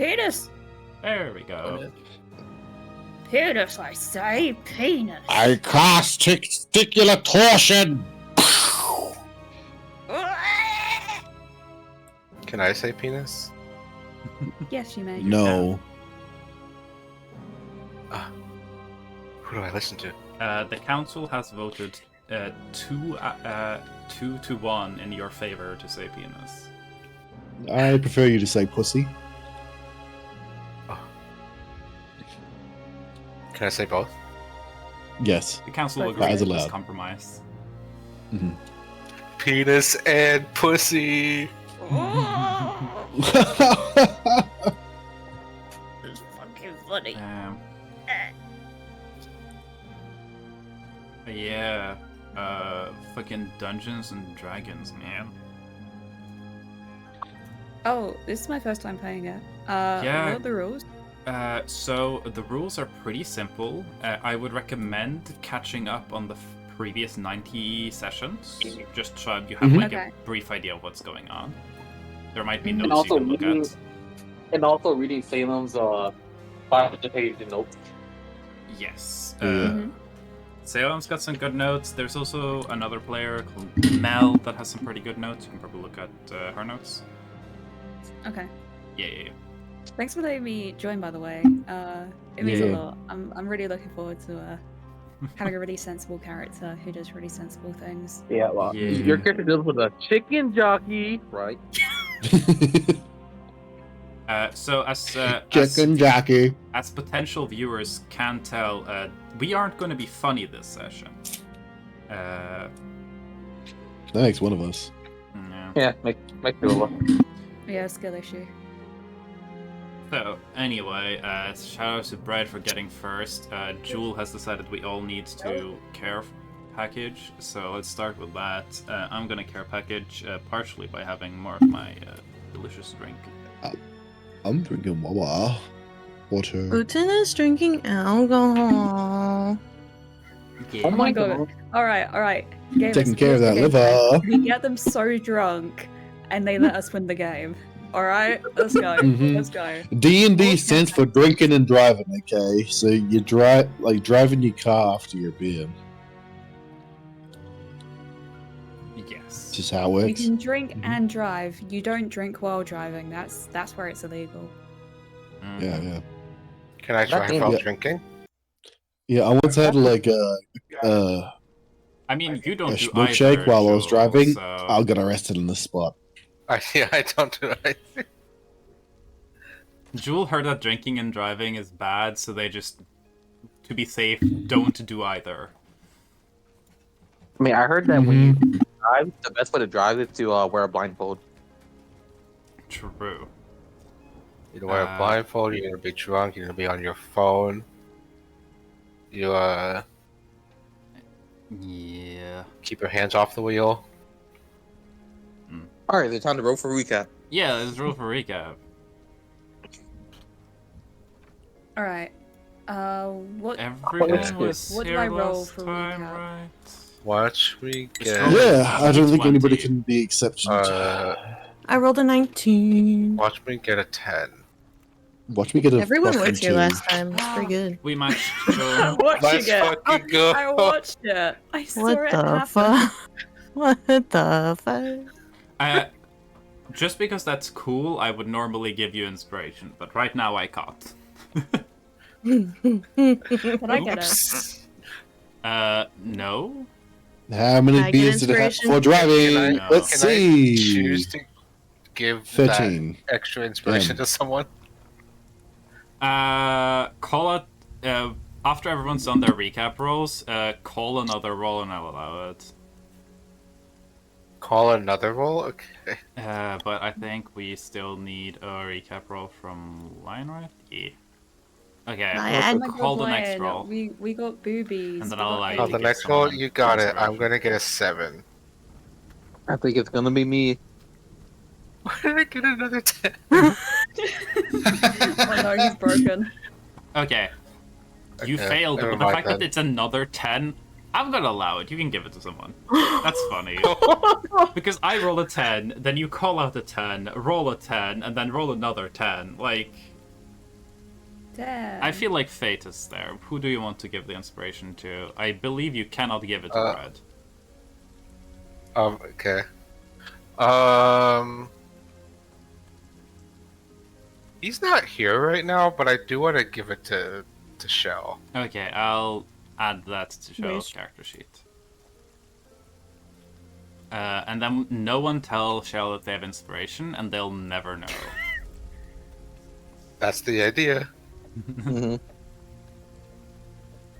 Penis! There we go. Penis, I say, penis! I cast testicular torsion! Can I say penis? Yes, you may. No. Who do I listen to? The council has voted 2-1 in your favor to say penis. I prefer you to say pussy. Can I say both? Yes. The council That agrees is with this allowed. compromise. Mm-hmm. Penis and pussy. It's fucking funny. Yeah. Fucking Dungeons and Dragons, man. Oh, this is my first time playing it. Yeah. What are the rules? So the rules are pretty simple. I would recommend catching up on the previous 90 sessions, just so you have like Okay. a brief idea of what's going on. There might be And notes also you can look reading- at. And also reading Salem's 500-page notes. Yes. Mhm. Salem's got some good notes. There's also another player called Mel that has some pretty good notes. You can probably look at her notes. Okay. Yeah. Thanks for letting me join, by the way. It means a Yeah. lot. I'm really looking forward to having a really sensible character who does really sensible things. Yeah, well, Yeah. your character deals with a chicken jockey, right? So as Chicken Jackie. as potential viewers can tell, we aren't going to be funny this session. That makes one of us. No. Yeah, make two of us. Yeah, skill issue. So anyway, shout out to Brad for getting first. Jewel has decided we all need to care package, so let's start with that. I'm gonna care package partially by having more of my delicious drink. I'm drinking water. Water. Putin is drinking alcohol. Yeah. Oh my god. Alright. Taking care of that liver. We get them so drunk, and they let us win the game. Alright? Let's go. Mhm. Let's go. D&D stands for drinking and driving, okay? So you drive, like driving your car after your beer. Yes. Just how it You works. can drink Mhm. and drive. You don't drink while driving. That's where it's illegal. Mm. Yeah. Can I drive That while game- drinking? Yeah, I once had like I mean, you don't a do milkshake either, while I was Jewel, driving. so... I'll get arrested on the spot. I don't do it. Jewel heard that drinking and driving is bad, so they just, to be safe, don't do either. I mean, I heard that when you drive, the best way to drive is to wear a blindfold. True. You wear a blindfold, you're gonna be drunk, you're gonna be on your phone. You Yeah. keep your hands off the wheel. Alright, it's time to roll for recap. Yeah, let's roll for recap. Alright. What Everyone was What did here I roll last for time, recap? right? Watch me It's get. rolled. Yeah, I don't think 20. anybody can be exception. I rolled a 19. Watch me get a 10. Watch me get a Everyone fucking was here 2. last time. It's pretty good. We matched Joe. Watching Let's it. fucking go. I watched it. I saw What it the happen. fuck? What the fuck? Just because that's cool, I would normally give you inspiration, but right now I can't. Did I get it? Oops. No? How many I get beers did it have inspiration. before driving? Can I- Let's Can see. I choose to give 13. that extra inspiration Damn. to someone? Call it, after everyone's done their recap rolls, call another roll and I'll allow it. Call another roll? Okay. But I think we still need a recap roll from Lion, right? Yeah. Okay, I- we'll Oh my call God, the next Lion, roll. We got boobies. And then We I'll got allow you Oh, to the give next roll, someone you got it. inspiration. I'm gonna get a 7. I think it's gonna be me. Why did I get another 10? Oh no, he's broken. Okay. You Okay, failed, never but the mind fact that then. it's another 10 I'm gonna allow it. You can give it to someone. That's funny. Because I roll a 10, then you call out a 10, roll a 10, and then roll another 10. Like, Damn. I feel like fate is there. Who do you want to give the inspiration to? I believe you cannot give it to Red. Okay. He's not here right now, but I do want to give it to Shell. Okay, I'll add that to Shell's Wish. character sheet. And then no one tell Shell that they have inspiration, and they'll never know. That's the idea. Mm-hmm.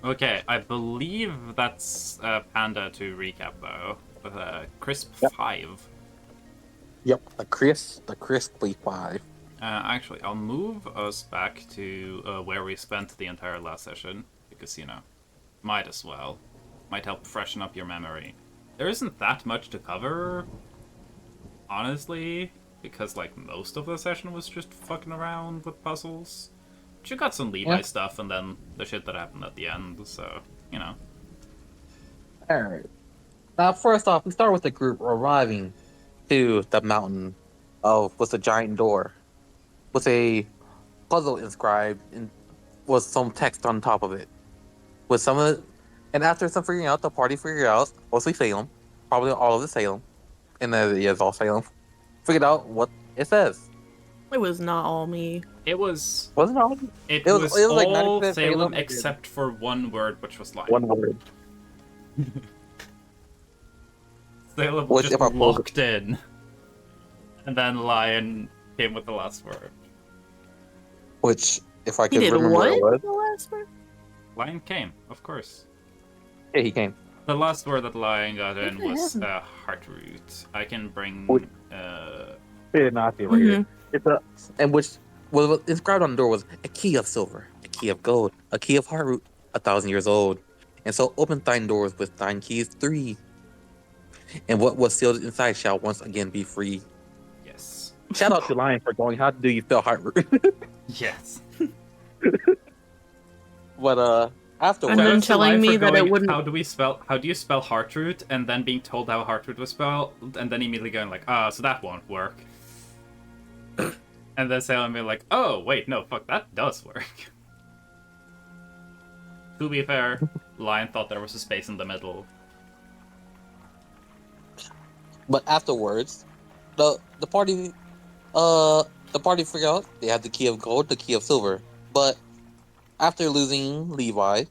Okay, I believe that's Panda to recap, though. With a crisp 5. Yep, the crisply 5. Actually, I'll move us back to where we spent the entire last session, because, you know, might as well. Might help freshen up your memory. There isn't that much to cover, honestly, because, like, most of the session was just fucking around with puzzles. But you got some Levi stuff, and then the shit that happened at the end, so, you know. Alright. Now, first off, we start with the group arriving to the mountain with a giant door. With a puzzle inscribed with some text on top of it. With some of it, and after some figuring out, the party figured out, mostly Salem, probably all of the Salem, and it is all Salem, figured out what it says. It was not all me. It was... Wasn't all? It was all like 90% Salem Salem except for one word, which was Lion. one word. Salem Which, just if I pulled- locked in. And then Lion came with the last word. Which, if I He could did remember what it what? was, The last one? Lion came, of course. yeah, he came. The last word that Lion got in Good for was him. Heartroot. I can bring... Yeah, not the right here. It's a, and which was inscribed on the door was a key of silver, a key of gold, a key of heartroot, 1,000 years old. And so open thine doors with thine keys 3. And what was sealed inside shall once again be free. Yes. Shout out to Lion for going, how do you spell heartroot? Yes. But afterwards, And then Shout out to telling Lion me for that it going, wouldn't- How do you spell Heartroot? And then being told how Heartroot was spelled, and then immediately going like, so that won't work. And then Salem being like, oh, wait, no, fuck, that does work. To be fair, Lion thought there was a space in the middle. but afterwards, the party figured out they had the key of gold, the key of silver. But after losing Levi,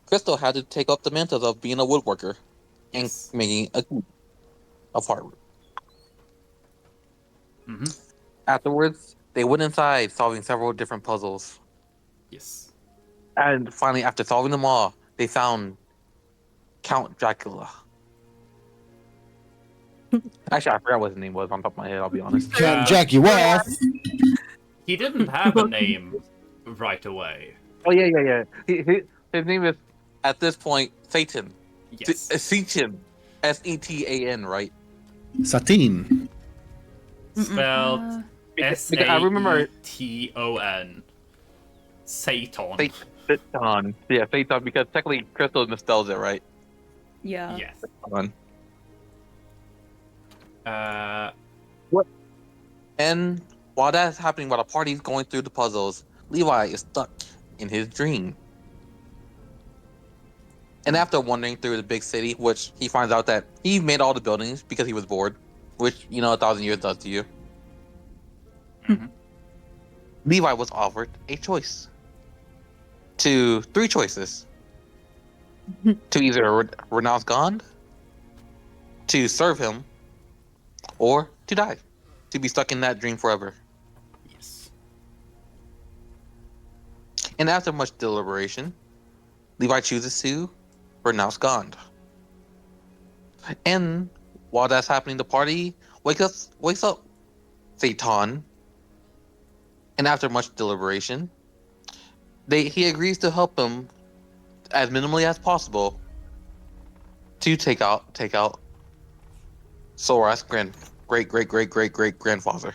Crystal had to take up the mantle of being a woodworker and Yes. making a key of heartroot. Mm-hmm. Afterwards, they went inside, solving several different puzzles. Yes. And finally, after solving them all, they found Count Dracula. Actually, I forgot what his name was on top of my head, I'll be honest. Can't jack you off. He didn't have a name right away. Oh, yeah. His name is, at this point, Satan. Yes. Satan. Setan, right? Satine. Spelled Uh, Because I remember Saeton. Satan. Satan. Yeah, Satan, because technically Crystal misspells it, right? yeah. Yes. Satan. And while that's happening, while the party's going through the puzzles, Levi is stuck in his dream. And after wandering through the big city, which he finds out that he made all the buildings because he was bored, which, 1,000 years does to you. Mhm. Levi was offered a choice. 3 choices. To either renounce God, to serve him, or to die. To be stuck in that dream forever. Yes. And after much deliberation, Levi chooses to renounce God. And while that's happening, the party wakes up Satan. And after much deliberation, he agrees to help him as minimally as possible to take out Sora's great grandfather.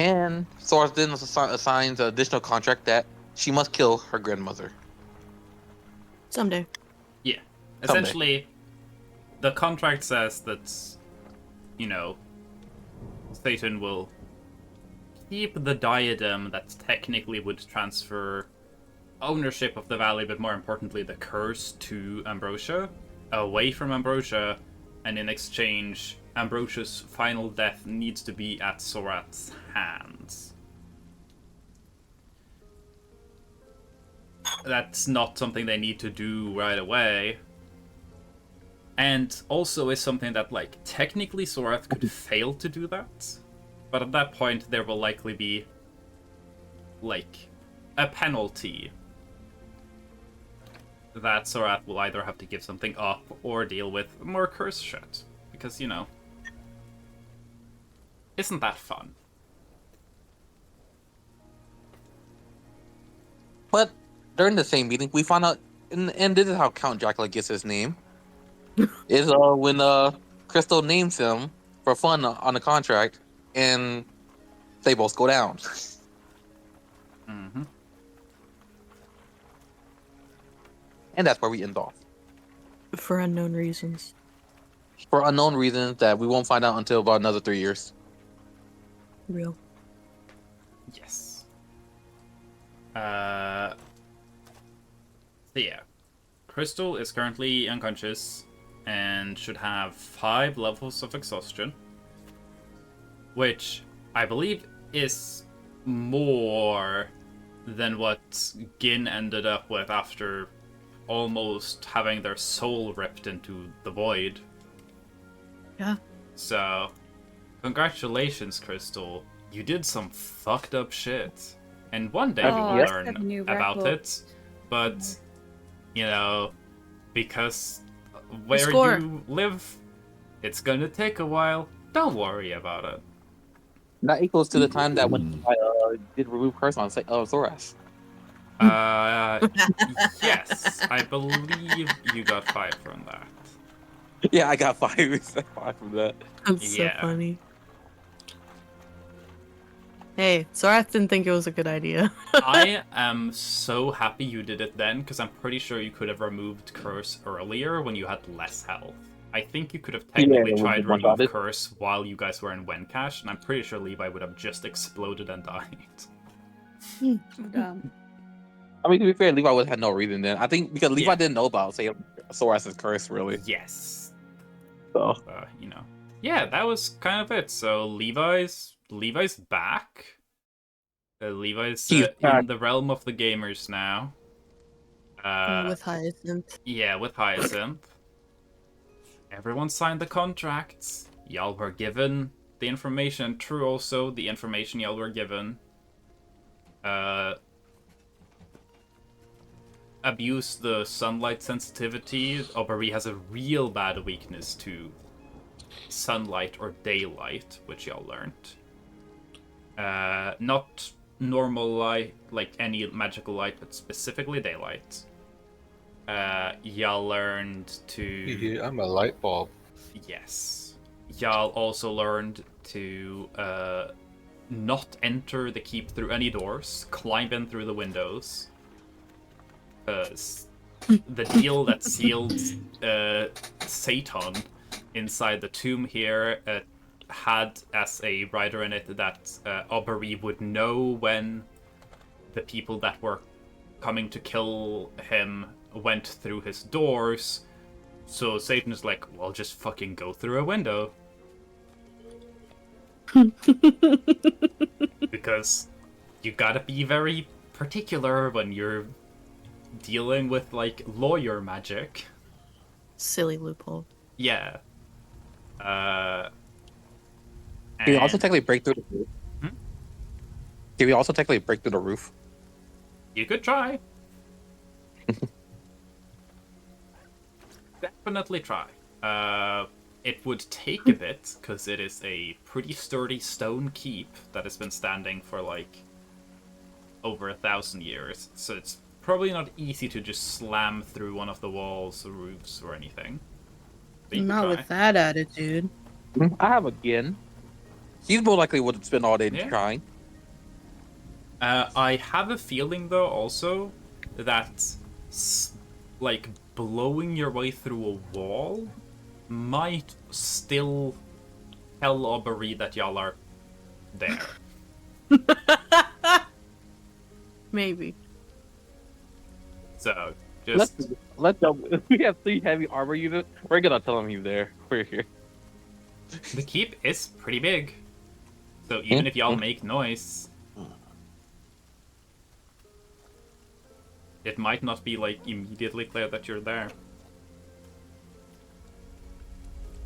And Sora's then assigns an additional contract that she must kill her grandmother. Someday. Yeah. Someday. Essentially, the contract says that, you know, Satan will keep the diadem that technically would transfer ownership of the valley, but more importantly, the curse to Ambrosia, away from Ambrosia, and in exchange, Ambrosia's final death needs to be at Sorat's hands. That's not something they need to do right away. And also is something that, like, technically Sorath could fail to do that. But at that point, there will likely be, like, a penalty that Sorath will either have to give something up or deal with more curse shit. Because, you know, isn't that fun? But during the same meeting, we found out, and this is how Count Dracula gets his name, is when Crystal names him for fun on the contract, and they both go down. Mm-hmm. And that's where we end off. For unknown reasons. For unknown reasons that we won't find out until about another 3 years. Real. Yes. So yeah. Crystal is currently unconscious and should have 5 levels of exhaustion, which I believe is more than what Gin ended up with after almost having their soul ripped into the void. Yeah. So, congratulations, Crystal. You did some fucked up shit. And one day we will I set a learn new about record. it. But, you know, because where Score. you live, it's gonna take a while. Don't worry about it. That equals to the time that when I did remove curse on Zoras. Yes, I believe you got 5 from that. Yeah, I got 5. 5 from that. That's Yeah. so funny. Hey, Sorath didn't think it was a good idea. I am so happy you did it then, because I'm pretty sure you could have removed Curse earlier when you had less health. I think you could have technically Yeah, tried to one remove shot it. Curse while you guys were in Wencash, and I'm pretty sure Levi would have just exploded and died. I mean, to be fair, Levi would have had no reason then. I think because Levi Yeah. didn't know about, say, Soras' curse, really. Yes. So, You know. Yeah, that was kind of it. So Levi's back. Levi's He's in back. the realm of the gamers now. With Hyacinth. Yeah, with Hyacinth. Everyone signed the contracts. Y'all were given the information. True, also, the information y'all were given. Abuse the sunlight sensitivity. Aubrey has a real bad weakness to sunlight or daylight, which y'all learned. Not normal light, like any magical light, but specifically daylight. Y'all learned to... Yeah, I'm a light bulb. Yes. Y'all also learned to not enter the keep through any doors, climb in through the windows. The deal that sealed Satan inside the tomb here had as a rider in it that Aubrey would know when the people that were coming to kill him went through his doors. So Satan is like, well, just fucking go through a window. Because you gotta be very particular when you're dealing with, like, lawyer magic. Silly loophole. Yeah. can we also And technically break through the roof? Hmm? Can we also technically break through the roof? you could try. Definitely try. It would take a bit, because it is a pretty sturdy stone keep that has been standing for, like, over 1,000 years. So it's probably not easy to just slam through one of the walls or roofs or anything. But you could Not try. with that attitude. I have a Gin. He's more likely would spend all day Yeah. trying. I have a feeling, though, also, that, like, blowing your way through a wall might still tell Aubrey that y'all are there. Maybe. So, Let's just... let them. If we have 3 heavy armor units, we're gonna tell him he's there. We're here. The keep is pretty big. So even if y'all make noise, it might not be, like, immediately clear that you're there.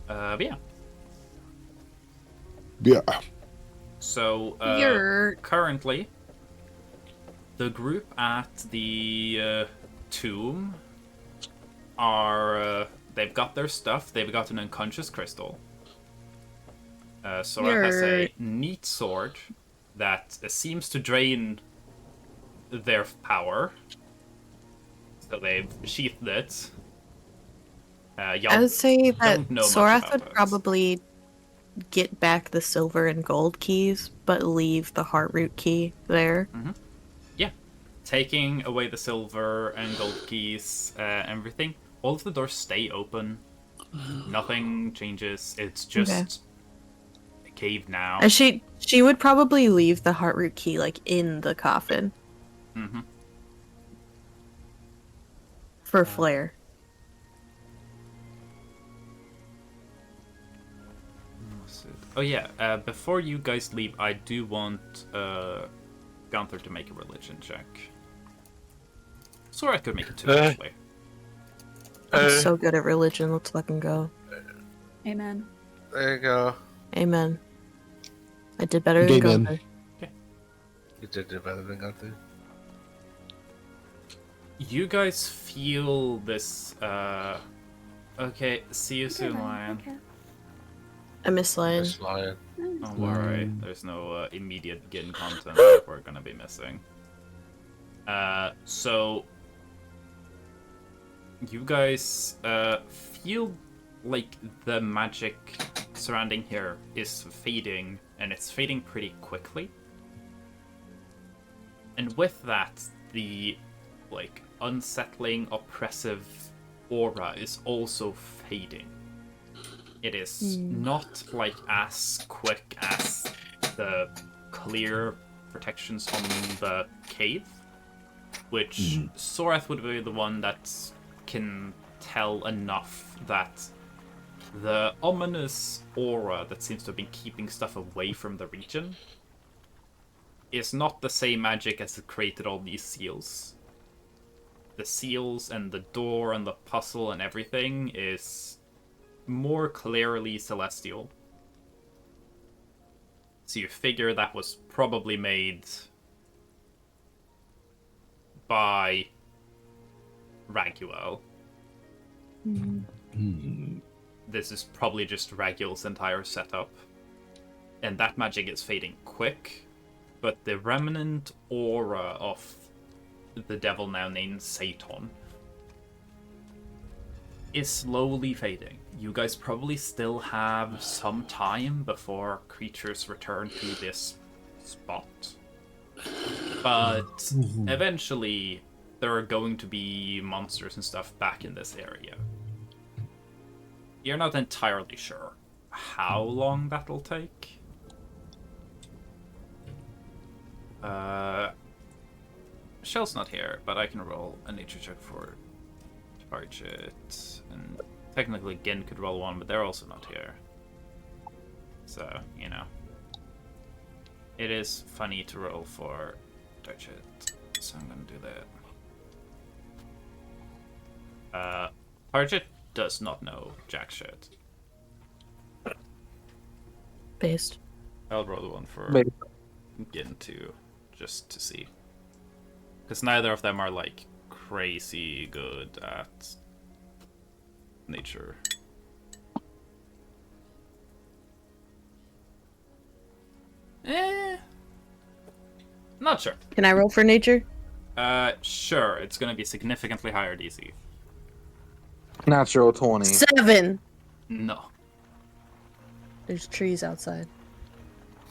But yeah. Yeah. So, You're... currently, the group at the tomb are, they've got their stuff, they've got an unconscious crystal. Sora has a neat sword that seems to drain their power. So they've sheathed it. Y'all I would say that don't know much Sorath about would it. probably get back the silver and gold keys, but leave the heart root key there. Yeah. Taking away the silver and gold keys, everything, all of the doors stay open. Nothing changes. It's just a cave now. And she would probably leave the heart root key like in the coffin Mm-hmm. for Flare. Oh yeah, before you guys leave, I do want Gunther to make a religion check. Sora could make it too, actually. I'm so good at religion. Let's let him go. Amen. There you go. Amen. I did better than Amen. Gunther. You did it better than Gunther. You guys feel this, okay, see you soon, Lion. Okay. I miss Lion. Just lying. Don't worry, there's no immediate begin content that we're gonna be missing. So you guys feel like the magic surrounding here is fading, and it's fading pretty quickly. And with that, the like unsettling, oppressive aura is also fading. It is not like as quick as the clear protections on the cave, which Sorath would be the one that can tell enough that the ominous aura that seems to have been keeping stuff away from the region is not the same magic as it created all these seals. The seals and the door and the puzzle and everything is more clearly celestial. So you figure that was probably made by Raguel. This is probably just Raguel's entire setup. And that magic is fading quick, but the remnant aura of the devil now named Satan is slowly fading. You guys probably still have some time before creatures return to this spot. But eventually, there are going to be monsters and stuff back in this area. You're not entirely sure how long that'll take. Shell's not here, but I can roll a nature check for Target. And technically Gin could roll one, but they're also not here. So, you know. It is funny to roll for Target, so I'm gonna do that. Target does not know jack shit. Based. I'll roll one for Maybe. Gin too, just to see. Because neither of them are, like, crazy good at nature. Not sure. Can I roll for nature? Sure. It's gonna be significantly higher DC. Natural 20. 7. No. There's trees outside.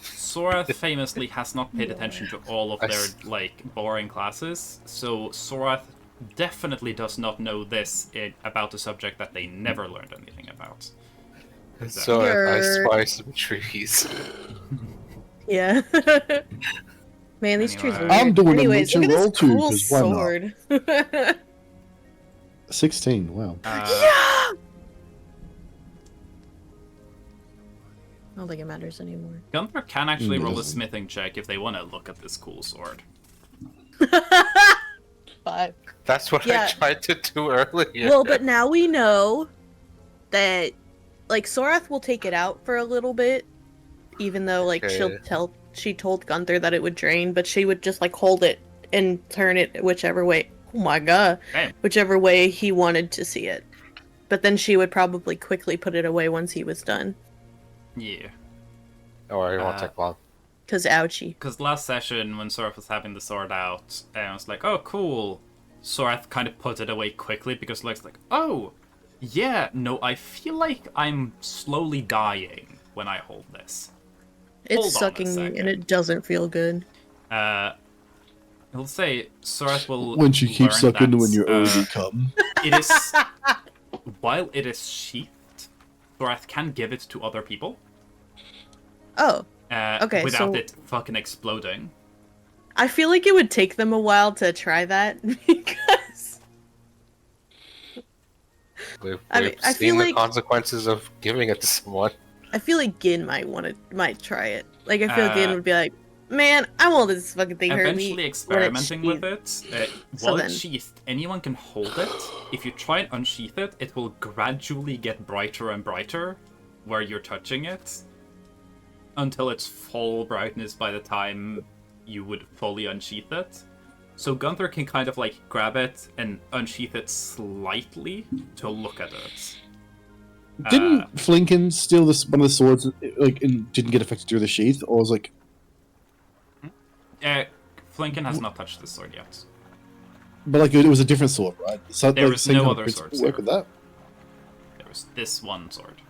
Sorath famously has not paid attention to all of their, like, boring classes, so Sorath definitely does not know this about a subject that they never learned anything about. So I You're- spy some trees. Yeah. Man, these trees are Anyway. weird. I'm doing a Anyways, look nature at roll this too, cool 'cause why not? sword. 16. Wow. Yeah! I don't think it matters anymore. Gunther can actually roll a doesn't. smithing check if they want to look at this cool sword. 5. That's what Yeah. I tried to do earlier. Well, but now we know that, like, Sorath will take it out for a little bit, even though, like, Okay. she told Gunther that it would drain, but she would just, like, hold it and turn it whichever way. Oh my god. Damn. Whichever way he wanted to see it. But then she would probably quickly put it away once he was done. Yeah. Or it won't take long. Cause ouchie. Because last session, when Sorath was having the sword out, I was like, oh, cool. Sorath kind of put it away quickly because Leg's like, oh, yeah, no, I feel like I'm slowly dying when I hold this. Hold on It's a sucking me second. and it doesn't feel good. He'll say Sorath will When you keep learn sucking that, when you're already come. it is while it is sheathed, Sorath can give it to other people. Oh, okay, Without so- it fucking exploding. I feel like it would take them a while to try that because We've I mean, I seen feel the like- consequences of giving it to someone. I feel like Gin might try it. Like I feel Gin Uh, would be like, man, I won't let this fucking thing hurt me. Eventually when experimenting with sheathed." it. So While then- it's sheathed, anyone can hold it. If you try and unsheath it, it will gradually get brighter and brighter where you're touching it. Until it's full brightness by the time you would fully unsheath it. So Gunther can kind of like grab it and unsheath it slightly to look at it. Didn't Flinken steal one of the swords, like, and didn't get affected through the sheath? Or was like, Flinken has not touched this sword yet. but like, it was a different sword, right? So, There like, was same no kind of other principle swords work there. with that? There was this one sword.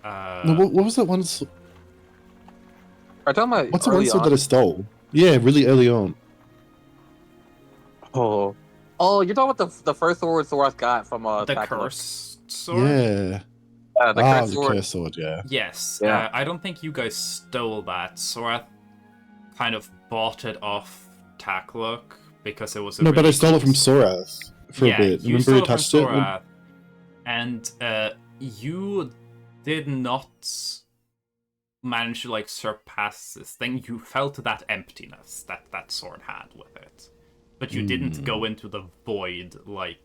No, what was that one? Are you talking about What's the one early sword on? that I stole? Yeah, really early on. Oh, you're talking about the first sword Sorath got from the Tackle. cursed sword? Yeah. The Ah, cursed the sword. cursed sword. Yeah. Yes. Yeah. I don't think you guys stole that. Sorath kind of bought it off Tacklook because it was a No, but I really stole it cool from Sorath for yeah, a bit. you Remember stole he it from touched it? Sorath, and you did not manage to like surpass this thing. You felt that emptiness that sword had with it, but you didn't go into the void like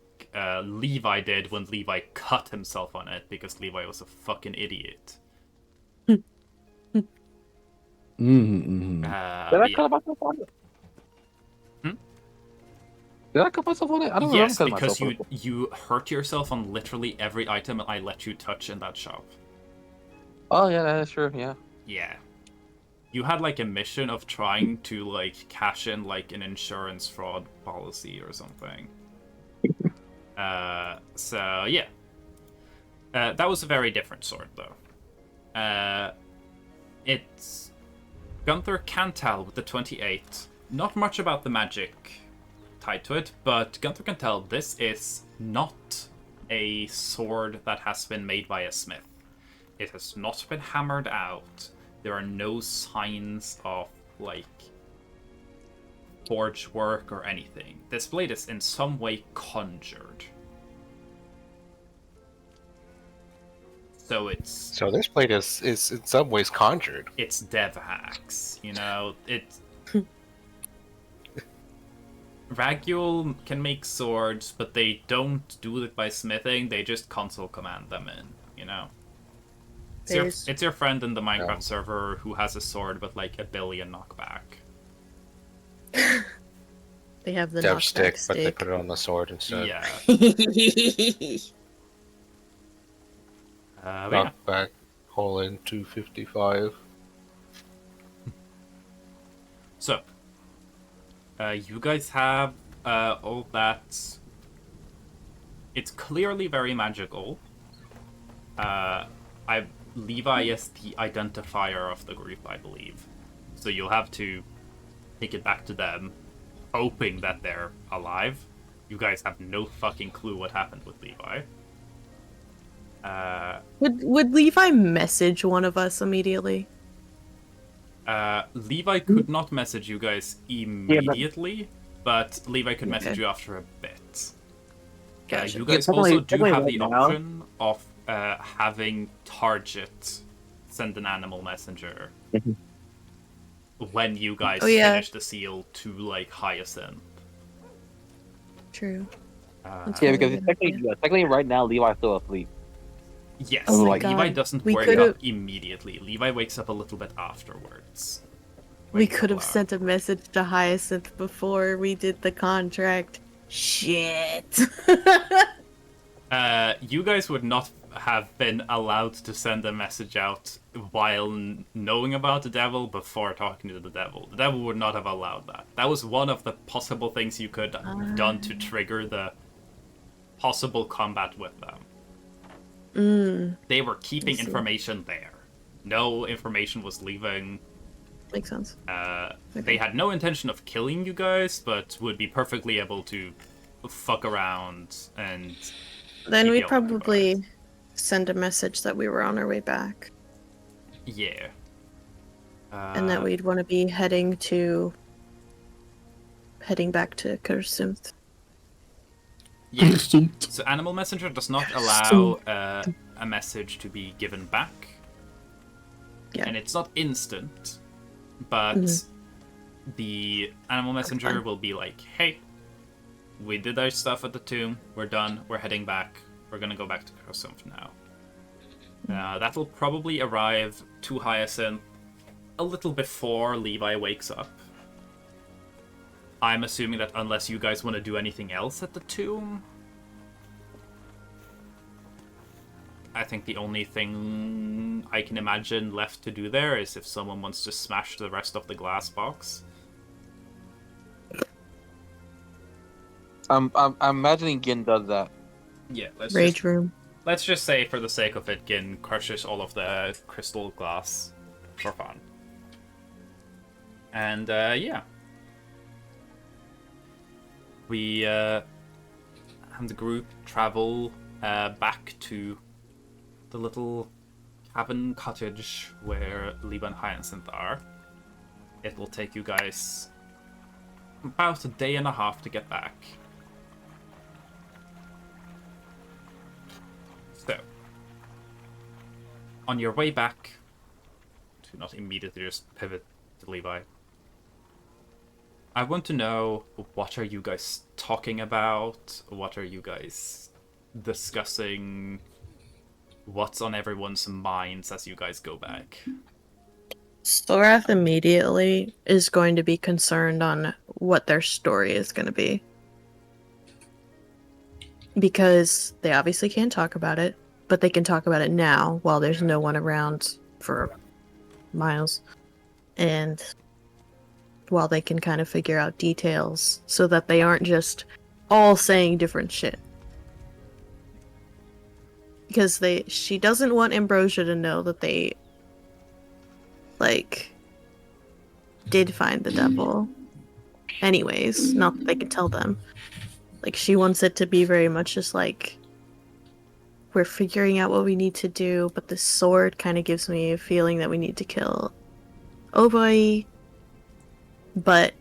Levi did when Levi cut himself on it because Levi was a fucking idiot. Mm-hmm. Did I But yeah. cut myself on it? Hmm? Did I cut myself on it? I don't Yes, remember because cutting myself you hurt yourself on literally every item I let you touch in that shop. on it. Oh yeah, that is true. Yeah. Yeah. You had like a mission of trying to like cash in like an insurance fraud policy or something. So yeah. That was a very different sword though. It's Gunther can tell with the 28. Not much about the magic tied to it, but Gunther can tell this is not a sword that has been made by a smith. It has not been hammered out. There are no signs of, like, forge work or anything. This blade is in some way conjured. So So this blade is in some ways conjured. it's dev hacks, you know? Ragul can make swords, but they don't do it by smithing, they just console command them in, you know? It's your friend in the Minecraft server who has a sword with like 1 billion knockback. They have the Dev knockback stick, but they stick. put it on the sword instead. Yeah. But yeah. Knockback, hole in 255. So, you guys have all that. It's clearly very magical. Levi is the identifier of the group, I believe. So you'll have to take it back to them, hoping that they're alive. You guys have no fucking clue what happened with Levi. Would Levi message one of us immediately? Levi could not message you guys immediately, but Levi could message Okay. you after a bit. Gotcha. You guys definitely- also do definitely have right the now. option of having Target send an animal messenger when you guys Oh, yeah. finish the seal to like Hyacinth. True. Yeah, because Really good technically right now Levi's still asleep. Yes, Oh my Levi God. doesn't We wake could've- up immediately. Levi wakes up a little bit afterwards. We When could have people are- sent a message to Hyacinth before we did the contract. Shit. You guys would not have been allowed to send a message out while knowing about the devil before talking to the devil. The devil would not have allowed that. That was one of the possible things you could have done to trigger the possible combat with them. They were keeping I see. information there. No information was leaving. Makes sense. They had no intention of killing you guys, but would be perfectly able to fuck around and Then keep we'd you on their probably guard. send a message that we were on our way back, Yeah. and that we'd want to be heading back to Kursumt. Yeah. So Animal Messenger does not allow a message to be given back. Yeah. And it's not instant, but the Animal Messenger will be like, hey, we did our stuff at the tomb, we're done, we're heading back, we're gonna go back to Kursumph now. That will probably arrive to Hyacinth a little before Levi wakes up. I'm assuming that unless you guys want to do anything else at the tomb, I think the only thing I can imagine left to do there is if someone wants to smash the rest of the glass box. I'm imagining Gin does that. Yeah, Rage room. let's just say for the sake of it, Gin crushes all of the crystal glass for fun. And yeah. We and the group travel back to the little cabin cottage where Liba and Hyacinth are. It will take you guys about a day and a half to get back. So, on your way back, to not immediately just pivot to Levi, I want to know, what are you guys talking about? What are you guys discussing? What's on everyone's minds as you guys go back? Sorath immediately is going to be concerned on what their story is going to be. Because they obviously can't talk about it, but they can talk about it now while there's no one around for miles. And while they can kind of figure out details so that they aren't just all saying different shit. Because she doesn't want Ambrosia to know that they did find the devil. Anyways, not that they could tell them. She wants it to be very much just we're figuring out what we need to do, but the sword kind of gives me a feeling that we need to kill Oboi. But,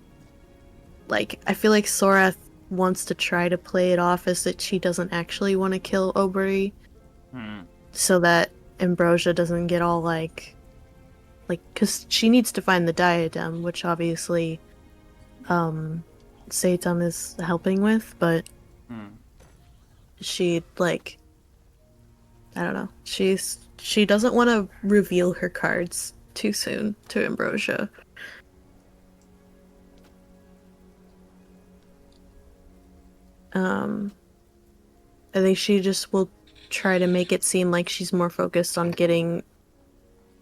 I feel like Sorath wants to try to play it off as that she doesn't actually want to kill Oboi. So that Ambrosia doesn't get all because she needs to find the diadem, which obviously Satan is helping with, but she I don't know, she doesn't want to reveal her cards too soon to Ambrosia. I think she just will try to make it seem like she's more focused on getting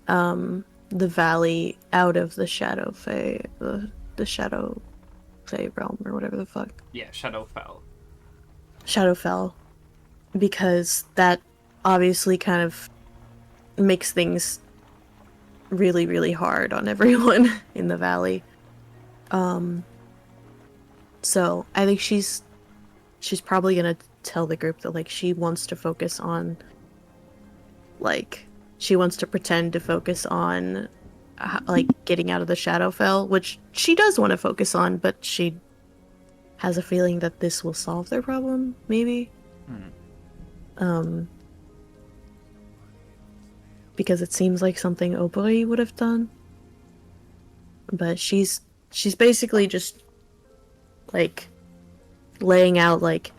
the valley out of the Shadow Fae, the Shadow Fae realm, or whatever the fuck. Yeah, Shadowfell. Shadowfell. Because that obviously kind of makes things really, really hard on everyone in the valley. So I think she's probably gonna tell the group that like she wants to focus on, like she wants to pretend to focus on like getting out of the Shadowfell, which she does want to focus on, but she has a feeling that this will solve their problem, maybe. Because it seems like something Obori would have done. But she's basically just like laying out like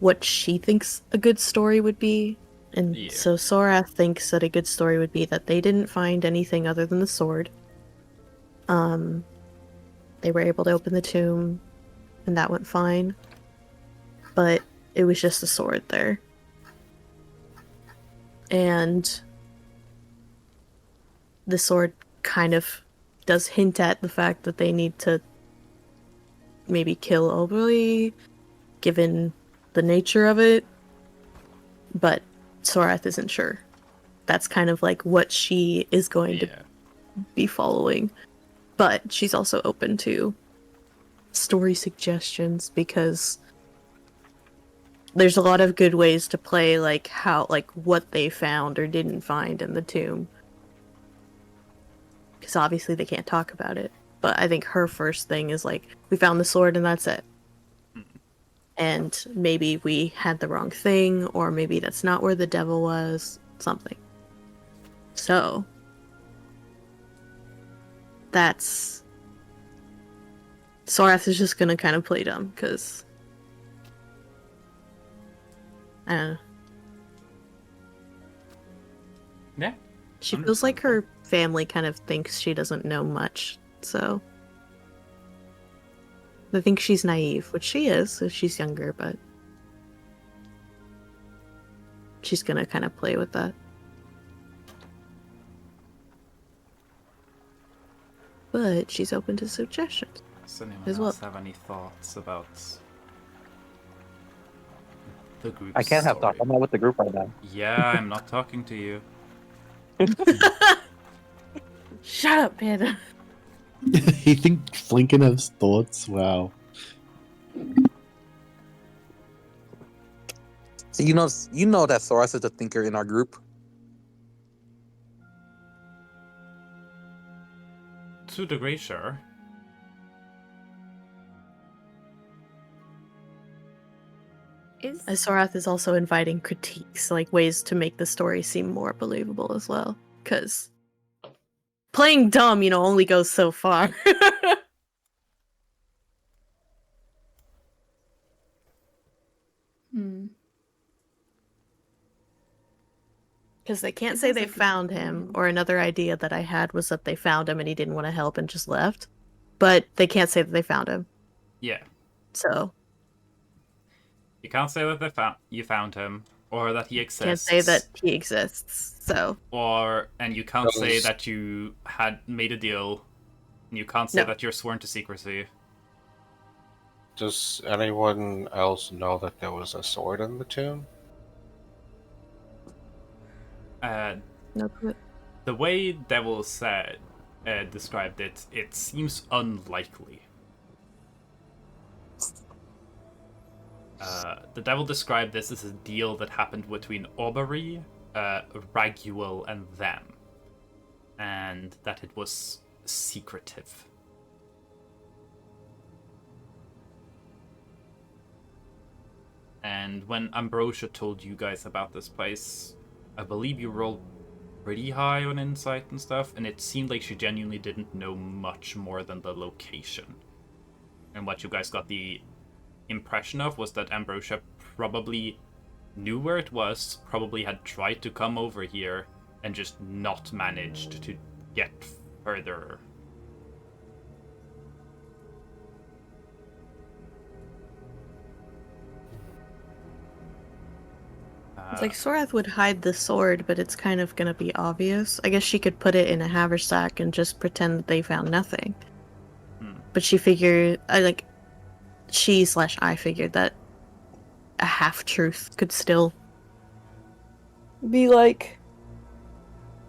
what she thinks a good story would be. And Yeah. so Sorath thinks that a good story would be that they didn't find anything other than the sword. They were able to open the tomb, and that went fine. But it was just a sword there. And the sword kind of does hint at the fact that they need to maybe kill Obori, given the nature of it. But Sorath isn't sure. That's kind of like what she is going to be following. But she's also open to story suggestions because there's a lot of good ways to play like how like what they found or didn't find in the tomb. Because obviously they can't talk about it. But I think her first thing is like, we found the sword and that's it. And maybe we had the wrong thing, or maybe that's not where the devil was, something. So, that's... Sorath is just gonna kind of play dumb, because... I don't know. Yeah. She feels like her family kind of thinks she doesn't know much, so... I think she's naive, which she is if she's younger, but... she's gonna kind of play with that. But she's open to suggestions. Does anyone As else well. have any thoughts about the group I can't have story? thoughts. I'm not with the group right now. Yeah, I'm not talking to you. Shut up, Panda! You think Flinken has thoughts? Wow. So you know that Sorath is a thinker in our group. To a degree, sure. Sorath is also inviting critiques, like ways to make the story seem more believable as well. Because playing dumb, only goes so far. Because they can't say they found him, or another idea that I had was that they found him and he didn't want to help and just left. But they can't say that they found him. Yeah. So You can't say that you found him, or that he exists. can't say that he exists. So and you can't say that you had made a deal. And you can't say that you're sworn to secrecy. Does anyone else know that there was a sword in the tomb? no clue. The way Devil described it, it seems unlikely. The Devil described this as a deal that happened between Oberi, Raguel, and them. And that it was secretive. And when Ambrosia told you guys about this place, I believe you rolled pretty high on insight and stuff, and it seemed like she genuinely didn't know much more than the location. And what you guys got the impression of was that Ambrosia probably knew where it was, probably had tried to come over here, and just not managed to get further. It's like Sorath would hide the sword, but it's kind of gonna be obvious. I guess she could put it in a haversack and just pretend that they found nothing. But she figured, I figured that a half-truth could still be like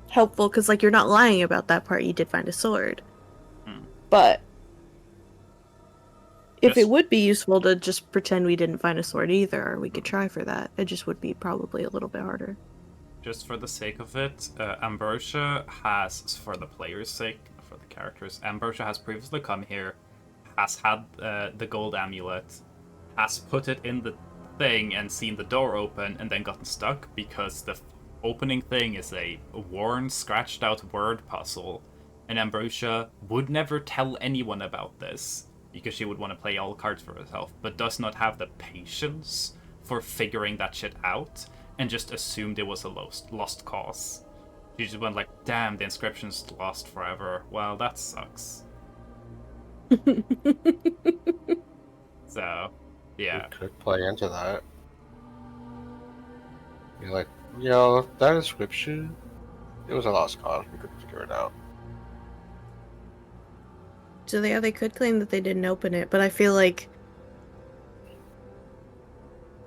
helpful because, like, you're not lying about that part. You did find a sword. Hmm. But if it Just- would be useful to just pretend we didn't find a sword either, we could try for that. It just would be probably a little bit harder. Just for the sake of it, Ambrosia has, for the player's sake, for the characters, Ambrosia has previously come here, has had the gold amulet, has put it in the thing and seen the door open and then gotten stuck because the opening thing is a worn, scratched out word puzzle. And Ambrosia would never tell anyone about this because she would want to play all cards for herself, but does not have the patience for figuring that shit out and just assumed it was a lost cause. She just went like, damn, the inscription's lost forever. Well, that sucks. So, yeah. You could play into that. You're like, that inscription, it was a lost cause. We could figure it out. So they could claim that they didn't open it, but I feel like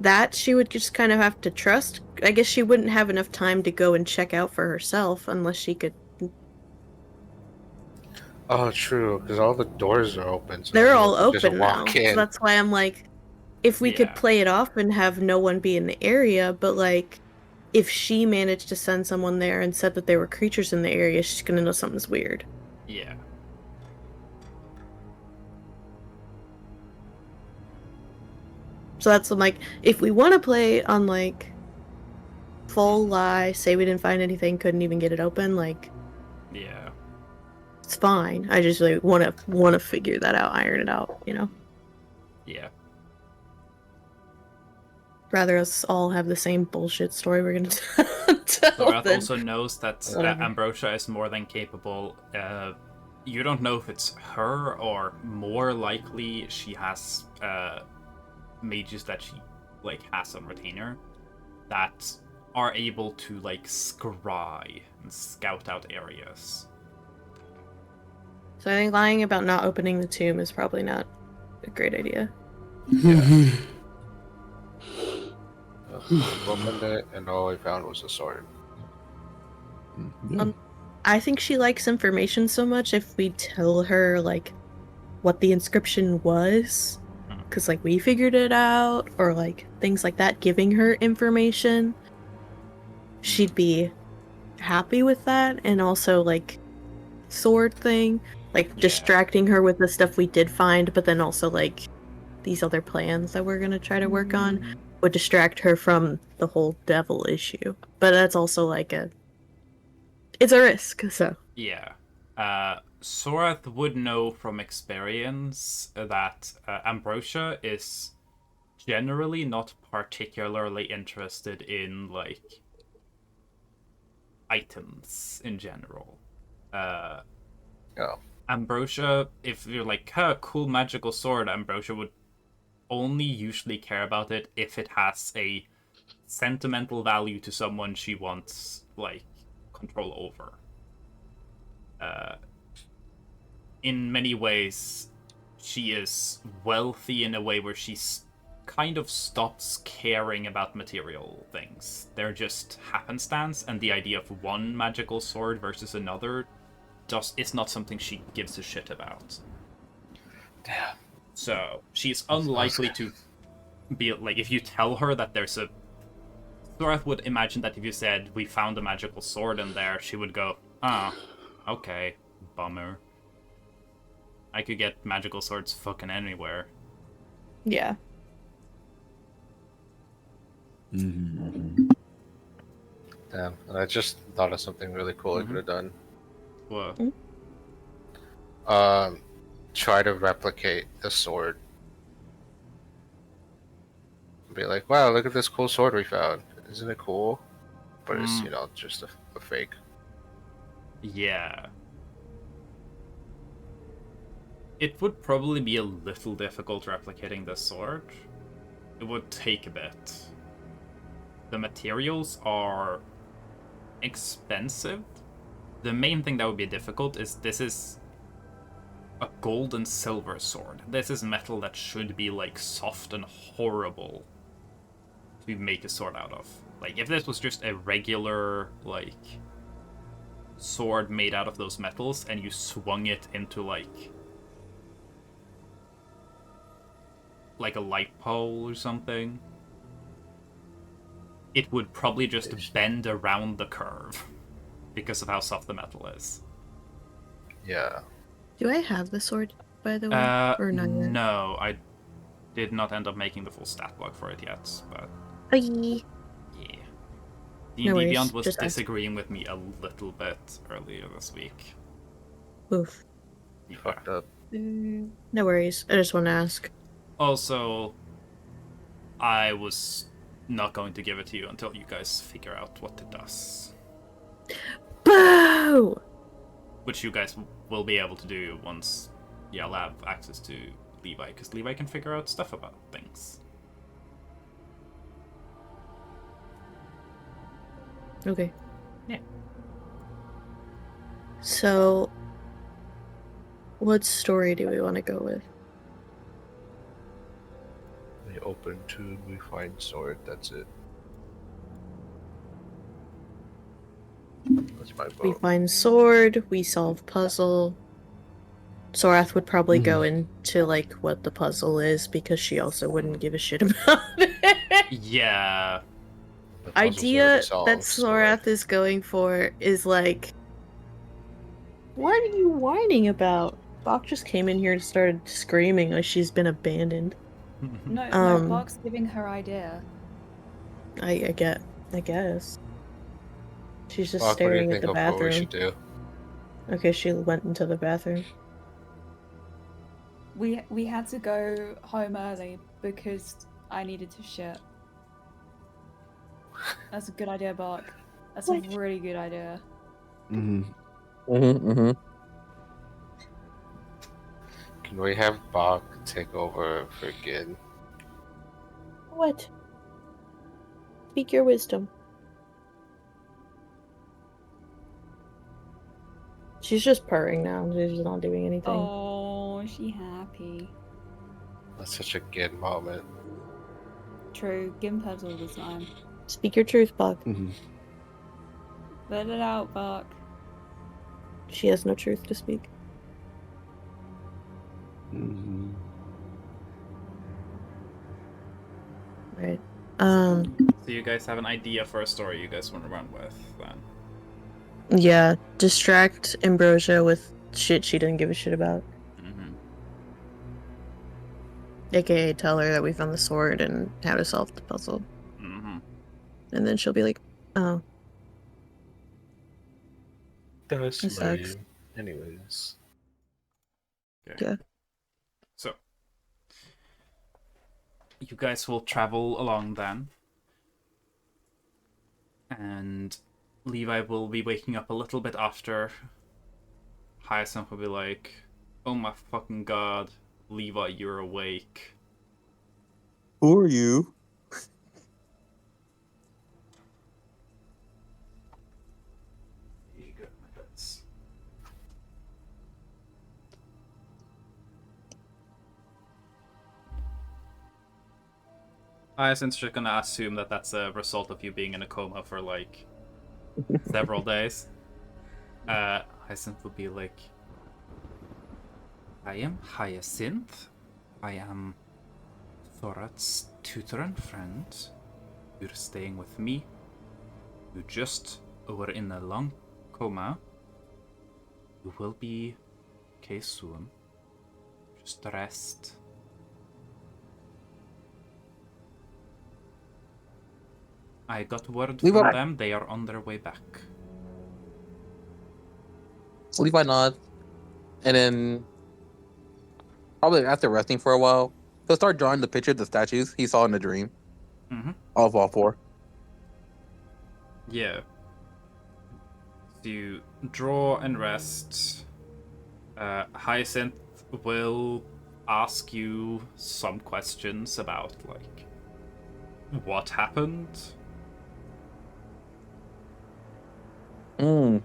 that she would just kind of have to trust. I guess she wouldn't have enough time to go and check out for herself unless she could. Oh, true, because all the doors are open. So They're all you just open now. walk So in. that's why I'm like, if we could Yeah. play it off and have no one be in the area, but like, if she managed to send someone there and said that there were creatures in the area, she's gonna know something's weird. Yeah. So that's like, if we want to play on like full lie, say we didn't find anything, couldn't even get it open, like Yeah. it's fine. I just really want to figure that out, iron it out, you know. Yeah. Rather us all have the same bullshit story we're gonna tell. Thorath than- also knows that whatever. Ambrosia is more than capable. You don't know if it's her or more likely she has mages that she like has on retainer that are able to like scry and scout out areas. So I think lying about not opening the tomb is probably not a great idea. We opened it, and all we found was a sword. Yeah. I think she likes information so much if we tell her like what the inscription was, because like we figured it out, or like things like that, giving her information, she'd be happy with that. And also like sword thing, like Yeah. distracting her with the stuff we did find, but then also like these other plans that we're gonna try to work on would distract her from the whole devil issue. But that's also like it's a risk, so. Yeah. Sorath would know from experience that Ambrosia is generally not particularly interested in, like, items in general. Yeah. Ambrosia, if you're like, cool magical sword, Ambrosia would only usually care about it if it has a sentimental value to someone she wants, like, control over. In many ways, she is wealthy in a way where she's kind of stops caring about material things. They're just happenstance, and the idea of one magical sword versus another is not something she gives a shit about. Damn. So she's unlikely to be like, if you tell her that there's a Thorath would imagine that if you said we found a magical sword in there, she would go, okay, bummer. I could get magical swords fucking anywhere. Yeah. Mm-hmm. Damn. And I just thought of something really cool I could have done. Whoa. Try to replicate the sword. Be like, wow, look at this cool sword we found. Isn't it cool? But it's, just a fake. Yeah. It would probably be a little difficult replicating the sword. It would take a bit. The materials are expensive. The main thing that would be difficult is this is a gold and silver sword. This is metal that should be like soft and horrible to make a sword out of. Like if this was just a regular like sword made out of those metals and you swung it into like a light pole or something, it would probably just bend around the curve because of how soft the metal is. Yeah. Do I have the sword, by the way? Or not yet? No, I did not end up making the full stat block for it yet, but Bye. yeah. D&D No worries, Beyond was just ask. disagreeing with me a little bit earlier this week. Oof. Yeah. Fucked up. No worries. I just want to ask. Also, I was not going to give it to you until you guys figure out what it does. Boo! Which you guys will be able to do once y'all have access to Levi, because Levi can figure out stuff about things. Okay. Yeah. So, what story do we want to go with? We open tomb, we find sword, that's it. That's my We vote. find sword, we solve puzzle. Sorath would probably go into like what the puzzle is because she also wouldn't give a shit about it. Yeah. The puzzle's Idea already that solved, Sorath is going for is like, what are you whining about? Bach just came in here and started screaming like she's been abandoned. No, Bach's giving her idea. I guess. She's just Bach, what do you staring at think the of what we bathroom. should do? Okay, she went into the bathroom. We had to go home early because I needed to shit. That's a good idea, Bach. That's What? a really good idea. Mm-hmm. Can we have Bach take over for Gid? What? Speak your wisdom. She's just purring now. She's not doing anything. Oh, she happy. That's such a Gid moment. True, Gimpers all the time. Speak your truth, Bach. Mm-hmm. Let it out, Bach. She has no truth to speak. Mm-hmm. Right. So you guys have an idea for a story you guys want to run with, then? Yeah. Distract Ambrosia with shit she didn't give a shit about. Mm-hmm. AKA tell her that we found the sword and how to solve the puzzle. Mm-hmm. And then she'll be like, oh. That's It sucks. lame. Anyways. Okay. Yeah. So, you guys will travel along then. And Levi will be waking up a little bit after. Hyacinth will be like, oh my fucking god, Levi, you're awake. Who are you? Hyacinth's just gonna assume that that's a result of you being in a coma for like several days. Hyacinth will be like, I am Hyacinth. I am Thorat's tutor and friend. You're staying with me. You just were in a long coma. You will be okay soon. Just rest. I got word Levi- from them. They are on their way back. Levi nods, and then probably after resting for a while, he'll start drawing the picture of the statues he saw in the dream. Mm-hmm. Of all four. Yeah. So you draw and rest. Hyacinth will ask you some questions about, like, what happened.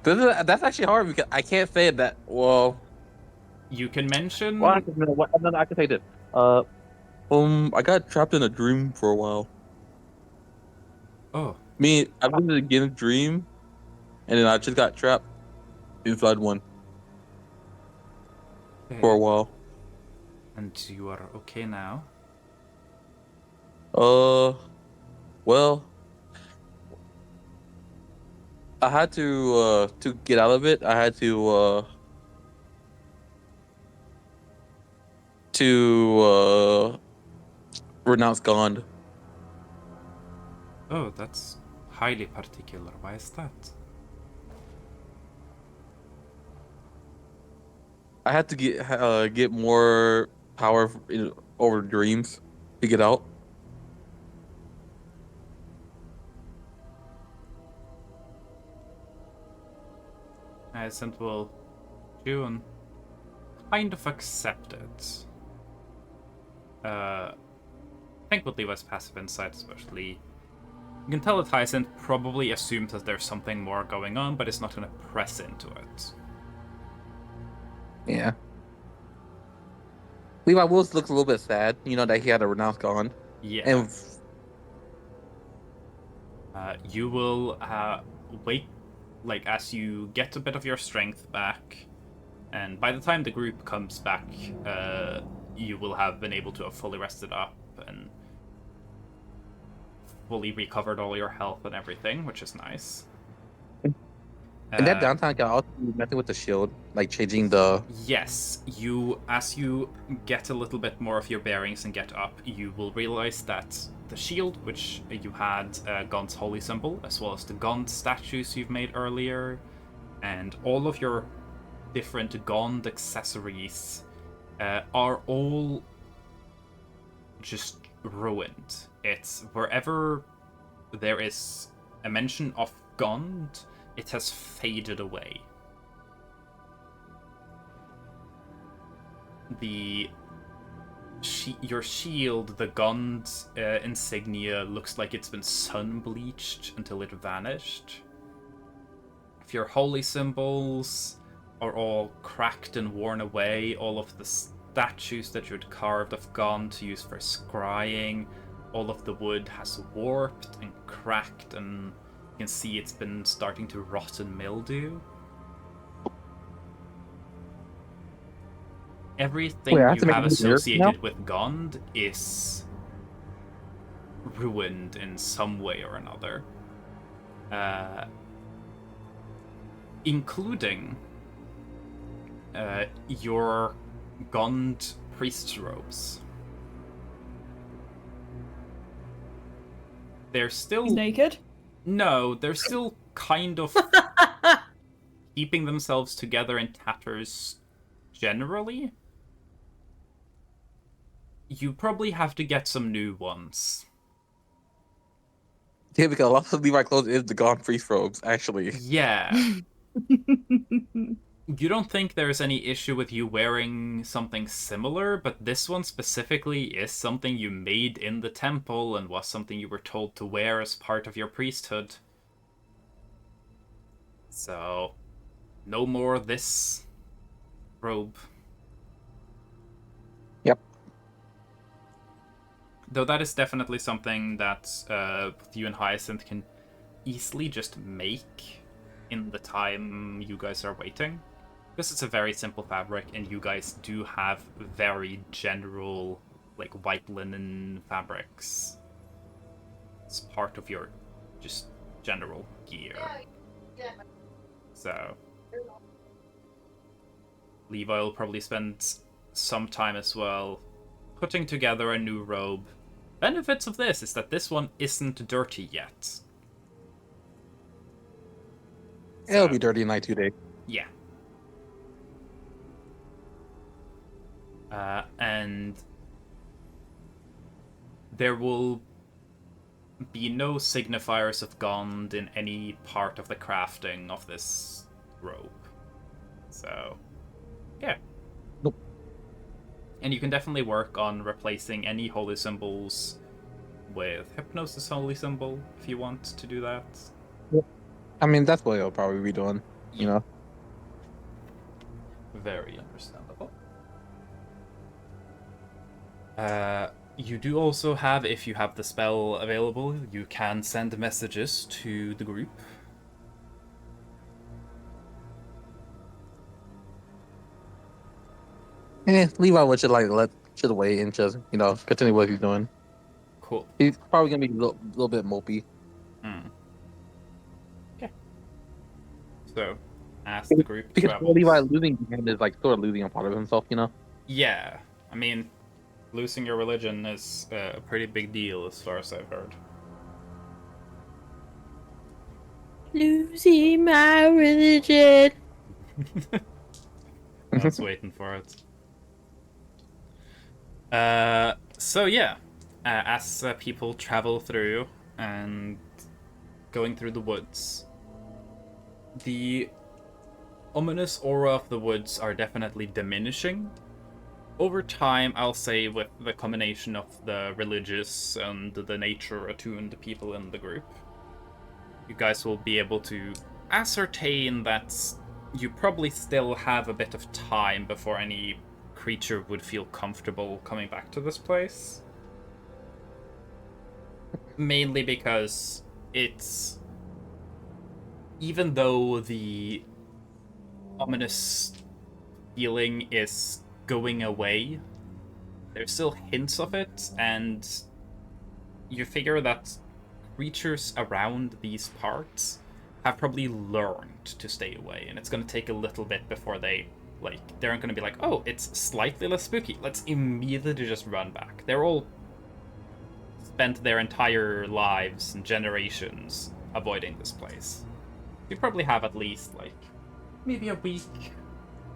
That's actually hard because I can't say that. Well, You can mention... I can say this. I got trapped in a dream for a while. Oh, I've been in a dream, and then I just got trapped. inside one Okay. for a while. And you are okay now? Well, I had to get out of it. I had to renounce Gond. Oh, that's highly particular. Why is that? I had to get more power over dreams to get out. Isn't will June kind of accept it. I think with Levi's passive insight especially, you can tell that Hyacinth probably assumes that there's something more going on, but it's not going to press into it. Yeah. Levi Wills looks a little bit sad, that he had to renounce Gond. Yeah. And You will wait, like, as you get a bit of your strength back, and by the time the group comes back, you will have been able to have fully rested up and fully recovered all your health and everything, which is nice. in that downtime, I can also do nothing with the shield, like changing the. Yes, as you get a little bit more of your bearings and get up, you will realize that the shield, which you had Gond's holy symbol, as well as the Gond statues you've made earlier, and all of your different Gond accessories are all just ruined. It's wherever there is a mention of Gond, it has faded away. Your shield, the Gond insignia, looks like it's been sun bleached until it vanished. If your holy symbols are all cracked and worn away, all of the statues that you'd carved of Gond to use for scrying, all of the wood has warped and cracked, and you can see it's been starting to rot and mildew. Everything Wait, I have you to make have a new lyric associated now? with Gond is ruined in some way or another. Including your Gond priest's robes. They're still... He's naked? No, they're still kind of keeping themselves together in tatters generally. You probably have to get some new ones. Yeah, because a lot of Levi clothes is the Gond priest robes, actually. Yeah. You don't think there's any issue with you wearing something similar, but this one specifically is something you made in the temple and was something you were told to wear as part of your priesthood. So, no more this robe. Yep. Though that is definitely something that you and Hyacinth can easily just make in the time you guys are waiting. Because it's a very simple fabric, and you guys do have very general, like, white linen fabrics. It's part of your just general gear. So, Levi will probably spend some time as well putting together a new robe. Benefits of this is that this one isn't dirty yet. It'll be dirty in like 2 days. Yeah. And there will be no signifiers of Gond in any part of the crafting of this robe. So, yeah. Nope. And you can definitely work on replacing any holy symbols with Hypnosis holy symbol if you want to do that. I mean, that's what it'll probably be doing, you know? Very understandable. You do also have, if you have the spell available, you can send messages to the group. Levi would should wait and just continue what he's doing. Cool. He's probably gonna be a little bit mopey. Hmm. Okay. So, as the group Because travels... Levi losing him is like sort of losing a part of himself, you know. Yeah. I mean, losing your religion is a pretty big deal as far as I've heard. Losing my religion. I was waiting for it. So yeah, as people travel through and going through the woods, the ominous aura of the woods are definitely diminishing. Over time, I'll say, with the combination of the religious and the nature-attuned people in the group, you guys will be able to ascertain that you probably still have a bit of time before any creature would feel comfortable coming back to this place. Mainly because it's... even though the ominous feeling is going away, there's still hints of it, and you figure that creatures around these parts have probably learned to stay away, and it's going to take a little bit before they aren't going to be like, oh, it's slightly less spooky, let's immediately just run back. They're all spent their entire lives and generations avoiding this place. You probably have at least maybe a week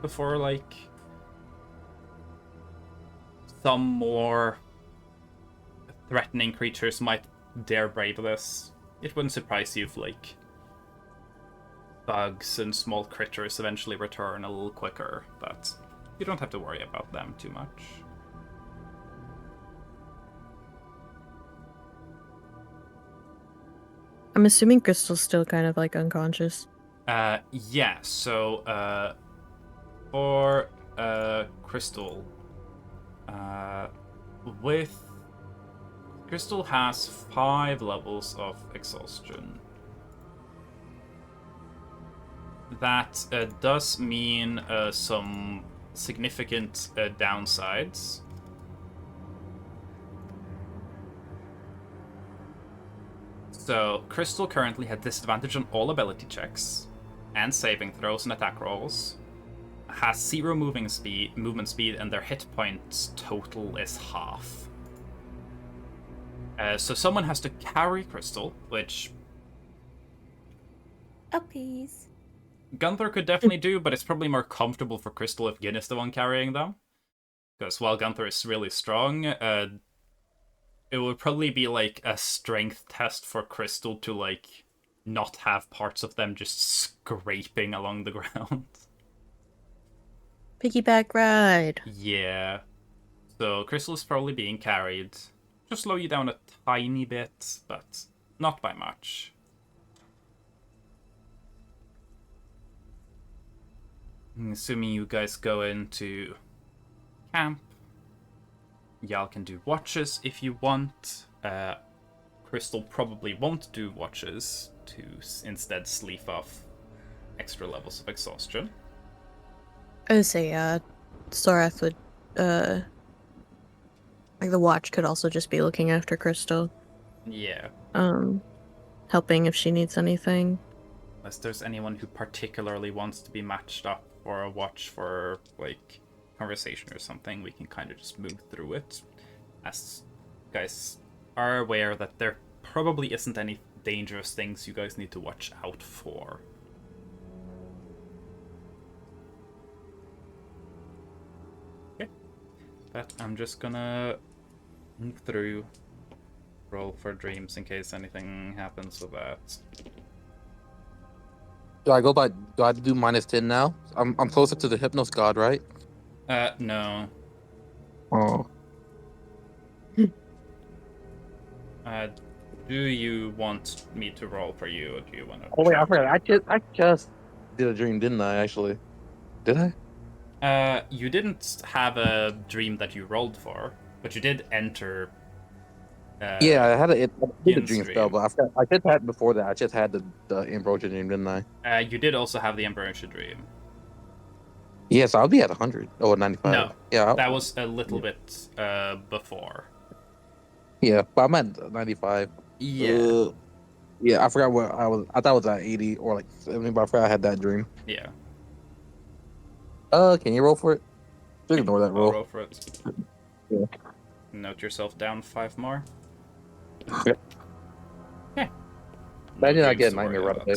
before some more threatening creatures might dare brave this. It wouldn't surprise you if bugs and small critters eventually return a little quicker, but you don't have to worry about them too much. I'm assuming Crystal's still kind of unconscious. Yeah, so for Crystal, with Crystal has 5 levels of exhaustion. That does mean some significant downsides. So, Crystal currently had disadvantage on all ability checks, and saving throws and attack rolls. Has 0 movement speed, and their hit points total is half. So someone has to carry Crystal, which Oh, please. Gunther could definitely do, but it's probably more comfortable for Crystal if Gin is the one carrying them. Because while Gunther is really strong, it would probably be a strength test for Crystal to not have parts of them just scraping along the ground. Piggyback ride. Yeah. So Crystal is probably being carried. Just slow you down a tiny bit, but not by much. Assuming you guys go into camp, y'all can do watches if you want. Crystal probably won't do watches to instead sleeve off extra levels of exhaustion. I would say, Sorath would, the watch could also just be looking after Crystal. Yeah. Helping if she needs anything. Unless there's anyone who particularly wants to be matched up for a watch for, conversation or something, we can kind of just move through it. As you guys are aware that there probably isn't any dangerous things you guys need to watch out for. Okay. But I'm just gonna move through, roll for dreams in case anything happens with that. Do I do -10 now? I'm closer to the Hypnos god, right? No. Oh. Do you want me to roll for you, or do you want to... Oh wait, I forgot. I just did a dream, didn't I? Actually, did I? You didn't have a dream that you rolled for, but you did enter. Yeah, I did a dream dream. spell, but I forgot. I just had before that. I just had the Ambrosia dream, didn't I? You did also have the Ambrosia dream. Yes, I'll be at 100 or 95. No, Yeah, that was a little bit before. yeah, but I'm at 95. Yeah. Yeah, I forgot what I was. I thought it was at 80 or like 70, but I forgot I had that dream. Yeah. Can you roll for it? Just ignore that I'll roll. roll for it. Yeah. Note yourself down 5 more. Yeah. Yeah. Imagine I dreams get a to worry nightmare right about. away.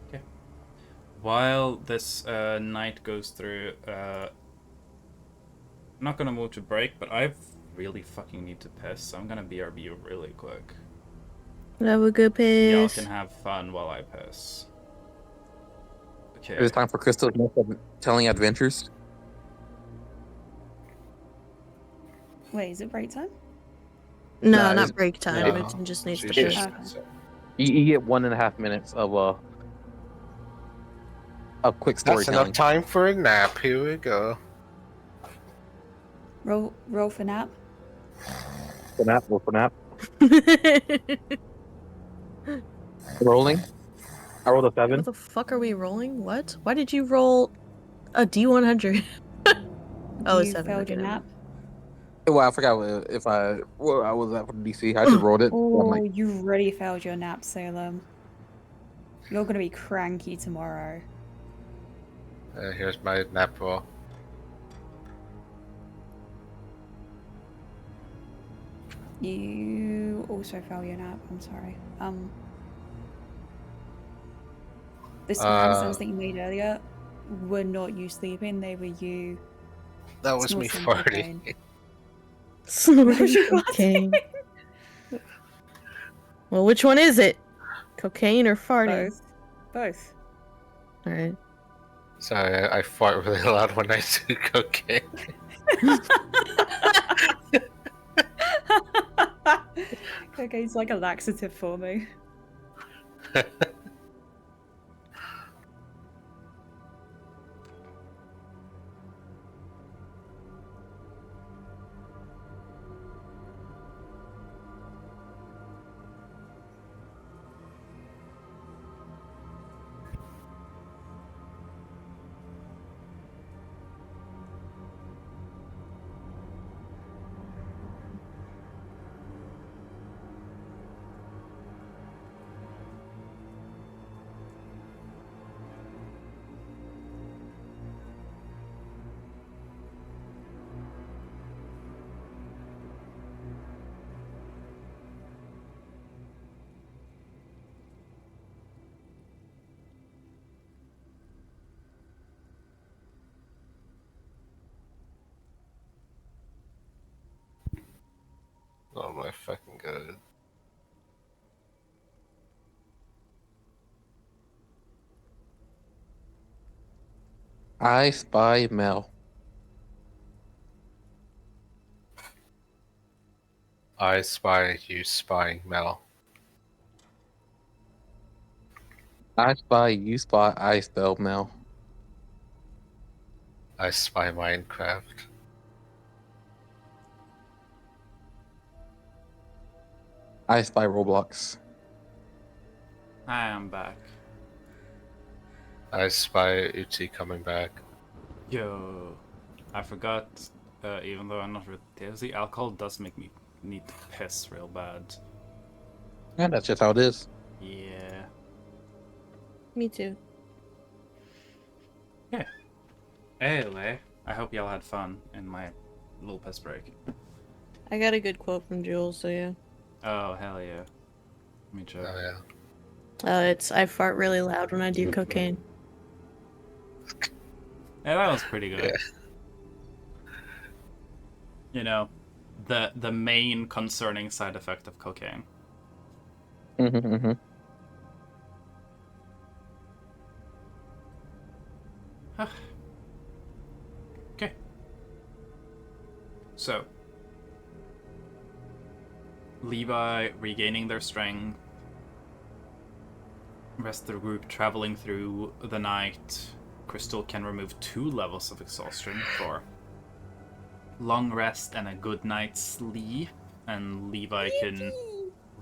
Okay. While this night goes through, I'm not gonna move to break, but I really fucking need to piss, so I'm gonna BRB really quick. Have a good Y'all piss. can have fun while I piss. Okay. It's time for Crystal's next telling adventures. Wait, is it break time? No, Nah, it's- not break time. No, It just needs she to just piss. Okay. so- You get 1.5 minutes of quick That's enough storytelling. time for a nap. Here we go. Roll for nap. For nap, roll for nap. Rolling. I rolled a What 7. the fuck are we rolling? What? Why did you roll a D100? Oh, You 7. failed Okay, your never nap. mind. Well, I forgot where I was at for DC. I just rolled it. I'm Oh, like, you really failed your nap, Salem. You're gonna be cranky tomorrow. Here's my nap roll. You also failed your nap. I'm sorry. The handstands that you made earlier were not you sleeping. They were you. That was me Snorting farting. cocaine. Snorting you cocaine. Well, which one is it? Cocaine or farting? Both. Both. Alright. Sorry, I fart really loud when I do cocaine. Cocaine's like a laxative for me. Oh my fucking god. I spy Mel. I spy you spying Mel. I spy, you spy, I spell Mel. I spy Minecraft. I spy Roblox. I am back. I spy Uchi coming back. Yo. I forgot, even though I'm not really tipsy, alcohol does make me need to piss real bad. Yeah, that's just how it is. Yeah. Me too. Anyway, I hope y'all had fun in my little piss break. I got a good quote from Jules, so yeah. Oh, hell yeah. Let me check. Oh yeah. It's I fart really loud when I do cocaine. Yeah, that was pretty good. Yeah. You know, the main concerning side effect of cocaine. Mm-hmm. Okay. So, Levi regaining their strength, rest of the group traveling through the night. Crystal can remove 2 levels of exhaustion for long rest and a good night's sleep, and Levi can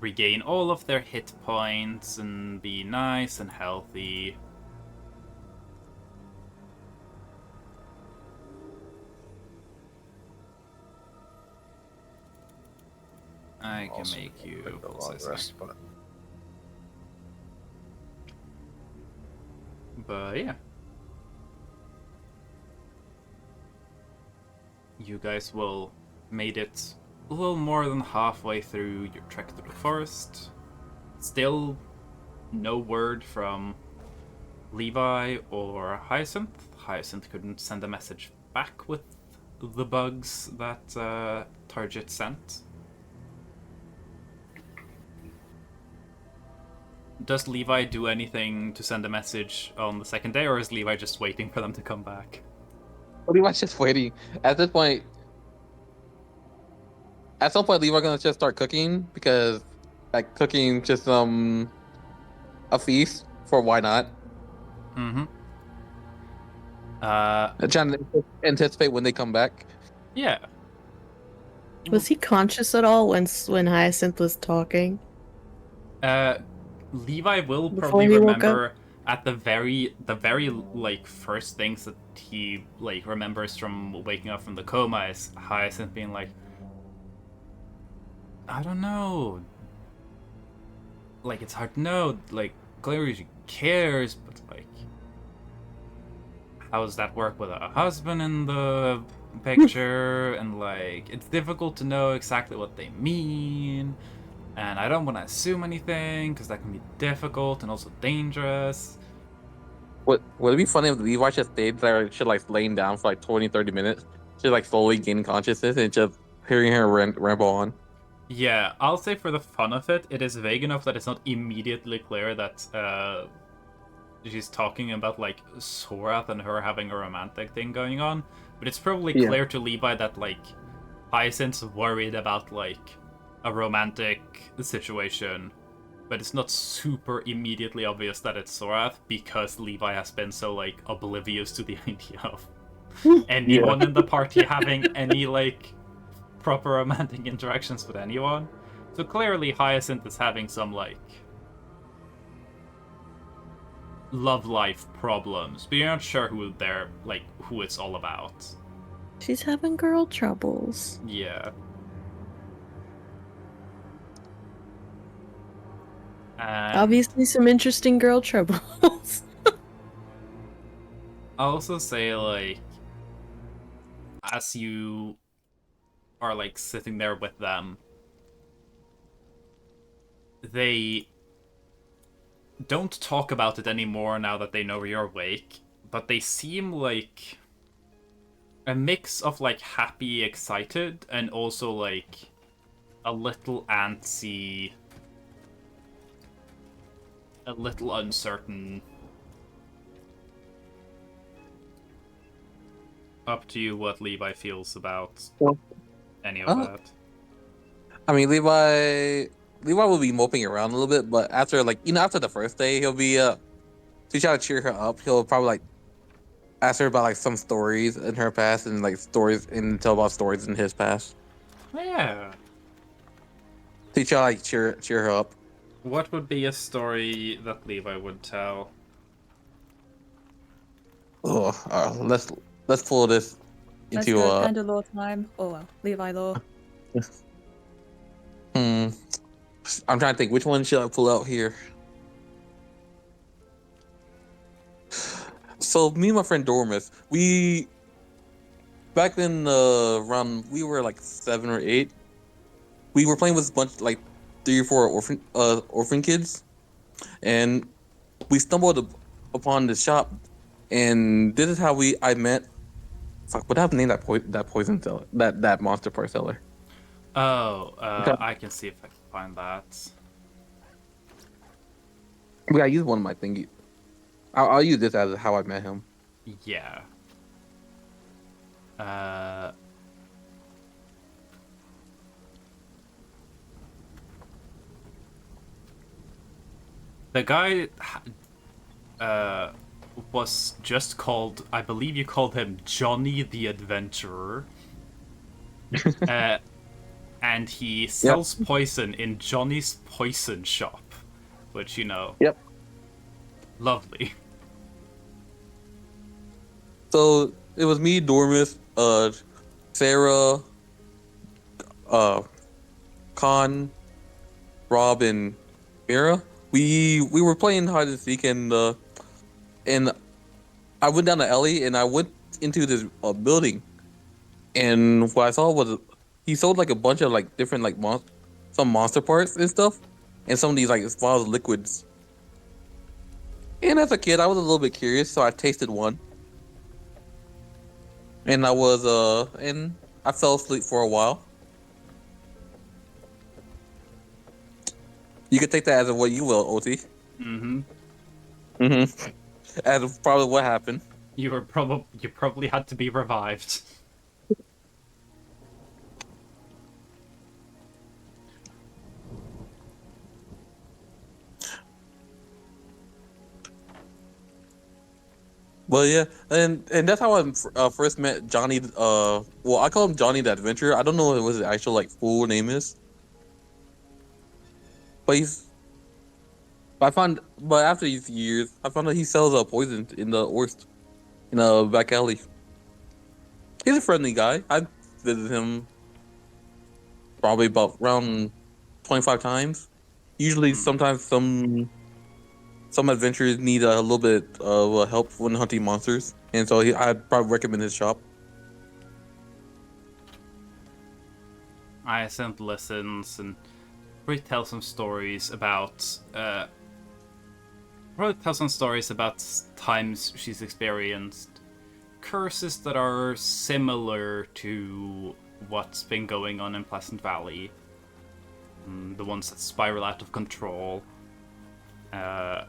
regain all of their hit points and be nice and healthy. I can Also, make you been a long possessor. rest, but But yeah. You guys will made it a little more than halfway through your trek through the forest. Still no word from Levi or Hyacinth. Hyacinth couldn't send a message back with the bugs that Target sent. Does Levi do anything to send a message on the second day, or is Levi just waiting for them to come back? Pretty much just waiting. At this point, at some point, Levi's gonna just start cooking because, like, cooking just a feast for why not? Mm-hmm. Trying to anticipate when they come back. Yeah. Was he conscious at all when Hyacinth was talking Levi will before probably he woke up? remember at the very like first things that he like remembers from waking up from the coma is Hyacinth being like, I don't know. Like it's hard to know. Like clearly she cares, but like, how does that work with a husband in the picture? And like, it's difficult to know exactly what they mean. And I don't want to assume anything because that can be difficult and also dangerous. Would it be funny if Levi just stayed there, just like laying down for like 20, 30 minutes, just like slowly gaining consciousness and just hearing her ramble on? Yeah, I'll say for the fun of it, it is vague enough that it's not immediately clear that she's talking about like Sorath and her having a romantic thing going on. But it's probably Yeah. clear to Levi that like Hyacinth's worried about like a romantic situation, but it's not super immediately obvious that it's Sorath because Levi has been so like oblivious to the idea of anyone in the party having any like proper romantic interactions with anyone. So clearly Hyacinth is having some like love life problems, but you're not sure who it's all about. She's having girl troubles. Yeah. And Obviously, some interesting girl troubles. I'll also say like as you are like sitting there with them, they don't talk about it anymore now that they know you're awake, but they seem like a mix of like happy, excited, and also like a little antsy, a little uncertain. Up to you what Levi feels about Well, any of uh, that. I mean, Levi will be moping around a little bit, but after after the first day, he'll be to try to cheer her up. He'll probably like ask her about like some stories in her past and like stories and tell about stories in his past. Yeah. To try to like cheer her up. What would be a story that Levi would tell? Oh, let's pull this Let's into go Panda Law time. Oh well, Levi Law. I'm trying to think which one should I pull out here. So me and my friend Dormus, we back then around we were like 7 or 8. We were playing with a bunch like 3 or 4 orphan kids, and we stumbled upon the shop, and this is how I met. Fuck, what happened to name that poison seller, that monster part seller? Oh, Okay. I can see if I can find that. We gotta use one of my thingy. I'll use this as how I met him. Yeah. The guy was just called, I believe you called him Johnny the Adventurer. And he sells poison in Johnny's Poison Shop, which, you know, Yep. lovely. So it was me, Dormus, Sarah, Khan, Rob, and Mira. We were playing hide and seek, and I went down the alley and I went into this building, and what I saw was he sold like a bunch of like different like some monster parts and stuff, and some of these like vials of liquids. And as a kid, I was a little bit curious, so I tasted one, and I fell asleep for a while. You could take that as what you will, OT. Mm-hmm. Mm-hmm. As probably what happened. You probably had to be revived. Well, yeah, and that's how I first met Johnny. Well, I call him Johnny the Adventurer. I don't know what his actual like full name is, but but after these years, I found out he sells poison in the Orst in a back alley. He's a friendly guy. I visited him probably about around 25 times. Usually, sometimes some adventurers need a little bit of help when hunting monsters, and so I'd probably recommend his shop. Isset listens and probably tell some stories about times she's experienced curses that are similar to what's been going on in Pleasant Valley. The ones that spiral out of control. I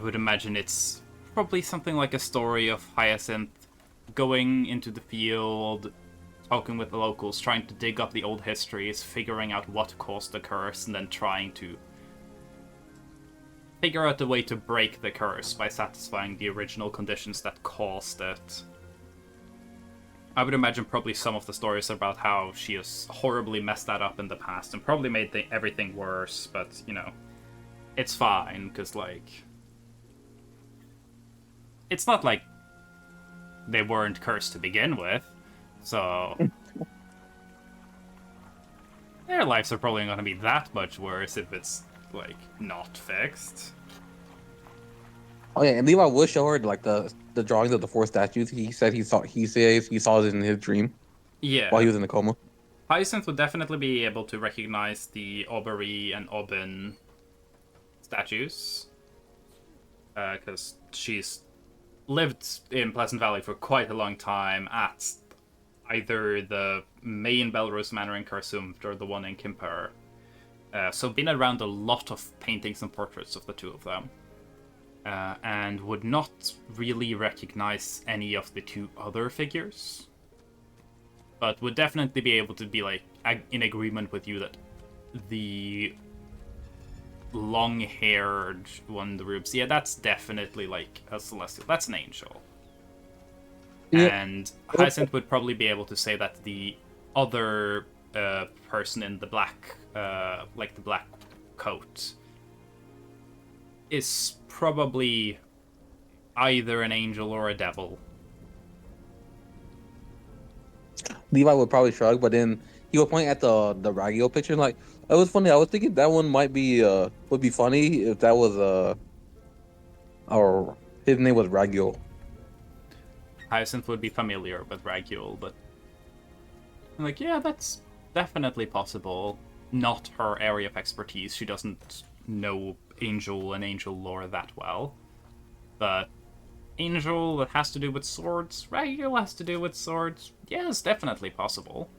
would imagine it's probably something like a story of Hyacinth going into the field, talking with the locals, trying to dig up the old histories, figuring out what caused the curse, and then trying to figure out a way to break the curse by satisfying the original conditions that caused it. I would imagine probably some of the stories about how she has horribly messed that up in the past and probably made everything worse, but, you know, it's fine, because, like, it's not like they weren't cursed to begin with, so their lives are probably not going to be that much worse if it's, like, not fixed. Oh yeah, and Levi would show her like the drawings of the four statues. He said he saw it in his dream Yeah. while he was in a coma. Hyacinth would definitely be able to recognize the Aubrey and Aubin statues, because she's lived in Pleasant Valley for quite a long time at either the main Belrose Manor in Karsumpt or the one in Kimpur. So been around a lot of paintings and portraits of the two of them. And would not really recognize any of the two other figures. But would definitely be able to be, like, in agreement with you that the long-haired one, the Rubes, yeah, that's definitely, like, a Celestial. That's an angel. Yeah. And Hyacinth would probably be able to say that the other person in the black, like the black coat, is probably either an angel or a devil. Levi would probably shrug, but then he would point at the Raggio picture like, it was funny. I was thinking that one might be would be funny if that was or his name was Raggio. Hyacinth would be familiar with Raguel, but I'm like, yeah, that's definitely possible. Not her area of expertise. She doesn't know angel and angel lore that well. But angel that has to do with swords, Raguel has to do with swords. Yeah, it's definitely possible.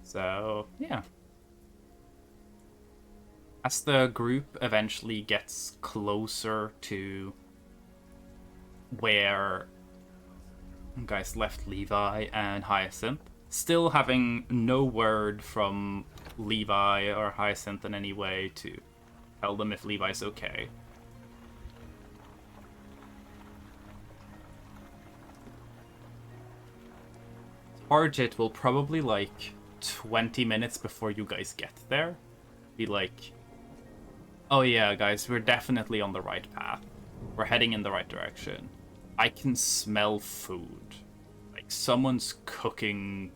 So, yeah. As the group eventually gets closer to where you guys left Levi and Hyacinth, still having no word from Levi or Hyacinth in any way to tell them if Levi's okay. Target will probably, like, 20 minutes before you guys get there be like, oh yeah, guys, we're definitely on the right path. We're heading in the right direction. I can smell food. Like, someone's cooking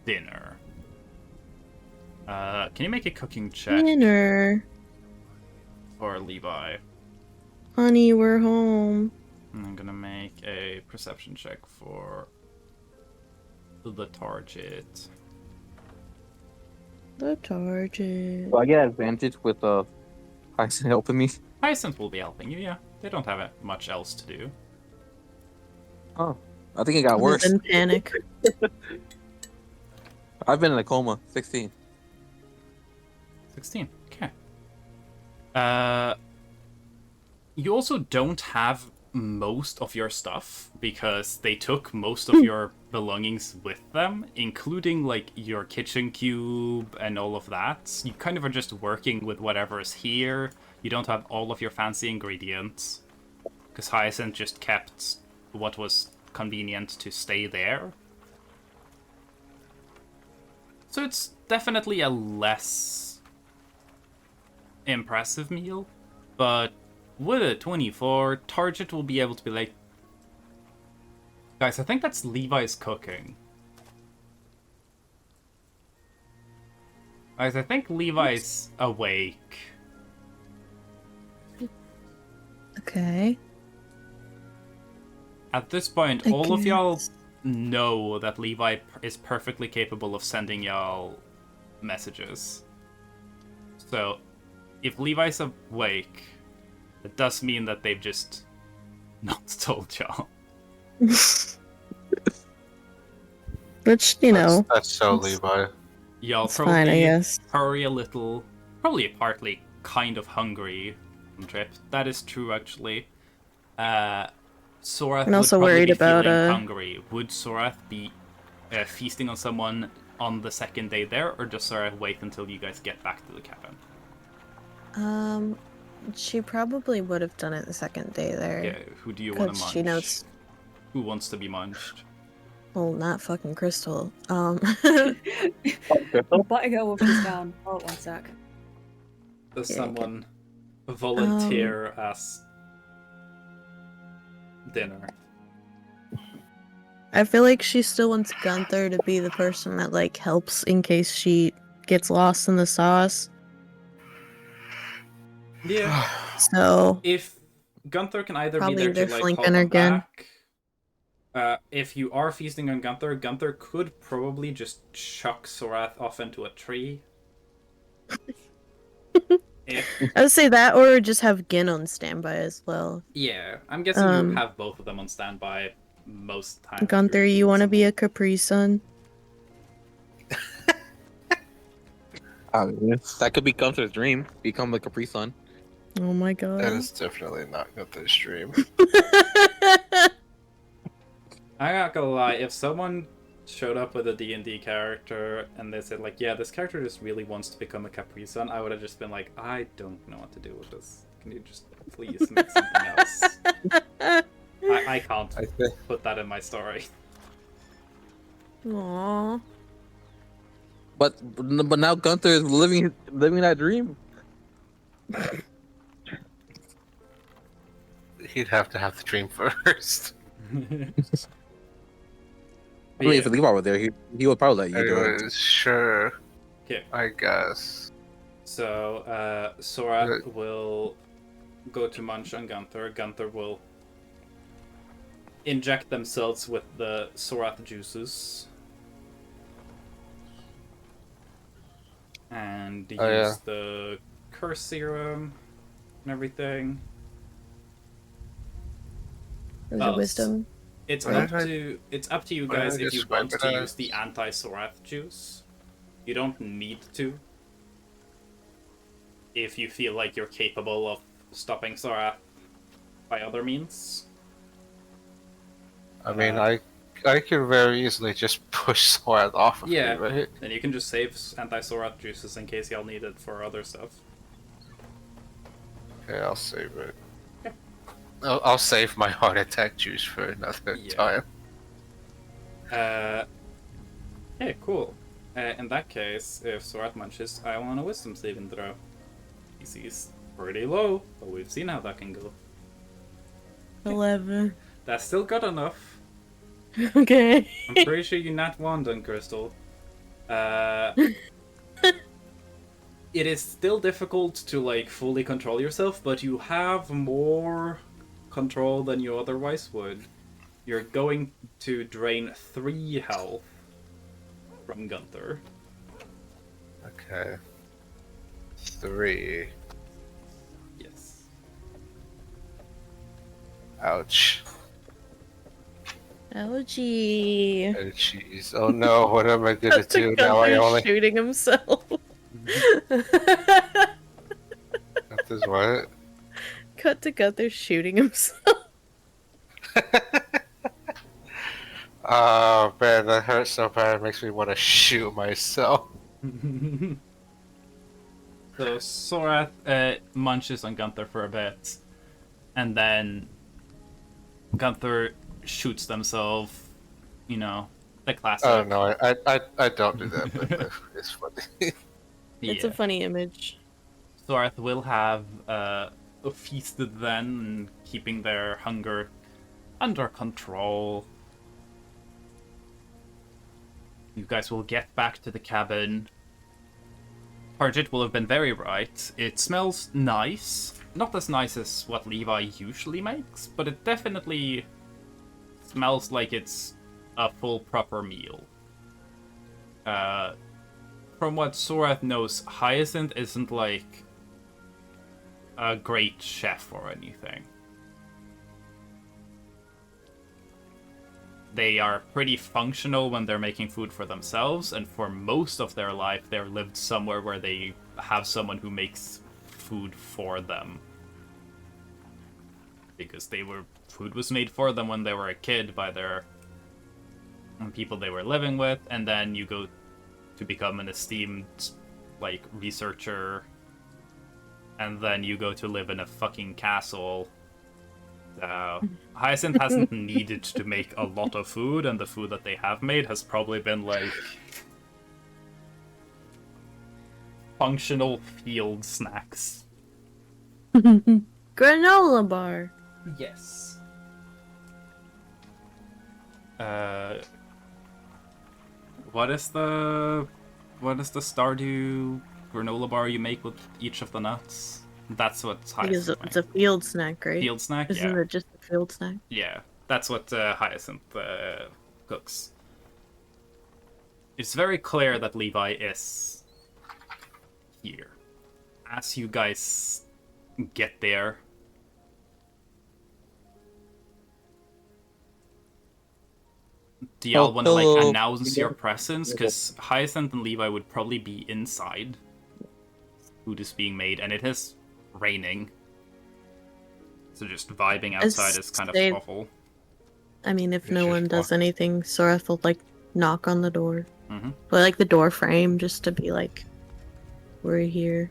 dinner. Can you make a cooking check Dinner. for Levi? Honey, we're home. And I'm gonna make a perception check for the target. The target. Well, I get advantage with Tyson helping me. Hyacinth will be helping you, yeah. They don't have much else to do. Oh, I think it got worse. Then panic. I've been in a coma. 16. 16, okay. You also don't have most of your stuff because they took most of your belongings with them, including like your kitchen cube and all of that. You kind of are just working with whatever is here. You don't have all of your fancy ingredients because Hyacinth just kept what was convenient to stay there. So it's definitely a less impressive meal, but with a 24, Target will be able to be like, guys, I think that's Levi's cooking. Guys, I think Levi's awake. Okay. At this point, I all of y'all guess. know that Levi is perfectly capable of sending y'all messages. So, if Levi's awake, it does mean that they've just not told y'all. Which, you know, That's so Levi. Y'all it's probably fine, I guess. hurry a little, probably partly kind of hungry on trip. That is true, actually. Sorath And also would probably worried be about, feeling hungry. Would Sorath be feasting on someone on the second day there, or does Sorath wait until you guys get back to the cabin? She probably would have done it the second day there. Yeah, who do you want to 'Cause munch? she knows. Who wants to be munched? Well, not fucking Crystal. Buttergirl will just down. Oh, one sec. Does Yeah, someone volunteer as dinner? I feel like she still wants Gunther to be the person that, like, helps in case she gets lost in the sauce. Yeah. So, If Gunther can either Probably be there to either like flank call and them again. back. If you are feasting on Gunther, Gunther could probably just chuck Sorath off into a tree. If, I would say that, or just have Gin on standby as well. yeah, I'm guessing you Um, have both of them on standby most times. Gunther, you want to be a Capri Sun? I mean, that could be Gunther's dream. Become a Capri Sun. Oh my That god. is definitely not good this stream. I'm not gonna lie, if someone showed up with a D&D character and they said like, yeah, this character just really wants to become a Capri Sun, I would have just been like, I don't know what to do with this. Can you just please make something else? I can't I think put that in my story. Aww. But now Gunther is living that dream. he'd have to have the dream first. I mean, if Levi were there, he would probably let you do it. Anyways, sure. Okay. I guess. So, Sora will go to munch on Gunther. Gunther will inject themselves with the Sorath juices. And use the curse serum and everything. Is it wisdom? It's Why up did I- to you why did guys I if you describe want it to as- use the anti-Sorath juice. You don't need to. If you feel like you're capable of stopping Sorath by other means. I mean, I could very easily just push Sword off of Yeah. me, right? Then you can just save anti-Sorath juices in case y'all need it for other stuff. Okay, I'll save it. I'll save my heart attack juice for another Yeah. time. Yeah, cool. In that case, if Sorath munches, I want a wisdom saving throw. DC's pretty low, but we've seen how that can go. 11. That's still good enough. Okay. I'm pretty sure you not one then, Crystal. It is still difficult to like fully control yourself, but you have more control than you otherwise would. You're going to drain 3 health from Gunther. Okay. 3. Yes. Ouch. Ouchie. Oh, jeez. Oh no, what am I gonna Cut to do now? I Gunther only. shooting himself. That is what? Cut to Gunther shooting himself. Oh man, that hurts so bad. It makes me want to shoot myself. So Sorath munches on Gunther for a bit, and then Gunther shoots themselves. You know, the classic. Oh no, I don't do that, but it's funny. It's a funny image. Sorath will have feasted then, and keeping their hunger under control. You guys will get back to the cabin. Target will have been very right. It smells nice. Not as nice as what Levi usually makes, but it definitely smells like it's a full proper meal. From what Sorath knows, Hyacinth isn't like a great chef or anything. They are pretty functional when they're making food for themselves, and for most of their life, they've lived somewhere where they have someone who makes food for them. Because food was made for them when they were a kid by their people they were living with, and then you go to become an esteemed, like, researcher, and then you go to live in a fucking castle. Hyacinth hasn't needed to make a lot of food, and the food that they have made has probably been like functional field snacks. Granola bar. Yes. What is the Stardew granola bar you make with each of the nuts? That's what Hyacinth It's a field snack, right? Field snack, Isn't yeah. it just a field snack? Yeah, that's what Hyacinth cooks. It's very clear that Levi is here. As you guys get there, do y'all want to like hello. announce your presence? Because Hyacinth and Levi would probably be inside. Food is being made, and it is raining. So just vibing outside is kind of They- awful. I mean, if It's no just one does walk. anything, Sorath will like knock on the door. Mm-hmm. But like the door frame, just to be like, we're here.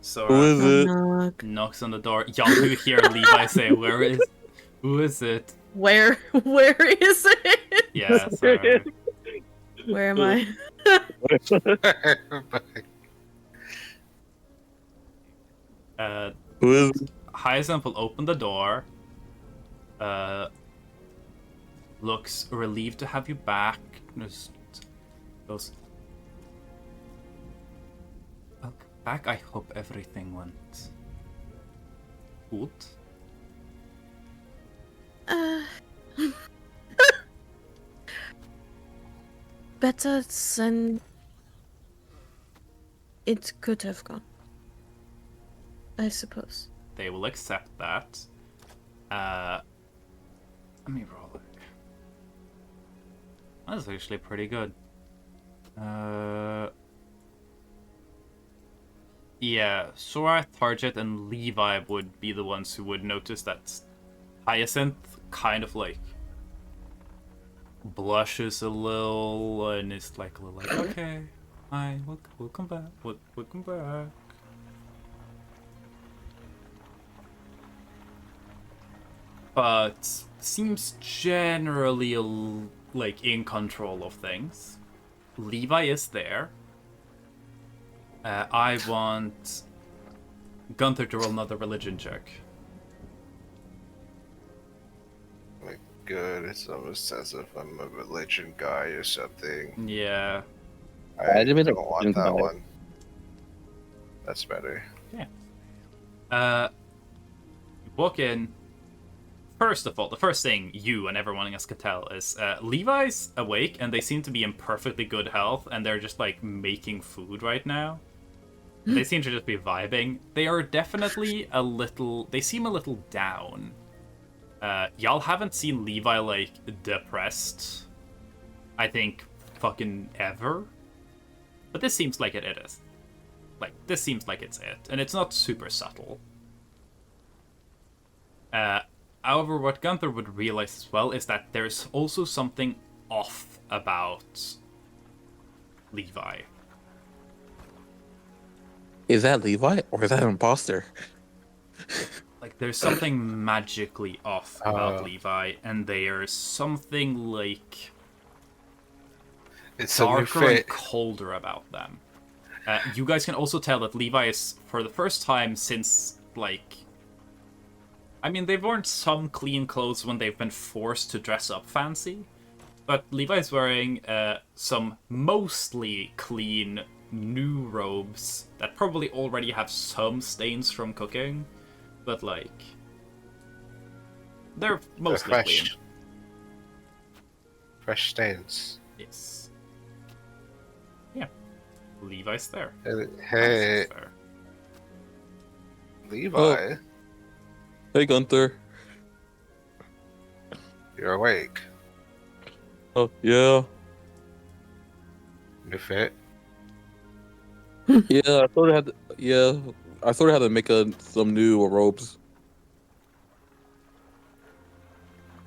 So Who is it? Knock. knocks on the door. Y'all do hear Levi say, who is it? Where is it? Yeah, sorry. Where am I? Who is it? Hyacinth will open the door. Looks relieved to have you back. Goes, welcome back. I hope everything went good. Better than it could have gone. I suppose. They will accept that. Let me roll it. That's actually pretty good. Yeah, Sora, Target, and Levi would be the ones who would notice that Hyacinth kind of like blushes a little and is like a little like, okay, hi, we'll come back, we'll come back. But seems generally like in control of things. Levi is there. I want Gunther to roll another religion check. good. It's almost as if I'm a religion guy or something. Yeah. I didn't mean to don't want religion that guy. one. That's better. You walk in. First of all, the first thing you and everyone else could tell is Levi's awake and they seem to be in perfectly good health and they're just like making food right now. They seem to just be vibing. They are definitely a little... They seem a little down. Y'all haven't seen Levi like depressed, I think, fucking ever. But this seems like it is. Like, this seems like it's it. And it's not super subtle. However, what Gunther would realize as well is that there's also something off about Levi. Is that Levi or is that an imposter? Like, there's something magically off about Levi, and there's something, like, It's a new darker and fit. colder about them. You guys can also tell that Levi is, for the first time since, like... I mean, they've worn some clean clothes when they've been forced to dress up fancy, but Levi's wearing some mostly clean new robes that probably already have some stains from cooking, but, like... They're mostly They're clean. fresh. Fresh stains. Yes. Yeah. Levi's there. Hey, Isset's there. Levi, Oh. Hey, Gunther. you're awake. Oh, yeah. New fit. Yeah, I sort of had to, I sort of had to make some new robes.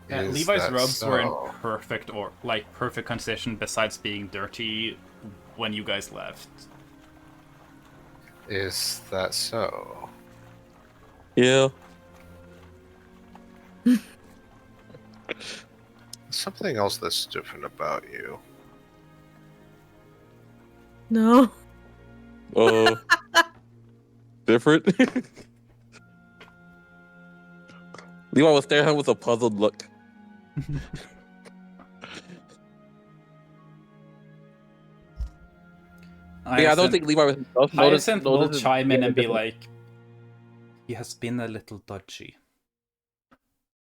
Is Levi's that robes were in so? perfect condition besides being dirty when you guys left. Is that so? Yeah. Something else that's different about you. No. Different. Levi was staring at him with a puzzled look. Yeah, I don't think Levi was Hyacinth will chime in and be like, he has been a little dodgy.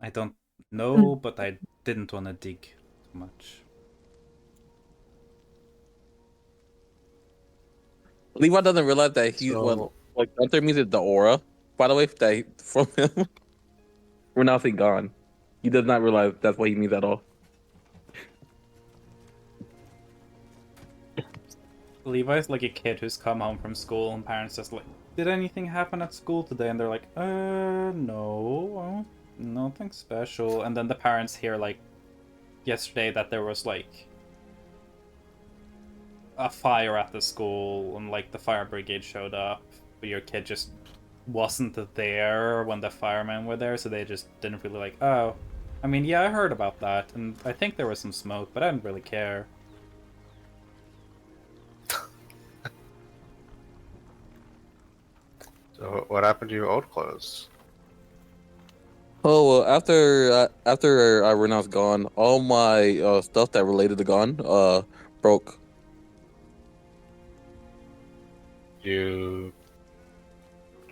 I don't know, but I didn't want to dig too much. Levi doesn't realize that he what Gunther means is the aura. By the way, that from him, we're now seeing gone. He does not realize that's what he means at all. Levi's like a kid who's come home from school and parents just like, did anything happen at school today? And they're like, no, nothing special. And then the parents hear like yesterday that there was like a fire at the school and like the fire brigade showed up, but your kid just wasn't there when the firemen were there, so they just didn't really like, oh, I mean, yeah, I heard about that, and I think there was some smoke, but I didn't really care. So what happened to your old clothes? Oh well, after Rena's gone, all my stuff that related to gone broke.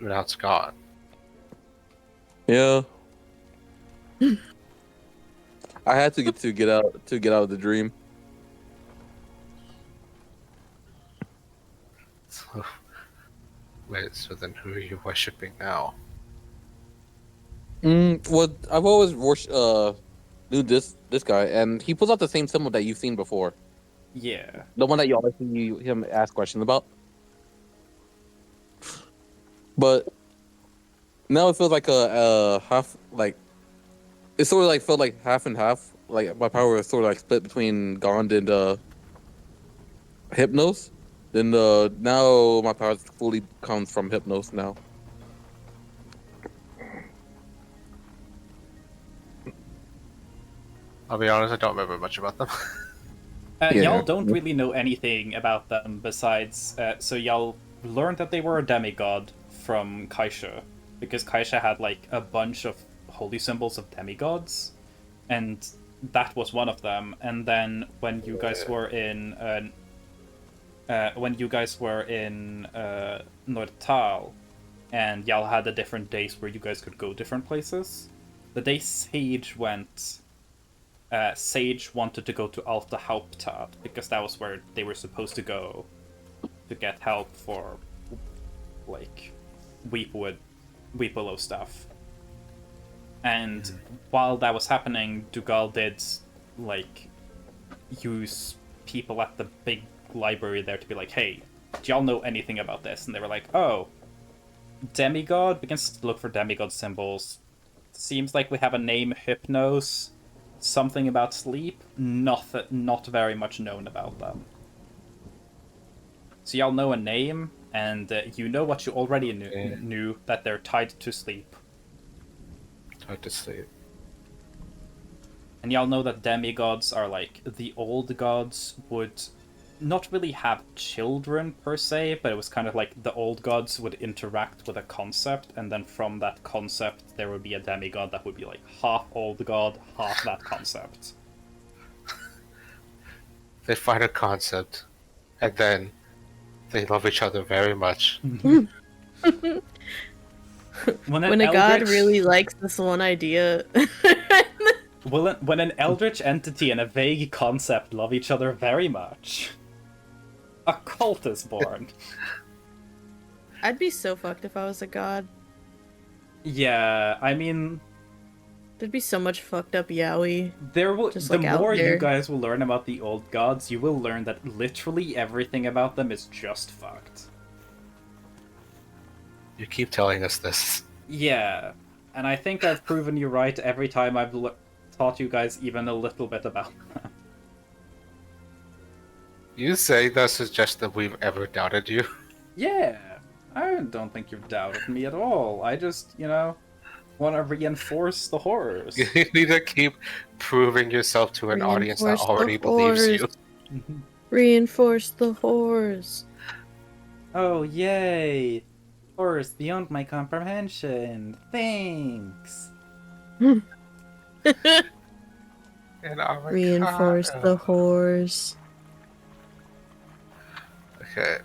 Now it's gone. Yeah. I had to get out of the dream. Wait, so then who are you worshipping now? Well, I've always knew this guy, and he pulls out the same symbol that you've seen before. Yeah. The one that you always see him ask questions about. But now it feels like a half, like it sort of like felt like half and half. Like my power was sort of like split between Gond and Hypnos. Then now my power fully comes from Hypnos now. I'll be honest, I don't remember much about them. Y'all don't really know anything about them besides, so y'all learned that they were a demigod from Kaisha, because Kaisha had like a bunch of holy symbols of demigods, and that was one of them. And then when you guys were in Nordtal, and y'all had the different days where you guys could go different places. The day Sage went, Sage wanted to go to Alta Hauptstadt because that was where they were supposed to go to get help for, like, Weepolo stuff. And while that was happening, Dougal did, like, use people at the big library there to be like, hey, do y'all know anything about this? And they were like, oh, demigod, begins to look for demigod symbols. Seems like we have a name, Hypnos. Something about sleep. Not very much known about them. So y'all know a name, and you know what you already knew, that they're tied to sleep. Tied to sleep. And y'all know that demigods are like, the old gods would not really have children per se, but it was kind of like the old gods would interact with a concept, and then from that concept there would be a demigod that would be like half old god, half that concept. They find a concept, and then they love each other very much. When a god really likes this one idea. When an eldritch entity and a vague concept love each other very much, a cult is born. I'd be so fucked if I was a god. Yeah, I mean, There'd be so much fucked up yaoi. Just, the like, out more you there. guys will learn about the old gods, you will learn that literally everything about them is just fucked. You keep telling us this. Yeah, and I think I've proven you right every time I've taught you guys even a little bit about them. You say that suggests that we've ever doubted you. Yeah, I don't think you've doubted me at all. I just, want to reinforce the horrors. You need to keep proving yourself to an audience that already believes you. Reinforce the horrors. Oh, yay! Horrors beyond my comprehension. Thanks! Reinforce the horrors. Okay.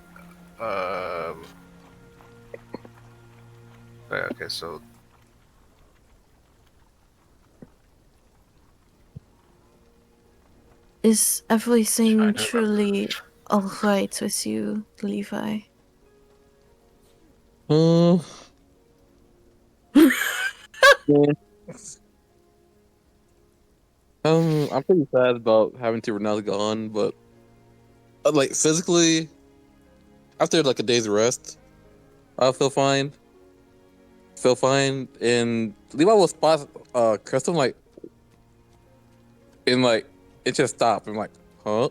Okay, so Is everything truly alright with you, Levi? Yeah. I'm pretty sad about having to renounce Gone, but like physically, after like a day's rest, I feel fine. And Levi will spot Crystal like, and like it just stopped. I'm like, huh?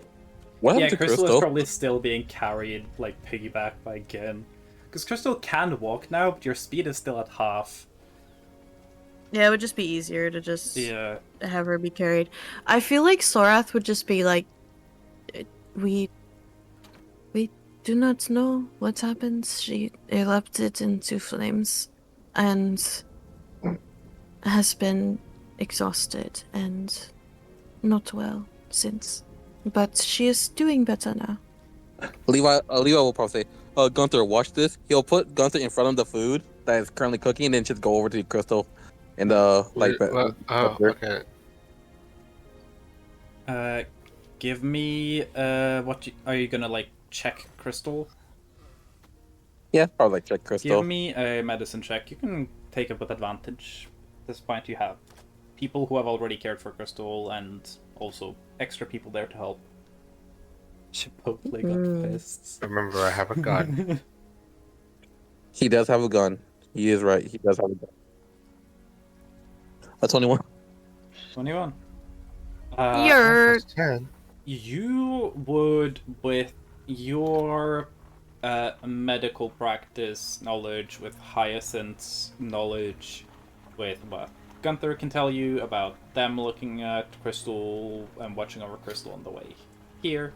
What happened to Crystal Crystal? is probably still being carried, like, piggyback by Gin. Because Crystal can walk now, but your speed is still at half. Yeah, it would just be easier to just have her be carried. I feel like Sorath would just be like, we do not know what happened. She erupted into flames and has been exhausted and not well since. But she is doing better now. Levi will probably say, Gunther, watch this. He'll put Gunther in front of the food that is currently cooking and then just go over to Crystal and okay. Give me are you gonna like check Crystal? Yeah, probably like check Crystal. Give me a medicine check. You can take it with advantage. At this point you have people who have already cared for Crystal and also extra people there to help. Chipotle got fists. Remember, I have a gun. He does have a gun. He is right. He does have a gun. A 21. 21. You're 10. You would, with your medical practice knowledge, with Hyacinth's knowledge, with what Gunther can tell you about them looking at Crystal and watching over Crystal on the way here,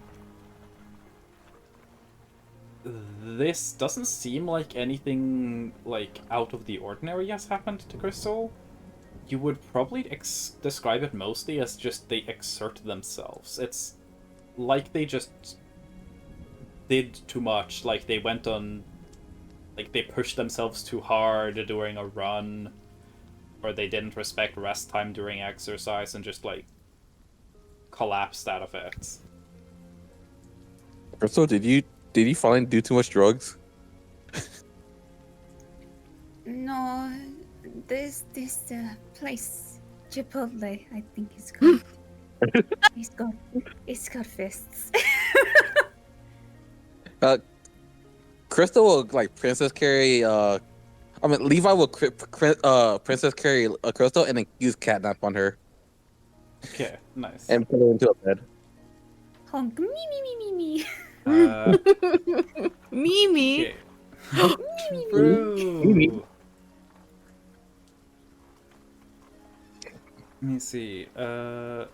this doesn't seem like anything like out of the ordinary has happened to Crystal. you would probably describe it mostly as just they exert themselves. It's like they just did too much. Like they went on, like they pushed themselves too hard during a run, or they didn't respect rest time during exercise and just like collapsed out of it. So did you finally do too much drugs? No, this place, Chipotle, I think is good. It's got fists. Crystal will like princess carry. Levi will princess carry a Crystal and then use catnap on her Okay, nice. and put her into a bed. Honk, me, me, me, me, me. Mimi. Okay. True. Let me see. Oh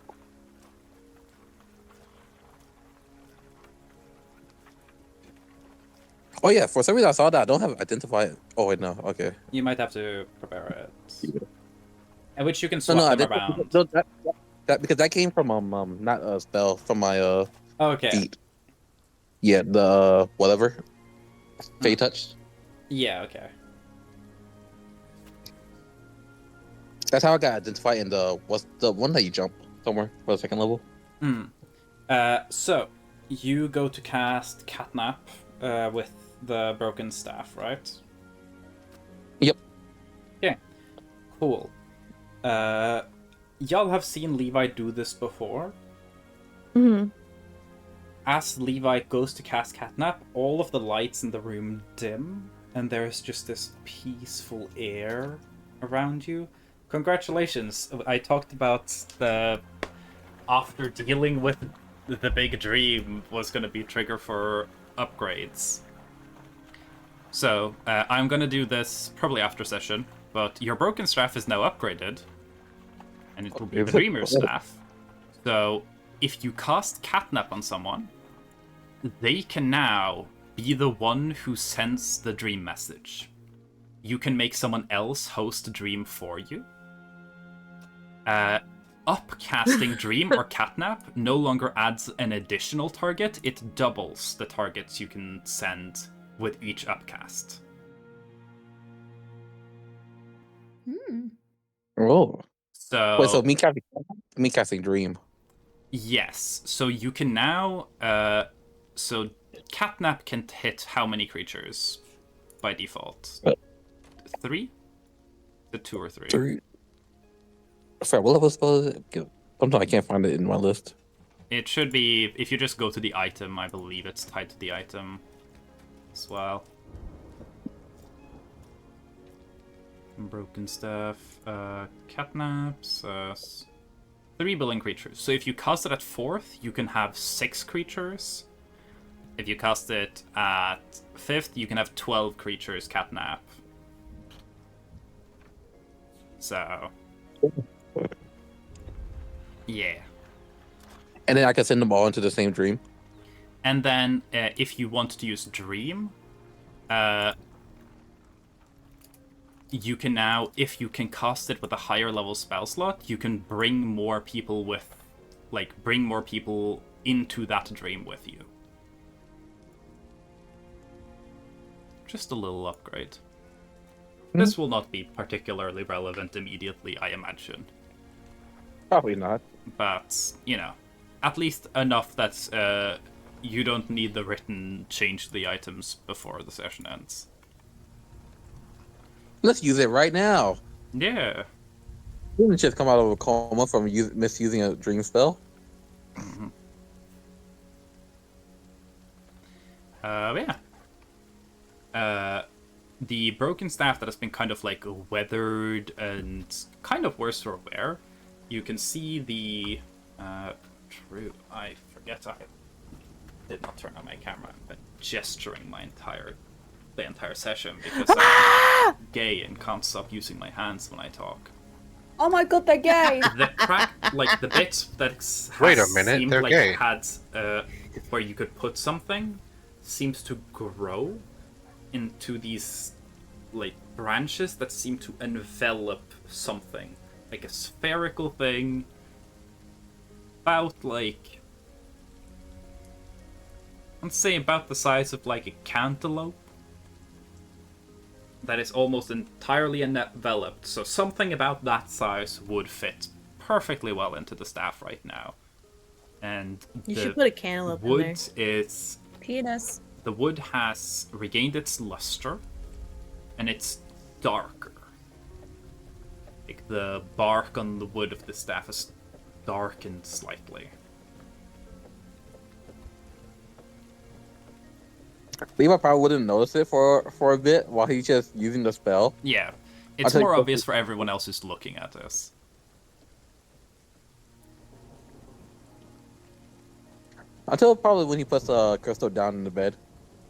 yeah, for some reason I saw that. I don't have identify it. Oh wait, no. Okay. You might have to prepare it. And which you can No, swap no, I them didn't. around. No, that because that came from not a spell from my Okay. feet. Yeah, the whatever. Fey touch. Yeah, okay. That's how I got identified in what's the one that you jump somewhere for the second level. So you go to cast Catnap with the broken staff, right? Yep. Okay. Cool. Y'all have seen Levi do this before. Hmm. As Levi goes to cast Catnap, all of the lights in the room dim, and there's just this peaceful air around you. Congratulations! I talked about the after dealing with the big dream was going to be trigger for upgrades. So I'm going to do this probably after session, but your broken staff is now upgraded, and it will be Dreamer staff. So if you cast Catnap on someone, they can now be the one who sends the dream message. You can make someone else host the dream for you. Upcasting Dream or Catnap no longer adds an additional target, it doubles the targets you can send with each upcast. Oh. So Wait, so me casting Dream. yes, so you can now so Catnap can hit how many creatures by default? 3? The 2 or 3? 3. Sorry, what level spell is it? Sometimes I can't find it in my list. It should be, if you just go to the item, I believe it's tied to the item as well. Broken stuff, catnaps, 3 billing creatures. So if you cast it at 4th, you can have 6 creatures. If you cast it at 5th, you can have 12 creatures catnap. So yeah. And then I can send them all into the same dream. And then if you want to use Dream, you can now, if you can cast it with a higher level spell slot, you can bring more people into that dream with you. Just a little upgrade. This will not be particularly relevant immediately, I imagine. Probably not. But, you know, at least enough that you don't need the written change to the items before the session ends. Let's use it right now. Yeah. Didn't just come out of a coma from misusing a dream spell. Mm-hmm. Yeah. The broken staff that has been kind of like weathered and kind of worse for wear. You can see the true. I forget I did not turn on my camera. I've been gesturing the entire session because I'm gay and can't stop using my hands when I talk. Oh my god, they're gay! The crack, like the bit that Wait a minute, seemed they're like gay. it had where you could put something, seems to grow into these like branches that seem to envelop something. like a spherical thing, about like, let's say about the size of like a cantaloupe, that is almost entirely enveloped. So something about that size would fit perfectly well into the staff right now. And You the should put a cantaloupe in there. wood is Penis. the wood has regained its luster, and it's darker. Like the bark on the wood of the staff is darkened slightly. Levi probably wouldn't notice it for a bit while he's just using the spell. Yeah, it's take more both obvious for everyone else who's looking at this. Until probably when he puts Crystal down in the bed.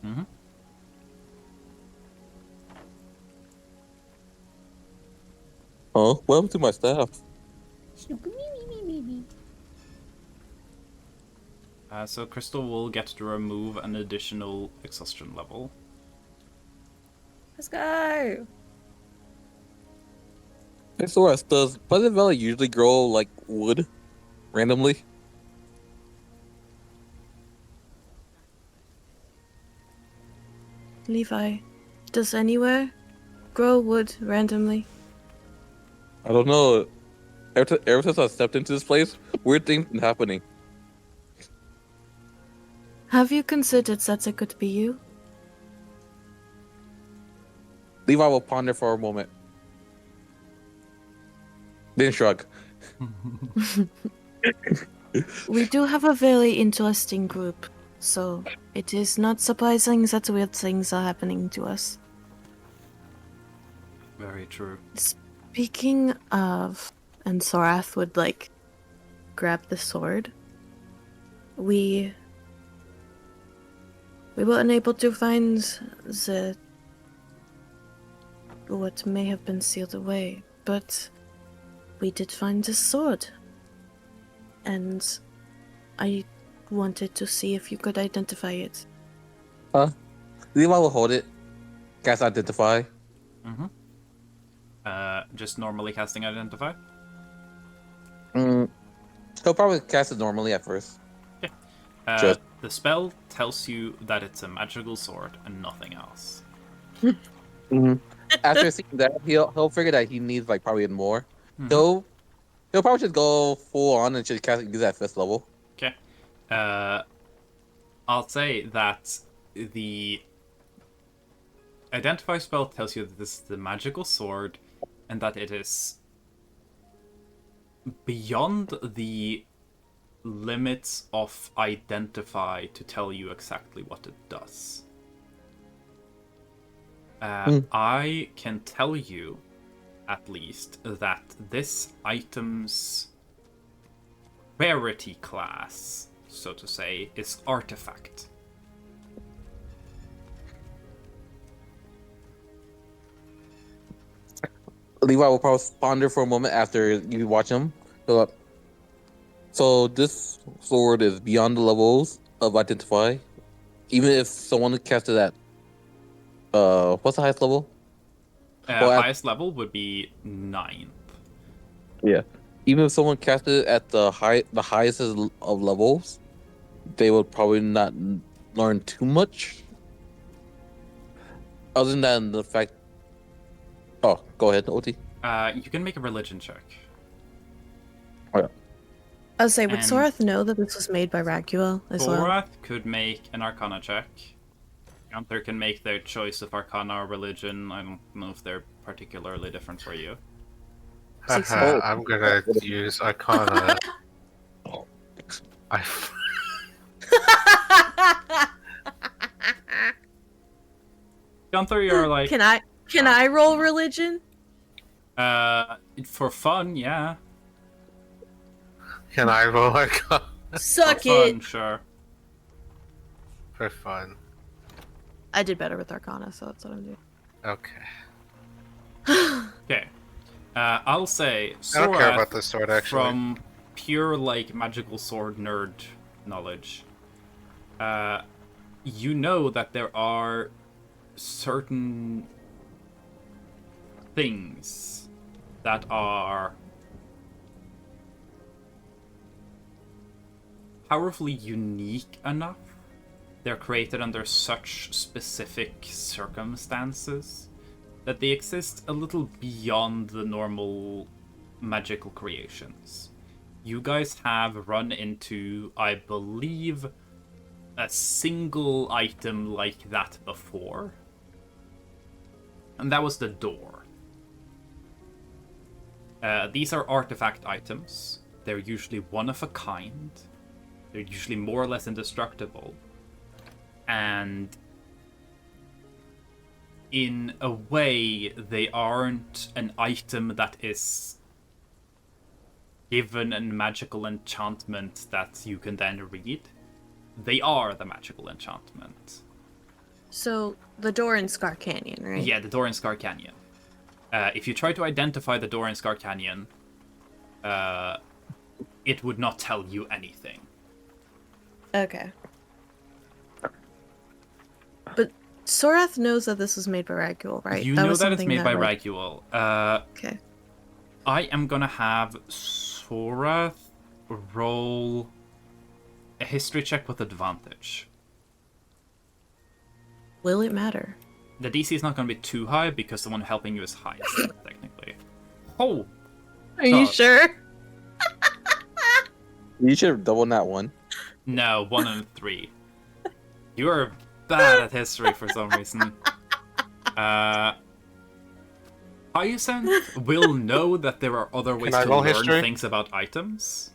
Mm-hmm. Huh? What happened to my staff? So Crystal will get to remove an additional exhaustion level. Let's go. Hey, Soras, does Pleasant Valley usually grow like wood randomly? Levi, does anywhere grow wood randomly? I don't know. Ever since I stepped into this place, weird things been happening. Have you considered that it could be you? Levi will ponder for a moment. Then shrug. We do have a very interesting group, so it is not surprising that weird things are happening to us. Very true. Speaking of, and Sorath would like grab the sword. We were unable to find the what may have been sealed away, but we did find the sword. And I wanted to see if you could identify it. Levi will hold it. Cast Identify. Mm-hmm. Just normally casting Identify? He'll probably cast it normally at first. Yeah. The spell tells you that it's a magical sword and nothing else. After seeing that, he'll figure that he needs like probably more. Mhm. He'll probably just go full on and just cast use that fifth level. Okay. I'll say that the Identify spell tells you that this is the magical sword and that it is beyond the limits of Identify to tell you exactly what it does. I can tell you, at least, that this item's rarity class, so to say, is artifact. Levi will probably ponder for a moment after you watch him. So this sword is beyond the levels of Identify. Even if someone cast it at what's the highest level? Highest level would be 9th. Yeah. Even if someone cast it at the highest of levels, they would probably not learn too much. Other than the fact. Oh, go ahead, OT. You can make a religion check. Oh, yeah. I'll say, would And- Sorath know that this was made by Raguel as well? Thorath could make an Arcana check. Gunther can make their choice of Arcana or religion. I don't know if they're particularly different for you. Haha, I'm gonna use Arcana. I Gunther, you're like, Can I roll religion? for fun, yeah. Can I roll Arcana Suck For it. fun, sure. for fun? I did better with Arcana, so that's what I'm doing. Okay. Okay. I'll say I don't care Sorath, about this sword actually. from pure like magical sword nerd knowledge, you know that there are certain things that are powerfully unique enough. They're created under such specific circumstances that they exist a little beyond the normal magical creations. You guys have run into, I believe, a single item like that before. And that was the door. These are artifact items. They're usually one of a kind. They're usually more or less indestructible. And in a way, they aren't an item that is given a magical enchantment that you can then read. They are the magical enchantment. So, the door in Scar Canyon, right? Yeah, the door in Scar Canyon. If you try to identify the door in Scar Canyon, it would not tell you anything. Okay. But Sorath knows that this was made by Ragul, right? You know was that it's something made by like... Ragul. Okay. I am gonna have Sorath roll a history check with advantage. Will it matter? The DC is not gonna be too high because the one helping you is highest, technically. Oh! Are you God. sure? You should have doubled that one. No, 1 and 3. You are bad at history for some reason. Hyacinth will know that there are other ways I to roll learn history? things about items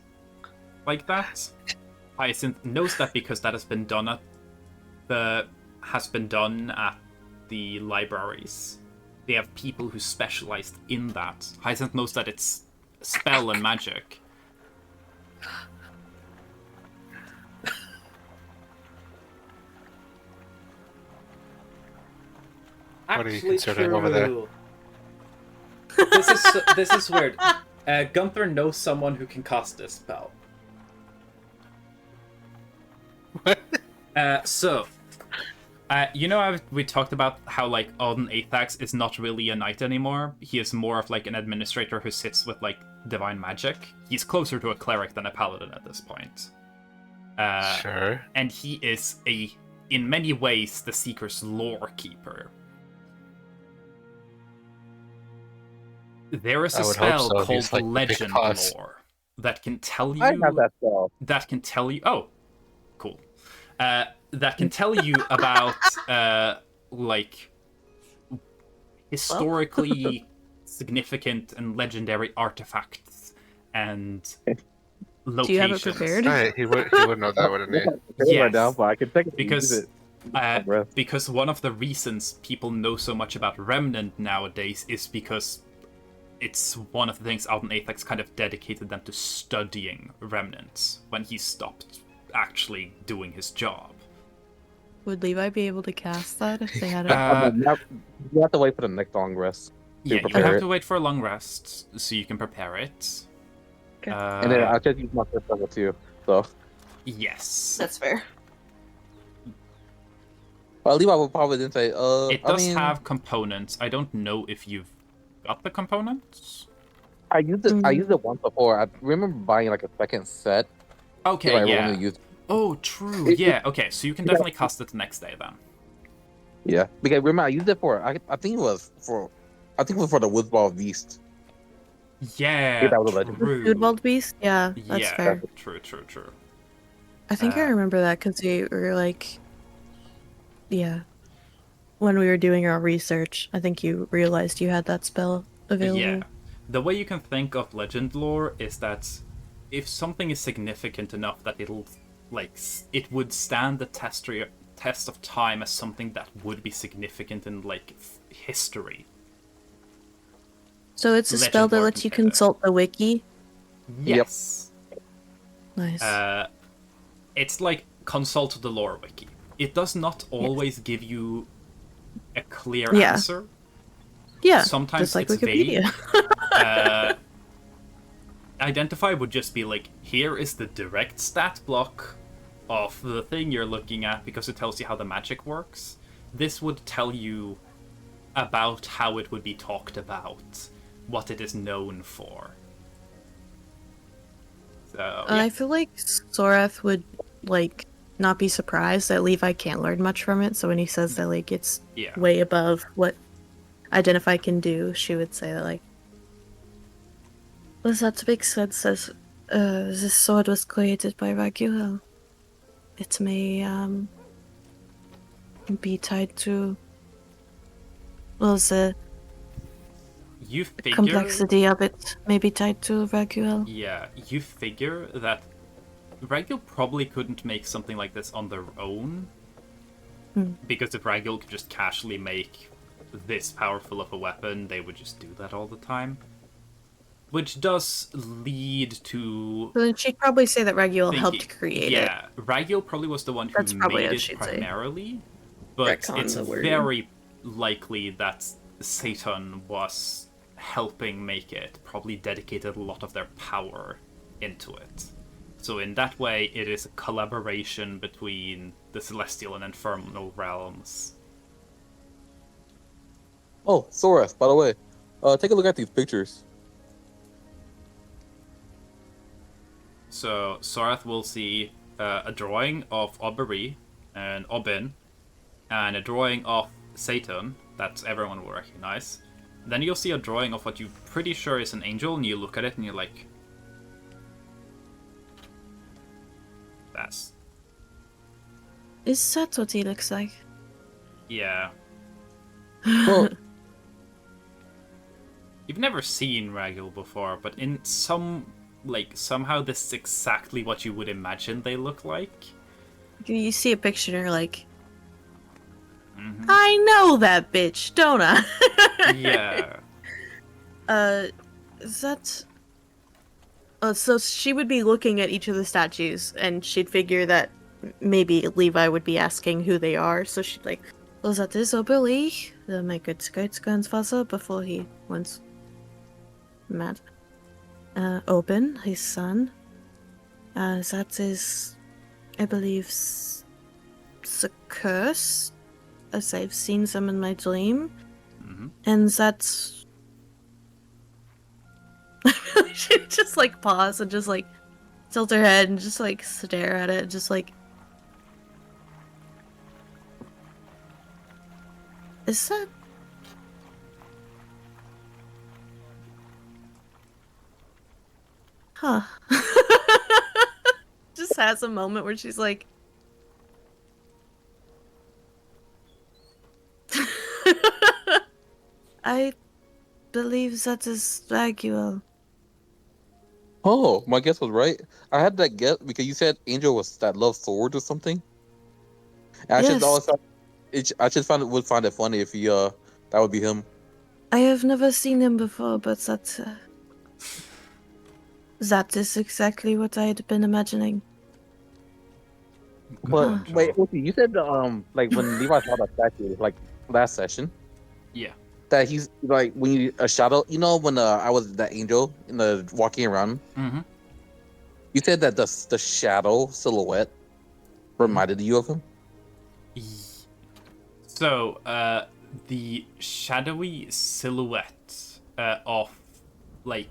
like that. Hyacinth knows that because that has been done at the libraries. They have people who specialized in that. Hyacinth knows that it's spell and magic. What are you Actually considering over there? true. This is weird. Gunther knows someone who can cast this spell. What? We talked about how, like, Alden Athax is not really a knight anymore. He is more of, like, an administrator who sits with, like, divine magic. He's closer to a cleric than a paladin at this point. Sure. And he is in many ways, the Seeker's lore keeper. There is a I would hope spell so. called He's like the big Legend boss. Lore that can tell you... I have that spell. That can tell you... Oh, cool. That can tell you about, like, historically significant and legendary artifacts and locations. Do you have it prepared? Right, he would know that, wouldn't he? Yes. Right now, but I can take it. Because Use it. because one of the reasons people know so much about Remnant nowadays is because it's one of the things Alden Athax kind of dedicated them to studying Remnants when he stopped actually doing his job. Would Levi be able to cast that if they had it? You have to wait for the next long rest. Yeah, you prepare have it. to wait for a long rest so you can prepare it. Okay. And then I'll just use my first level too. So, Yes. That's fair. well, Levi will probably then say, It I does mean, have components. I don't know if you've got the components. I used it. I used it once before. I remember buying like a second set. Okay, if I yeah. only used. Oh, true. It- Yeah, okay, so you can definitely cast it the next day then. Yeah, because remember I used it for. I think it was for. I think it was for the Woodball Beast. Yeah, Yeah, that was a legend. true. Foodbald Beast? Yeah, that's Yeah, fair. true. I think I remember that because we were like, yeah, when we were doing our research, I think you realized you had that spell available. Yeah. The way you can think of legend lore is that if something is significant enough that it'll, like, it would stand the test of time as something that would be significant in, like, history. So it's a Legend spell that lore lets you can say that. consult the wiki. Yes. Nice. It's like consult the lore wiki. It does not always give you a clear Yeah. answer. Yeah, Sometimes just like it's Wikipedia. vague. Identify would just be like, here is the direct stat block of the thing you're looking at because it tells you how the magic works. This would tell you about how it would be talked about, what it is known for. So, I feel like Sorath would like not be surprised that Levi can't learn much from it. So when he says that like it's yeah. way above what Identify can do, she would say that like, well, that makes sense as this sword was created by Raguel. It may be tied to the You figure, complexity of it may be tied to Raguel. yeah, you figure that Ragil probably couldn't make something like this on their own. Because if Ragil could just casually make this powerful of a weapon, they would just do that all the time. Which does lead to... So then she'd probably say that Raguel thinking, helped create it. yeah, Ragil probably was the one who That's probably made what it she'd say. primarily. But Retcon it's the word. very likely that Satan was helping make it, probably dedicated a lot of their power into it. So in that way, it is a collaboration between the celestial and infernal realms. Oh, Sorath, by the way, take a look at these pictures. So Sorath will see a drawing of Oberi and Obin, and a drawing of Satan that everyone will recognize. Then you'll see a drawing of what you're pretty sure is an angel, and you look at it and you're like, that's... Is that what he looks like? yeah. Well, You've never seen Ragil before, but in some, like, somehow this is exactly what you would imagine they look like. You see a picture and you're like, Mm-hmm. I know that bitch, don't I? Yeah. Is that... so she would be looking at each of the statues, and she'd figure that maybe Levi would be asking who they are, so she'd like, was that is Obeli, my great-great-grandfather, before he went mad. Oben, his son. That is, I believe, the curse, as I've seen them in my dream. Mm-hmm. And that's... She'd just like pause and just like tilt her head and just like stare at it, just like... Is that... Huh. Just has a moment where she's like... I believe that is Raguel. oh, my guess was right. I had that guess because you said Angel was that love sword or something. And I just Yes. always thought I just would find it funny if he that would be him. I have never seen him before, but that is exactly what I had been imagining. But Angel. wait, okay, you said like when Levi saw that statue like last session Yeah. that he's like when you a shadow. You know when I was that angel in the walking around. Mm-hmm. You said that the shadow silhouette reminded you of him. So, the shadowy silhouette of, like,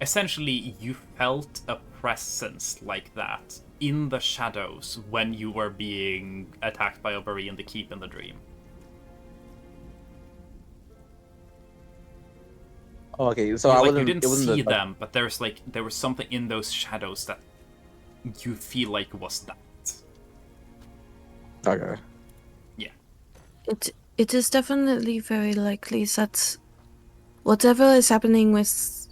essentially you felt a presence like that in the shadows when you were being attacked by Oberi in the keep in the dream. Oh, okay, so Like, I you wasn't. didn't It wasn't see the, them, but there was something in those shadows that you feel like was that. Okay. It is definitely very likely that whatever is happening with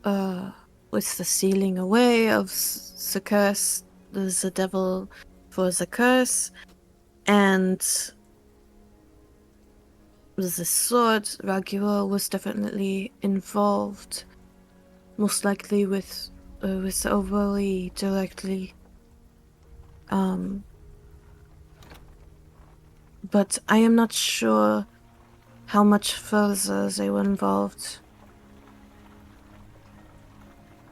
the sealing away of the curse, there's the devil for the curse, and the sword, Raguel was definitely involved, most likely with Overly directly. But I am not sure how much further they were involved.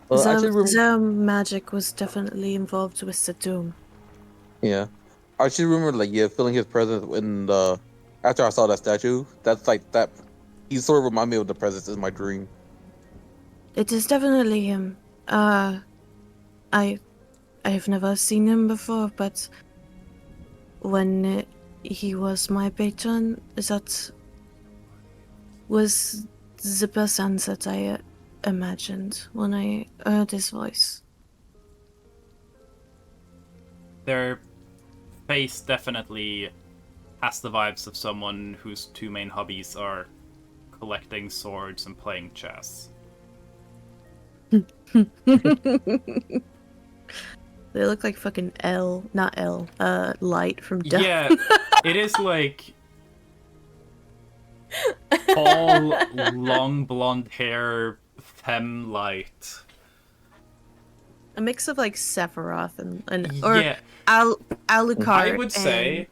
Well, I should Their magic was definitely involved with the doom. Yeah, I should remember like feeling his presence in the after I saw that statue. That's like that. He sort of reminded me of the presence in my dream. It is definitely him. I have never seen him before, but when he was my patron, that was the person that I imagined when I heard his voice. Their face definitely has the vibes of someone whose two main hobbies are collecting swords and playing chess. They look like fucking Light from Death. Yeah, it is like tall, long blonde hair, femme light. A mix of like Sephiroth and Yeah, Alucard. I would say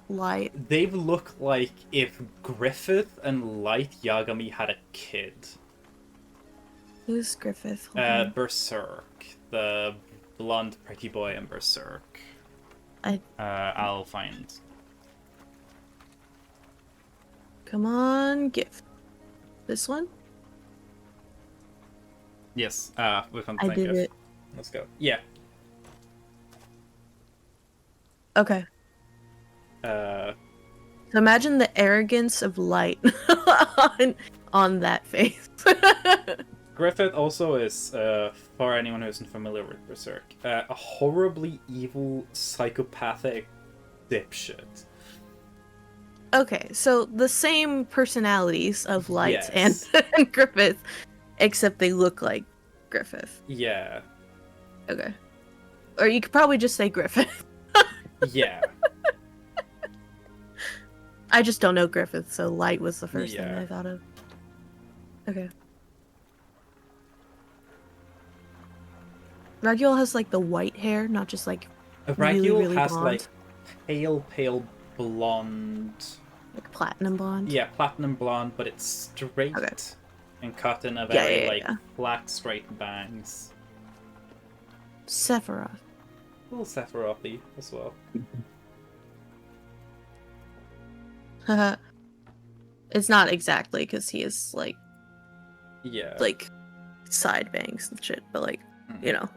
and Light. they look like if Griffith and Light Yagami had a kid. Who's Griffith? Hold on. Berserk, the blonde pretty boy in Berserk. I'll find. Come on, gift. This one? Yes, we can I think did of. it. Let's go. Yeah. Okay. Uh, So imagine the arrogance of Light on that face. Griffith also is, for anyone who isn't familiar with Berserk, a horribly evil, psychopathic dipshit. Okay, so the same personalities of Light Yes. and Griffith, except they look like Griffith. Yeah. Okay. Or you could probably just say Griffith. Yeah. I just don't know Griffith, so Light was the first thing Yeah. I thought of. Okay. Ragul has like the white hair, not just like really, Ragul really has blonde. like pale blonde. Like platinum blonde. Yeah, platinum blonde, but it's straight Okay. and cut in a Yeah, very yeah, yeah. flat, straight bangs. Sephiroth. A little Sephiroth-y as well. It's not exactly because he is like Yeah. side bangs and shit, but like Mhm. you know,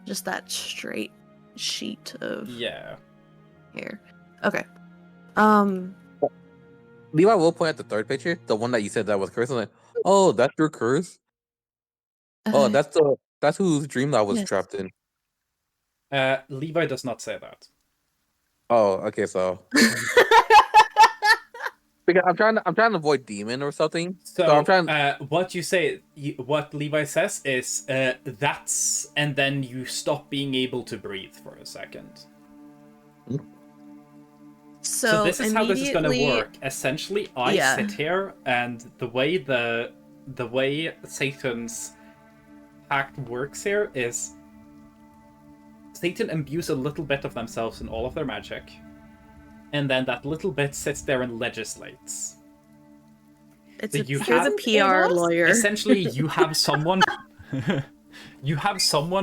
just that straight sheet of Yeah. hair. Okay. Levi will point at the third picture, the one that you said that was cursed. I'm like, oh, that's your curse. Oh, uh, that's whose dream I was yes. trapped in. Levi does not say that. Oh, okay, so because I'm trying to avoid demon or something. So, I'm trying. what you say, what Levi says is, that's, and then you stop being able to breathe for a second. So this is how this is gonna immediately- work. Essentially, I Yeah. sit here, and the way Satan's pact works here is Satan imbues a little bit of themselves in all of their magic, and then that little bit sits there and legislates. It's So a, you you're have- the PR lawyer. Essentially, you have someone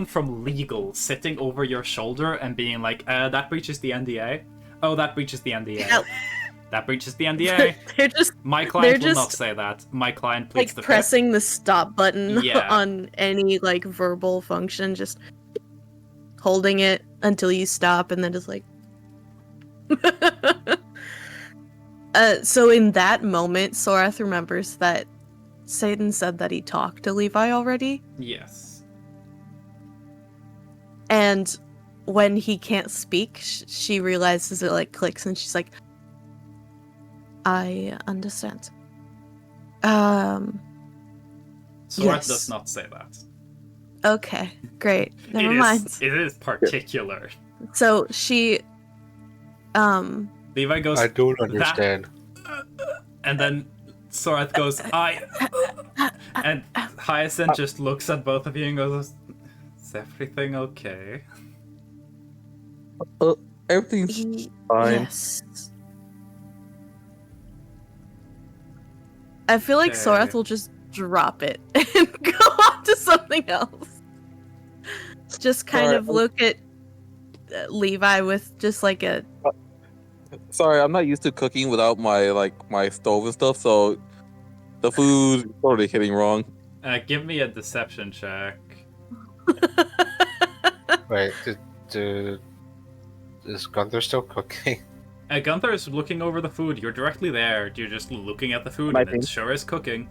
from legal sitting over your shoulder and being like, that breaches the NDA. Oh, that breaches the NDA. No. That breaches the NDA. They're just My client They're will not just, say that. My client pleads like the fifth. pressing the stop button Yeah. on any like verbal function, just holding it until you stop, and then just like. So in that moment, Sorath remembers that Satan said that he talked to Levi already, Yes. and when he can't speak, she realizes it like clicks, and she's like, "I understand." Sorath Yes. does not say that. Okay, great. Never It mind. is particular. So she, Levi goes, I don't understand. and then Sorath goes, and Hyacinth just looks at both of you and goes, is everything okay? Everything's fine. Yes. I feel like Okay. Sorath will just drop it and go on to something else. Just kind Sorry, of look at Levi with just like a Sorry, I'm not used to cooking without my stove and stuff, so the food is totally hitting wrong. Give me a deception check. Wait, is Gunther still cooking? Gunther is looking over the food. You're directly there. You're just looking at the food, My and it thing. sure is cooking.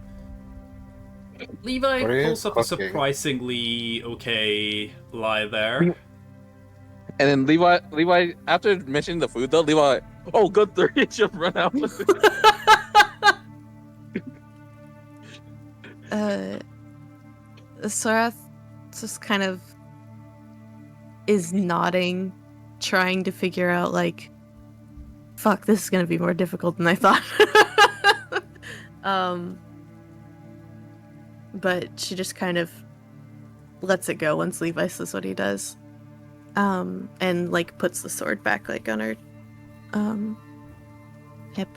Levi What are you pulls up a cooking? surprisingly okay lie there. And then Levi, after mentioning the food though, Levi, oh, good 30, just run out. Sorath just kind of is nodding, trying to figure out, like, fuck, this is gonna be more difficult than I thought. But she just kind of lets it go once Levi says what he does. And, like, puts the sword back, like, on her, hip.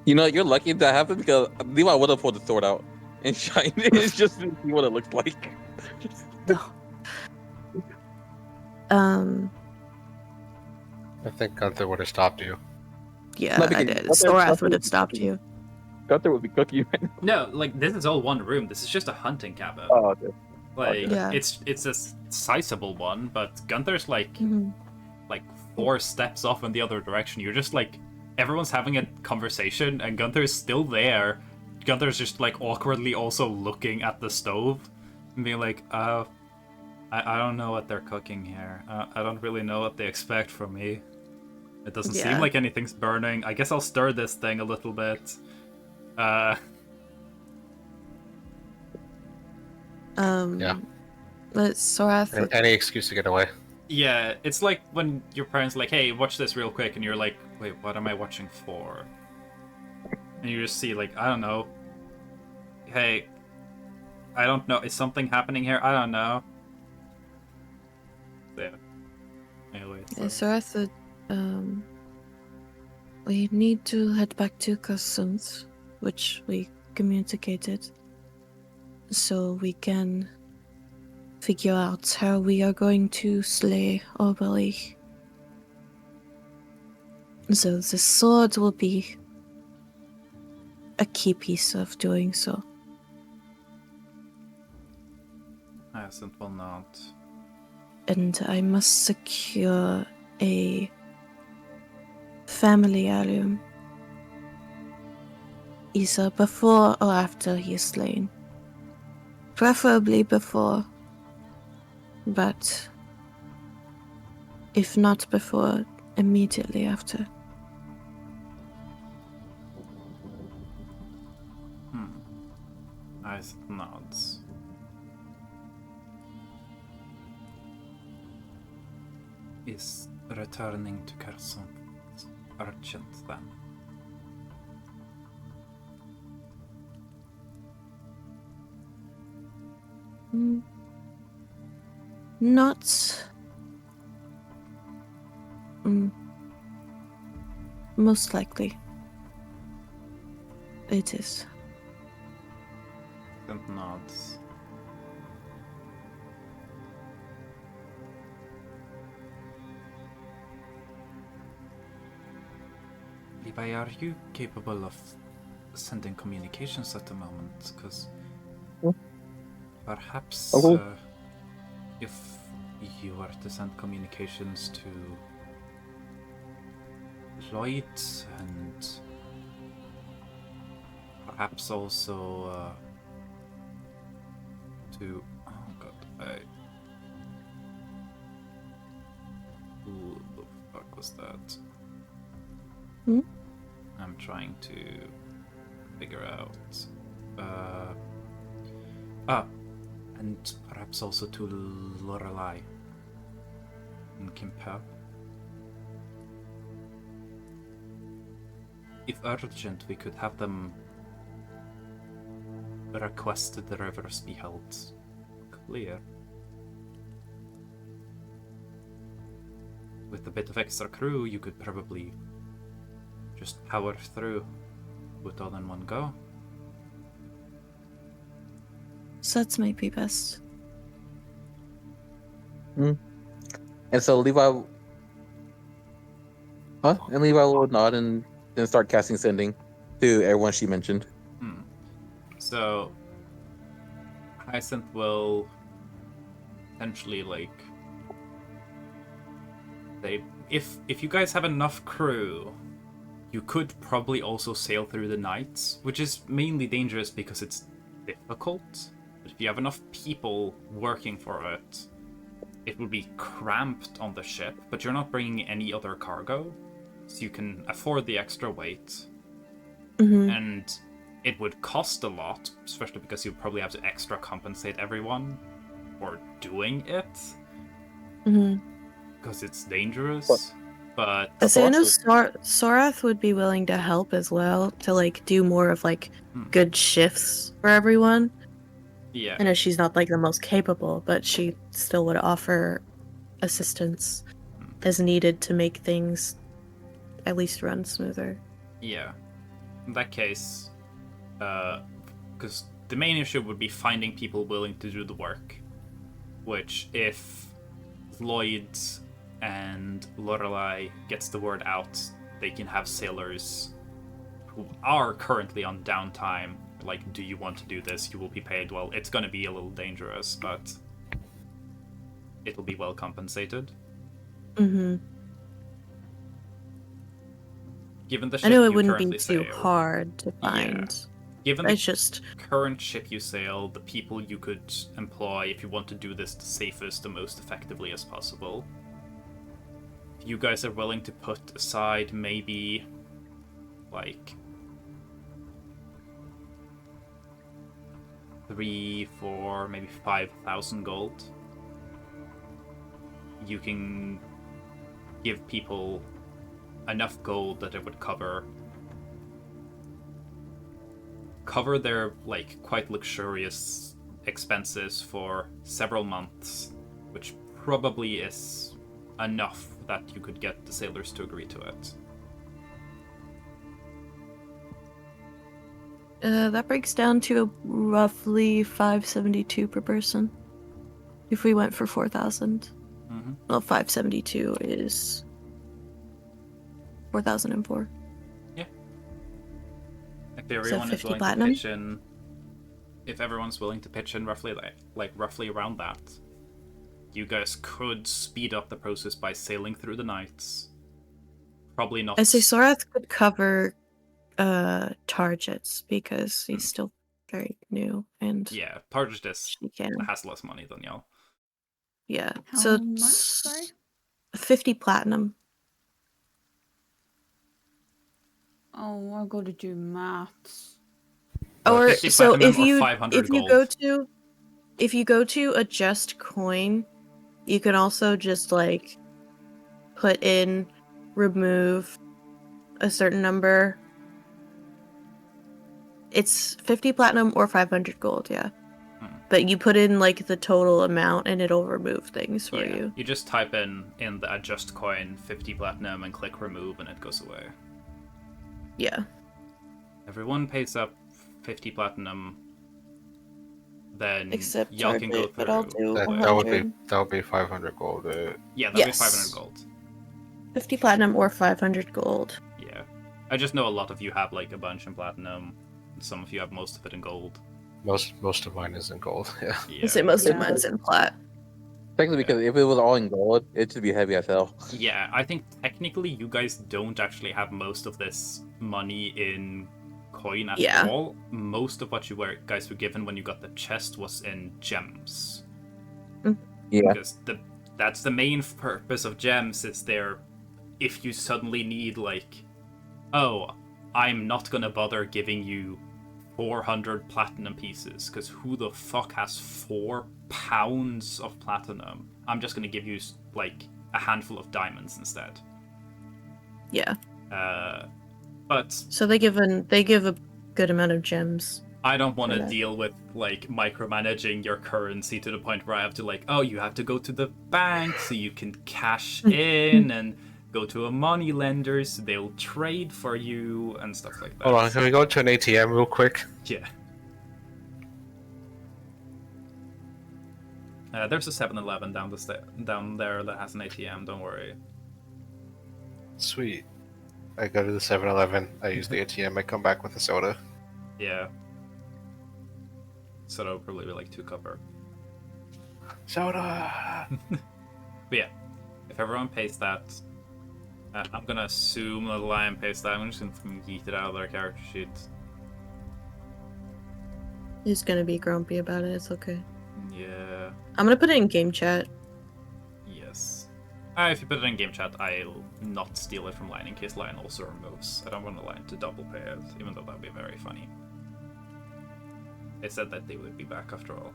You know, you're lucky that happened because Levi would have pulled the sword out and shined it. It's just to see what it looks like. I think Gunther would have stopped you. Yeah, No, I because did. Gunther- Sorath Gunther would have would be stopped cooking. you. Gunther would be cooking right now. No, like this is all one room. This is just a hunting cabin. Oh, okay. Like Yeah. it's a sizable one, but Gunther's like Mhm. 4 steps off in the other direction. You're just like everyone's having a conversation, and Gunther's still there. Gunther's just like awkwardly also looking at the stove and being like, I don't know what they're cooking here. I don't really know what they expect from me. It doesn't seem Yeah. like anything's burning. I guess I'll stir this thing a little bit. Yeah. But Sorath would Any excuse to get away. Yeah, it's like when your parents are like, hey, watch this real quick, and you're like, wait, what am I watching for? And you just see, like, I don't know. Hey, I don't know. Is something happening here? I don't know. Yeah. Anyway. Sorath would, we need to head back to Customs, which we communicated, so we can figure out how we are going to slay Oberly. So the sword will be a key piece of doing so. Yes, it will not. And I must secure a family heirloom, either before or after he is slain. Preferably before, but if not before, immediately after. Isaac nods. Is returning to Kherson urgent then? Not. Most likely. It is. And nods. Levi, are you capable of sending communications at the moment? Because perhaps if you were to send communications to Lloyd and perhaps also to who the fuck was that? I'm trying to figure out. And perhaps also to Lorelei and Kimper. If urgent, we could have them request the rivers be held clear. With a bit of extra crew, you could probably just power through with all in one go. So that might be best. And so Levi, and Levi will nod and then start casting sending to everyone she mentioned. So, Hyacinth will essentially like if you guys have enough crew, you could probably also sail through the nights, which is mainly dangerous because it's difficult. But if you have enough people working for it, it will be cramped on the ship, but you're not bringing any other cargo, so you can afford the extra weight. Mm-hmm. And it would cost a lot, especially because you probably have to extra compensate everyone for doing it, Mm-hmm. because it's dangerous. But So I know Sorath would be willing to help as well, to like do more of like good shifts for everyone. yeah, I know she's not like the most capable, but she still would offer assistance as needed to make things at least run smoother. yeah. In that case, because the main issue would be finding people willing to do the work, which if Lloyd and Lorelei gets the word out, they can have sailors who are currently on downtime. Like, do you want to do this? You will be paid. Well, it's going to be a little dangerous, but it will be well compensated. Mm-hmm. Given the ship I know it you wouldn't be currently too sail, hard to find. given It's the just current ship you sail, the people you could employ if you want to do this the safest, the most effectively as possible. If you guys are willing to put aside maybe like 3, 4, maybe 5,000 gold, you can give people enough gold that it would cover their like quite luxurious expenses for several months, which probably is enough that you could get the sailors to agree to it. that breaks down to roughly 572 per person. If we went for 4,000. Mm-hmm. Well, 572 is 4,004. If everyone is 50 willing platinum? to pitch in, if everyone's willing to pitch in roughly roughly around that, you guys could speed up the process by sailing through the nights. Probably not. I'd say Sorath could cover Targets because he's still very new and Yeah, Target she can. has less money than y'all. Yeah. How So much? Sorry. 50 platinum. Oh, I gotta do maths. Or 50 so platinum if or you 500 if you gold. go to adjust coin, you can also just like put in remove a certain number. It's 50 platinum or 500 gold, yeah. But you put in like the total amount and it'll remove things for you. You just type in the adjust coin 50 platinum and click remove and it goes away. Yeah. Everyone pays up 50 platinum, then Except y'all can go Target, through. but I'll do That 100. would be 500 gold. Yeah, that'll Yes. be 500 gold. 50 platinum or 500 gold. Yeah. I just know a lot of you have like a bunch in platinum. Some of you have most of it in gold. Most of mine is in gold. Yeah. I say most of Yeah. mine's in plat. Technically, because if it was all in gold, it should be heavy as hell. Yeah, I think technically you guys don't actually have most of this money in coin at Yeah. all. Most of what you guys were given when you got the chest was in gems. Yeah. Because that's the main purpose of gems, is there if you suddenly need like, oh, I'm not gonna bother giving you 400 platinum pieces, because who the fuck has 4 pounds of platinum? I'm just gonna give you like a handful of diamonds instead. Yeah. But So they give a good amount of gems. I don't want to Yeah. deal with like micromanaging your currency to the point where I have to like, oh, you have to go to the bank so you can cash in and go to a money lender so they'll trade for you and stuff like that. Hold on, can we go to an ATM real quick? Yeah. There's a 7-Eleven down there that has an ATM, don't worry. Sweet. I go to the 7-Eleven, I use the ATM, I come back with a soda. Yeah. so that'll probably be like 2 copper. Soda! But yeah, if everyone pays that, I'm gonna assume that the lion pays that. I'm just gonna yeet it out of their character sheet. He's gonna be grumpy about it. It's okay. Yeah. I'm gonna put it in game chat. Yes. If you put it in game chat, I'll not steal it from Lion in case Lion also removes. I don't want the Lion to double pay it, even though that'd be very funny. They said that they would be back after all.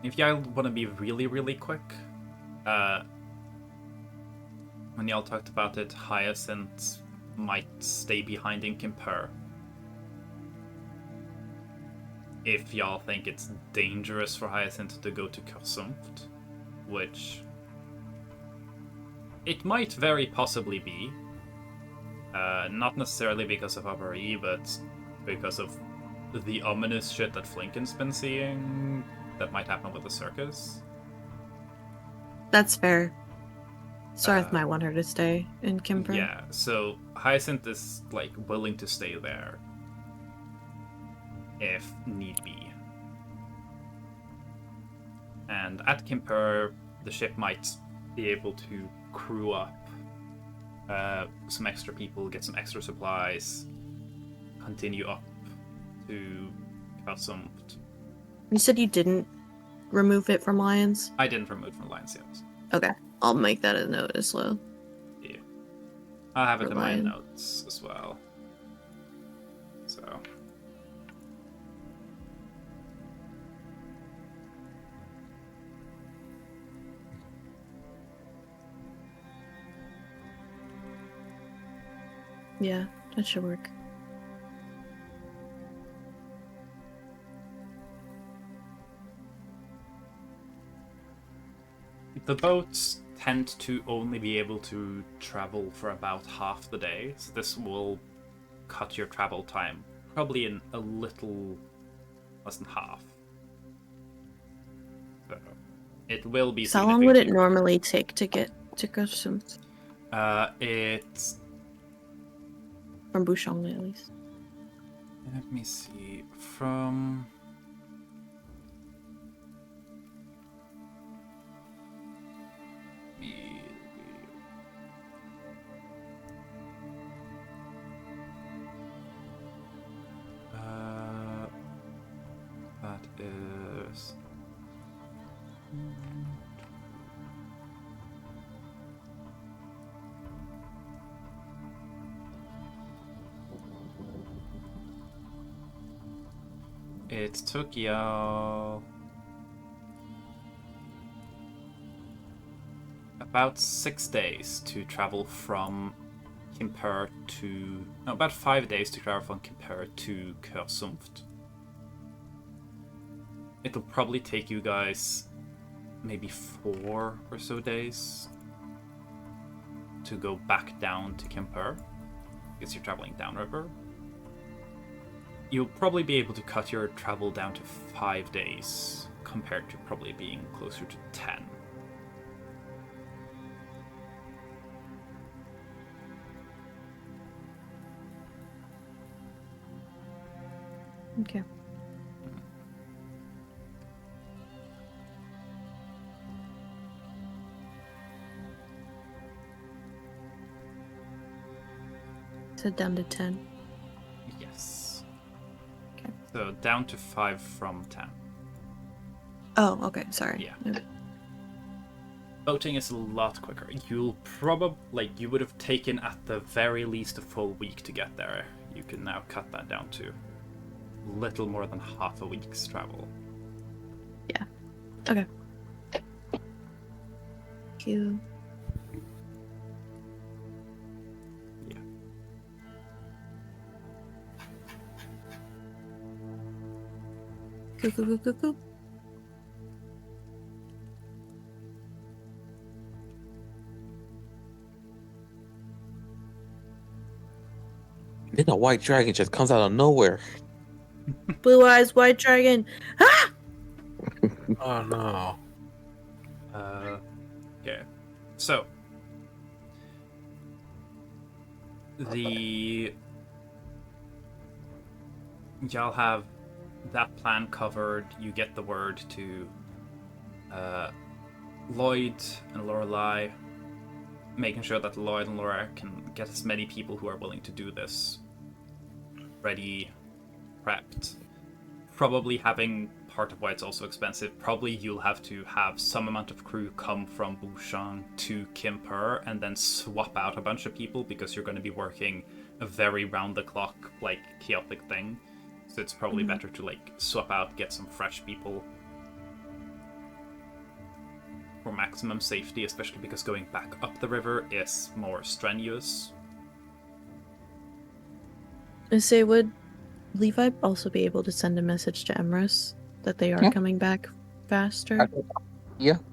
If y'all want to be really, really quick, when y'all talked about it, Hyacinth might stay behind in Kimper. If y'all think it's dangerous for Hyacinth to go to Korsumft, which it might very possibly be. Not necessarily because of Abari, but because of the ominous shit that Flinken's been seeing that might happen with the circus. That's fair. Sarth might want her to stay in Kimper. Yeah, so Hyacinth is like willing to stay there if need be. And at Kimper, the ship might be able to crew up some extra people, get some extra supplies, continue up to Korsumft. You said you didn't remove it from Lions? I didn't remove from Lions yet. Okay. I'll make that a note as well. Yeah. I'll have it For in my Lion. notes as well. So. Yeah, that should work. The boats tend to only be able to travel for about half the day, so this will cut your travel time probably in a little less than half. So it will be. So how long would it significantly- normally take to get to Korsumft? It's. From Bouchon, at least. Let me see. From. That is. It took y'all about 6 days to travel from Kimper to... No, about 5 days to travel from Kimper to Korsumft. It'll probably take you guys maybe 4 or so days to go back down to Kimper, because you're traveling downriver. You'll probably be able to cut your travel down to 5 days, compared to probably being closer to 10. Okay. So down to 10. Yes. Okay. So down to 5 from 10. Oh, okay. Sorry. Yeah. Boating is a lot quicker. You'll probably, you would have taken at the very least a full week to get there. You can now cut that down to little more than half a week's travel. Yeah. Okay. Thank you. Yeah. Cool. Then a white dragon just comes out of nowhere. Blue eyes, white dragon. Ah! Oh no. Okay. So y'all have that plan covered, you get the word to Lloyd and Lorelei, making sure that Lloyd and Laura can get as many people who are willing to do this ready, prepped. Probably having part of why it's also expensive, probably you'll have to have some amount of crew come from Bushang to Kimper and then swap out a bunch of people because you're going to be working a very round-the-clock, like, chaotic thing. So it's probably better to, like, swap out, get some fresh people for maximum safety, especially because going back up the river is more strenuous. I say, would Levi also be able to send a message to Emrys that they are Yeah. coming back faster?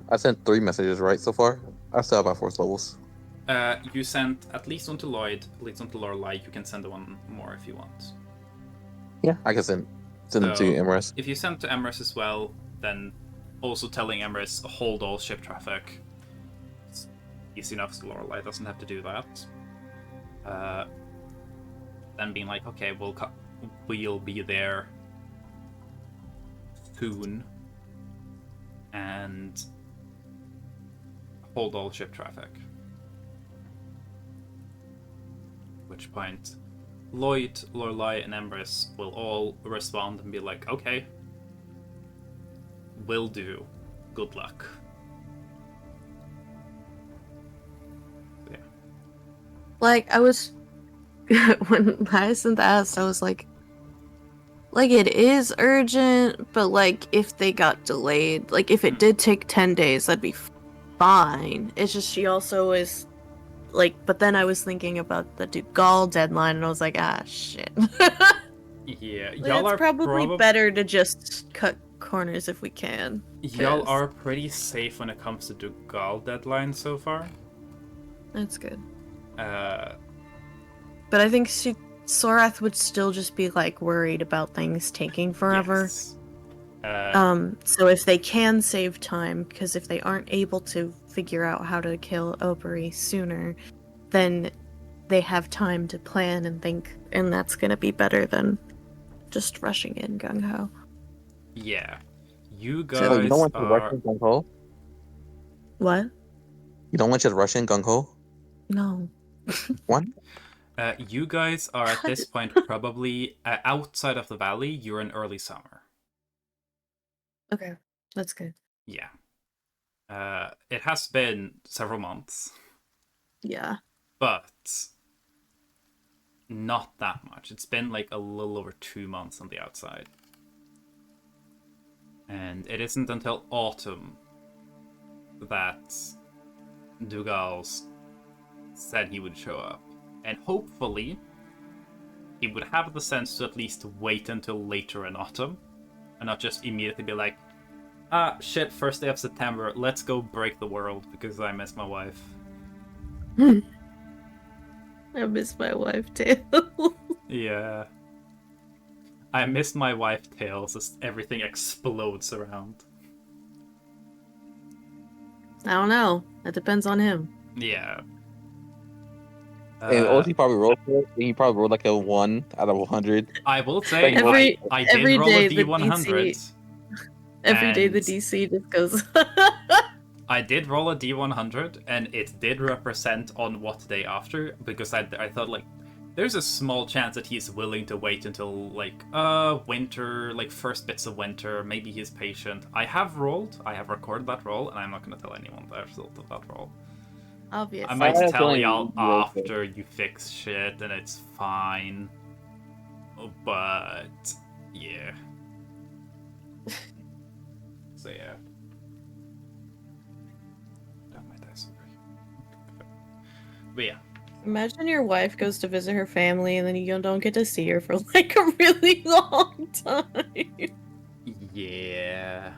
I sent 3 messages right so far. I still have my force levels. You sent at least one to Lloyd, at least one to Lorelei. You can send one more if you want. Yeah, I can send them to So, Emrys. If you send to Emrys as well, then also telling Emrys hold all ship traffic. It's easy enough, so Lorelei doesn't have to do that. Then being like, okay, we'll be there soon, and hold all ship traffic. At which point, Lloyd, Lorelei, and Emrys will all respond and be like, okay, will do. Good luck. Yeah. Like, I was... when Hyacinth asked, I was like, it is urgent, but, like, if they got delayed, like, if it did take 10 days, that'd be fine. It's just she also is, like, but then I was thinking about the Dugal deadline, and I was like, shit. Yeah, Like, y'all it's are probably better to just cut corners if we can. Y'all 'cause are pretty safe when it comes to Dugal deadline so far. That's good. But I think Sorath would still just be, like, worried about things taking forever. Yes. So if they can save time, because if they aren't able to figure out how to kill Oberi sooner, then they have time to plan and think, and that's gonna be better than just rushing in gung-ho. Yeah. You So guys you don't want to are... rush in gung ho? What? You don't want to rush in gung ho? No. What? You guys are at this point probably outside of the valley. You're in early summer. Okay, that's good. Yeah. It has been several months, Yeah. but not that much. It's been like a little over 2 months on the outside. And it isn't until autumn that Dugals said he would show up. And hopefully, he would have the sense to at least wait until later in autumn, and not just immediately be like, shit, first day of September, let's go break the world because I miss my wife. I miss my wife too. Yeah. I miss my wife Tails as everything explodes around. I don't know. That depends on him. Yeah. And he probably rolled for it. He probably rolled like a 1 out of 100. I will say, I did every roll day a the D100. Every day the And- DC just goes. I did roll a D100, and it did represent on what day after, because I thought, like, there's a small chance that he's willing to wait until, like, winter, like, first bits of winter, maybe he's patient. I have recorded that roll, and I'm not going to tell anyone the result of that roll. Obviously. I might I have tell feeling y'all you will fit. after you fix shit, and it's fine. But, yeah. So, yeah. Damn, my dice are breaking. But yeah. Imagine your wife goes to visit her family and then you don't get to see her for like a really long time. Yeah.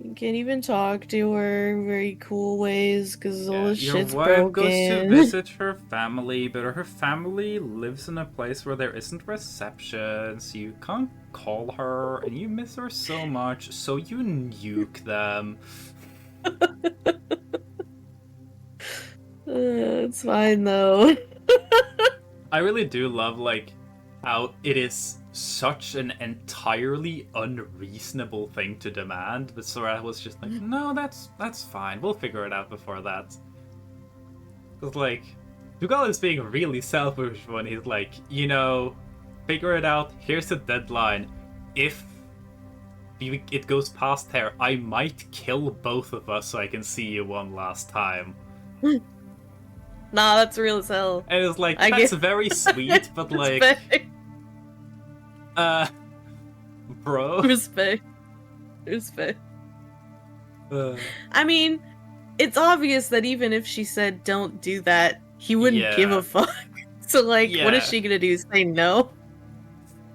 You can't even talk to her in very cool ways because all Yeah, the your shit's wife broken. goes to visit her family, but her family lives in a place where there isn't reception, so you can't call her, and you miss her so much, so you nuke them. It's fine though. I really do love, like, how it is such an entirely unreasonable thing to demand, but Sora was just like, no, that's fine. We'll figure it out before that. Because, like, Dougal is being really selfish when he's like, figure it out. Here's the deadline. If it goes past there, I might kill both of us so I can see you one last time. Nah, that's real as hell. And it's like, I that's get- very sweet, but like, Respect. bro. Respect. I mean, it's obvious that even if she said don't do that, he wouldn't Yeah. give a fuck. So, like, what is Yeah. she gonna do? Say no?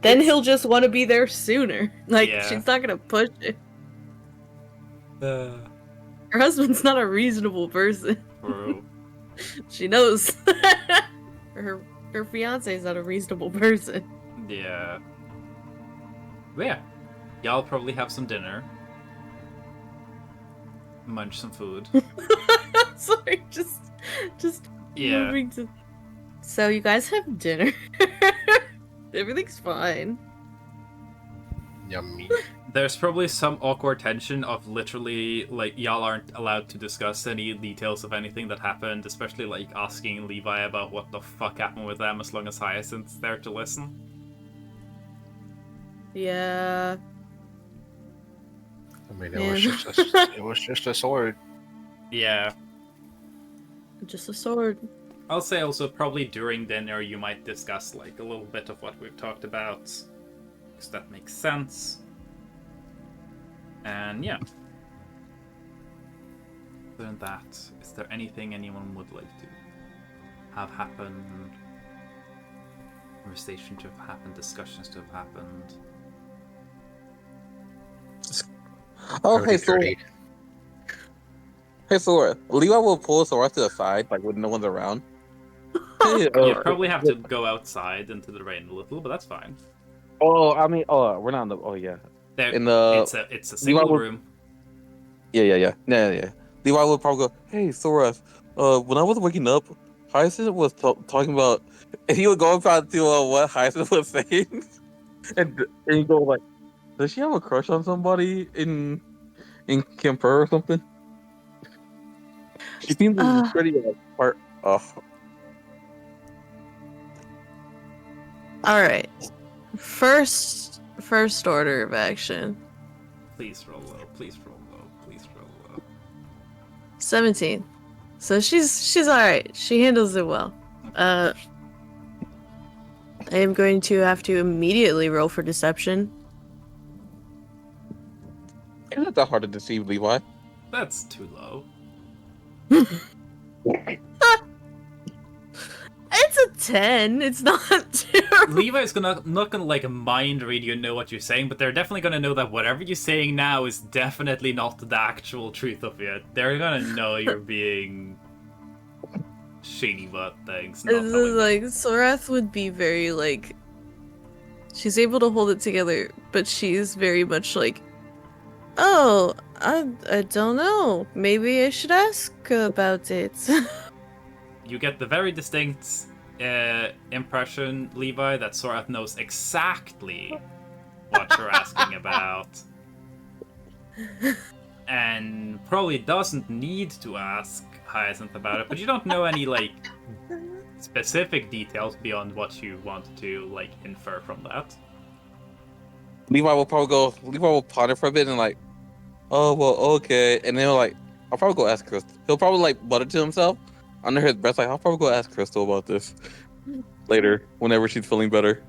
Then he'll just want to be there sooner. Like, Yeah. she's not gonna push it. Uh, Her husband's not a reasonable person. bro. She knows. her fiance's not a reasonable person. Yeah. But yeah. Y'all probably have some dinner. Munch some food. Sorry, just Yeah. moving to. So you guys have dinner. Everything's fine. Yummy. There's probably some awkward tension of literally, like, y'all aren't allowed to discuss any details of anything that happened, especially, like, asking Levi about what the fuck happened with them as long as Hyacinth's there to listen. Yeah. I mean, Man. it was just a sword. Yeah. Just a sword. I'll say also probably during dinner you might discuss, like, a little bit of what we've talked about, because that makes sense. And yeah. Other than that, is there anything anyone would like to have happen? Conversation to have happened, discussions to have happened. Oh, hey, Sora. 30. Hey, Sora. Levi will pull Sora to the side, like when no one's around. Hey, You probably have to go outside into the rain a little, but that's fine. I mean, we're not in the. Oh, yeah. There, In the. it's a single will- room. Yeah. Levi will probably go, hey, Sora. When I was waking up, Hyacinth was talking about. And he would go about to what Hyacinth was saying, and he go like, does she have a crush on somebody in Kemper or something? She seems pretty part. All right. First order of action. Please roll low. Please roll low. Please roll low. 17. So she's all right. She handles it well. I am going to have to immediately roll for deception. It's not that hard to deceive Levi. That's too low. It's a 10. It's not terrible. Levi's not gonna like mind read you and know what you're saying, but they're definitely gonna know that whatever you're saying now is definitely not the actual truth of it. They're gonna know you're being shady about things. Not This is telling them. like Sorath would be very like. She's able to hold it together, but she's very much like, oh, I don't know. Maybe I should ask about it. You get the very distinct impression, Levi, that Sorath knows exactly what you're asking about. And probably doesn't need to ask Hyacinth about it, but you don't know any, like, specific details beyond what you want to, like, infer from that. Levi will ponder for a bit and like, oh well, okay, and then I'll probably go ask Crystal. He'll probably like mutter to himself under his breath, like, I'll probably go ask Crystal about this later, whenever she's feeling better.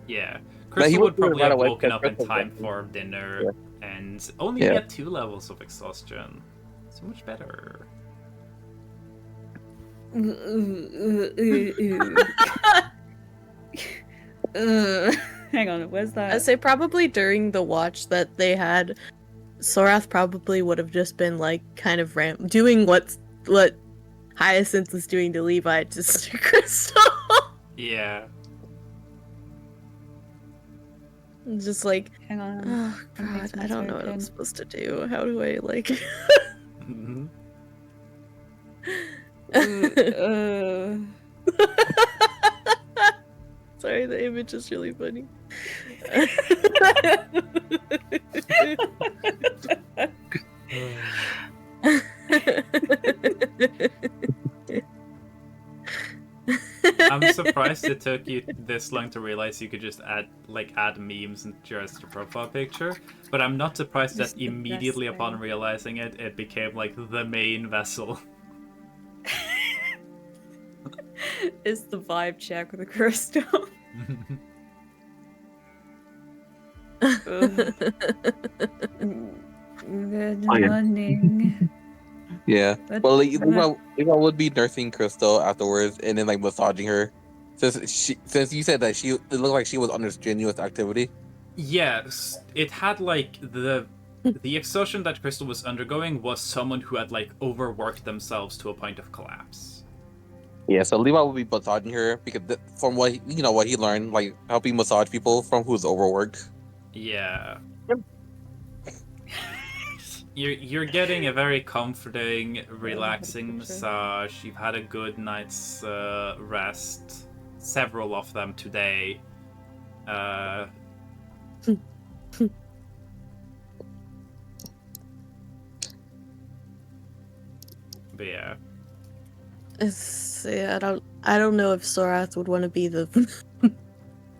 Yeah. he Crystal would would do it probably right have away, woken because up in Crystal's time definitely- for dinner Yeah. and only Yeah. get 2 levels of exhaustion. So much better. Hang on, where's that? I say probably during the watch that they had, Sorath probably would have just been like kind of doing what Hyacinth was doing to Levi to Crystal. Yeah. Just like, Hang on. oh I'm god, making I don't know what I'm open. supposed to do. How do I like? Mhm. Sorry, the image is really funny. I'm surprised it took you this long to realize you could just add memes into just your profile picture. But I'm not surprised That's that the best immediately upon thing. realizing it, it became like the main vessel. It's the vibe check with a crystal. Ugh. Good Oh, yeah. morning. Yeah. But- Well, Levi would be nursing Crystal afterwards, and then like massaging her. Since you said that it looked like she was under strenuous activity. Yes, it had like the exhaustion that Crystal was undergoing was someone who had like overworked themselves to a point of collapse. Yeah. So Levi would be massaging her because from what what he learned, like helping massage people from who's overworked. Yeah. You're getting a very comforting, relaxing massage. You've had a good night's rest, several of them today. But yeah. I don't know if Sorath would want to be the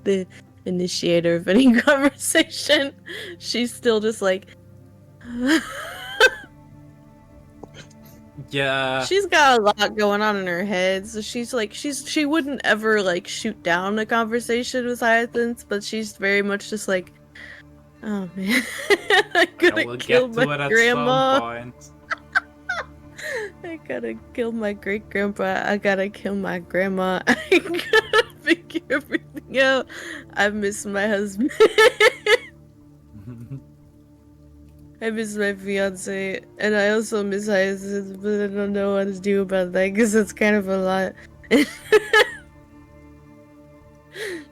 the initiator of any conversation. She's still just like Yeah. she's got a lot going on in her head, so she wouldn't ever like shoot down a conversation with Hyacinth, but she's very much just like, oh man, I gotta We'll kill get to my it at grandma. some point. I gotta kill my great grandpa. I gotta kill my grandma. I gotta figure everything out. I miss my husband. I miss my fiance, and I also miss Hyacinth, but I don't know what to do about that because it's kind of a lot.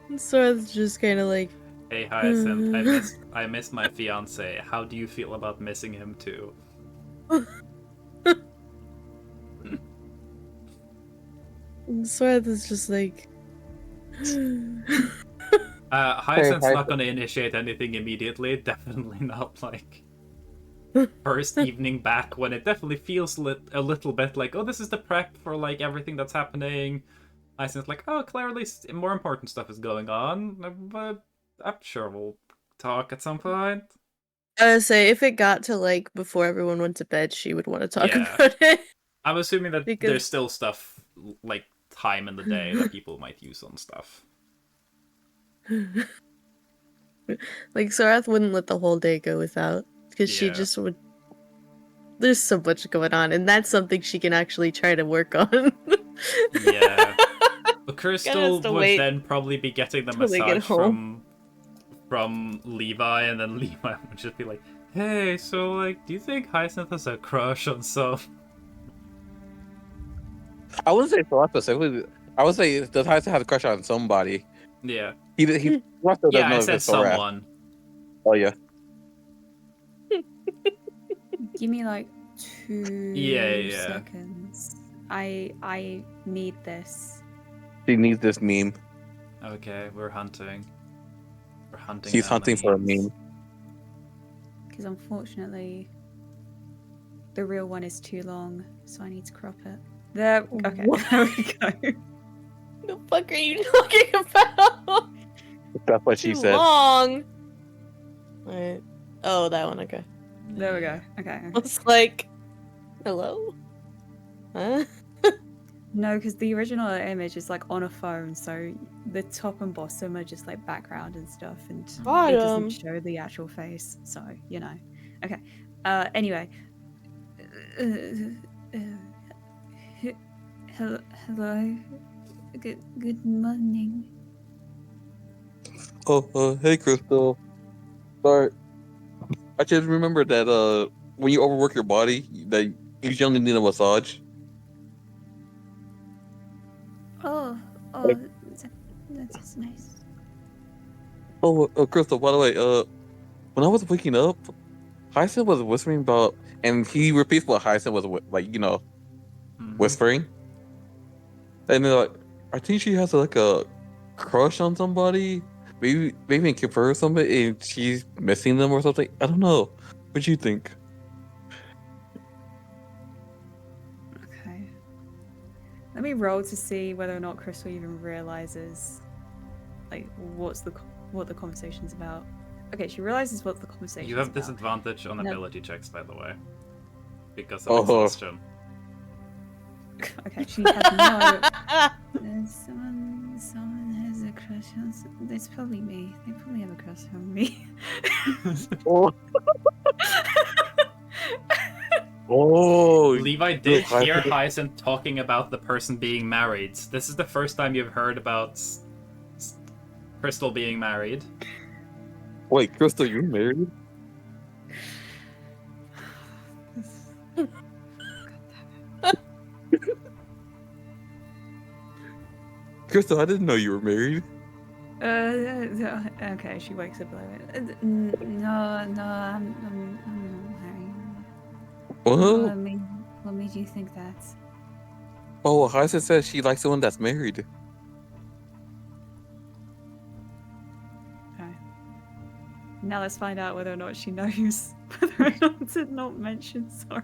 And so it's just kind of like, Hey Hyacinth, I miss my fiance. How do you feel about missing him too? and Swarth is just like. Hyacinth's not gonna initiate anything immediately. Definitely not like first evening back when it definitely feels a little bit like, oh, this is the prep for like everything that's happening. Hyacinth's like, oh, clearly more important stuff is going on, but I'm sure we'll talk at some point. I would say if it got to like before everyone went to bed, she would want to talk Yeah. about it. I'm assuming that Because- there's still stuff like time in the day that people might use on stuff. Like Sorath wouldn't let the whole day go without, because she Yeah. just would. There's so much going on, and that's something she can actually try to work on. Yeah. But Crystal has to would wait then probably be getting the till they get massage from Levi, and then Levi would just be like, hey, so like, do you think Hyacinth has a crush on some? I wouldn't say Sorath specifically. I would say does Hyacinth have a crush on somebody? Yeah. He Sorath doesn't Yeah, know I if said it's Sorath. someone. Oh yeah. Give me like 2 Yeah. seconds. I need this. She needs this meme. Okay, we're hunting. We're hunting. She's down hunting the for a memes. meme. Because unfortunately, the real one is too long, so I need to crop it. There. Okay. What? There we go. The fuck are you talking about? That's what she Too said. long. Alright. Oh, that one. Okay. There we go. Okay. I was like, hello? Huh? No, because the original image is like on a phone, so the top and bottom are just like background and stuff, and it Bottom. doesn't show the actual face. So you know. Okay. Anyway. Hello. Good morning. Oh, hey Crystal. Sorry. I just remembered that when you overwork your body, that you generally need a massage. Oh, that's nice. Oh, Crystal. By the way, when I was waking up, Hyacinth was whispering about, and he repeats what Hyacinth was Mhm. whispering. And then like, I think she has like a crush on somebody. Maybe can compare somebody and she's missing them or something. I don't know. What do you think? Okay. Let me roll to see whether or not Crystal even realizes, like, what the conversation's about. Okay, she realizes what the conversation's You have about. disadvantage on No. ability checks, by the way, because of Oh. exhaustion. Okay, she has no idea. Someone has a crush on. It's probably me. They probably have a crush on me. Oh. Oh. Levi did Look, I hear think- Hyacinth talking about the person being married. This is the first time you've heard about Crystal being married. Wait, Crystal, you're married? Crystal, I didn't know you were married. Okay, she wakes up like, no, I'm not married. Well, What made you think that? oh, well, Hyacinth says she likes someone that's married. Okay. Now let's find out whether or not she knows whether or not to not mention sorry.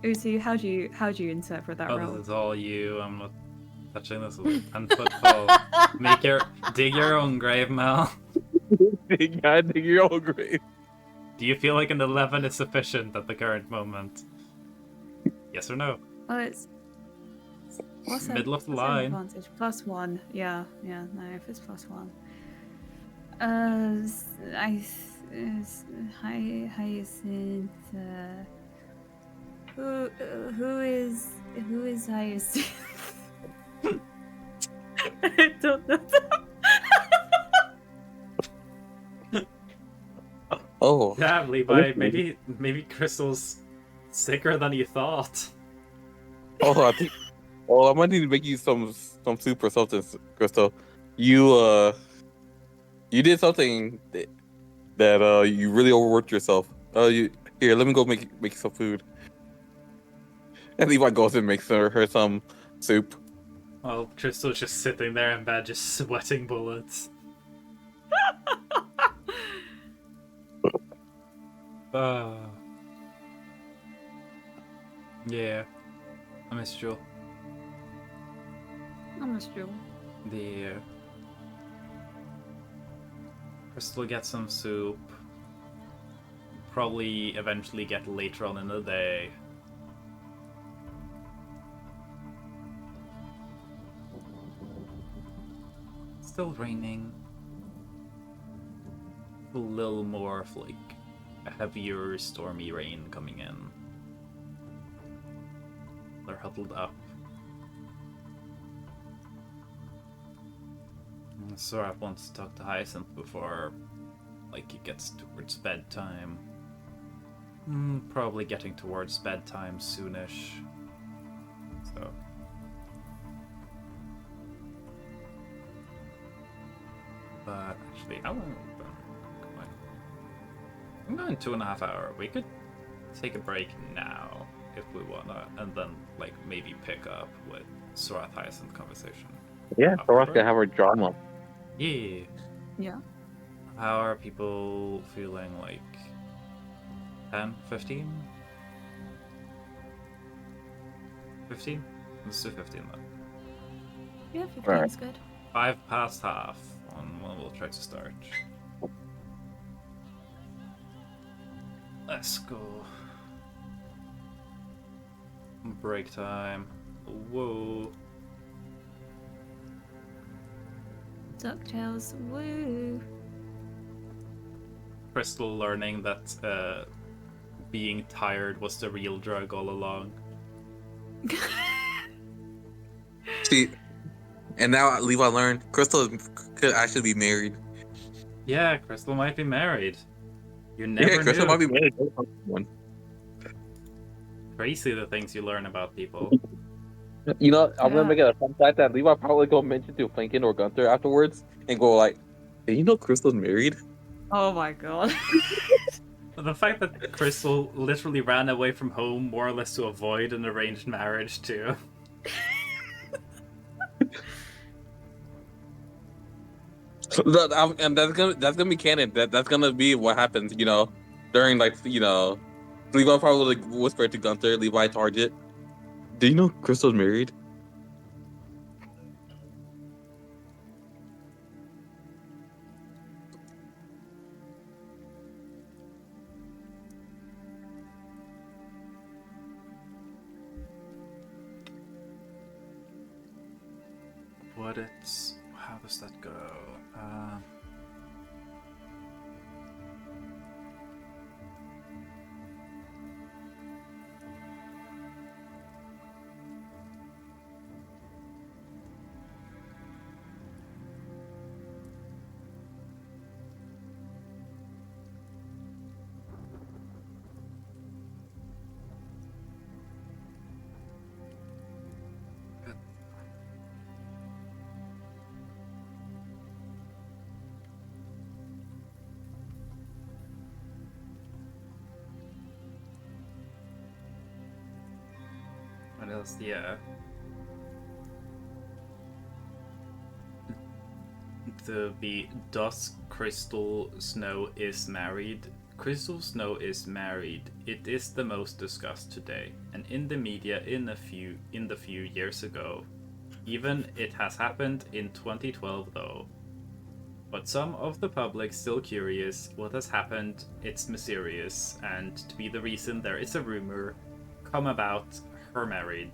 Uzi, how do you interpret that Oh, role? this is all you. I'm not touching this with a 10-foot pole. Dig your own grave, Mel. I think you're all great. Do you feel like an 11 is sufficient at the current moment? Yes or no? Well, it's what's Middle of the what's her line. advantage? +1. Yeah. No, if it's +1. Hyacinth. Who is Hyacinth? I don't know. Oh, Yeah, Levi. Maybe Crystal's sicker than you thought. oh, I think. Oh, I might need to make you some soup or something, Crystal. You did something that you really overworked yourself. Here, let me go make you some food. And Levi goes and makes her some soup. Well, Crystal's just sitting there in bed, just sweating bullets. Yeah. I miss Jewel. I miss you. The Crystal gets some soup. Probably eventually get later on in the day. Still raining. A little more of like a heavier stormy rain coming in. They're huddled up. Sorap wants to talk to Hyacinth before, like, it gets towards bedtime. Probably getting towards bedtime soonish. So. But actually, how long have we been going? I'm going 2.5 hours. We could take a break now if we wanna, and then like maybe pick up with Sorath Hyacinth conversation. Yeah, After Sorath break? can have her drama. Yeah. Yeah. How are people feeling? Like 10, 15? 15? Let's do 15 then. Yeah, 15 Alright. is good. 5 past half on when we'll try to start. Let's go. Break time. Whoa. DuckTales, woo! Crystal learning that being tired was the real drug all along. See, and now Levi learned Crystal could actually be married. Yeah, Crystal might be married. You never Yeah, Crystal knew. might be married. One. Crazy the things you learn about people. You know, I'm Yeah. gonna make it a fun fact that Levi probably go mention to Flankin or Gunther afterwards and go like, "Did you know Crystal's married?" Oh my god. The fact that Crystal literally ran away from home more or less to avoid an arranged marriage too. And that's gonna be canon. That's gonna be what happens. During Levi probably whispered to Gunther, Levi Target. Do you know Crystal's married? How does that go? What else? Yeah. The Dusk Crystal Snow is married. Crystal Snow is married. It is the most discussed today, and in the media in the few years ago. Even it has happened in 2012 though. But some of the public still curious what has happened. It's mysterious, and to be the reason there is a rumor come about her married.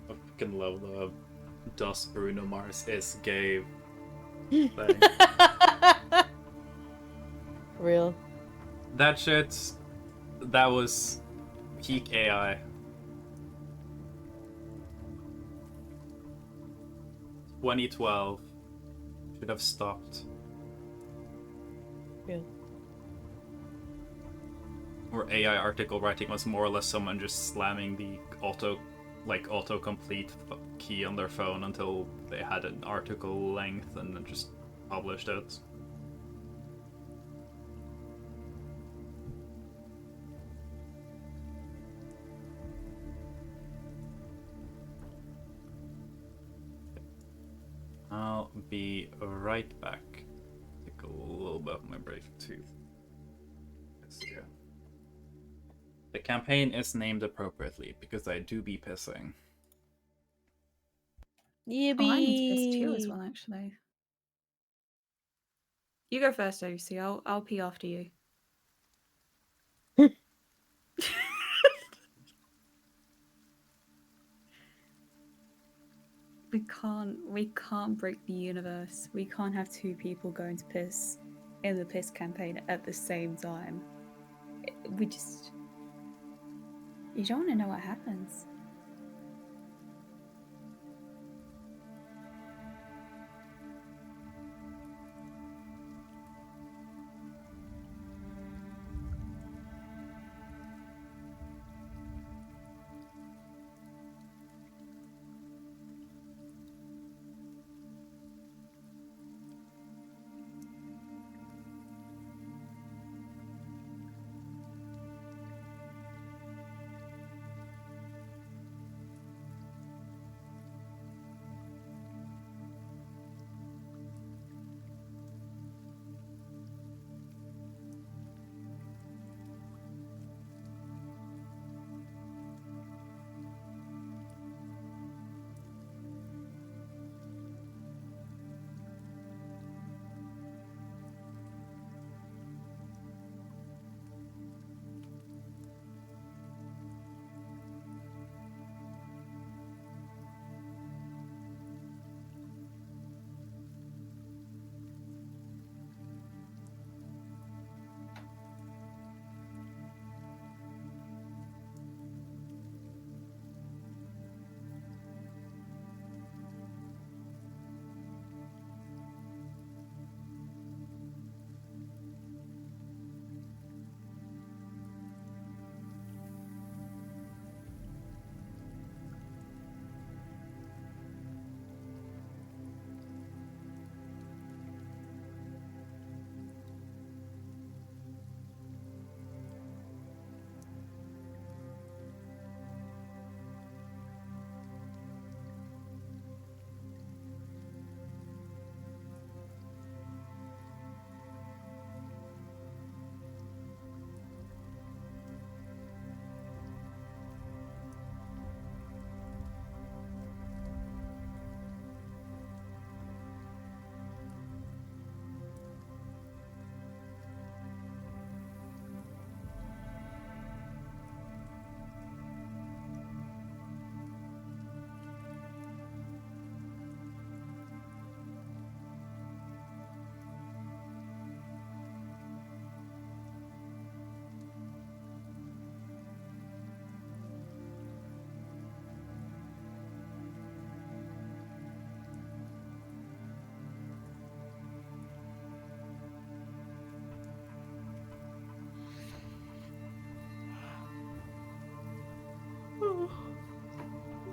I fucking love the Dust Bruno Mars is gay thing. Real. That shit, that was peak AI. "2012 should have stopped." Yeah. Or AI article writing was more or less someone just slamming the autocomplete key on their phone until they had an article length and then just published it. I'll be right back. Take a little bit of my break too. Yeah. The campaign is named appropriately because I do be pissing. Yippee! Oh, I need to piss too as well, actually. You go first, OC. I'll pee after you. We can't break the universe. We can't have two people going to piss in the piss campaign at the same time. You don't want to know what happens.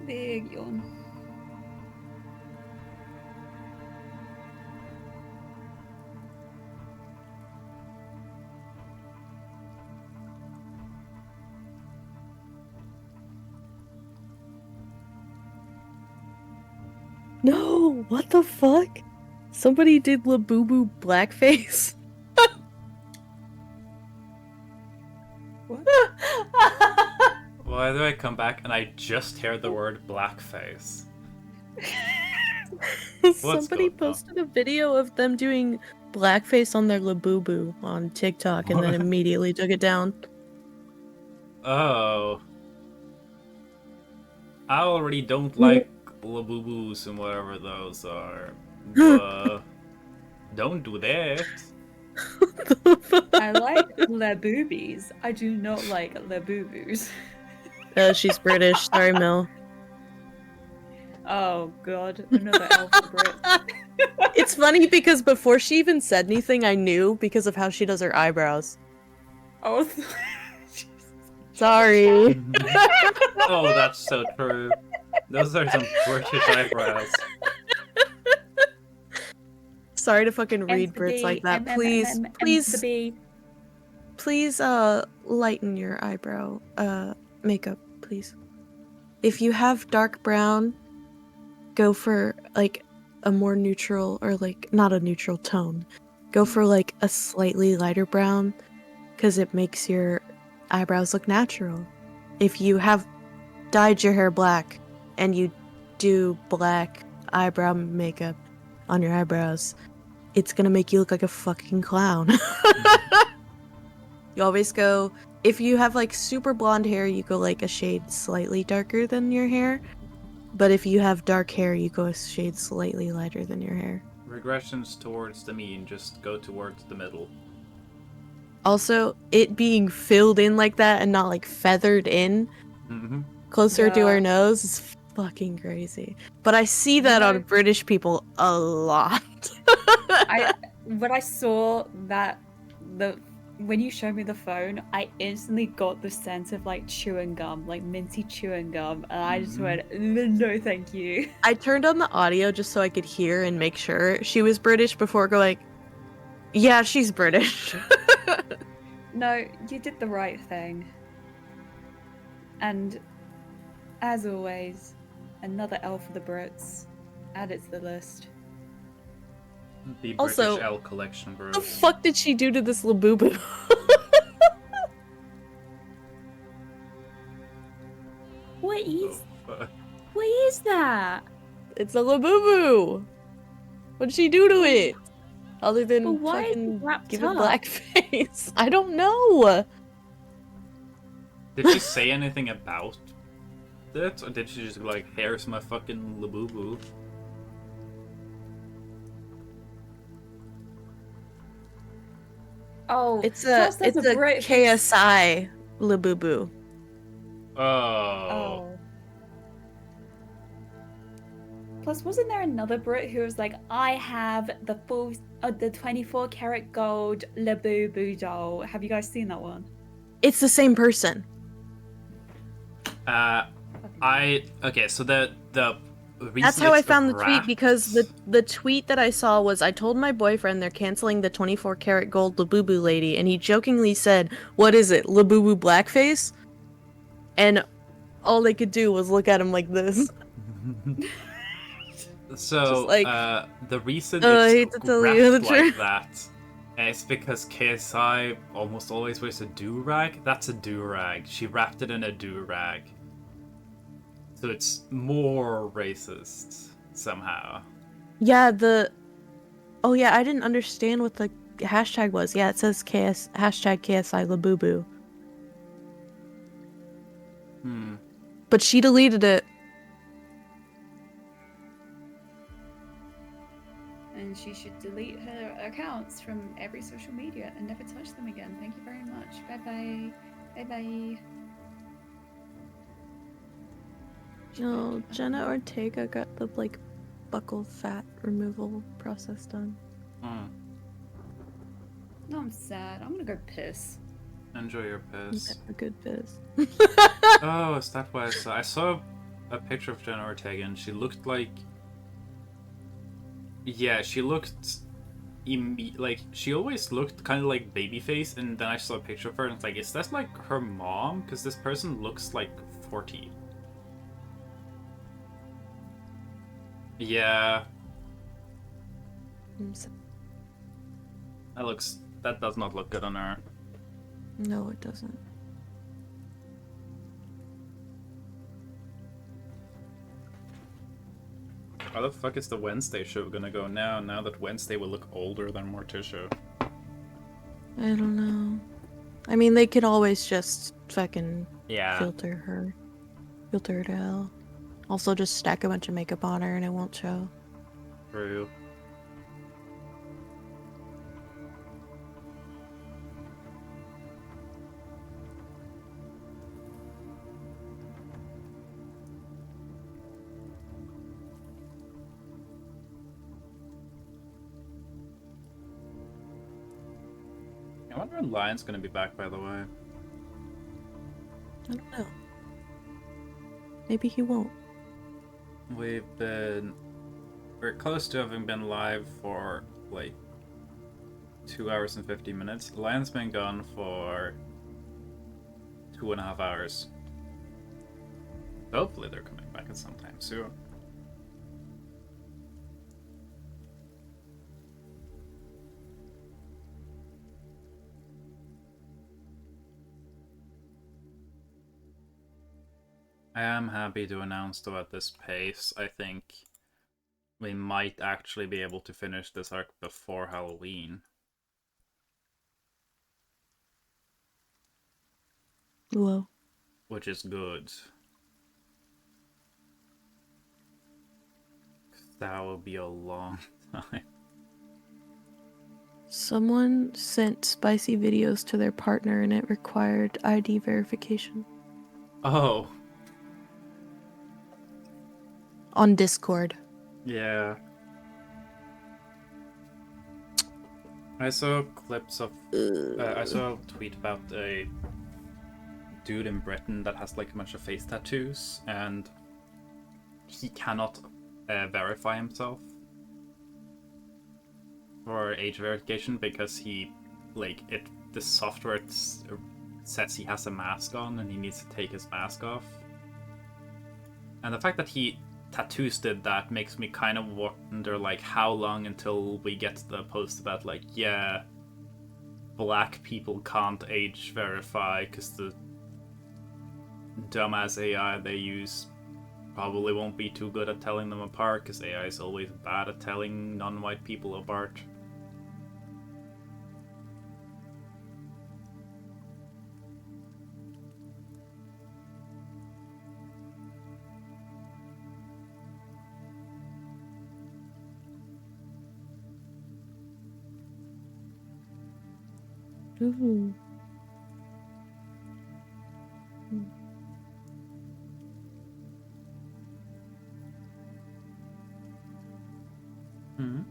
Big yawn. No, what the fuck? Somebody did Labubu blackface. Why do I come back and I just hear the word blackface? Somebody going on? posted a video of them doing blackface on their Labubu on TikTok and then What? immediately took it down. Oh. I already don't like Labubus and whatever those are. But don't do that. I like le boobies. I do not like le boo-boos. She's British. Sorry, Mel. Oh god, another elf Brit. It's funny because before she even said anything, I knew because of how she does her eyebrows. Oh, Sorry. Oh, that's so true. Those are some British eyebrows. Sorry to fucking read M to Brits B, like that. M, M, Please, M, M to please, B. please, lighten your eyebrow, makeup, please. If you have dark brown, go for, like, a more neutral, or, like, not a neutral tone. Go for, like, a slightly lighter brown, because it makes your eyebrows look natural. If you have dyed your hair black, and you do black eyebrow makeup on your eyebrows, it's gonna make you look like a fucking clown. You always go, if you have like super blonde hair, you go like a shade slightly darker than your hair. But if you have dark hair, you go a shade slightly lighter than your hair. Regressions towards the mean, just go towards the middle. Also, it being filled in like that and not like feathered in Mm-hmm. closer to Yeah. our nose is fucking crazy. But I see that know- on British people a lot. When I saw that when you showed me the phone, I instantly got the sense of like chewing gum, like minty chewing gum, and I just went, no, thank you. I turned on the audio just so I could hear and make sure she was British before going, yeah, she's British. No, you did the right thing. And as always, another elf for the Brits. Add it to the list. The Also, British L collection, bro. What the fuck did she do to this Labubu? What is? Oh, What is that? It's a Labubu. What did she do to it? Other But than why is it fucking wrapped give it up? blackface. I don't know. Did she say anything about it? Or did she just be like, here's my fucking Labubu? Oh, It's a Brit who's- KSI Labubu. Oh. Oh. Plus, wasn't there another Brit who was like, I have the 24 karat gold Labubu doll. Have you guys seen that one? It's the same person. Okay, so the reason That's how I it's found the tweet, wrapped- because the tweet that I saw was, I told my boyfriend they're canceling the 24 karat gold Labubu lady, and he jokingly said, what is it, Labubu blackface? And all they could do was look at him like this. So, Just like, the reason I hate it's to tell you wrapped the like truth. that is because KSI almost always wears a do-rag. That's a do-rag. She wrapped it in a do-rag. So it's more racist, somehow. Yeah, oh yeah, I didn't understand what the hashtag was. Yeah, it says hashtag KSI Labubu. But she deleted it. And she should delete her accounts from every social media and never touch them again. Thank you very much. Bye bye. Bye bye. No, Jenna Ortega got the like buccal fat removal process done. No, I'm sad. I'm gonna go piss. Enjoy your piss. A good biz. Oh, is that why I saw a picture of Jenna Ortega and she looked like... Yeah, she looked... Like, she always looked kind of like babyface, and then I saw a picture of her and it's like, is that like her mom? Because this person looks like 40. Yeah, that does not look good on her. No, it doesn't. How the fuck is the Wednesday show gonna go now that Wednesday will look older than Morticia? I don't know. I mean, they could always just fucking Yeah. filter her to hell. Also, just stack a bunch of makeup on her and it won't show. True. I wonder when Lion's gonna be back, by the way. I don't know. Maybe he won't. We're close to having been live for like 2 hours and 50 minutes. Lion's been gone for 2.5 hours. Hopefully they're coming back at some time soon. I am happy to announce, though, at this pace, I think we might actually be able to finish this arc before Halloween. Whoa. Which is good. That will be a long time. Someone sent spicy videos to their partner and it required ID verification. Oh. On Discord. Yeah. I saw clips of... I saw a tweet about a dude in Britain that has like a bunch of face tattoos, and he cannot verify himself for age verification because the software says he has a mask on and he needs to take his mask off. And the fact that tattoos did that makes me kind of wonder, like, how long until we get the post about, like, yeah, black people can't age verify because the dumbass AI they use probably won't be too good at telling them apart, because AI is always bad at telling non-white people apart. Ooh. Hmm.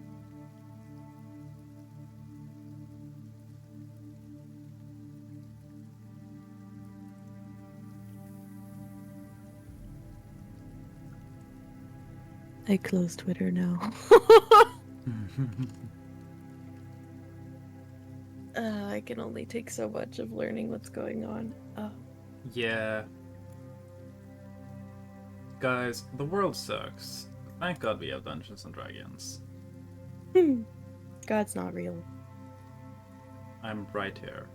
I closed Twitter now. I can only take so much of learning what's going on. Yeah. Guys, the world sucks. Thank God we have Dungeons and Dragons. God's not real. I'm right here.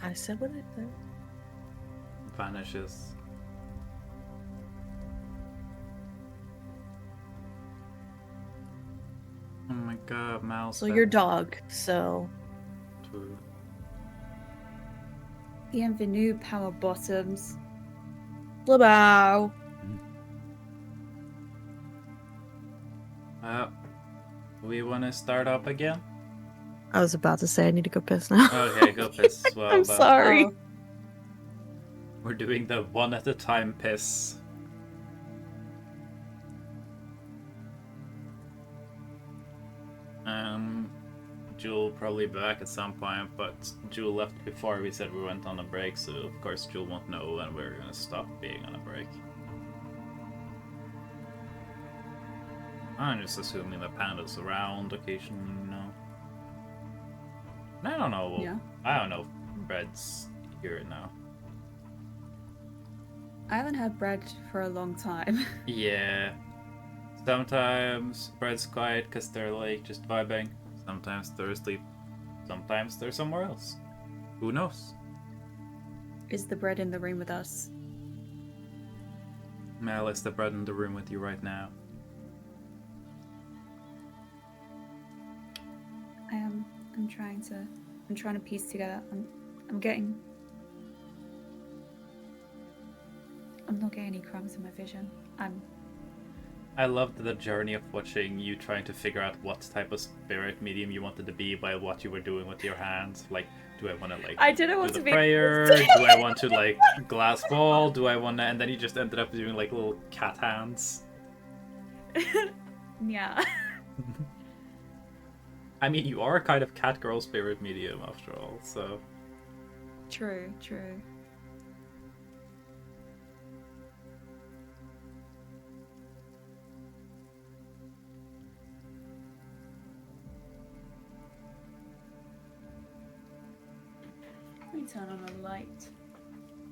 I said what I said. Vanishes. Oh my god, mouse. So your dog, so... True. Bienvenue, power bottoms. Blabow. We want to start up again? I was about to say I need to go piss now. Okay, go piss as well. I'm but sorry. Oh. We're doing the one at a time piss. Jewel probably back at some point, but Jewel left before we said we went on a break, so of course Jewel won't know when we're gonna stop being on a break. I'm just assuming that Panda's around occasionally, you know. I don't know. Yeah. I don't know if Bread's here now. I haven't had bread for a long time. Yeah. Sometimes Bread's quiet because they're like just vibing. Sometimes they're asleep. Sometimes they're somewhere else. Who knows? Is the bread in the room with us? Mel, is the bread in the room with you right now? I am. I'm trying to piece together. I'm not getting any crumbs in my vision. I loved the journey of watching you trying to figure out what type of spirit medium you wanted to be by what you were doing with your hands. Like, do I want to like I didn't do want the to be prayer? Do I want to like glass ball? Do I want to? And then you just ended up doing like little cat hands. Yeah. I mean, you are kind of cat girl spirit medium after all, so. True. Let me turn on a light.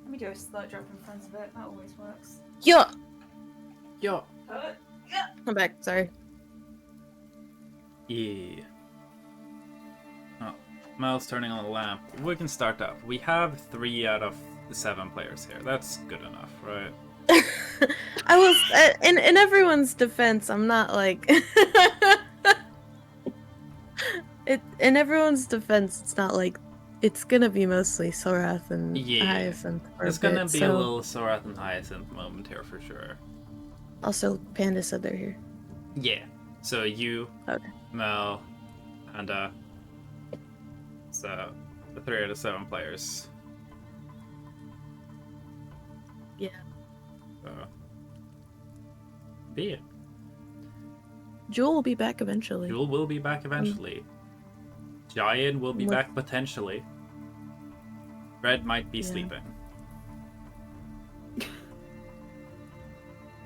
Let me do a slow drop in front of it. That always works. Yeah, Yo. I'm back. Sorry. Yeah. Oh, Mel's turning on the lamp. We can start up. We have 3 out of 7 players here. That's good enough, right? I was in everyone's defense. I'm not like in everyone's defense. It's not like it's gonna be mostly Sorath and Yeah. Hyacinth. For There's a gonna bit, be so... a little Sorath and Hyacinth moment here for sure. Also, Panda said they're here. Yeah. So you, Okay. Mel, and so the 3 out of 7 players. Yeah. So be it. Jewel will be back eventually. Jewel will be back eventually. Giant will be Look- back potentially. Red might be Yeah. sleeping.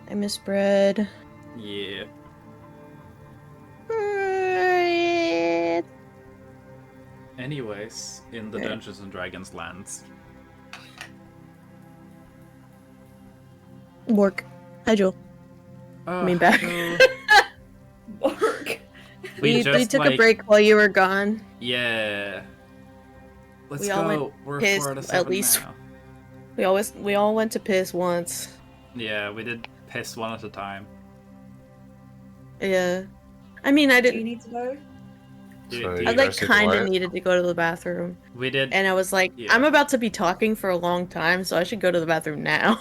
I miss bread. Yeah. Bread. Anyways, in the Okay. Dungeons and Dragons lands. Work. Hi, Jewel. I mean, back. so Work. We just, took a like- break while you were gone. Yeah. Let's We all go. went We're pissed, 4 out of at 7 least. now. We all went to piss once. Yeah, we did piss one at a time. Yeah. I mean, I Do you didn't. need to go? Dude, So dude, you I like guys did kind of what? needed to go to the bathroom, we did. and I was like, Yeah. I'm about to be talking for a long time, so I should go to the bathroom now.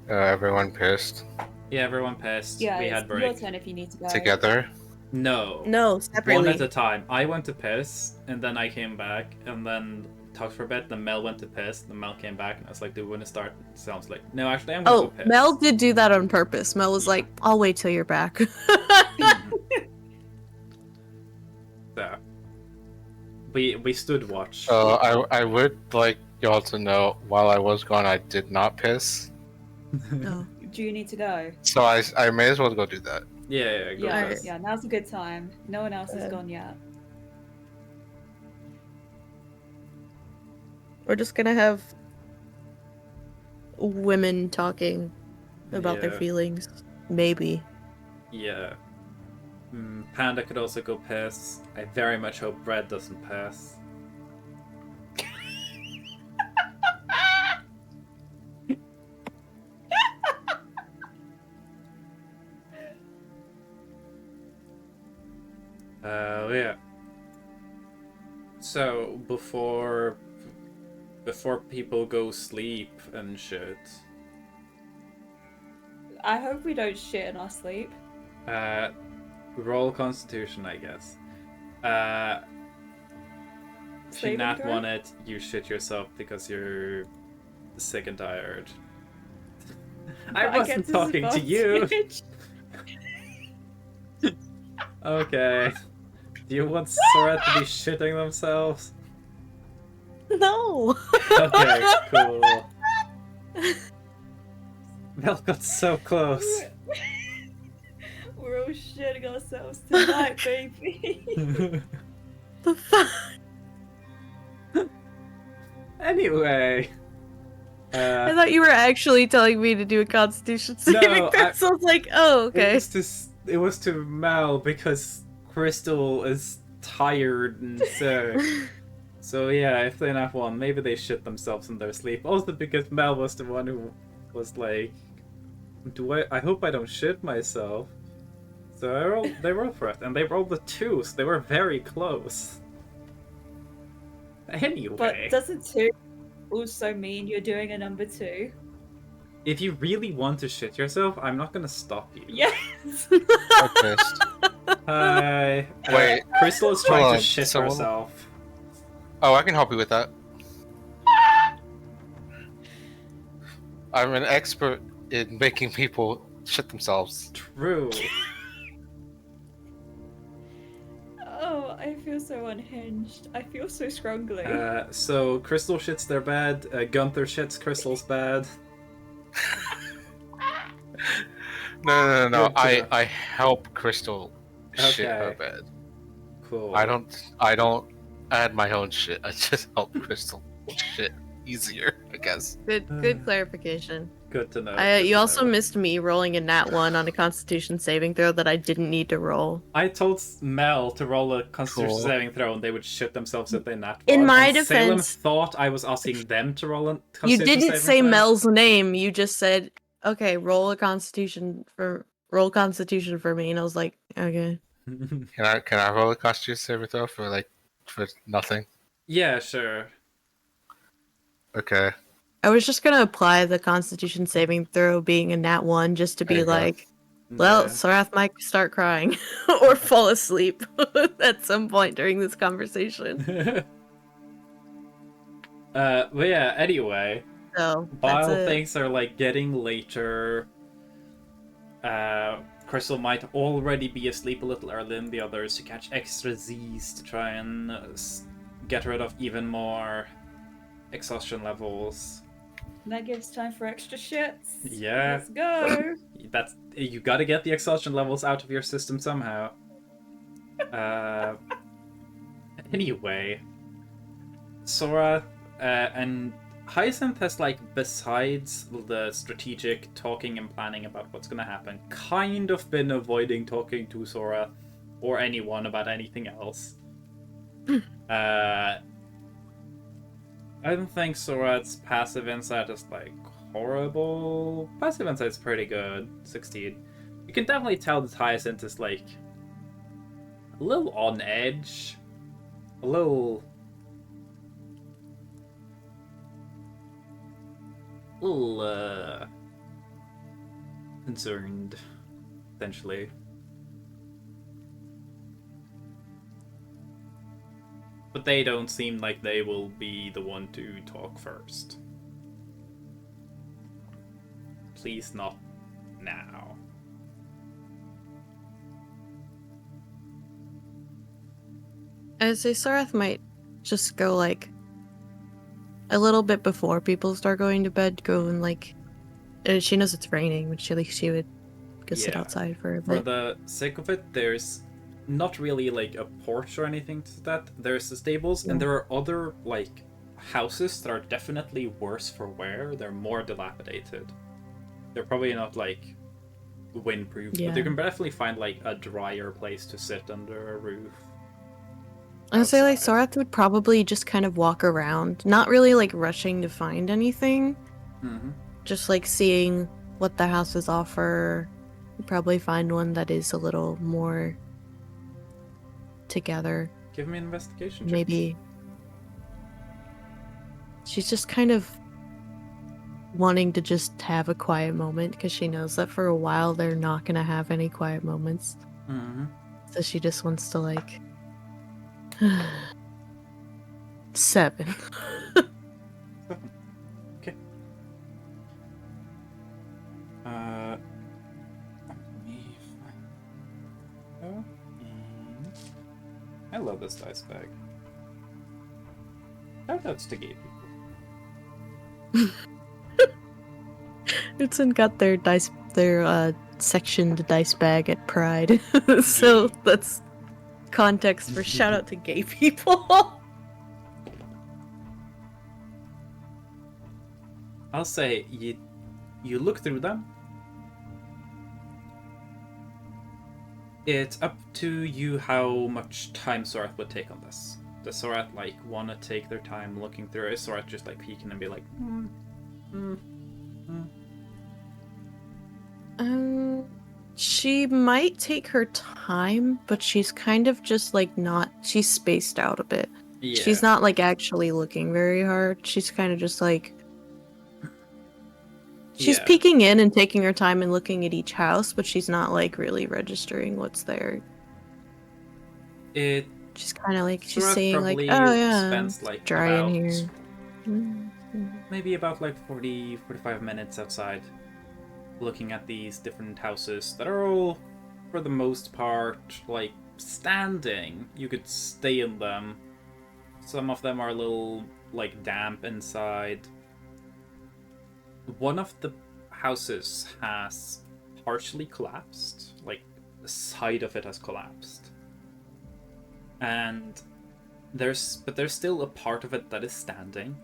Everyone pissed Yeah, everyone pissed. Yeah, we it's had your break. turn if you need to go. together. No. No, One separately. at a time. I went to piss, and then I came back, and then talked for a bit. Then Mel went to piss, then Mel came back, and I was like, "Do we want to start?" Sounds like no. Actually, I'm gonna Oh, go piss. Mel did do that on purpose. Mel was Yeah. like, I'll wait till you're back. So, we stood watch. So I would like y'all to know while I was gone, I did not piss. No. Do you need to go? So I may as well go do that. Yeah, go Yeah, piss. yeah. Now's a good time. No one else has gone yet. We're just gonna have women talking about their Yeah. feelings. Maybe. Yeah. Panda could also go piss. I very much hope Bread doesn't piss. Yeah. So before people go sleep and shit, I hope we don't shit in our sleep. roll Constitution, I guess. If you Saving not throw? want it, you shit yourself because you're sick and tired. I But get wasn't talking to you. disadvantage. Okay. Do you want Sora to be shitting themselves? No. Okay, cool. Mel got so close. We're all shitting ourselves tonight, baby. The fuck? Anyway. I thought you were actually telling me to do a Constitution saving No, throw. So I was like, oh, okay. It was to Mel because Crystal is tired and sick. So yeah, if they nap one, maybe they shit themselves in their sleep. Also because Mel was the one who was like, I hope I don't shit myself. So they rolled for it, and they rolled the 2, so they were very close. Anyway. But doesn't 2 also mean you're doing a number 2? If you really want to shit yourself, I'm not gonna stop you. Yes! I'm pissed. Hi. Wait, Crystal is trying hold to on, shit so- herself. Oh, I can help you with that. I'm an expert in making people shit themselves. True. Oh, I feel so unhinged. I feel so strongly. So Crystal shits their bed, Gunther shits Crystal's bed. No. Good to I help Crystal shit her Okay. bed. Cool. I don't add my own shit. I just help Crystal shit easier, I guess. Good clarification. Good to know. good You to also know. missed me rolling a nat 1 on a Constitution saving throw that I didn't need to roll. I told Mel to roll a Constitution Cool. saving throw, and they would shit themselves if they nat In one, my and Salem defense- thought I was asking them to roll a You Constitution didn't saving say throw. Mel's name. You just said, "Okay, roll Constitution for me," and I was like, "Okay." Can I roll a Constitution saving throw for nothing? Yeah, sure. Okay. I was just gonna apply the Constitution saving throw being a nat 1 just to There be you go. like, well, Yeah. Sarath might start crying or fall asleep at some point during this conversation. But yeah, anyway. So While that's it. things are like getting later, Crystal might already be asleep a little earlier than the others to catch extra Z's to try and get rid of even more exhaustion levels. That gives time for extra shits. Yeah. Let's go. You gotta get the exhaustion levels out of your system somehow. Anyway, Sora and Hyacinth has, like, besides the strategic talking and planning about what's gonna happen, kind of been avoiding talking to Sora or anyone about anything else. I don't think Sora's passive insight is, like, horrible. Passive insight's pretty good. 16. You can definitely tell that Hyacinth is, like, a little on edge. A little concerned, potentially. But they don't seem like they will be the one to talk first. Please not now. I'd say Sarath might just go like a little bit before people start going to bed. Go and like, she knows it's raining, but she would go sit Yeah. outside for a For bit. the sake of it, there's not really like a porch or anything to that. There's the stables, and there are other like houses that are definitely worse for wear. They're more dilapidated. They're probably not like windproof, but Yeah. you can definitely find like a drier place to sit under a roof. I'd say like outside. Sarath would probably just kind of walk around, not really like rushing to find anything, Mm-hmm. just like seeing what the houses offer. You'd probably find one that is a little more together. Give me an investigation check. Maybe she's just kind of wanting to just have a quiet moment because she knows that for a while they're not gonna have any quiet moments. Mm-hmm. So she just wants to like 7. Okay. Let me find- sell this dice bag. Shoutouts to gay people. Newton got their sectioned dice bag at Pride, so that's context for shout out to gay people. I'll say you look through them. It's up to you how much time Sorath would take on this. Does Sorath want to take their time looking through it? Is Sorath just peeking and be like, She might take her time, but she's kind of just not. She's spaced out a bit. yeah. She's not actually looking very hard. She's kind of just she's Yeah. peeking in and taking her time and looking at each house, but she's not really registering what's there. It She's kind of she's Sorath saying probably oh yeah, spends dry about, in here. maybe about 40-45 minutes outside looking at these different houses that are all, for the most part, standing. You could stay in them. Some of them are a little damp inside. One of the houses has partially collapsed, the side of it has collapsed. And there's still a part of it that is standing.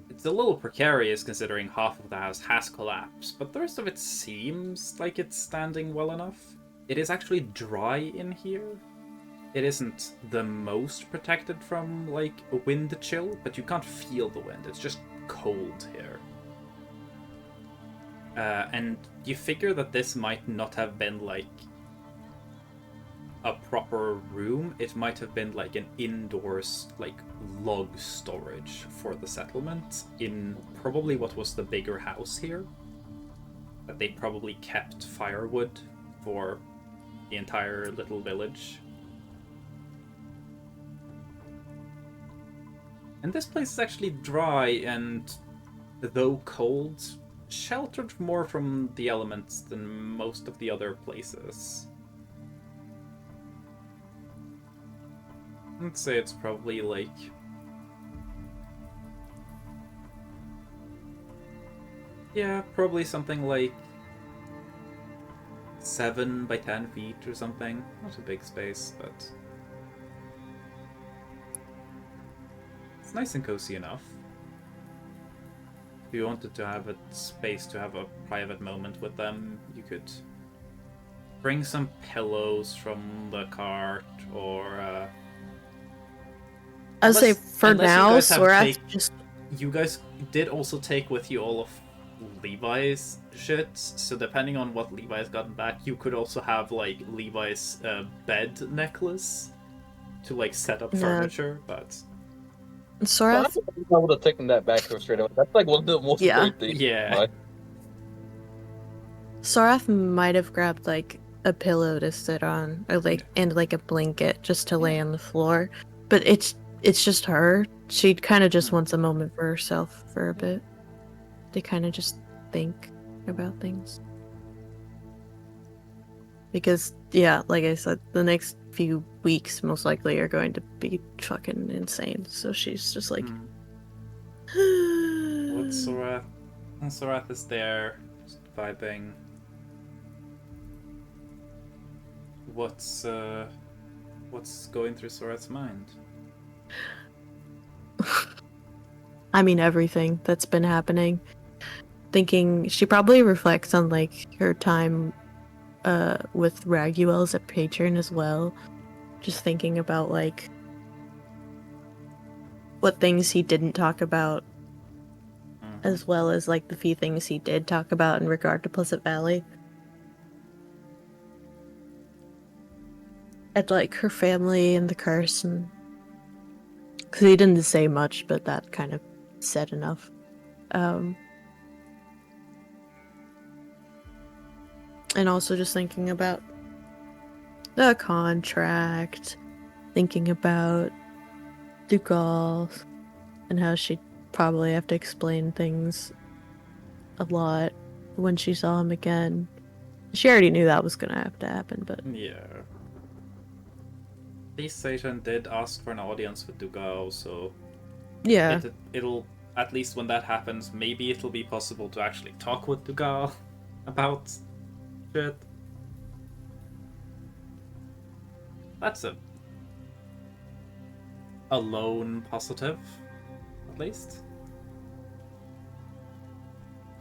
It's a little precarious considering half of the house has collapsed, but the rest of it seems like it's standing well enough. It is actually dry in here. It isn't the most protected from wind chill, but you can't feel the wind. It's just cold here. And you figure that this might not have been a proper room. It might have been an indoors log storage for the settlement in probably what was the bigger house here, that they probably kept firewood for the entire little village. And this place is actually dry and, though cold, sheltered more from the elements than most of the other places. I'd say it's probably probably something 7 by 10 feet or something. Not a big space, but it's nice and cozy enough. If you wanted to have a space to have a private moment with them, you could bring some pillows from the cart, or I'd say for unless you now, guys have Sorath you guys did also take with you all of Levi's shit, so depending on what Levi's gotten back, you could also have Levi's bed necklace to set up furniture, but Sorath. I would have taken that back straight away. That's one of the most Yeah. great things. yeah. Sorath might have grabbed a pillow to sit on, or and a blanket just to lay on the floor. But it's just her. She kind of just wants a moment for herself for a bit. To kind of just think about things. Because like I said, the next few weeks most likely are going to be fucking insane. So she's just What's Sorath? Sorath is there, just vibing. What's going through Sorath's mind? I mean, everything that's been happening. Thinking she probably reflects on her time with Raguel as a patron as well. Just thinking about what things he didn't talk about, as well as the few things he did talk about in regard to Pleasant Valley. And her family and the curse, and because he didn't say much, but that kind of said enough. And also just thinking about the contract, thinking about Dugal, and how she'd probably have to explain things a lot when she saw him again. She already knew that was gonna have to happen, but Yeah. least Satan did ask for an audience with Dugao, so Yeah. it'll, at least when that happens, maybe it'll be possible to actually talk with Dugao about shit. That's a lone positive, at least.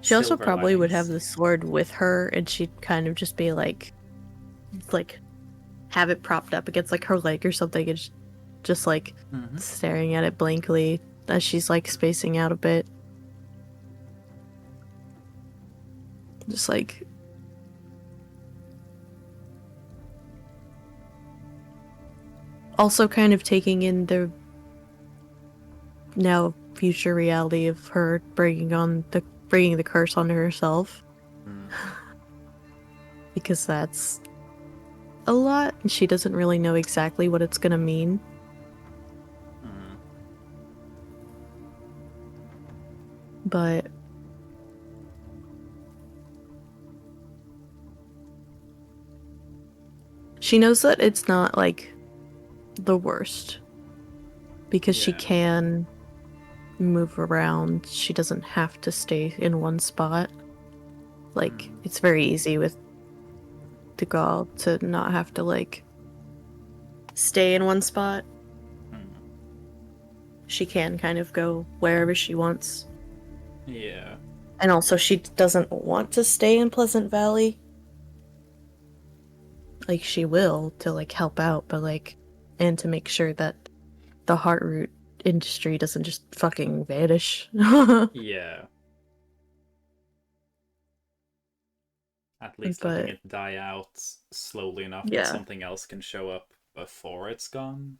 She also Silver probably would have linings. the sword with her, and she'd kind of just be like have it propped up against like her leg or something, and just like Mhm. staring at it blankly as she's like spacing out a bit. Just like also kind of taking in the now future reality of her bringing the curse onto herself, Mm. because that's a lot, and she doesn't really know exactly what it's gonna mean. Mm. But she knows that it's not like the worst, because she Yeah. can move around. She doesn't have to stay in one spot. Like, it's very easy with the girl to not have to like stay in one spot. Mm. She can kind of go wherever she wants. Yeah. And also she doesn't want to stay in Pleasant Valley. Like, she will to like help out, but like, and to make sure that the Heartroot industry doesn't just fucking vanish. Yeah. At least letting But it die out slowly enough that yeah, something else can show up before it's gone.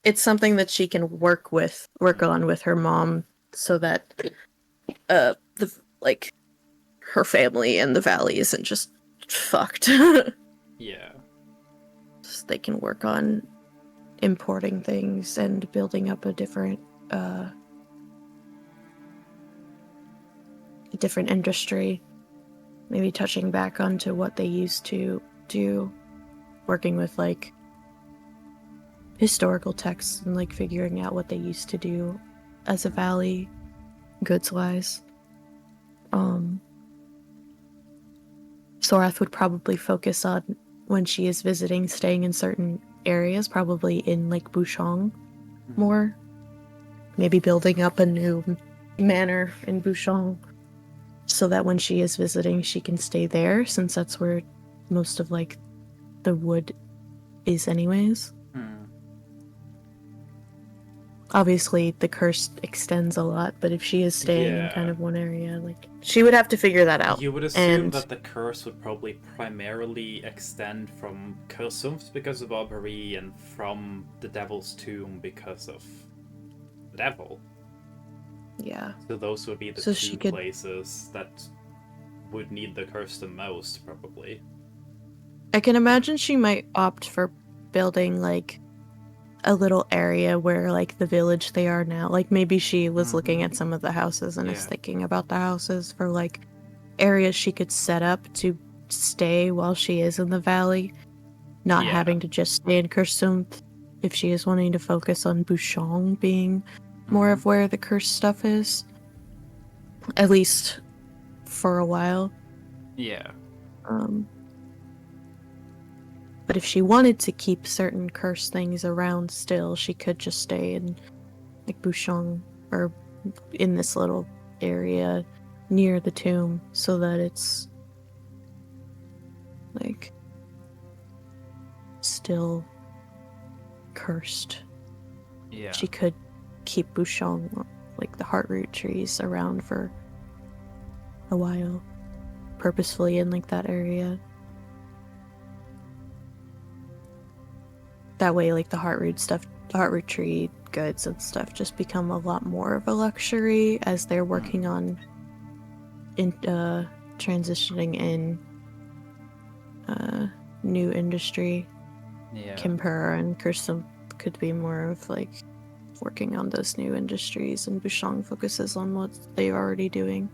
it's something that she can work on with her mom, so that the like her family and the valley isn't just fucked. Yeah. Just they can work on importing things and building up a different industry, maybe touching back onto what they used to do, working with like historical texts and like figuring out what they used to do as a valley, goods wise. Sorath would probably focus on, when she is visiting, staying in certain areas, probably in like Bushong more. Maybe building up a new manor in Bushong, so that when she is visiting, she can stay there, since that's where most of like the wood is anyways. Mm. Obviously the curse extends a lot, but if she is staying in kind Yeah. of one area, like, she would have to figure that out. You would assume And that the curse would probably primarily extend from Kursumf because of Aubrey and from the Devil's Tomb because of the Devil. yeah, So those would be the so she two could places that would need the curse the most, probably. I can imagine she might opt for building like a little area where like the village they are now, like maybe she was looking at some of the houses and is Yeah. thinking about the houses for like areas she could set up to stay while she is in the valley, not Yeah. having to just stay in Kursumth if she is wanting to focus on Bushong being more of where the cursed stuff is, at least for a while. Yeah. But if she wanted to keep certain cursed things around still, she could just stay in like Bushong, or in this little area near the tomb, so that it's like still cursed. Yeah. She could keep Bushong, like the heartroot trees, around for a while, purposefully in like that area. That way, like the heartroot tree goods and stuff just become a lot more of a luxury as they're working on transitioning in new industry. Yeah. Kimpur and Kursum could be more of like working on those new industries, and Bushong focuses on what they're already doing.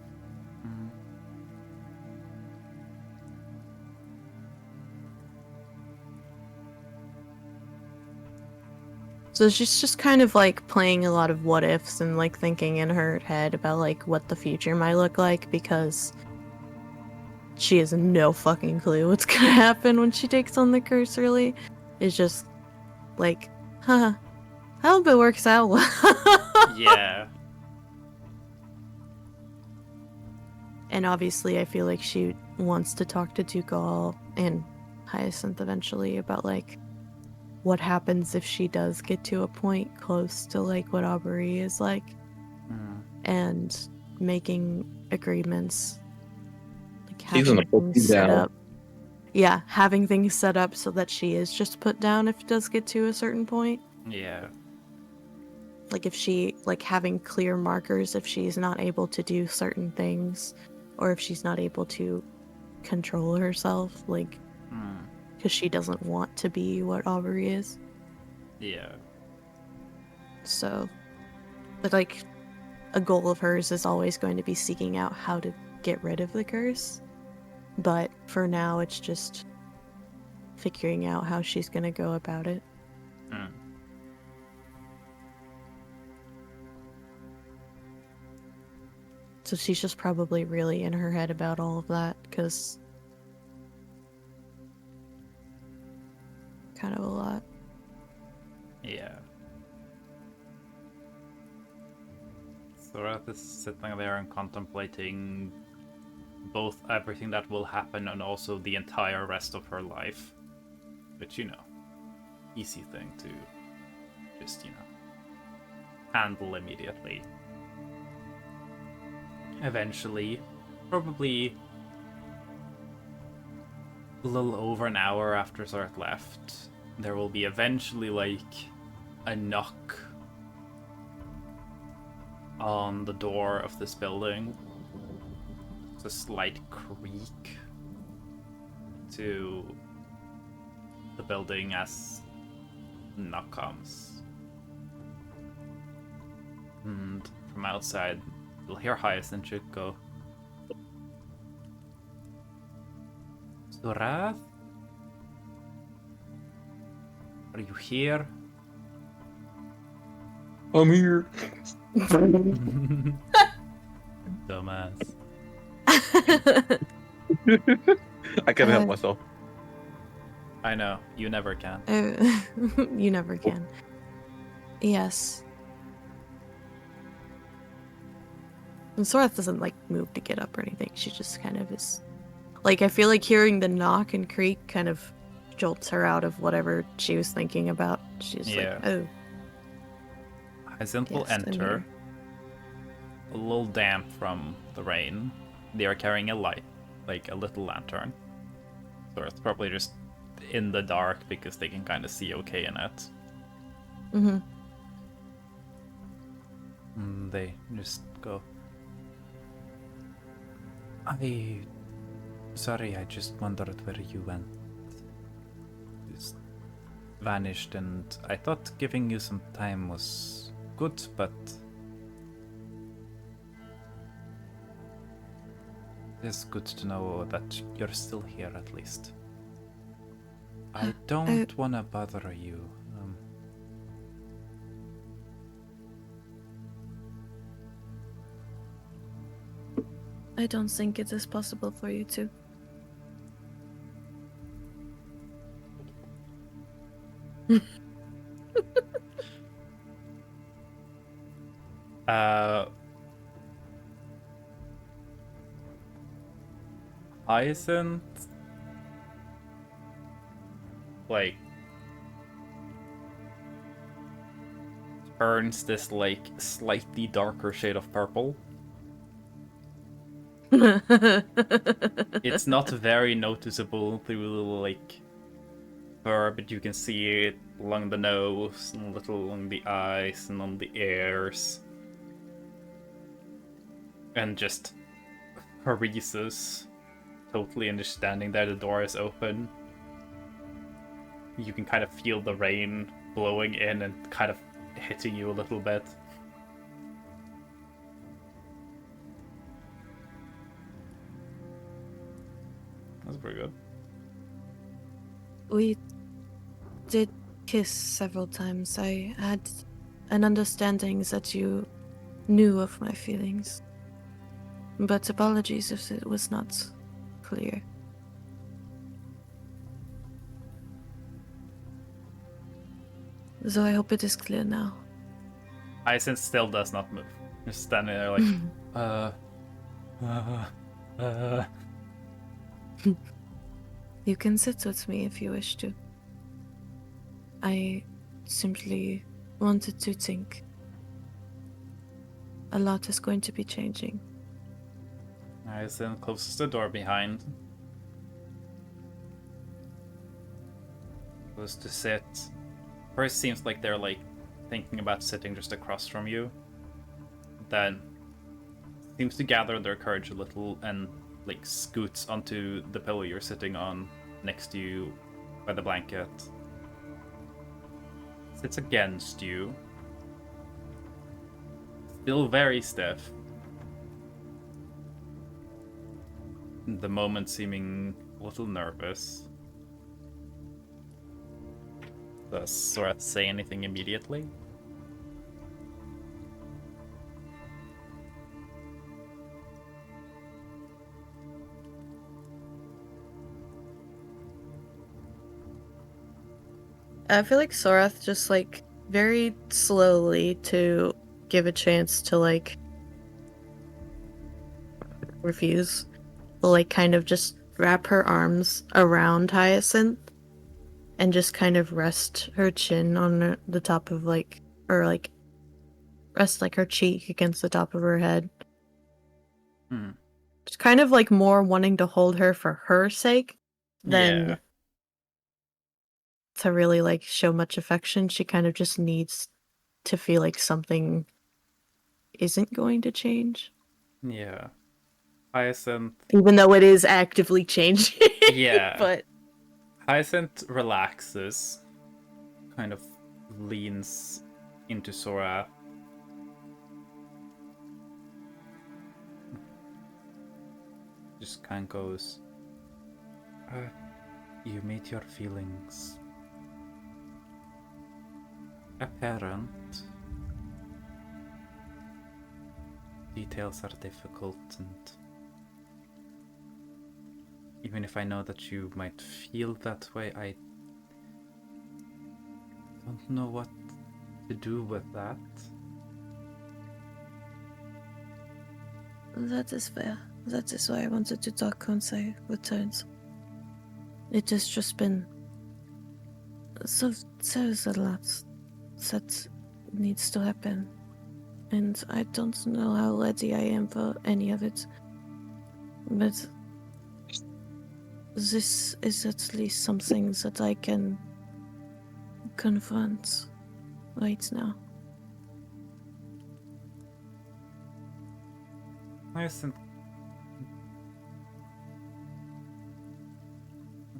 So she's just kind of like playing a lot of what ifs and like thinking in her head about like what the future might look like because she has no fucking clue what's gonna happen when she takes on the curse, really. It's just like, I hope it works out well. Yeah. And obviously, I feel like she wants to talk to Dugall and Hyacinth eventually about like what happens if she does get to a point close to like what Aubrey is like, and making agreements, like She's gonna having put you things set down. up. Yeah, having things set up so that she is just put down if it does get to a certain point. Yeah. Like if she, like having clear markers if she's not able to do certain things, or if she's not able to control herself, like because she doesn't want to be what Aubrey is. Yeah. So, but like a goal of hers is always going to be seeking out how to get rid of the curse. But for now, it's just figuring out how she's gonna go about it. So she's just probably really in her head about all of that, because kind of a lot. Yeah. Sorath is sitting there and contemplating both everything that will happen and also the entire rest of her life. Which, you know, easy thing to just, you know, handle immediately. Eventually, probably a little over an hour after Sorath left, there will be eventually like a knock on the door of this building. It's a slight creak to the building as the knock comes. And from outside, you'll hear Hyacinth go, Sorath? Are you here? I'm here. Dumbass. I can't help myself. I know, you never can. You never can. Yes. And Sorath doesn't like move to get up or anything. She just kind of is. Like, I feel like hearing the knock and creak kind of jolts her out of whatever she was thinking about. She's like, oh. Hyacinth will Yes, I'm enter, here. a little damp from the rain. They are carrying a light, like a little lantern. So it's probably just in the dark because they can kind of see okay in it. Mm-hmm. And they just go, Sorry, I just wondered where you went. Just vanished, and I thought giving you some time was good, but it's good to know that you're still here at least. I don't want to bother you. I don't think it is possible for you to. Hyacinth, like, turns this, like, slightly darker shade of purple. It's not very noticeable through the, like, fur, but you can see it along the nose, and a little along the eyes, and on the ears. And just freezes, totally understanding that the door is open. You can kind of feel the rain blowing in and kind of hitting you a little bit. That's pretty good. We did kiss several times. I had an understanding that you knew of my feelings. But apologies if it was not clear. So I hope it is clear now. Isset still does not move. Just standing there like, uh. You can sit with me if you wish to. I simply wanted to think. A lot is going to be changing. Isset closes the door behind. Goes to sit. First seems like they're like thinking about sitting just across from you. Then seems to gather their courage a little and like scoots onto the pillow you're sitting on next to you by the blanket. Sits against you. Still very stiff. The moment seeming a little nervous. Does Sorath say anything immediately? I feel like Sorath just like very slowly to give a chance to like refuse, will like kind of just wrap her arms around Hyacinth and just kind of rest her chin on the top of like, or like rest like her cheek against the top of her head. Just kind of like more wanting to hold her for her sake than to really like show much affection. She kind of just needs to feel like something isn't going to change. Yeah. Hyacinth. Even though it is actively changing. Yeah. But Hyacinth relaxes, kind of leans into Sora. Just kind of goes, you made your feelings apparent. Details are difficult, and even if I know that you might feel that way, I don't know what to do with that. that is fair. That is why I wanted to talk once I returned. It has just been so there's a lot that needs to happen. And I don't know how ready I am for any of it. But this is at least something that I can confront right now. Hyacinth.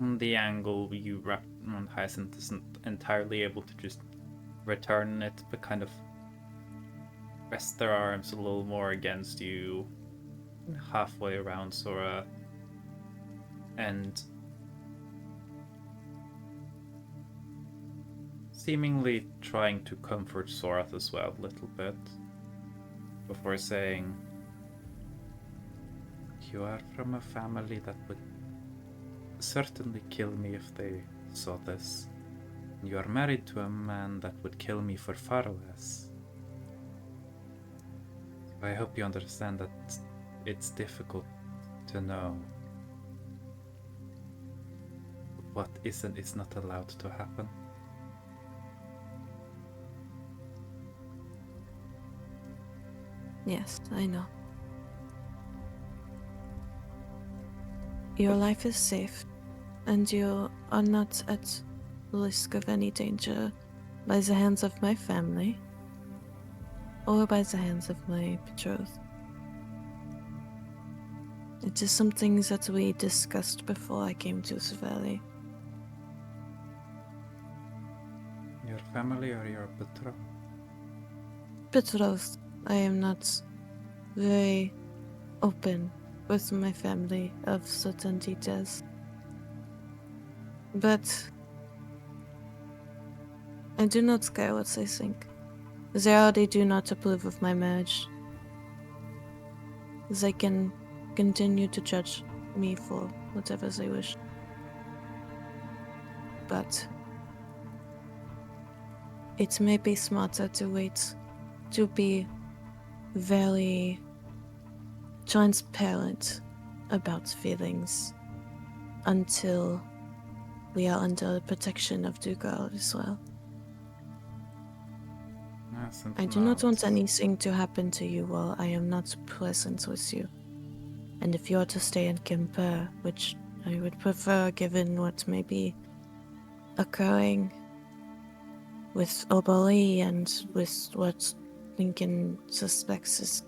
On the angle you wrap around Hyacinth isn't entirely able to just return it, but kind of rest their arms a little more against you, halfway around Sora, and seemingly trying to comfort Sorath as well a little bit, before saying, you are from a family that would certainly kill me if they saw this. You are married to a man that would kill me for far less. I hope you understand that it's difficult to know what is and is not allowed to happen. Yes, I know. Your life is safe, and you are not at risk of any danger by the hands of my family or by the hands of my betrothed. It is something that we discussed before I came to the valley. Your family or your betrothed? Betrothed. I am not very open with my family of certain details. But I do not care what they think. They already do not approve of my marriage. They can continue to judge me for whatever they wish. But it may be smarter to wait, to be very transparent about feelings until we are under the protection of Dugal as well. Yes, and I do not want now it's- anything to happen to you while I am not present with you. And if you are to stay in Kemper, which I would prefer given what may be occurring with Obali and with what Lincoln suspects is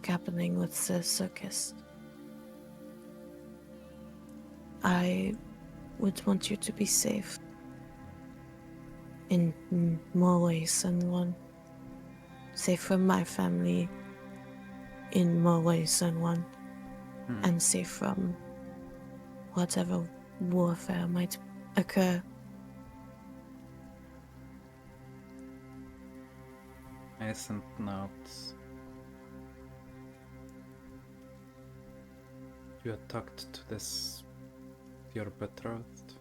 happening with the circus, I would want you to be safe in more ways than one. Safe from my family in more ways than one. And safe from whatever warfare might occur. Isn't notes. You had talked to this your betrothed.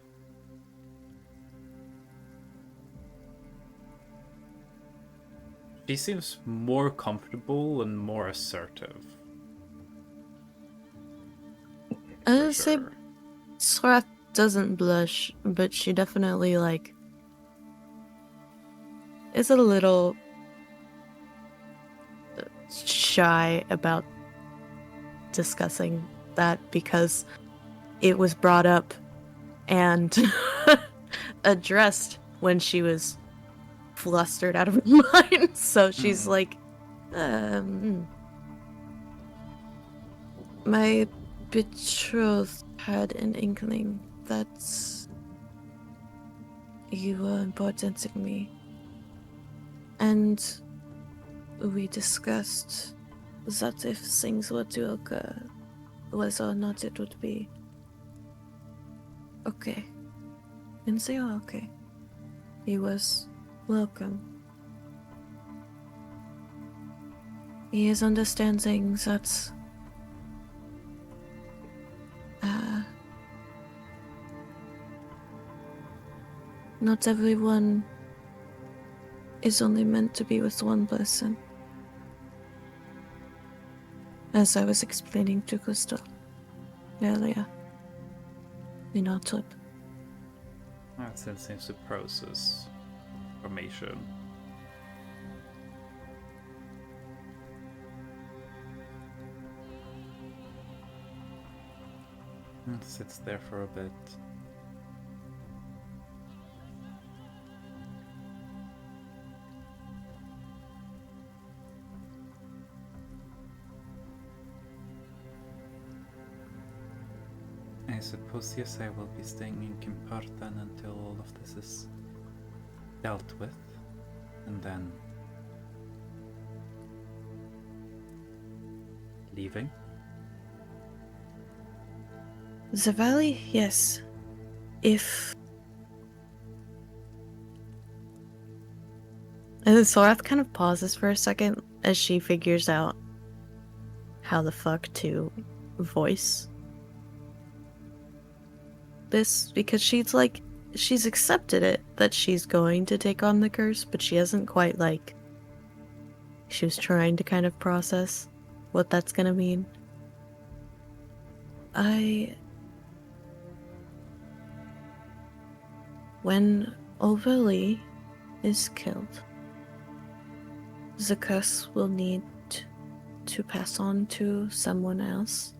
She seems more comfortable and more assertive. I For would say sure. Srath doesn't blush, but she definitely is a little shy about discussing that because it was brought up and addressed when she was flustered out of her mind. So she's like, my betrothed had an inkling that you were important to me. And we discussed that if things were to occur, whether or not it would be okay. And they are okay. He was welcome. He is understanding that not everyone is only meant to be with one person. As I was explaining to Crystal earlier in our trip. That still seems to process information. And sits there for a bit. I suppose, yes, I will be staying in Kimpartan until all of this is dealt with, and then leaving. The valley, yes. If... And then Sorath kind of pauses for a second as she figures out how the fuck to voice this, because she's accepted it that she's going to take on the curse, but she hasn't quite she was trying to kind of process what that's gonna mean. When Overly is killed, the curse will need to pass on to someone else.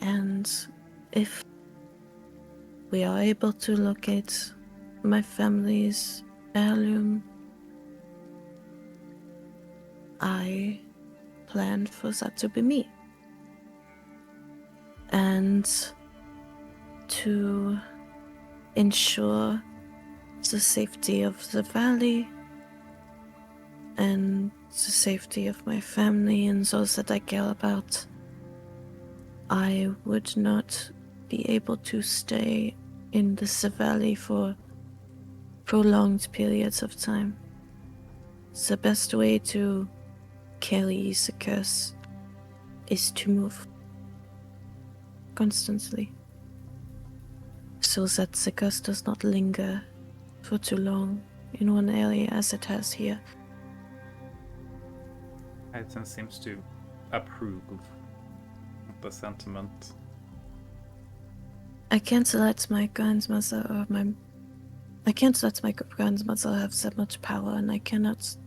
And if we are able to locate my family's heirloom, I plan for that to be me. And to ensure the safety of the valley and the safety of my family and those that I care about, I would not be able to stay in the valley for prolonged periods of time. The best way to carry the curse is to move constantly, so that the curse does not linger for too long in one area as it has here. Hyacinth seems to approve of the sentiment. I can't let my grandmother have that much power, and I cannot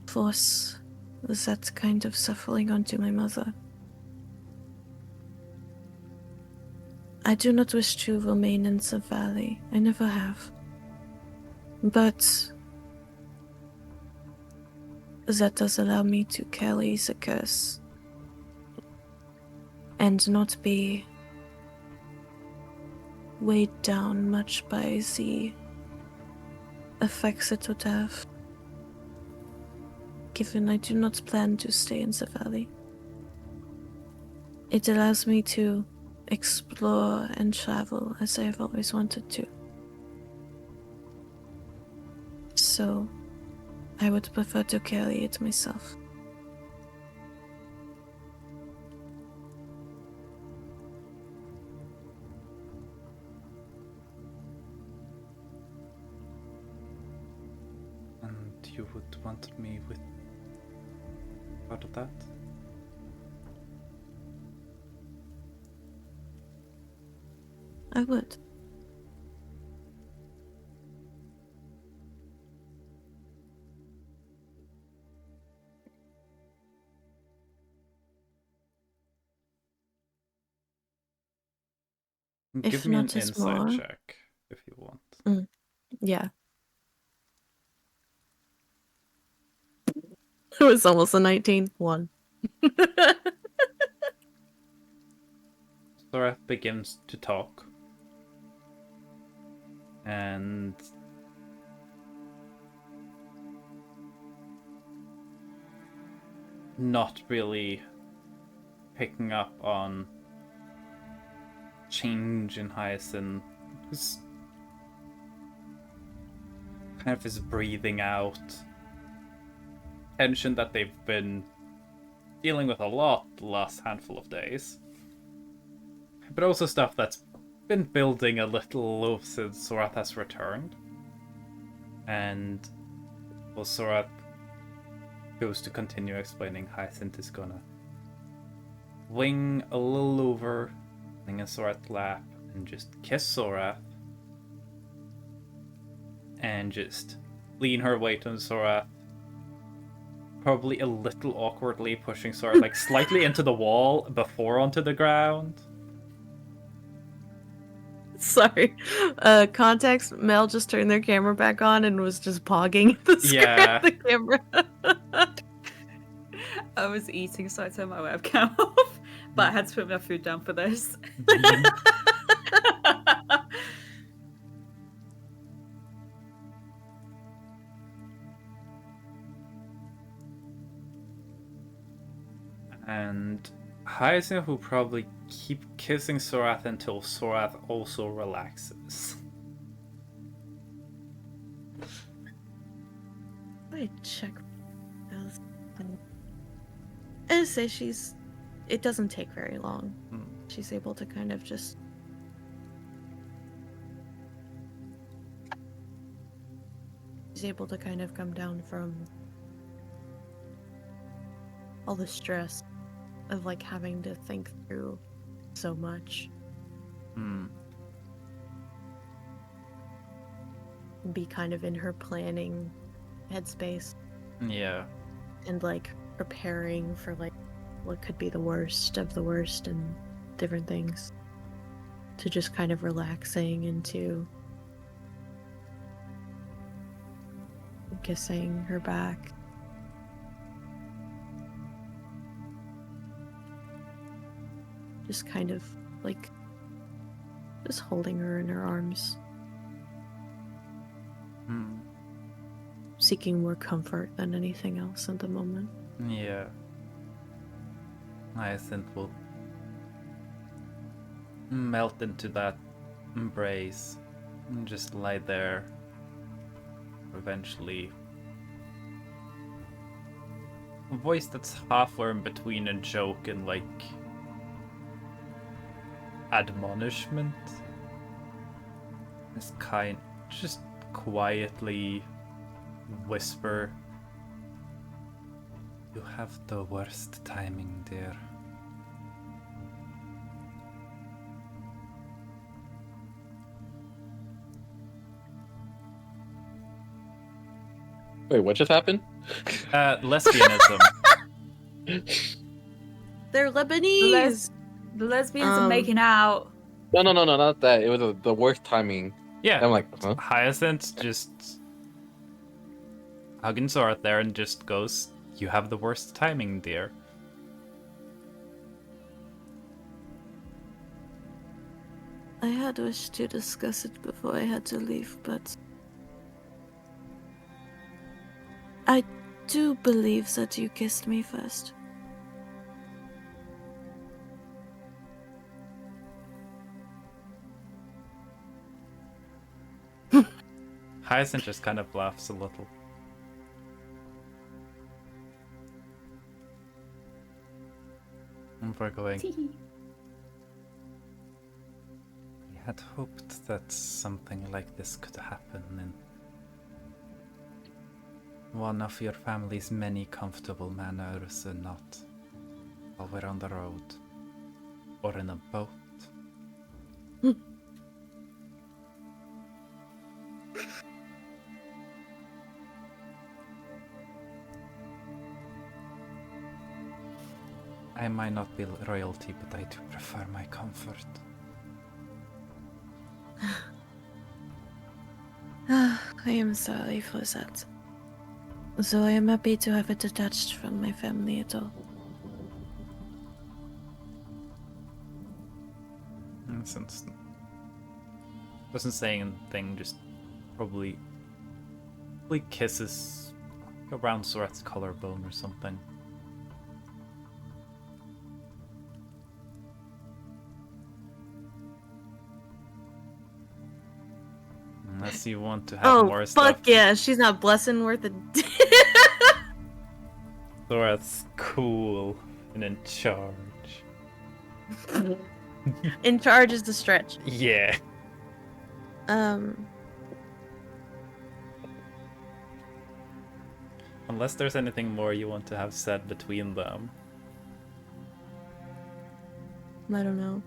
force that kind of suffering onto my mother. I do not wish to remain in the valley. I never have. But that does allow me to carry the curse and not be weighed down much by the effects it would have, given I do not plan to stay in the valley. It allows me to explore and travel as I have always wanted to. So, I would prefer to carry it myself. And you would want me with part of that? I would. If Give me an not as insight more. check if you want. Yeah. It was almost a 19. 1. Thorath begins to talk. And not really picking up on change in Hyacinth. Who's kind of is breathing out tension that they've been dealing with a lot the last handful of days. But also stuff that's been building a little since Sorath has returned. And well, Sorath goes to continue explaining. Hyacinth is gonna wing a little over, in Sorath's lap, and just kiss Sorath. And just lean her weight on Sorath. Probably a little awkwardly pushing Sorath like slightly into the wall before onto the ground. Sorry. Context, Mel just turned their camera back on and was just pogging the screen Yeah. the camera. I was eating, so I turned my webcam off, but I had to put my food down for this. And Hyacinth will probably keep kissing Sorath until Sorath also relaxes. I check. I say it doesn't take very long. She's able to kind of just come down from all the stress of like having to think through so much. Be kind of in her planning headspace. Yeah. And like preparing for like what could be the worst of the worst and different things, to just kind of relaxing into kissing her back. Just kind of like just holding her in her arms, seeking more comfort than anything else at the moment. Yeah. Hyacinth will melt into that embrace and just lie there eventually. A voice that's halfway in between a joke and like admonishment. This kind, just quietly whisper. You have the worst timing, dear. Wait, what just happened? Lesbianism. They're Lebanese. The lesbians are Um, making out. No, not that. It was the worst timing. Yeah. I'm like, huh? Hyacinth just hugging Zorath there and just goes, "You have the worst timing, dear." I had wished to discuss it before I had to leave, but I do believe that you kissed me first. Hyacinth just kind of laughs a little. And we're going. I had hoped that something like this could happen in one of your family's many comfortable manors and not while we're on the road or in a boat. I might not be royalty, but I do prefer my comfort. I am sorry for that. So I am happy to have it detached from my family at all. Since wasn't saying anything, just probably kisses around Sorath's collarbone or something. Unless you want to have more stuff. Fuck yeah, she's not blessing worth a Sorath's cool and in charge. In charge is the stretch. Yeah. Unless there's anything more you want to have said between them. I don't know.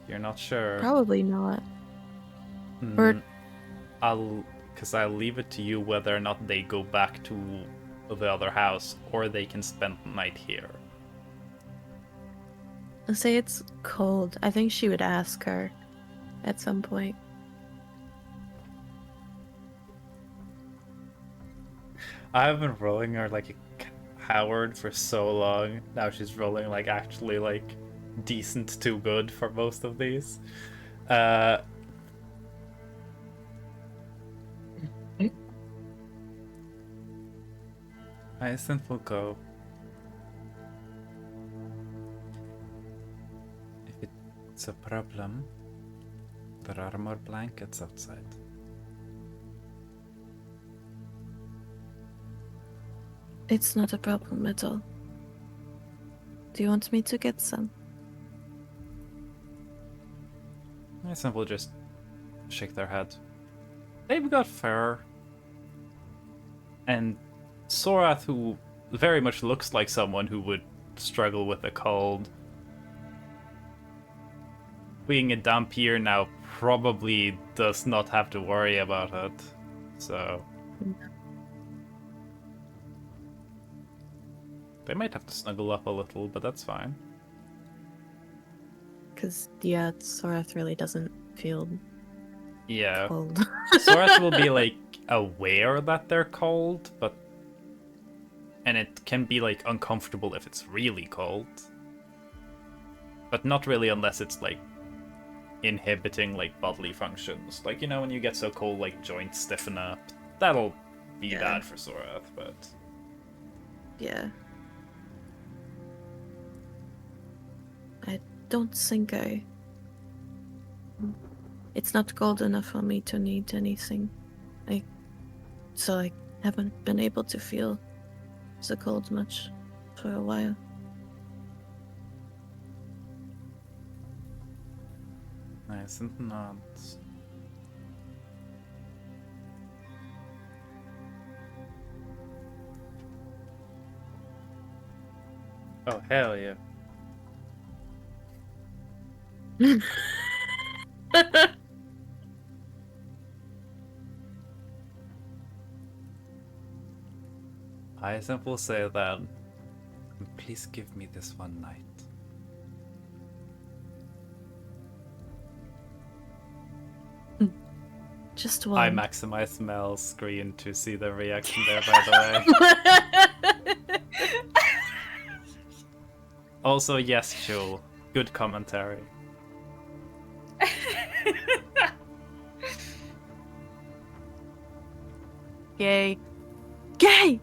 You're not sure. Probably not. Or I'll leave it to you whether or not they go back to the other house or they can spend the night here. let's say it's cold. I think she would ask her at some point. I've been rolling her like a coward for so long. Now she's rolling like actually like decent to good for most of these. Hyacinth will go. If it's a problem, there are more blankets outside. It's not a problem at all. Do you want me to get some? Hyacinth will just shake their head. They've got fur. And Sorath, who very much looks like someone who would struggle with a cold, being a Dampier now probably does not have to worry about it. So they might have to snuggle up a little, but that's fine. Because, yeah, Sorath really doesn't feel Yeah. cold. Sorath will be like aware that they're cold, and it can be like uncomfortable if it's really cold. But not really unless it's like inhibiting like bodily functions. Like, you know, when you get so cold like joints stiffen up. That'll be bad for Sorath, but Yeah. I don't think I It's not cold enough for me to need anything. So I haven't been able to feel the cold much for a while. Nice and not. Oh, hell yeah. I simply say that. Please give me this one night. Just I one. maximize Mel's screen to see the reaction there, by the way. Also, yes, Jewel. Good commentary. Gay. Gay!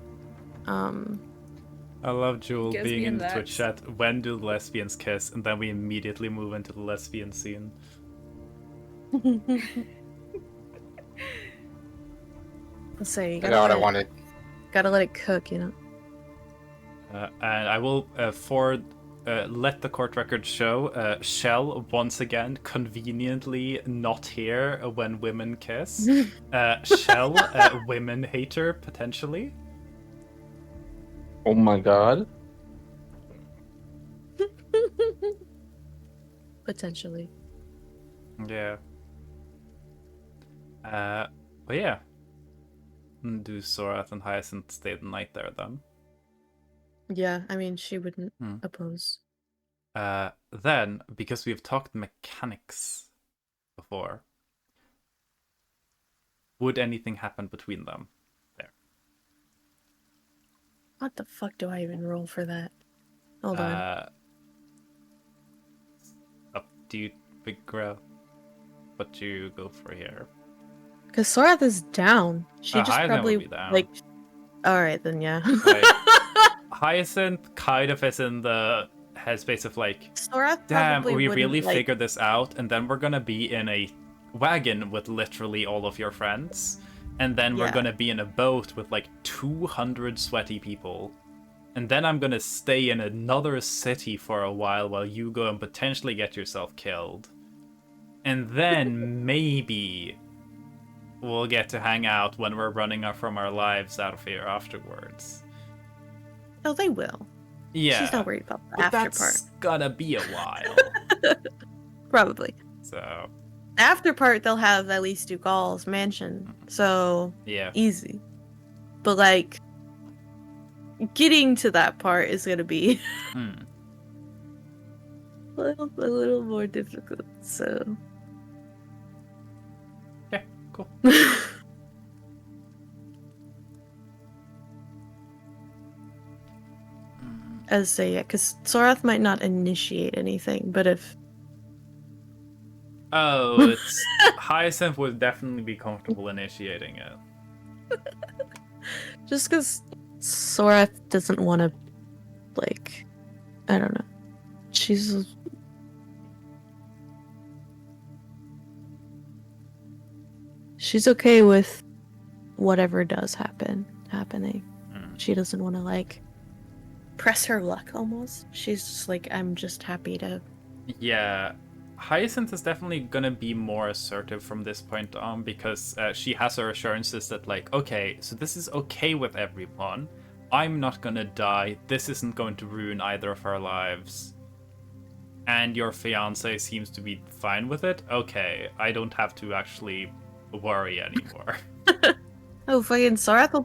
I love Jewel Gives being me in a the Twitch next. chat. When do lesbians kiss? And then we immediately move into the lesbian scene. So you I got what I gotta wanted. let it cook, you know. And I will let the court record show Shell once again conveniently not here when women kiss. Shell, women hater potentially. Oh my god. Potentially. Yeah. But yeah. Do Sorath and Hyacinth stay the night there then? Yeah, I mean, she wouldn't Hmm. oppose. Then, because we've talked mechanics before, would anything happen between them? What the fuck do I even roll for that? Hold on. Up to you, Big Grow. What you go for here? Because Sorath is down. She just Hyacinth probably, would be down. like... Alright, then yeah. Like, Hyacinth kind of is in the headspace of like, Sorath damn, probably we wouldn't, really like... figured this out, and then we're gonna be in a wagon with literally all of your friends, and then we're Yeah. gonna be in a boat with like 200 sweaty people, and then I'm gonna stay in another city for a while you go and potentially get yourself killed, and then maybe we'll get to hang out when we're running from our lives out of here afterwards. Oh, they will. Yeah, She's not worried about the but after that's part. gonna be a while. Probably. So After part, they'll have at least Dugal's mansion. So, yeah. easy. But, like, getting to that part is gonna be Hmm. a little more difficult, so... Yeah, cool. As say, yeah, because Sorath might not initiate anything, but if... Oh, it's Hyacinth would definitely be comfortable initiating it. Just because Sorath doesn't want to, like... I don't know. She's... She's okay with whatever does happening. Hmm. She doesn't want to, like, press her luck, almost. She's just like, I'm just happy to... Yeah, Hyacinth is definitely gonna be more assertive from this point on because she has her assurances that, like, okay, so this is okay with everyone. I'm not gonna die. This isn't going to ruin either of our lives. And your fiance seems to be fine with it. Okay, I don't have to actually worry anymore. Oh, fucking Sorath will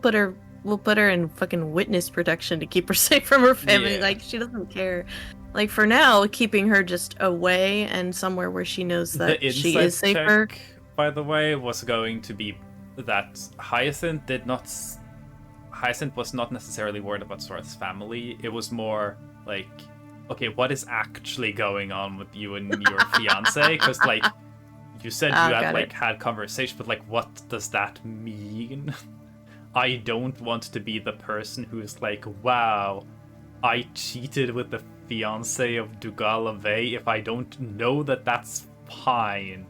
put her in fucking witness protection to keep her safe from her family. Yeah. Like, she doesn't care. Like, for now, keeping her just away and somewhere where she knows that The she insight is safer. check, by the way, was going to be that Hyacinth was not necessarily worried about Sorath's family. It was more like, okay, what is actually going on with you and your fiance? Because, like, you said you had, like, had conversation, but, like, what does that mean? I don't want to be the person who is like, wow, I cheated with the fiance of Dugal Ave if I don't know that that's fine.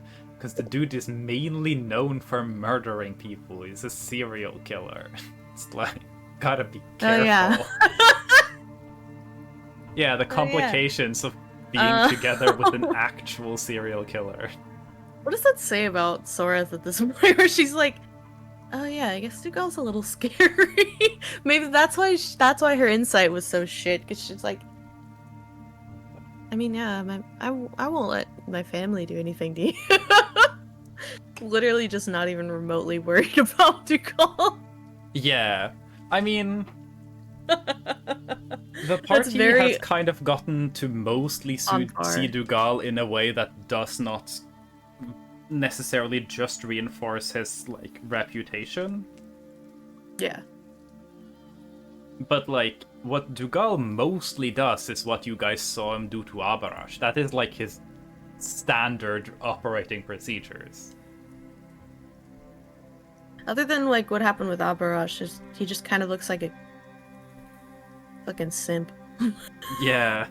because the dude is mainly known for murdering people. He's a serial killer. It's like, gotta be careful. Oh, yeah. Yeah, the yeah. complications of being together with an actual serial killer. What does that say about Soreth at this point where she's like, oh yeah, I guess Dugal's a little scary. Maybe that's why her insight was so shit, because she's like, I mean, yeah, I won't let my family do anything to you. Literally just not even remotely worried about Dugal. Yeah, I mean, the That's party very has kind of gotten to mostly on par. see Dugal in a way that does not necessarily just reinforce his like reputation, Yeah. but like what Dugal mostly does is what you guys saw him do to Abarash. That is like his standard operating procedures. Other than like what happened with Abarash, he just kind of looks like a fucking simp. Yeah.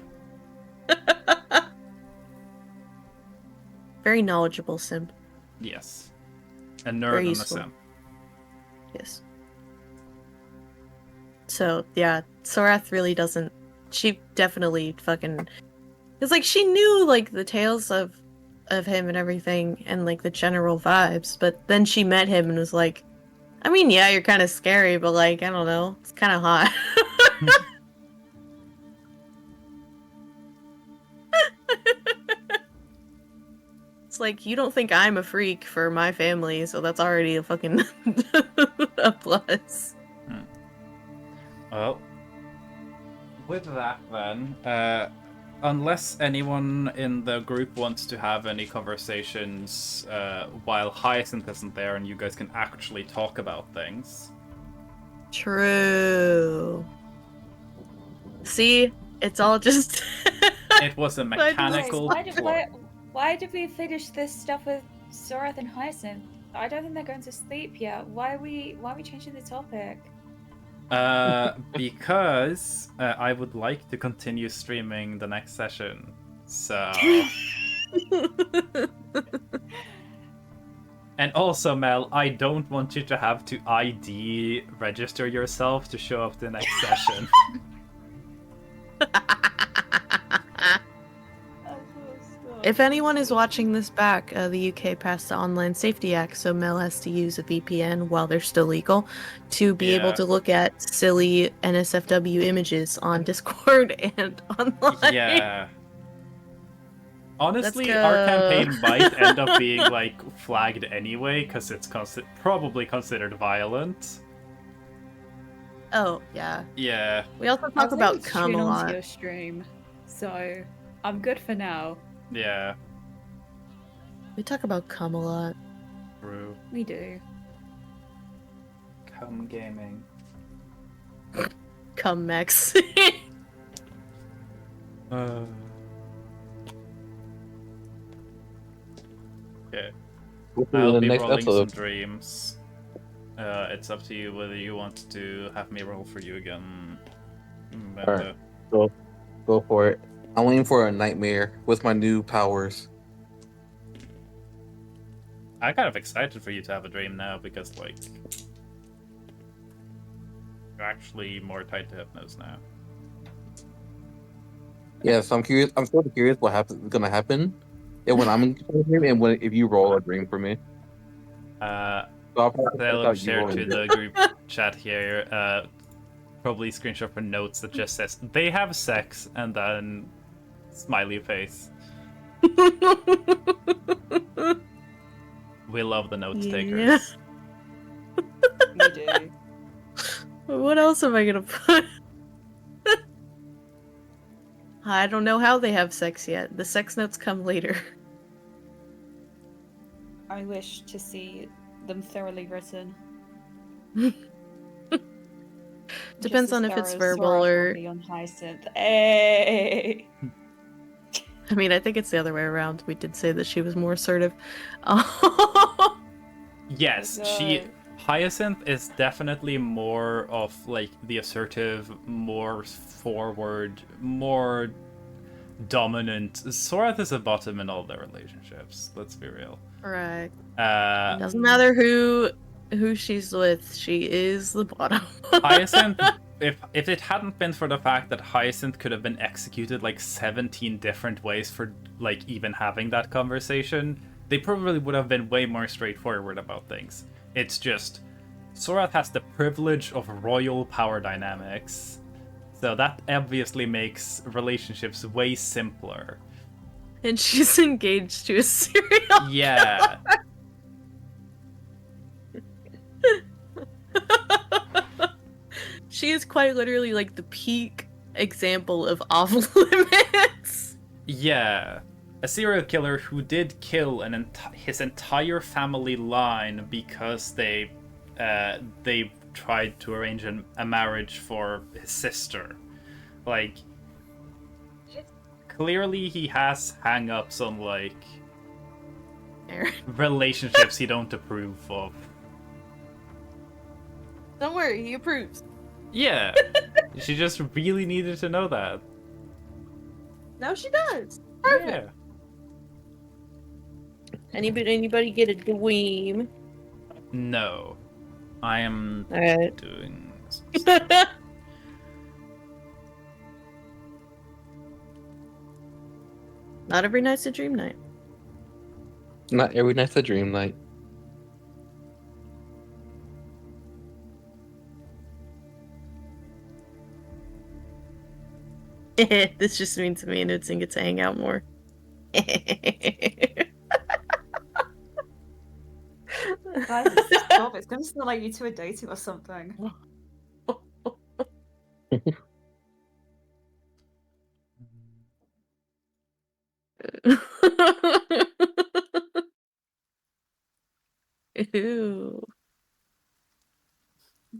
Very knowledgeable simp. Yes. A nerd Very on the useful. sim. Yes. So yeah, Soreth really doesn't. She definitely fucking. It's like she knew like the tales of him and everything, and like the general vibes. But then she met him and was like, I mean, yeah, you're kind of scary, but like I don't know, it's kind of hot. It's like, you don't think I'm a freak for my family, so that's already a fucking a plus. Well, with that then, unless anyone in the group wants to have any conversations while Hyacinth isn't there and you guys can actually talk about things. True. See, it's all just. It was a Why did- mechanical plot. Why did we finish this stuff with Soreth and Hyacinth? I don't think they're going to sleep yet. Why are we changing the topic? Because I would like to continue streaming the next session. So. And also, Mel, I don't want you to have to ID register yourself to show up the next session. If anyone is watching this back, the UK passed the Online Safety Act, so Mel has to use a VPN while they're still legal to be able Yeah. to look at silly NSFW images on Discord and online. Yeah. Honestly, Let's our go. campaign might end up being like flagged anyway because it's probably considered violent. Oh, yeah. Yeah. We also I talk was about able to cum tune a onto lot. your stream, so I'm good for now. Yeah. We talk about cum a lot. True. We do. Cum gaming. Cum Mex. Okay. We'll see you in I'll the be next rolling episode. some dreams. It's up to you whether you want to have me roll for you again. Alright. Go for it. I'm waiting for a nightmare with my new powers. I'm kind of excited for you to have a dream now because, like, you're actually more tied to Hypnos now. Yeah, so I'm curious. I'm sort of curious what gonna happen, and when I'm in a dream, and if you roll a dream for me. So I'll probably They'll check out you share rolling to it. the group chat here. Probably screenshot for notes that just says they have sex and then smiley face. We love the note Yeah. takers. We do. What else am I gonna put? I don't know how they have sex yet. The sex notes come later. I wish to see them thoroughly written. Depends Just as on if it's thorough as verbal Soreth will or. be on Hyacinth. Hey! I mean, I think it's the other way around. We did say that she was more assertive. Yes, God. Hyacinth is definitely more of like the assertive, more forward, more dominant. Sorath is a bottom in all their relationships. Let's be real. Correct. Uh, Doesn't matter who she's with, she is the bottom. Hyacinth, if it hadn't been for the fact that Hyacinth could have been executed like 17 different ways for like even having that conversation, they probably would have been way more straightforward about things. It's just Sorath has the privilege of royal power dynamics, so that obviously makes relationships way simpler. And she's engaged to a serial. Yeah. She is quite literally like the peak example of off limits. Yeah. A serial killer who did kill his entire family line because they tried to arrange a marriage for his sister. Like, clearly he has hang-ups on, like, relationships he don't approve of. Don't worry, he approves. Yeah. She just really needed to know that. Now she does. Perfect. Yeah. Anybody get a dweem? No. I am Alright. doing this. Not every night's a dream night. Not every night's a dream night. This just means me and Utsing get to hang out more. Guys, stop. It's gonna smell like you two are dating or something. Ew.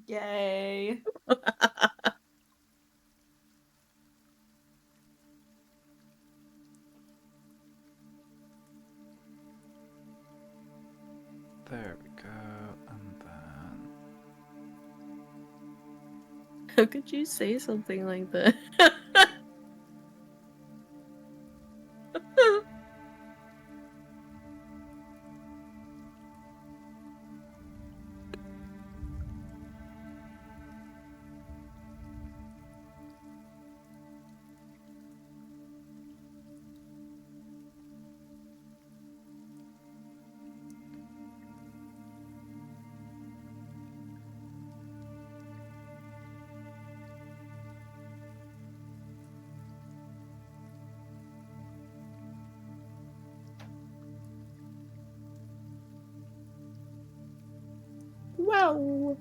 Yay. There we go, and then... How could you say something like that? Wow. Oh,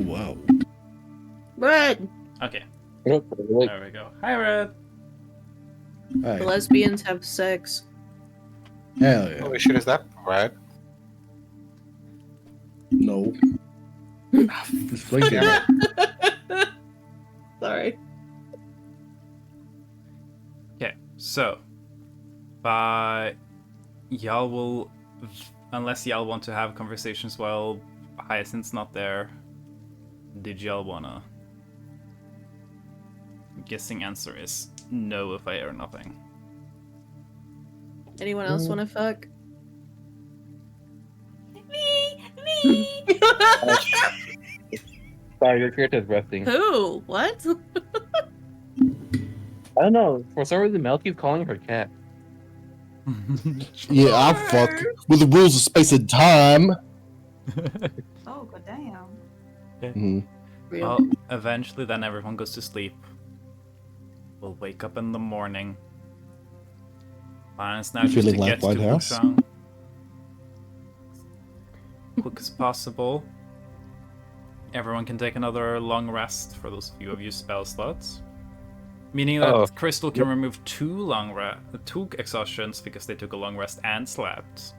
wow. Red. Okay, Nope, like, there we go. Hi, Red! Hey, Lesbians have sex. hell yeah. Holy shit, is that Brad? No. It's blinking. Sorry. Okay, so... Y'all will... Unless y'all want to have conversations while Hyacinth's not there, did y'all wanna? I'm guessing answer is no if I hear nothing. Anyone else want to fuck? Me. sorry, your character's resting. Who? What? I don't know. For some reason, Mel keeps calling her cat. Yeah, I'll fuck with the rules of space and time. Oh, goddamn. Mhm. Real. Well, eventually then everyone goes to sleep. We'll wake up in the morning. Plan is now just to Feeling get like to White House? Busan quick as possible. Everyone can take another long rest for those of you who have used spell slots. Meaning that Oh. Crystal can remove two exhaustions because they took a long rest and slept.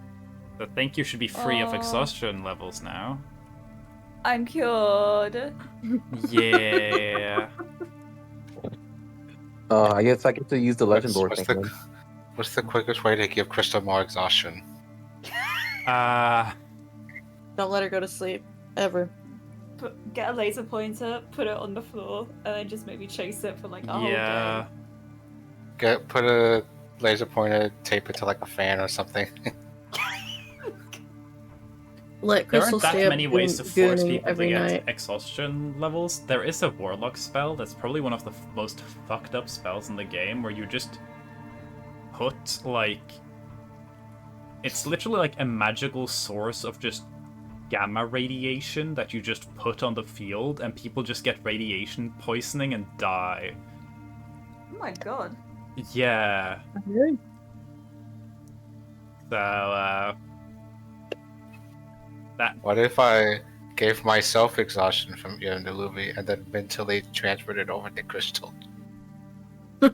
I think you should be free of Aw. exhaustion levels now. I'm cured. Yeah. I guess I get to use the legend board What's thing. what's the quickest way to give Crystal more exhaustion? Uh, Don't let her go to sleep. Ever. get a laser pointer, put it on the floor, and then just maybe chase it for like a whole Yeah. day. Put a laser pointer, tape it to like a fan or something. Let There Crystal aren't that stay up many ways to force gooning people to every get night. exhaustion levels. There is a warlock spell that's probably one of the most fucked up spells in the game, where you just put like, it's literally like a magical source of just gamma radiation that you just put on the field, and people just get radiation poisoning and die. Oh my god. Yeah. So that What if I gave myself exhaustion from Yondeluvi and then mentally transferred it over to Crystal? For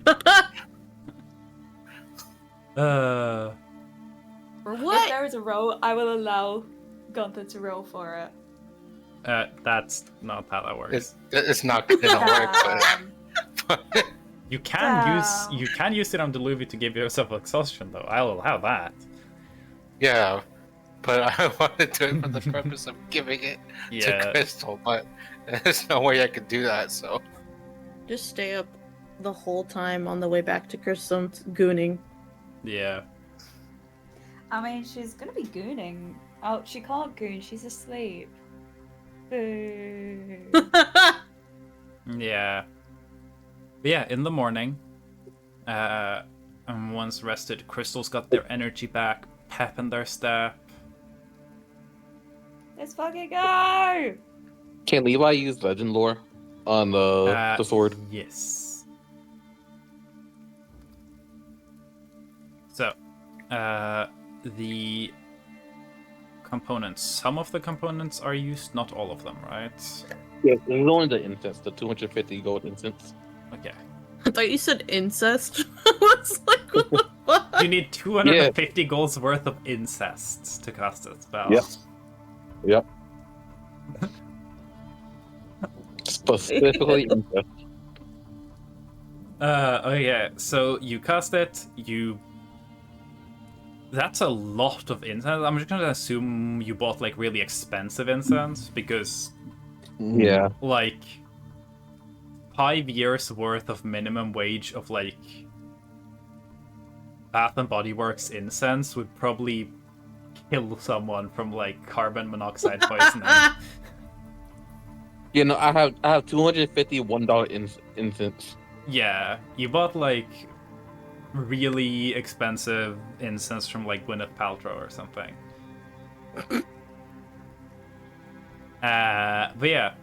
For If what? there is a roll, I will allow Gunther to roll for it. that's not how that works. It's not gonna work, but You can Damn. use it on Deluvi to give yourself exhaustion, though. I'll allow that. yeah. But I want to do it for the purpose of giving it to Yeah. Crystal, but there's no way I could do that, so. Just stay up the whole time on the way back to Crystal gooning. Yeah. I mean, she's gonna be gooning. Oh, she can't goon. She's asleep. Boo. Yeah. But yeah, in the morning, and once rested, Crystal's got their energy back, pep in their step. Let's fucking go! Can Levi use legend lore on the sword? Yes. So, the components. Some of the components are used, not all of them, right? Yes, it's only the incense, the 250 gold incense. Okay. I thought you said incest. I was like, what the fuck? You need 250 golds worth of incest to cast a spell. Yep. Yep. Specifically incest. Okay, so you cast it, That's a lot of incense. I'm just gonna assume you bought, like, really expensive incense, because, Yeah. like, 5 years worth of minimum wage of, like, Bath and Body Works incense would probably kill someone from, like, carbon monoxide poisoning. You know, I have $250 incense. Yeah, you bought, like, really expensive incense from, like, Gwyneth Paltrow or something. But yeah,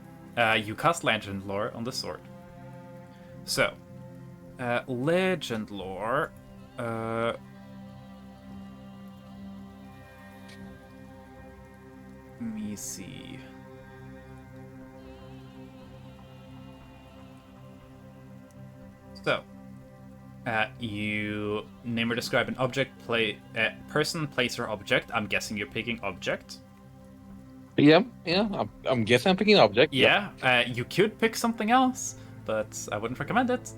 you cast Legend Lore on the sword. So, Legend Lore, let me see. So, you name or describe an object, person, place, or object. I'm guessing you're picking object. Yeah. I'm guessing I'm picking an object. Yep. Yeah, you could pick something else, but I wouldn't recommend it.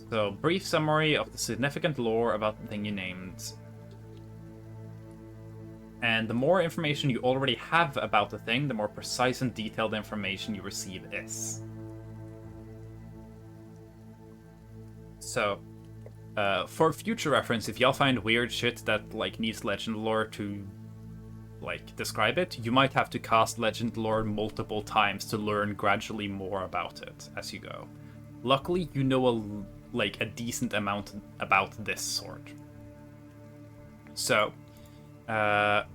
So, brief summary of the significant lore about the thing you named. And the more information you already have about the thing, the more precise and detailed information you receive is. So, for future reference, if y'all find weird shit that, like, needs legend lore to, like, describe it, you might have to cast legend lore multiple times to learn gradually more about it as you go. Luckily, you know a decent amount about this sword. So, the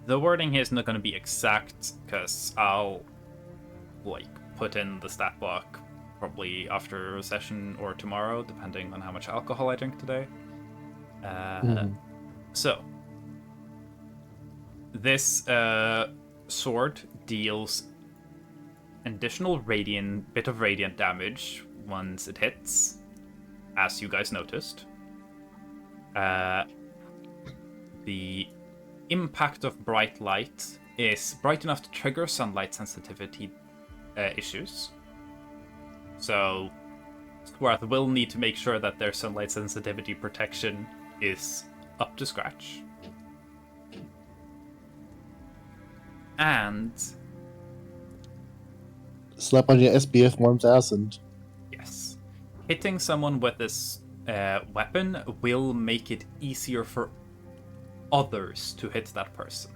wording here is not going to be exact, because I'll, like, put in the stat block probably after a session or tomorrow, depending on how much alcohol I drink today. So, this sword deals an additional bit of radiant damage once it hits, as you guys noticed. The impact of bright light is bright enough to trigger sunlight sensitivity issues. So, Swarth will need to make sure that their sunlight sensitivity protection is up to scratch. And Slap on your SBF 1000. yes, hitting someone with this weapon will make it easier for others to hit that person.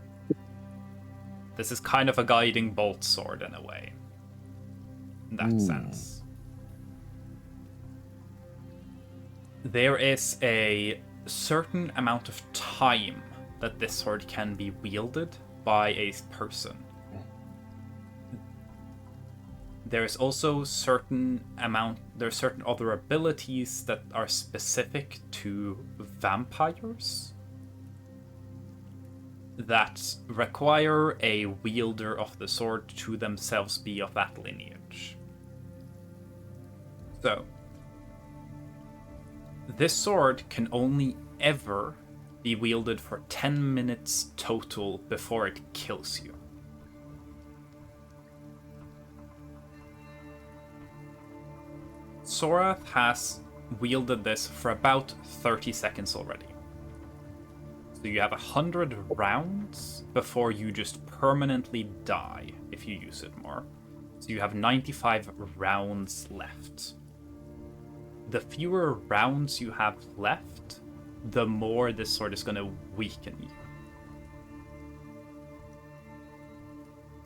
This is kind of a guiding bolt sword in a way. In that sense. There is a certain amount of time that this sword can be wielded by a person. There's also certain other abilities that are specific to vampires that require a wielder of the sword to themselves be of that lineage. So, this sword can only ever be wielded for 10 minutes total before it kills you. Sorath has wielded this for about 30 seconds already. So you have 100 rounds before you just permanently die if you use it more. So you have 95 rounds left. The fewer rounds you have left, the more this sword is going to weaken you.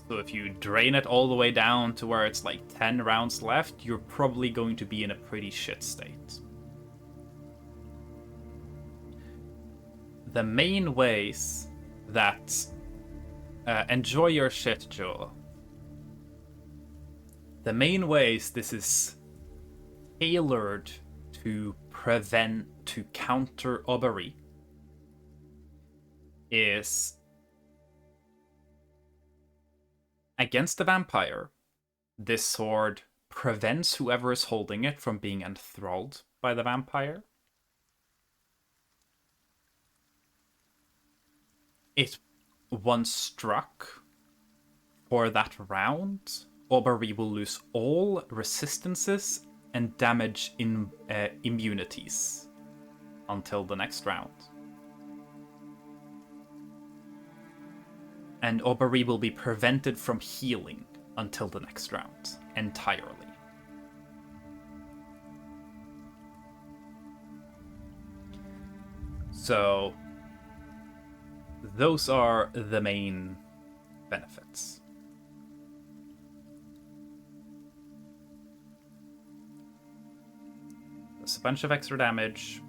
So if you drain it all the way down to where it's like 10 rounds left, you're probably going to be in a pretty shit state. The main ways that... enjoy your shit, Joel. The main ways this is tailored to counter Obbery is against the vampire, this sword prevents whoever is holding it from being enthralled by the vampire. It, once struck for that round, Obbery will lose all resistances and damage in immunities until the next round. And Obbery will be prevented from healing until the next round, entirely. So, those are the main benefits. There's a bunch of extra damage.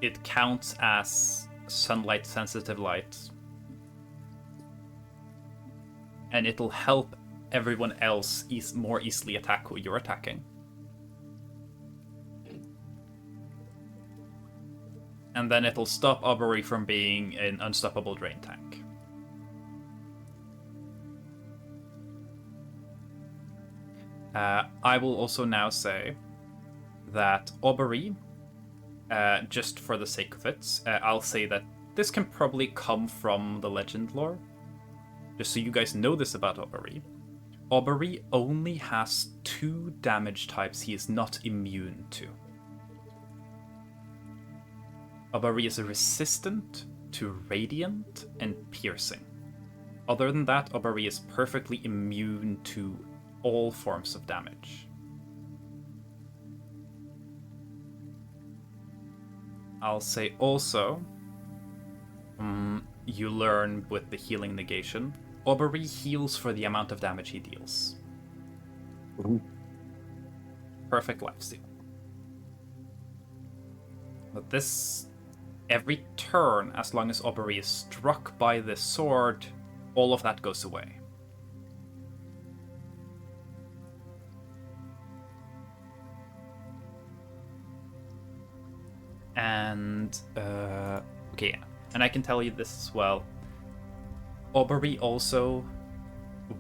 It counts as sunlight sensitive light. And it'll help everyone else more easily attack who you're attacking. And then it'll stop Obbery from being an unstoppable drain tank. I will also now say that Obbery, just for the sake of it, I'll say that this can probably come from the legend lore. Just so you guys know this about Obbery. Obbery only has 2 damage types he is not immune to. Obbery is resistant to radiant and piercing. Other than that, Obbery is perfectly immune to all forms of damage. I'll say also, you learn with the healing negation, Obbery heals for the amount of damage he deals. Ooh. Perfect lifesteal. But this, every turn, as long as Obbery is struck by this sword, all of that goes away. And, okay, and I can tell you this as well. Obbery also,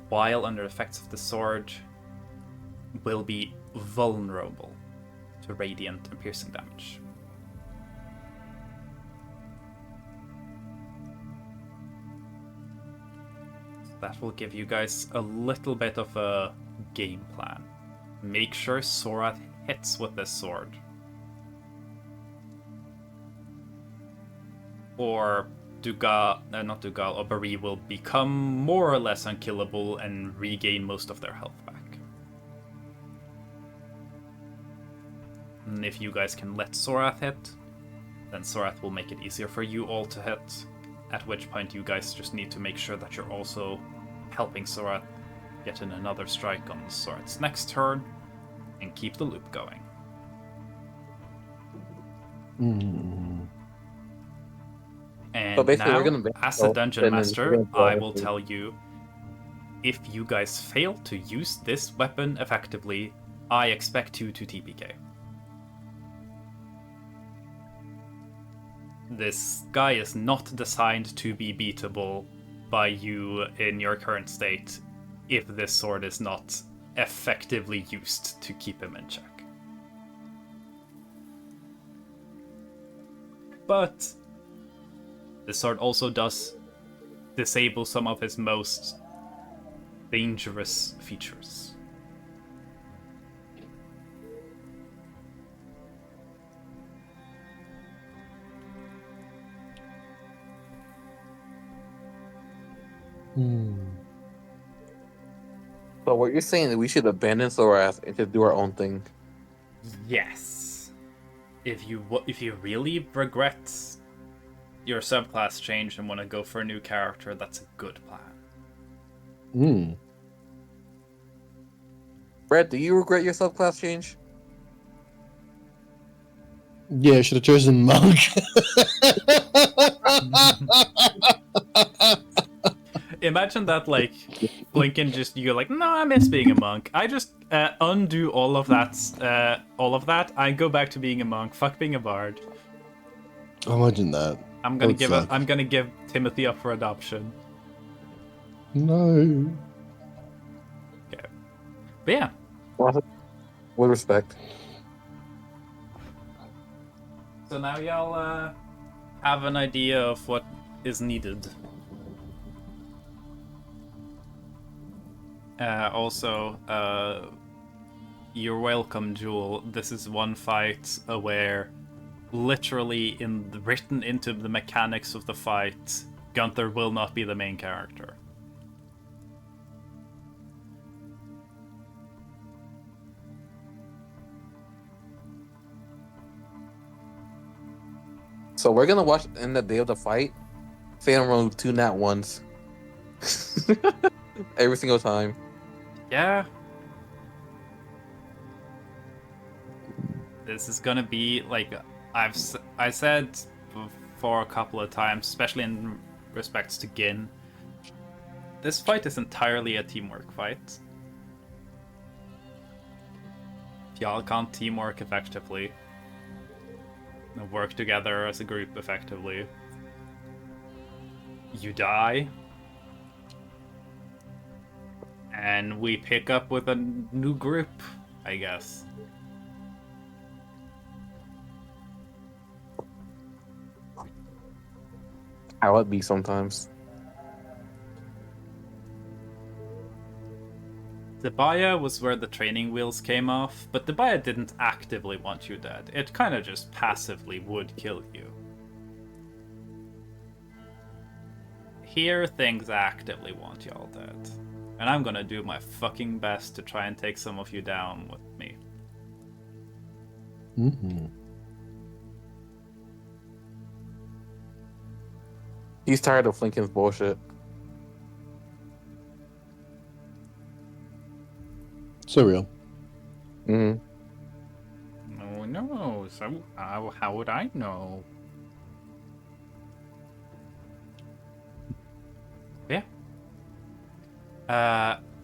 while under effects of the sword, will be vulnerable to radiant and piercing damage. So that will give you guys a little bit of a game plan. Make sure Sorath hits with this sword. Or not Dugal, or Bari will become more or less unkillable and regain most of their health back. And if you guys can let Sorath hit, then Sorath will make it easier for you all to hit, at which point you guys just need to make sure that you're also helping Sorath get in another strike on Sorath's next turn, and keep the loop going. Mm. And So basically, now, we're gonna as a dungeon and then master, we're gonna I will tell you, if you guys fail to use this weapon effectively, I expect you to TPK. This guy is not designed to be beatable by you in your current state if this sword is not effectively used to keep him in check. But this sword also does disable some of his most dangerous features. So what you're saying is we should abandon Sorath and just do our own thing. Yes. If you really regret your subclass change and want to go for a new character, that's a good plan. Mm. Brett, do you regret your subclass change? Yeah, I should have chosen monk. Imagine that, like, Blinken just, you're like, no, I miss being a monk. I just undo all of that. I go back to being a monk. Fuck being a bard. Imagine that. I'm gonna That would suck. give Timothy up for adoption. No. Okay. But yeah. With respect. So now y'all have an idea of what is needed. Also, you're welcome, Jewel. This is one fight where, literally written into the mechanics of the fight, Gunther will not be the main character. So we're gonna watch in the day of the fight. Phantom roll 2 nat ones. Every single time. Yeah. This is gonna be like I said before a couple of times, especially in respects to Gin. This fight is entirely a teamwork fight. If y'all can't teamwork effectively, work together as a group effectively, you die. And we pick up with a new group, I guess. How it be sometimes. Debaya was where the training wheels came off, but Debaya didn't actively want you dead. It kind of just passively would kill you. Here, things actively want y'all dead. And I'm gonna do my fucking best to try and take some of you down with me. Mm-hmm. He's tired of Lincoln's bullshit. So real. Mm-hmm. No, so how would I know? Yeah.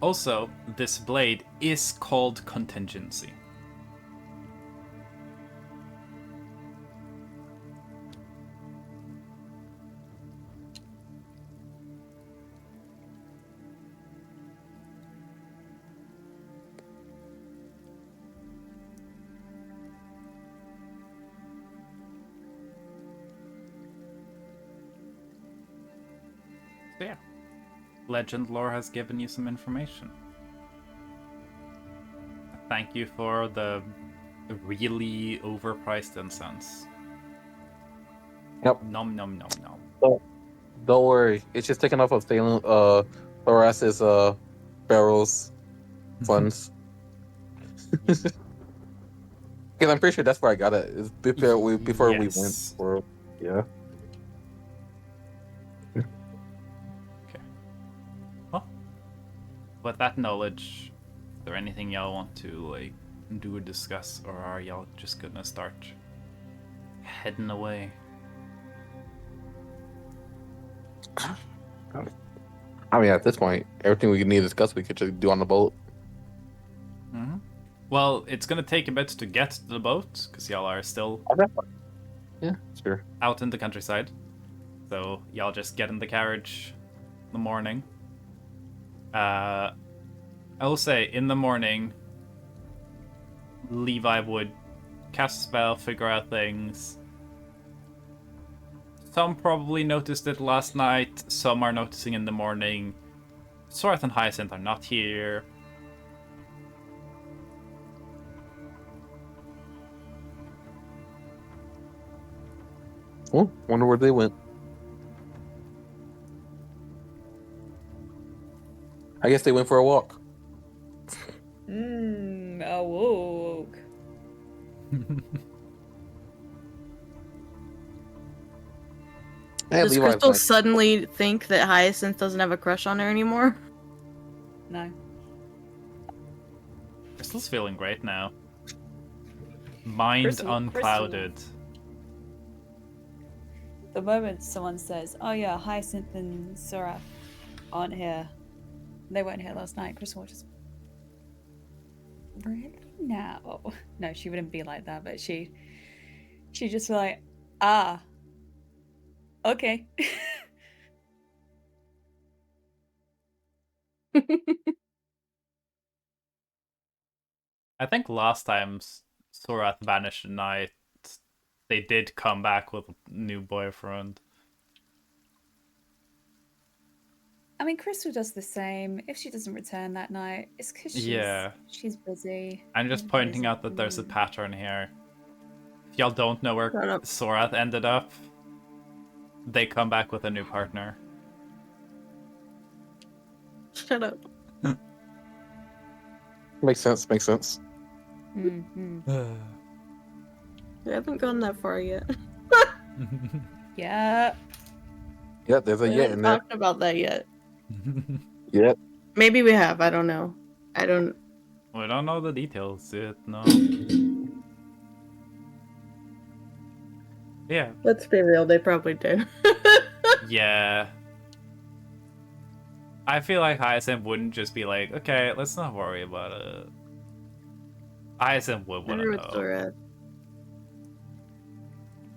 Also, this blade is called Contingency. So yeah. Legend lore has given you some information. Thank you for the really overpriced incense. Yep. Nom nom nom nom. So, Don't worry, it's just taking off of Salem, Thoras's barrels funds. Because I'm pretty sure that's where I got it. Is before we went. Yes. Or yeah. Well, with that knowledge, is there anything y'all want to like do or discuss, or are y'all just gonna start heading away? I mean, at this point, everything we need to discuss, we could just do on the boat. Mm-hmm. Well, it's gonna take a bit to get to the boat because y'all are still Yeah, sure. out in the countryside. So y'all just get in the carriage in the morning. I will say, in the morning, Levi would cast a spell, figure out things. Some probably noticed it last night, some are noticing in the morning. Sorath and Hyacinth are not here. Oh, wonder where they went. I guess they went for a walk. A walk. Hey, Does Levi's Crystal nice. suddenly think that Hyacinth doesn't have a crush on her anymore? No. Crystal's feeling great now. Mind Crystal- unclouded. The moment someone says, "Oh yeah, Hyacinth and Sorath aren't here. They weren't here last night," Crystal will just really now. No, she wouldn't be like that, but she just be like, ah, okay. I think last time Sorath vanished at night, they did come back with a new boyfriend. I mean, Crystal does the same. If she doesn't return that night, it's because she's busy. I'm just Everybody pointing is out that there's a busy. pattern here. If y'all don't know where Shut up. Sorath ended up, they come back with a new partner. Shut up. Makes sense. Makes sense. Mhm. We haven't gone that far yet. Yeah. Yeah, there's a We yet haven't in there. talked about that yet. Yeah. Maybe we have. I don't know. I don't. We don't know the details yet, no. Yeah. Let's be real. They probably did. Yeah. I feel like Hyacinth wouldn't just be like, okay, let's not worry about it. Hyacinth would want to Wonder what's know. red.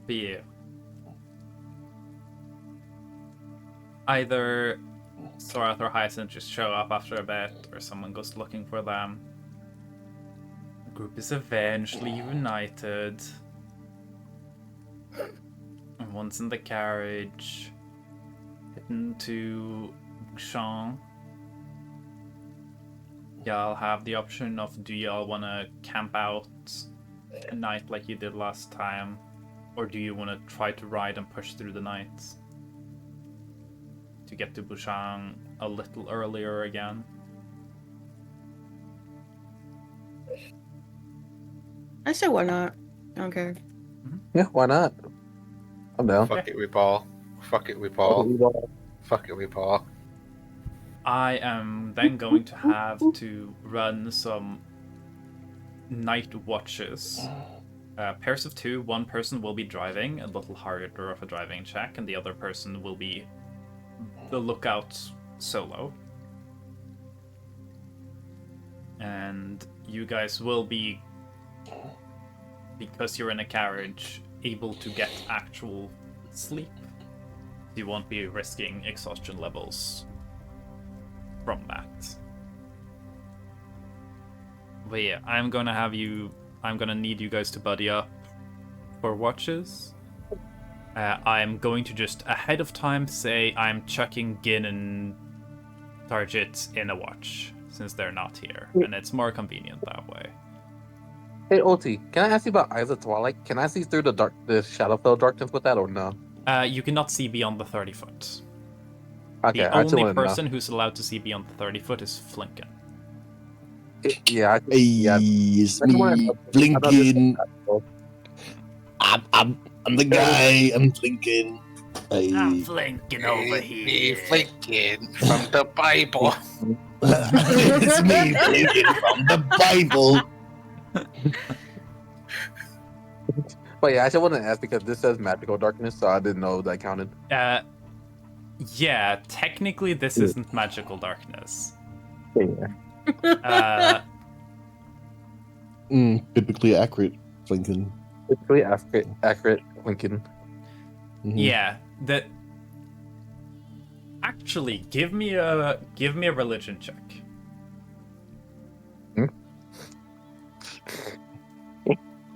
But yeah. Either Sorath or Hyacinth just show up after a bit, or someone goes looking for them. The group is eventually united. And once in the carriage, heading to Bouchon. Y'all have the option of, do y'all want to camp out a night like you did last time, or do you want to try to ride and push through the night to get to Bouchon a little earlier again? I say why not? I don't care. Yeah, why not? I'm down. Fuck it, we ball. Fuck it, we ball. Fuck it, we ball. I am then going to have to run some night watches. Pairs of two, one person will be driving, a little harder of a driving check, and the other person will be the lookout solo. And you guys will be, because you're in a carriage, able to get actual sleep. You won't be risking exhaustion levels from that. But yeah, I'm gonna need you guys to buddy up for watches. I'm going to just ahead of time say I'm chucking Gin and Target in a watch, since they're not here, and it's more convenient that way. Hey, OT, can I ask you about Isaac Twilight? Can I see through the Shadowfell darkness with that or no? You cannot see beyond the 30 foot. Okay, The I just only want to know. person who's allowed to see beyond the 30 foot is Flinken. Yeah, Hey, it's I just wanna me, know- I know this is blinking. magical. I'm the guy. I'm blinking. Hey. Flinken Me flinking from the Bible. It's me, blinking from the Bible. But yeah, I just want to ask because this says magical darkness, so I didn't know that counted. Yeah, technically this isn't magical darkness. Yeah. Biblically accurate, blinking. It's really accurate Lincoln. Mhm. Yeah, that. Actually, give me a religion check.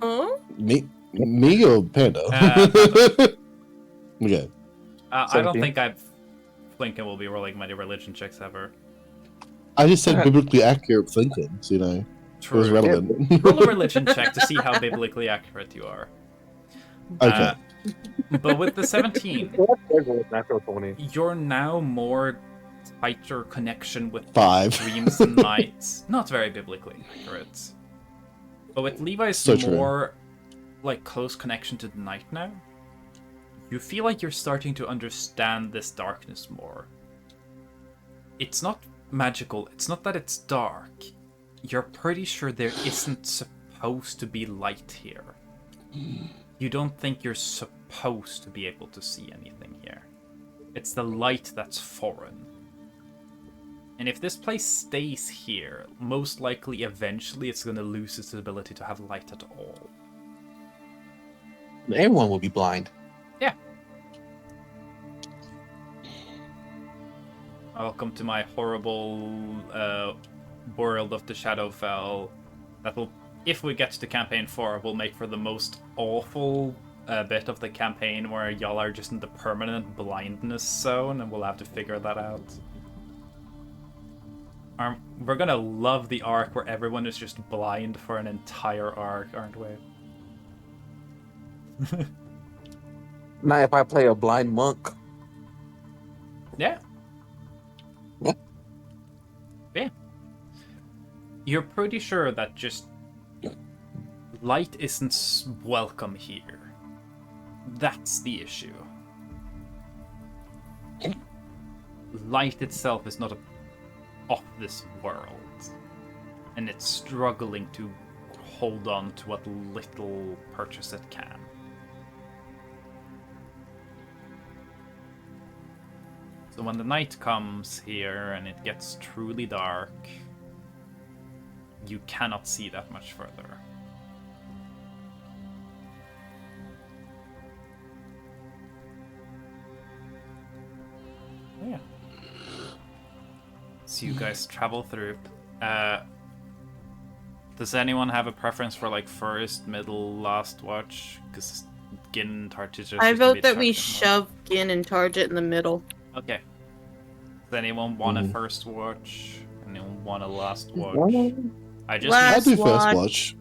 Oh? Me or Panda? Okay. I don't 17? think Flinken will be rolling many religion checks ever. I just said biblically accurate blinking, so you know it was True. relevant. Roll a religion check to see how biblically accurate you are. Okay. But with the 17, Natural 20. you're now more tighter connection with 5. dreams and nights. Not very biblically accurate. But with Levi's So true. more like close connection to the night now, you feel like you're starting to understand this darkness more. It's not magical, it's not that it's dark. You're pretty sure there isn't supposed to be light here. You don't think you're supposed to be able to see anything here. It's the light that's foreign. And if this place stays here, most likely eventually it's going to lose its ability to have light at all. Everyone will be blind. Yeah. Welcome to my horrible world of the Shadowfell. That will, if we get to campaign 4, will make for the most awful bit of the campaign where y'all are just in the permanent blindness zone, and we'll have to figure that out. We're gonna love the arc where everyone is just blind for an entire arc, aren't we? Now, if I play a blind monk, Yeah. Yeah. Yeah. You're pretty sure that just light isn't welcome here. That's the issue. Light itself is not of this world, and it's struggling to hold on to what little purchase it can. So when the night comes here and it gets truly dark, you cannot see that much further. Yeah. So you guys travel through. Does anyone have a preference for like first, middle, last watch? Because Gin and Target. I vote that we shove Gin and Target in the middle. Okay. Does anyone want a first watch? Anyone want a last watch? I just I'll Last do first watch. watch.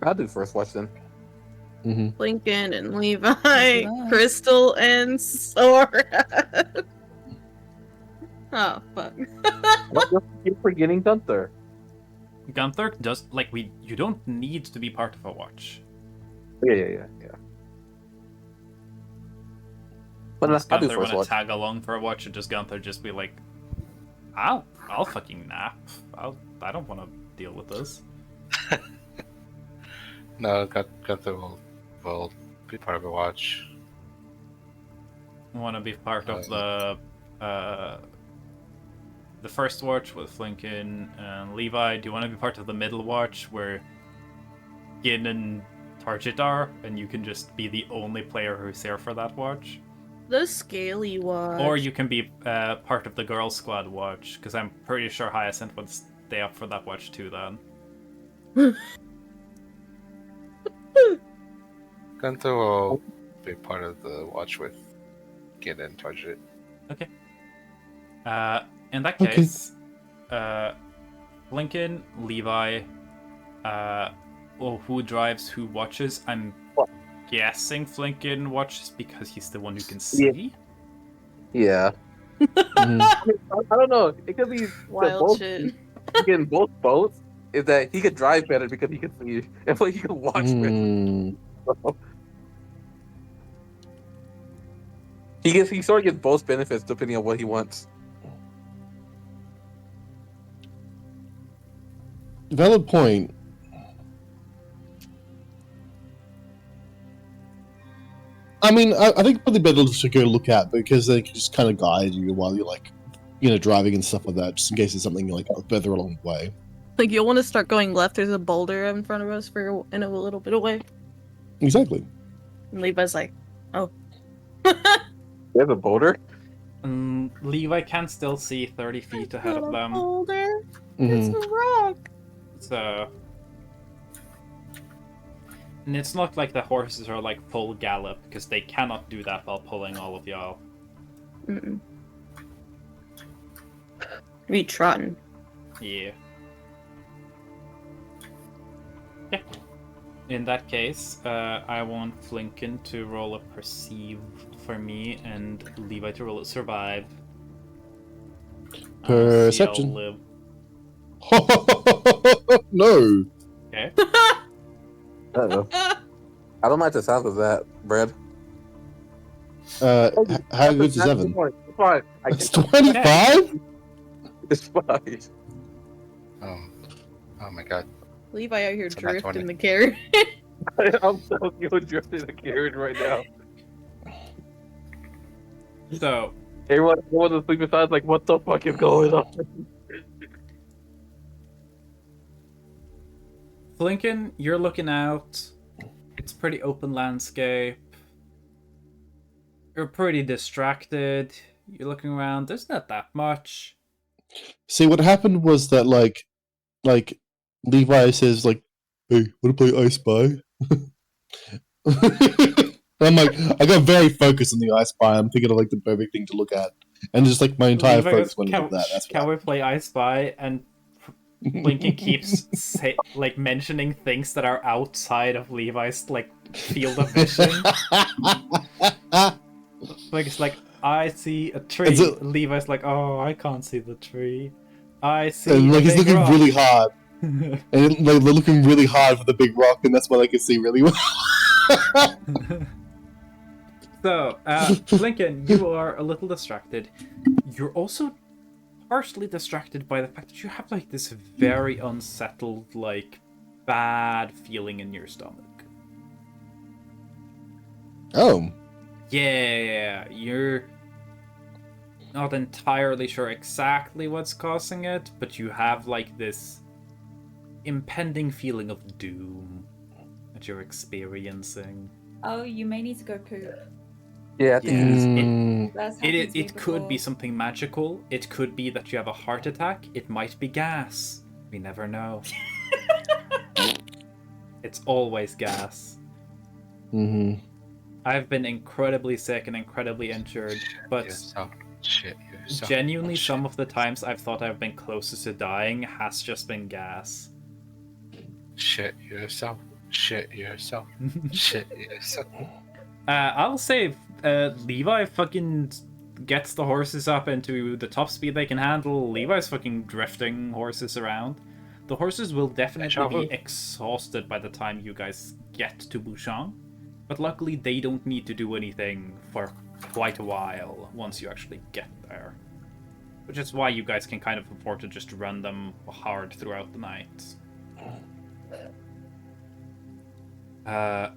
I'll do first watch then. Lincoln and Levi, Levi. Crystal and Sora. Oh fuck. What? You're forgetting Gunther. Gunther does like you don't need to be part of a watch. Yeah. But Does I'll do Gunther first want to watch. tag along for a watch, or does Gunther just be like, I'll fucking nap. I don't want to deal with this. No, Gunther will be part of the watch. Want to be part of the first watch with Flinken and Levi? Do you want to be part of the middle watch where Gin and Target are, and you can just be the only player who's there for that watch? The scaly watch. Or you can be part of the Girl Squad watch, because I'm pretty sure Hyacinth would stay up for that watch too then. Gunther will be part of the watch with Gin and Target. Okay. In that case, Lincoln, Levi, who drives, who watches? I'm guessing Flinken watches because he's the one who can see. Yeah. Mhm. I don't know. It could be the Wild both shit. getting both boats. Is that he could drive better because he could see, and like he could watch better. Mm. He sort of gets both benefits depending on what he wants. Valid point. I mean, I think probably better to go look at because they can just kind of guide you while you're like, driving and stuff like that, just in case there's something like further along the way. Like you'll want to start going left. There's a boulder in front of us for in a little bit away. Exactly. And Levi's like, "Oh, There's a boulder. Levi can still see 30 feet ahead of them. boulder. Mhm. It's a rock." So, and it's not like the horses are like full gallop because they cannot do that while pulling all of y'all. Mm-mm. We trotting. Yeah. Yeah. In that case, I want Flinken to roll a perceive for me and Levi to roll a survive. Perception. Live. No. Okay. Uh-oh. I don't like the sound of that, Brad. How good's the 7? It's fine. It's 25? It's fine. Oh my god. Levi out here It's a nat 20. drifting the carriage. I'm so good drifting the carriage right now. So, Everyone asleep beside like, what the fuck is going on? Flinken, you're looking out. It's pretty open landscape. You're pretty distracted. You're looking around. There's not that much. See, what happened was that, like Levi says, like, hey, wanna play I Spy? I'm like, I got very focused on the I Spy. I'm thinking of, like, the perfect thing to look at. And just, like, my entire Levi focus goes, went into that. That's can we play I Spy? And Flinken keeps mentioning things that are outside of Levi's like field of vision. Like it's like I see a tree. Levi's like, oh, I can't see the tree. I see. And like a he's big looking rock. really hard, and like they're looking really hard for the big rock, and that's what I can see really well. So, Flinken, you are a little distracted. You're also partially distracted by the fact that you have like this very unsettled, like bad feeling in your stomach. Oh. Yeah, you're not entirely sure exactly what's causing it, but you have like this impending feeling of doom that you're experiencing. Oh, you may need to go poop. Yeah, I think That's happened to me It could be before. something magical. It could be that you have a heart attack. It might be gas. We never know. It's always gas. Mm-hmm. I've been incredibly sick and incredibly injured, but Shit yourself. genuinely Shit. some of the times I've thought I've been closest to dying has just been gas. Shit yourself. Shit yourself. Shit yourself. I'll say Levi fucking gets the horses up into the top speed they can handle. Levi's fucking drifting horses around. The horses will definitely be exhausted by the time you guys get to Bouchon, but luckily they don't need to do anything for quite a while once you actually get there. Which is why you guys can kind of afford to just run them hard throughout the night. Other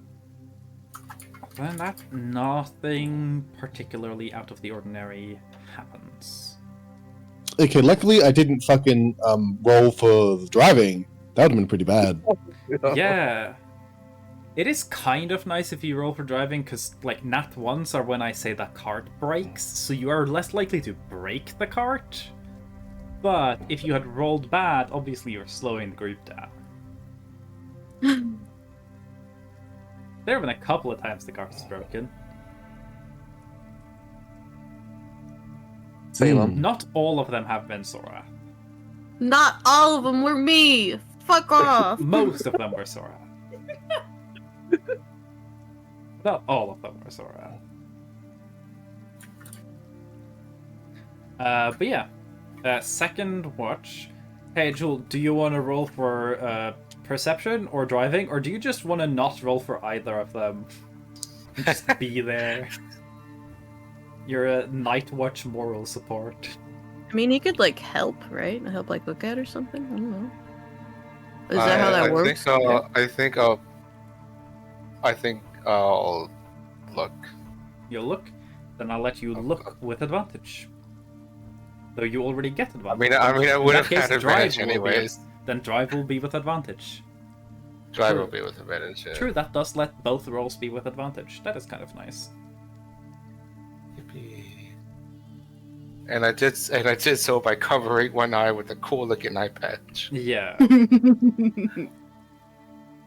than that, nothing particularly out of the ordinary happens. Okay, luckily I didn't fucking roll for the driving. That would have been pretty bad. Yeah. It is kind of nice if you roll for driving, because, like, nat ones are when I say the cart breaks, so you are less likely to break the cart. But if you had rolled bad, obviously you're slowing the group down. There have been a couple of times the cart is broken. Salem. Not all of them have been Sora. Not all of them were me. Fuck off. Most of them were Sora. Not all of them were Sora. But yeah, second watch. Hey, Jewel, do you want to roll for perception or driving, or do you just want to not roll for either of them? Just be there. You're a night watch moral support. I mean, he could like help, right? Help like look at or something. I don't know. Is that how that works? I think I'll look. You'll look? Then I'll let you look with advantage. Though you already get advantage. I would In have that case, had advantage drive will be- anyways. Then drive will be with advantage. Drive True. will be with advantage. Yeah. True, that does let both rolls be with advantage. That is kind of nice. Yippee. And I did so by covering one eye with a cool looking eye patch. Yeah.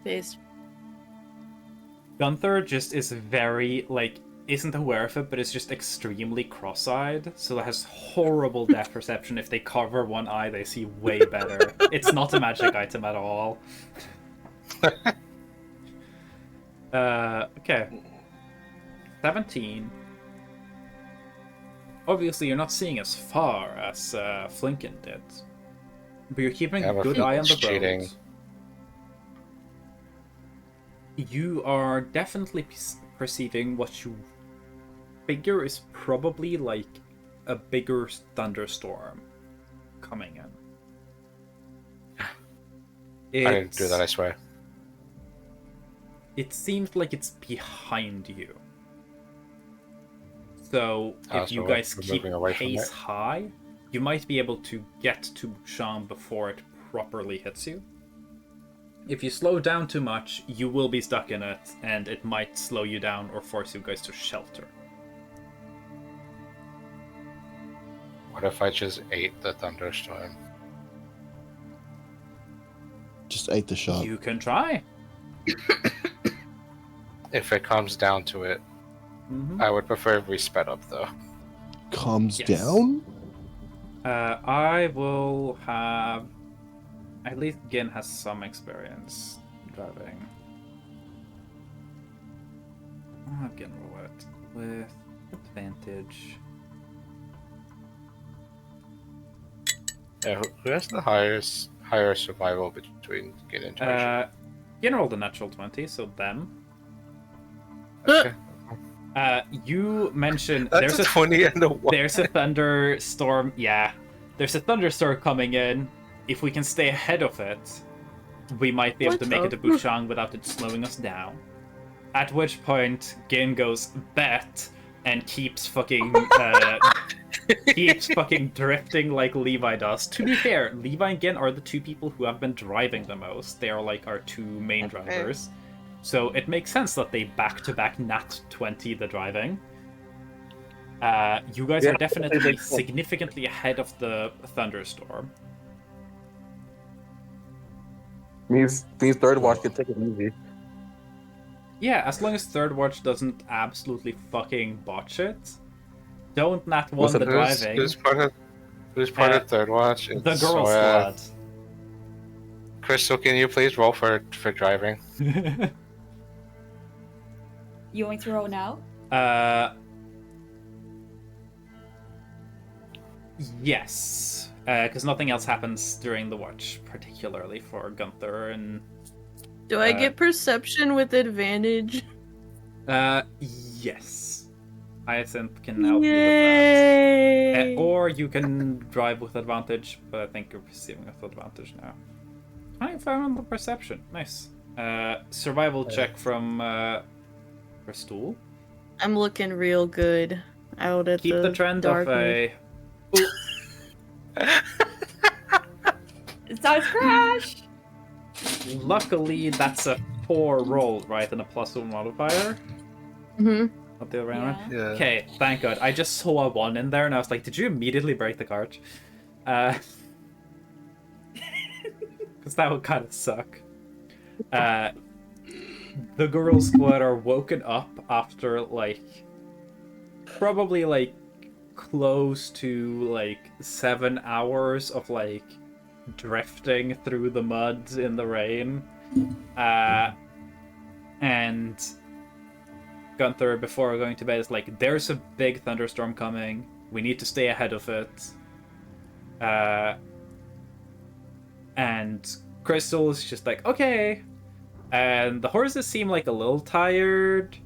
Face. Gunther just is very, like, isn't aware of it, but is just extremely cross-eyed, so it has horrible depth perception. If they cover one eye, they see way better. It's not a magic item at all. Okay. 17. Obviously, you're not seeing as far as Flinken did, but you're keeping Yeah, a but good eye on the Flinken's cheating. road. You are definitely perceiving what you figure is probably like a bigger thunderstorm coming in. I didn't do that, I swear. It seems like it's behind you. So if So you guys we're keep moving away from pace it? high, you might be able to get to Buchan before it properly hits you. If you slow down too much, you will be stuck in it, and it might slow you down or force you guys to shelter. What if I just ate the thunderstorm? Just ate the shot. You can try. If it comes down to it, Mhm. I would prefer if we sped up though. Calms Yes. down? I will have... At least Gin has some experience driving. I'll have Gin roll it with advantage. Yeah, who has the higher survival between Gin and Tarsha? Gin rolled a natural 20, so them. Okay. You mentioned That's a 20 and a 1. there's a thunderstorm. Yeah, there's a thunderstorm coming in. If we can stay ahead of it, we might be able to make it to Buchang without it slowing us down. At which point, Gin goes bet and keeps fucking drifting like Levi does. To be fair, Levi and Gin are the two people who have been driving the most. They are like our two main drivers. So it makes sense that they back-to-back nat 20 the driving. You guys are definitely significantly ahead of the thunderstorm. Means third watch can take it easy. Yeah, as long as third watch doesn't absolutely fucking botch it. Don't nat one the driving. Who's part of third watch? The It's girl Soya. squad. Crystal, can you please roll for driving? You want me to roll now? Yes. Because nothing else happens during the watch, particularly for Gunther and... Do I get perception with advantage? Yes. Isset can help you with Yay! that. Or you can drive with advantage, but I think you're perceiving with advantage now. 25 on the perception. Nice. Survival check from Crystal. I'm looking real good out at Keep the trend of darkness. a... It starts crash! Luckily, that's a 4 roll, right? And a +1 modifier? Mm-hmm. Not the other way around? Yeah. Yeah. Okay, thank God. I just saw a 1 in there, and I was like, did you immediately break the card? Because that would kind of suck. The girl squad are woken up after, like, probably, like, close to, like, 7 hours of, like, drifting through the mud in the rain. And Gunther, before going to bed, is like, there's a big thunderstorm coming. We need to stay ahead of it. And Crystal is just like, okay. And the horses seem like a little tired.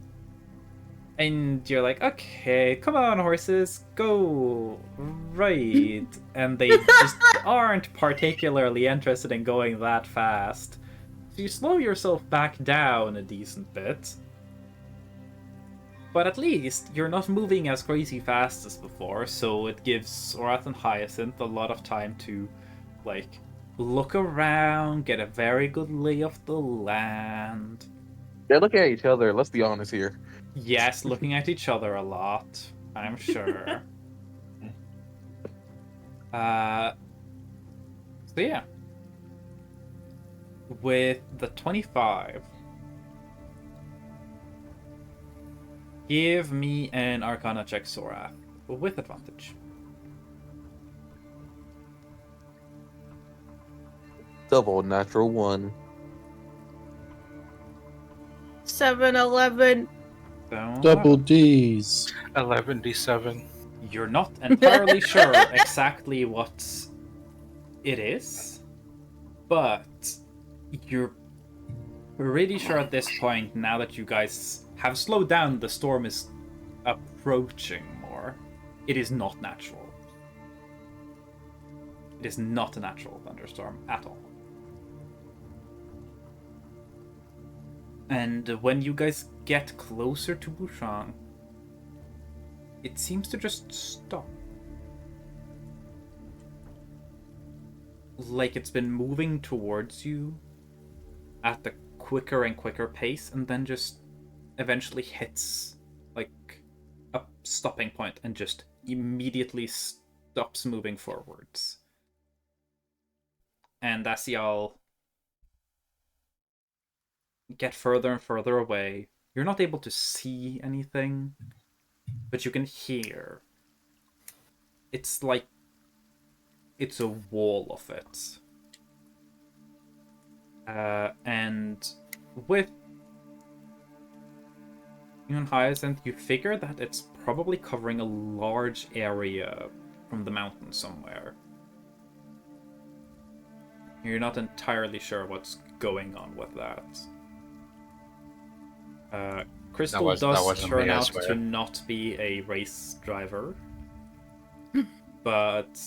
And you're like, okay, come on, horses, go right. And they just aren't particularly interested in going that fast. So you slow yourself back down a decent bit. But at least you're not moving as crazy fast as before, so it gives Sorath and Hyacinth a lot of time to, like, look around, get a very good lay of the land. They're looking at each other. Let's be honest here. Yes, looking at each other a lot, I'm sure. So yeah. With the 25, give me an Arcana check, Sorath, with advantage. Double natural 1. 7-Eleven. So, Double D's. 11d7. you're not entirely sure exactly what it is, but you're pretty sure at this point, now that you guys have slowed down, the storm is approaching more. It is not natural. It is not a natural thunderstorm at all. And when you guys get closer to Bushang, it seems to just stop. Like it's been moving towards you at a quicker and quicker pace, and then just eventually hits like a stopping point and just immediately stops moving forwards. And as y'all get further and further away, you're not able to see anything, but you can hear. It's like it's a wall of it. And with you and Hyacinth, you figure that it's probably covering a large area from the mountain somewhere. You're not entirely sure what's going on with that. Crystal does turn out to not be a race driver. But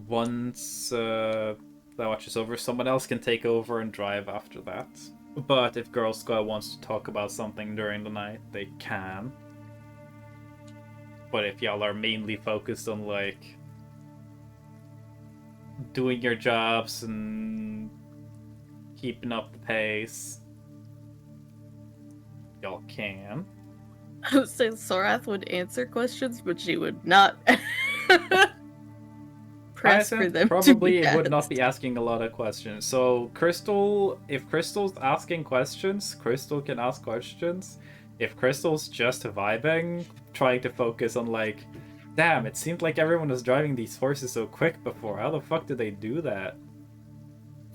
once that watches over, someone else can take over and drive after that. But if Girl Scout wants to talk about something during the night, they can. But if y'all are mainly focused on, like, doing your jobs and keeping up the pace, y'all can. I would say Sorath would answer questions, but she would not press for them probably to be would not asked. be asking a lot of questions. So Crystal, if Crystal's asking questions, Crystal can ask questions. If Crystal's just vibing, trying to focus on, like, damn, it seemed like everyone was driving these horses so quick before. How the fuck did they do that?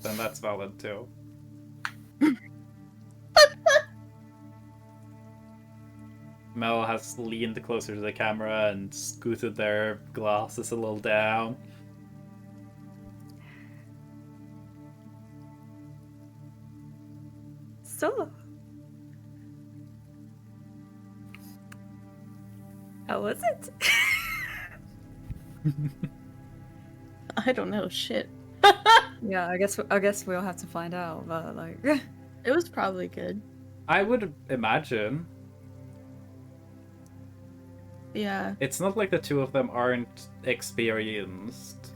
Then that's valid too. Mel has leaned closer to the camera and scooted their glasses a little down. So, how was it? I don't know, shit. Yeah, I guess we'll have to find out. But like, It was probably good. I would imagine. Yeah. It's not like the two of them aren't experienced.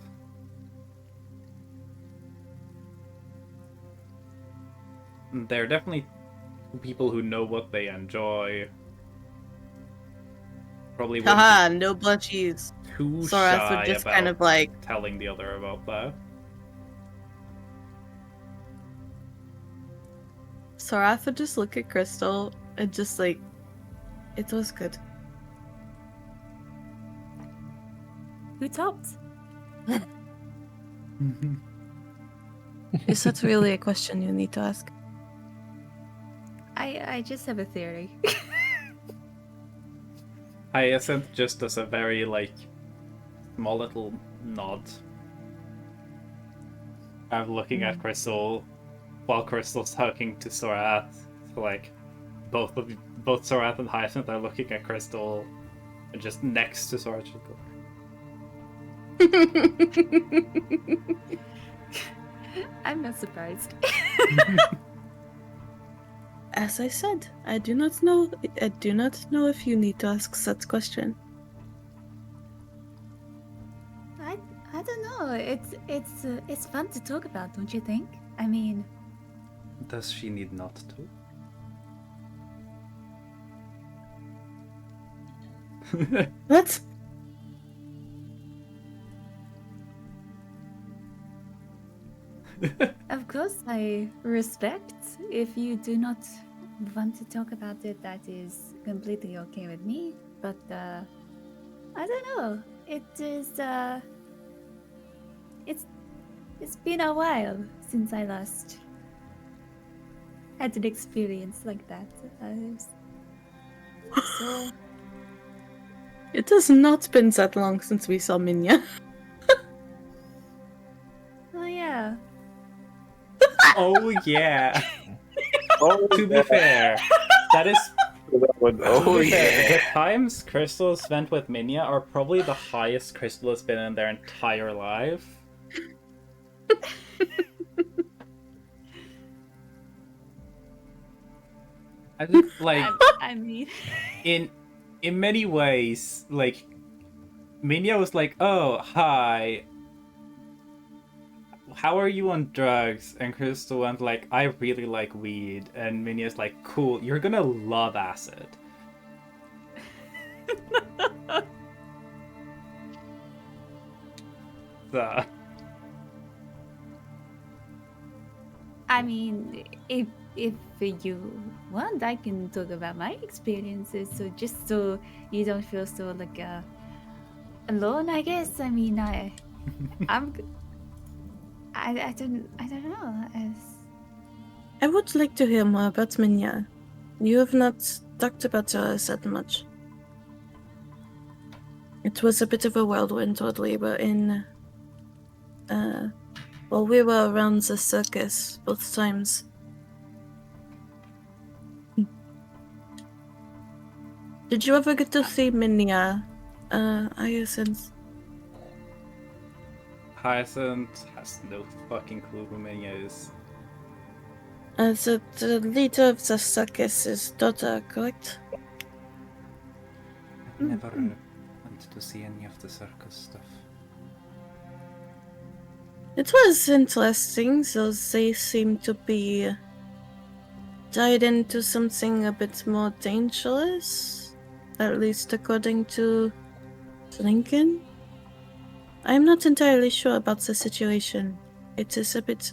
They're definitely people who know what they enjoy. Probably wouldn't Haha, no blushies. be too Sorath shy would just about kind of like telling the other about that. Sorath would just look at Crystal and just like, it was good. who topped? Is that really a question you need to ask? I just have a theory. Hyacinth just does a very, like, small little nod. I'm looking at Crystal while Crystal's talking to Sorath. So, like, both Sorath and Hyacinth are looking at Crystal and just next to Sorath. I'm not surprised. As I said, I do not know. I do not know if you need to ask such question. I don't know. It's fun to talk about, don't you think? I mean, Does she need not to? What? of course I respect if you do not want to talk about it. That is completely okay with me. But I don't know. It is it's been a while since I last had an experience like that. So It has not been that long since we saw Minya. oh yeah. Oh yeah. Oh, To be fair, that is oh the yeah. times Crystal spent with Minya are probably the highest Crystal has been in their entire life. I think, like, I mean, in many ways, like, Minya was like, "Oh, hi. How are you on drugs?" And Crystal went like, "I really like weed." And Minya's like, "Cool, you're gonna love acid." So, I mean, if you want, I can talk about my experiences. So just so you don't feel so like alone, I guess. I mean, I don't know. I would like to hear more about Minya. You have not talked about her that much. It was a bit of a whirlwind while we were in. While we were around the circus both times. Did you ever get to see Minya, Hyacinth? Hyacinth has no fucking clue who Minya is. The leader of the circus's daughter, correct? I never went to see any of the circus stuff. It was interesting, though they seem to be tied into something a bit more dangerous, at least according to Lincoln. I'm not entirely sure about the situation. It is a bit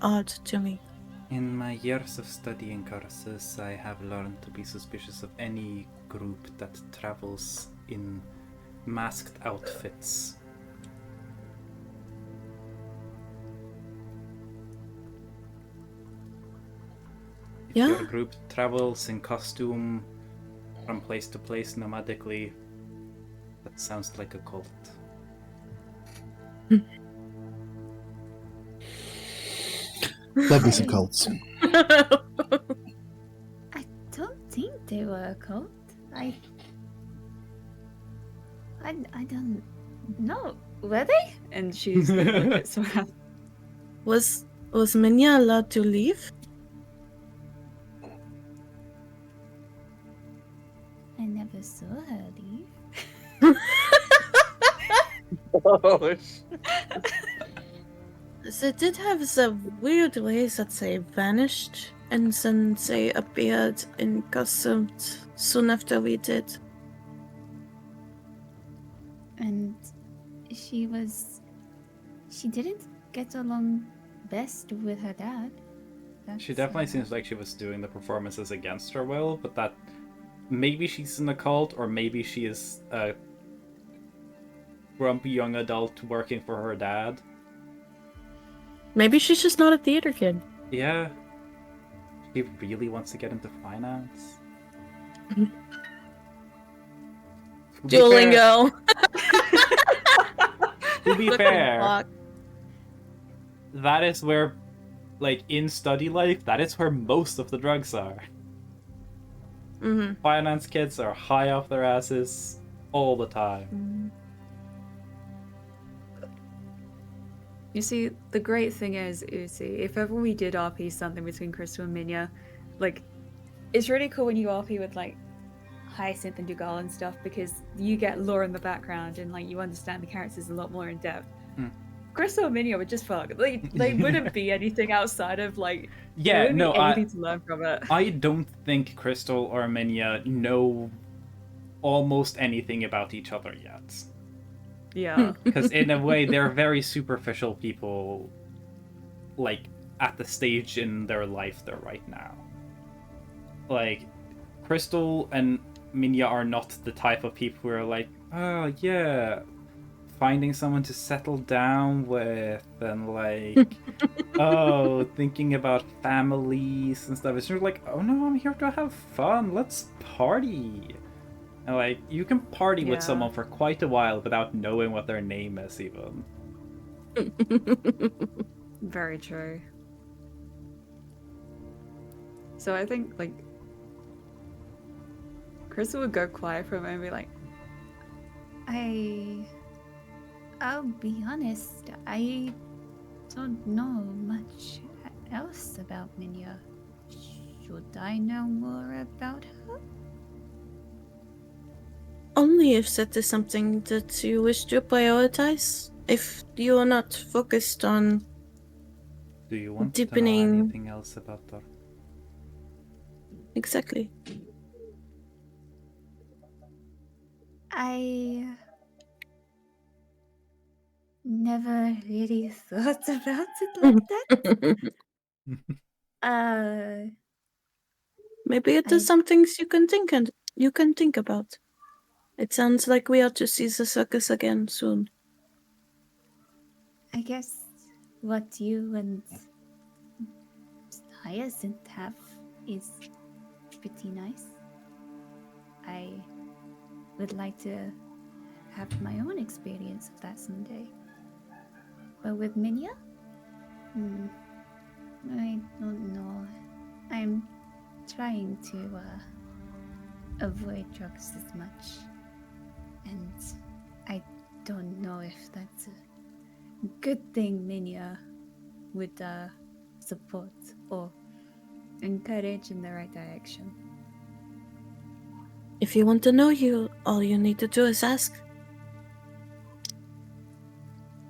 odd to me. In my years of studying curses, I have learned to be suspicious of any group that travels in masked outfits. If Yeah? your group travels in costume from place to place nomadically, that sounds like a cult. Love me some cults. I don't think they were a cult. I don't know. Were they? And she's like, look at Sorath. Was Minya allowed to leave? I never saw her leave. Oh, They did have the weird ways that they vanished and then they appeared in costume soon after we did. And she didn't get along best with her dad. She definitely seems like she was doing the performances against her will, but that maybe she's in a cult, or maybe she is a grumpy young adult working for her dad. Maybe she's just not a theater kid. Yeah. She really wants to get into finance. be fair- Duolingo. To be Flipping fair, clock. that is where, like, in study life, that is where most of the drugs are. Mhm. Finance kids are high off their asses all the time. You see, the great thing is, Uzi, if ever we did RP something between Crystal and Minya, like, it's really cool when you RP with, like, Hyacinth and Dugal and stuff, because you get lore in the background and, like, you understand the characters a lot more in depth. Hmm. Crystal and Minya would just fuck. They wouldn't be anything outside of, like, there Yeah, wouldn't no, be anything to learn from it. I don't think Crystal or Minya know almost anything about each other yet. Yeah. Because in a way, they're very superficial people, like, at the stage in their life they're right now. Like, Crystal and Minya are not the type of people who are like, oh yeah, finding someone to settle down with, and like, oh, thinking about families and stuff. It's just like, oh no, I'm here to have fun, let's party. And like, you can party with Yeah. someone for quite a while without knowing what their name is even. Very true. So I think, like, Crystal would go quiet for a moment and be like, I'll be honest, I don't know much else about Minya. Should I know more about her? Only if that is something that you wish to prioritize. If you are not focused on Do you want Deepening- to know anything else about her? exactly. I never really thought about it like that. Maybe it is I- some things you can think about. It sounds like we ought to see the circus again soon. I guess what you and Hyacinth have is pretty nice. I would like to have my own experience of that someday. But with Minya? I don't know. I'm trying to avoid drugs as much. And I don't know if that's a good thing Minya would support or encourage in the right direction. If you want to know all you need to do is ask.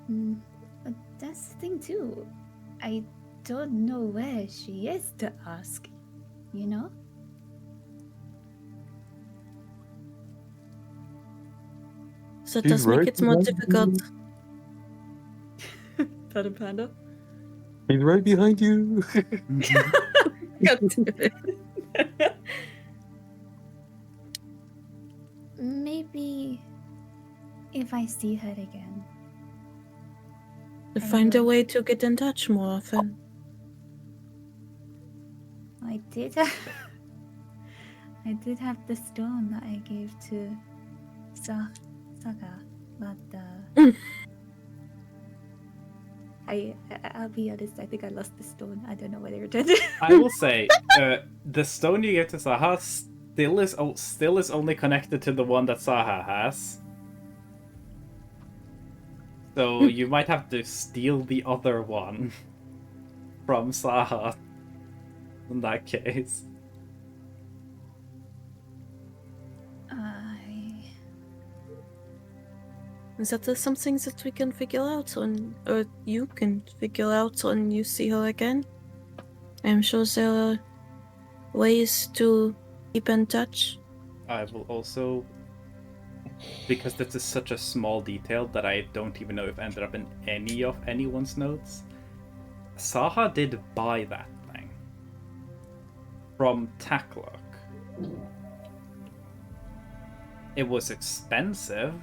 But that's the thing too. I don't know where she is to ask, you know? So it She's does make right it more behind difficult. Panda Panda. He's right behind you. God damn it. Maybe if I see her again. To find a way to get in touch more often. I did I did have the stone that I gave to Saga, but I'll be honest, I think I lost the stone. I don't know where they returned it. I will say, the stone you get to Saha still is only connected to the one that Saha has. So you might have to steal the other one from Saha in that case. Is that some things that we can figure out or you can figure out when you see her again? I'm sure there are ways to keep in touch. I will also, because this is such a small detail that I don't even know if it ended up in any of anyone's notes, Saha did buy that thing from Takluk. It was expensive,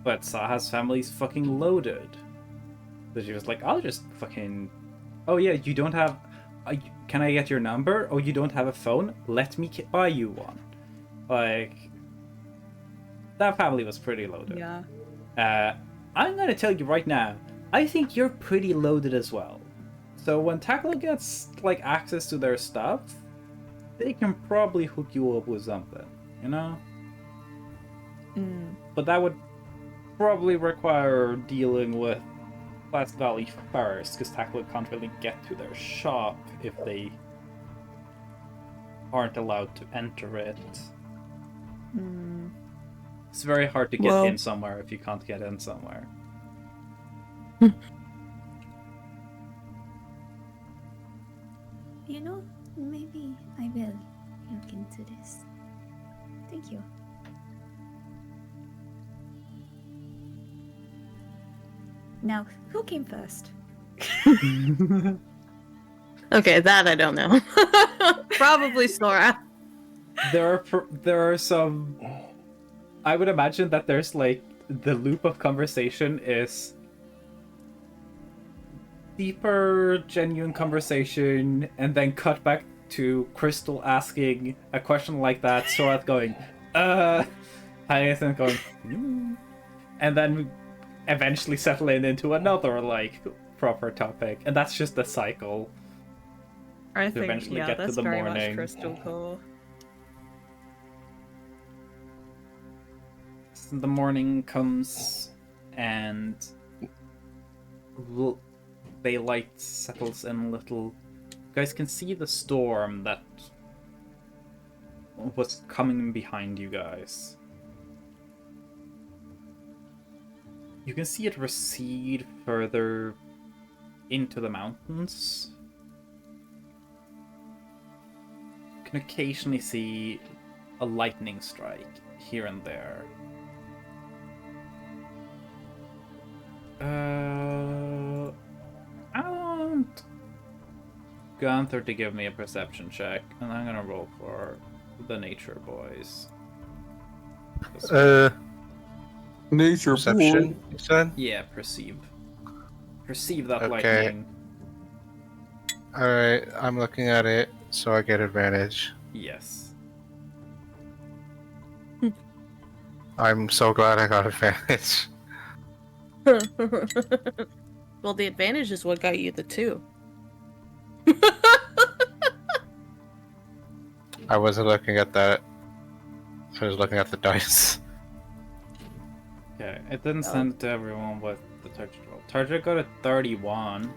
but Saha's family's fucking loaded. So she was like, I'll just fucking... Oh yeah, you don't have... Can I get your number? Oh, you don't have a phone? Let me buy you one. Like... that family was pretty loaded. Yeah. I'm gonna tell you right now, I think you're pretty loaded as well. So when Takla gets like access to their stuff, they can probably hook you up with something, you know? But that would probably require dealing with Pleasant Valley first, because Takla can't really get to their shop if they aren't allowed to enter it. It's very hard to get in somewhere if you can't get in somewhere. You know, maybe I will look into this. Thank you. Now, who came first? Okay, that I don't know. Probably Sora. There are some. I would imagine that there's like the loop of conversation is deeper, genuine conversation, and then cut back to Crystal asking a question like that, Sora going, Hyacinth going, and then eventually settling into another like proper topic, and that's just the cycle. I To think eventually yeah, get to that's the very morning. much Crystal Core. The morning comes and daylight settles in a little. You guys can see the storm that was coming behind you guys. You can see it recede further into the mountains. You can occasionally see a lightning strike here and there. I want Gunther to give me a perception check, and I'm gonna roll for the nature boys. Nature Perception, you said? Yeah, perceive. Perceive that Okay. lightning. Alright, I'm looking at it, so I get advantage. Yes. I'm so glad I got advantage. Well, the advantage is what got you the 2. I wasn't looking at that. I was looking at the dice. Okay, it didn't send it to everyone with the target roll. Target got a 31.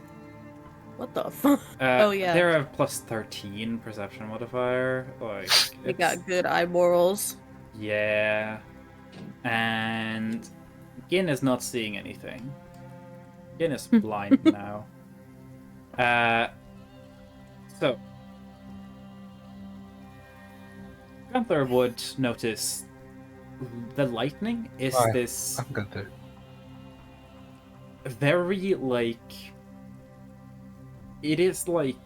What the fuck? Oh, yeah. They're a plus 13 perception modifier. Like, You got good eye morals. Yeah. And Gin is not seeing anything. Gin is blind now. So Gunther would notice the lightning is Hi, this I'm Gunther. very like it is like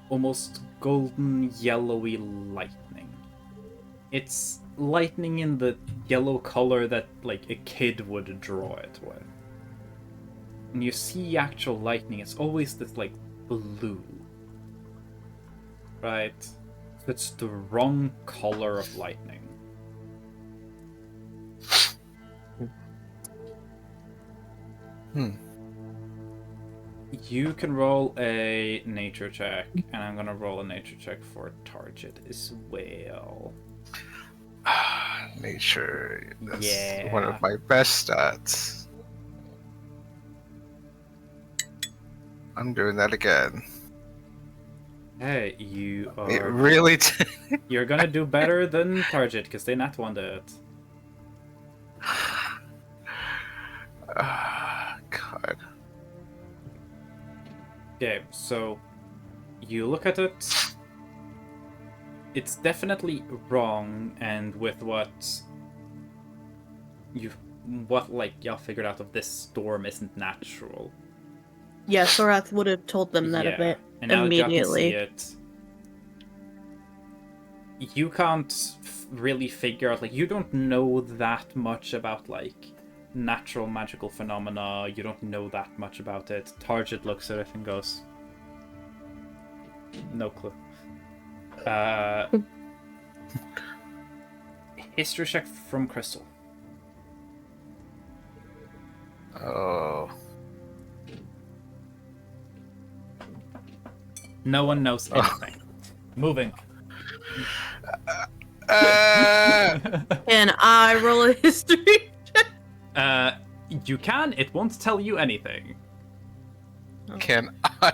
almost golden yellowy lightning. It's lightning in the yellow color that like a kid would draw it with. When you see actual lightning, it's always this like blue, right? It's the wrong color of lightning. You can roll a nature check, and I'm gonna roll a nature check for Target as well. Nature. That's Yeah. one of my best stats. I'm doing that again. Hey, you It are. really You're gonna do better than Target because they not won it. God. Okay, so you look at it. It's definitely wrong, and with what y'all figured out of this storm isn't natural. Yeah, Sorath would have told them that a bit And now that y'all can immediately. see it, you can't really figure out, like, you don't know that much about, like, natural magical phenomena. You don't know that much about it. Target looks at it and goes, no clue. History check from Crystal. Oh. No one knows anything. Moving Uh, on. Can I roll a history? You can. It won't tell you anything. can I?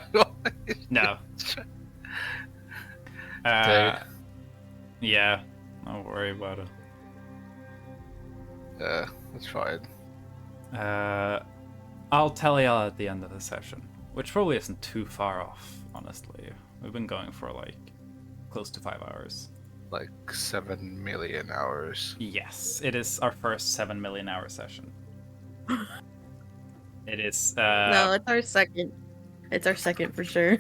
No. Dang. Yeah. Don't worry about it. That's fine. I'll tell y'all at the end of the session, which probably isn't too far off, honestly. We've been going for like close to 5 hours. Like 7 million hours. Yes, it is our first 7 million hour session. It is. No, it's our second. It's our second for sure.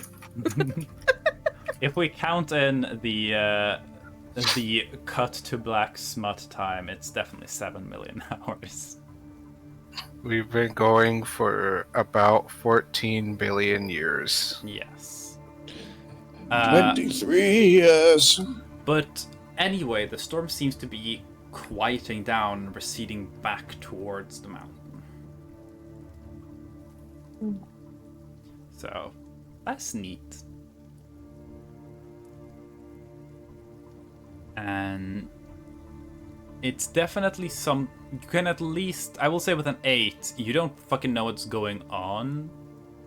If we count in the cut to black smut time, it's definitely 7 million hours. We've been going for about 14 billion years. Yes. 23 years. But anyway, the storm seems to be quieting down and receding back towards the mountain. So, that's neat. And it's definitely some... You can at least... I will say with an 8, you don't fucking know what's going on,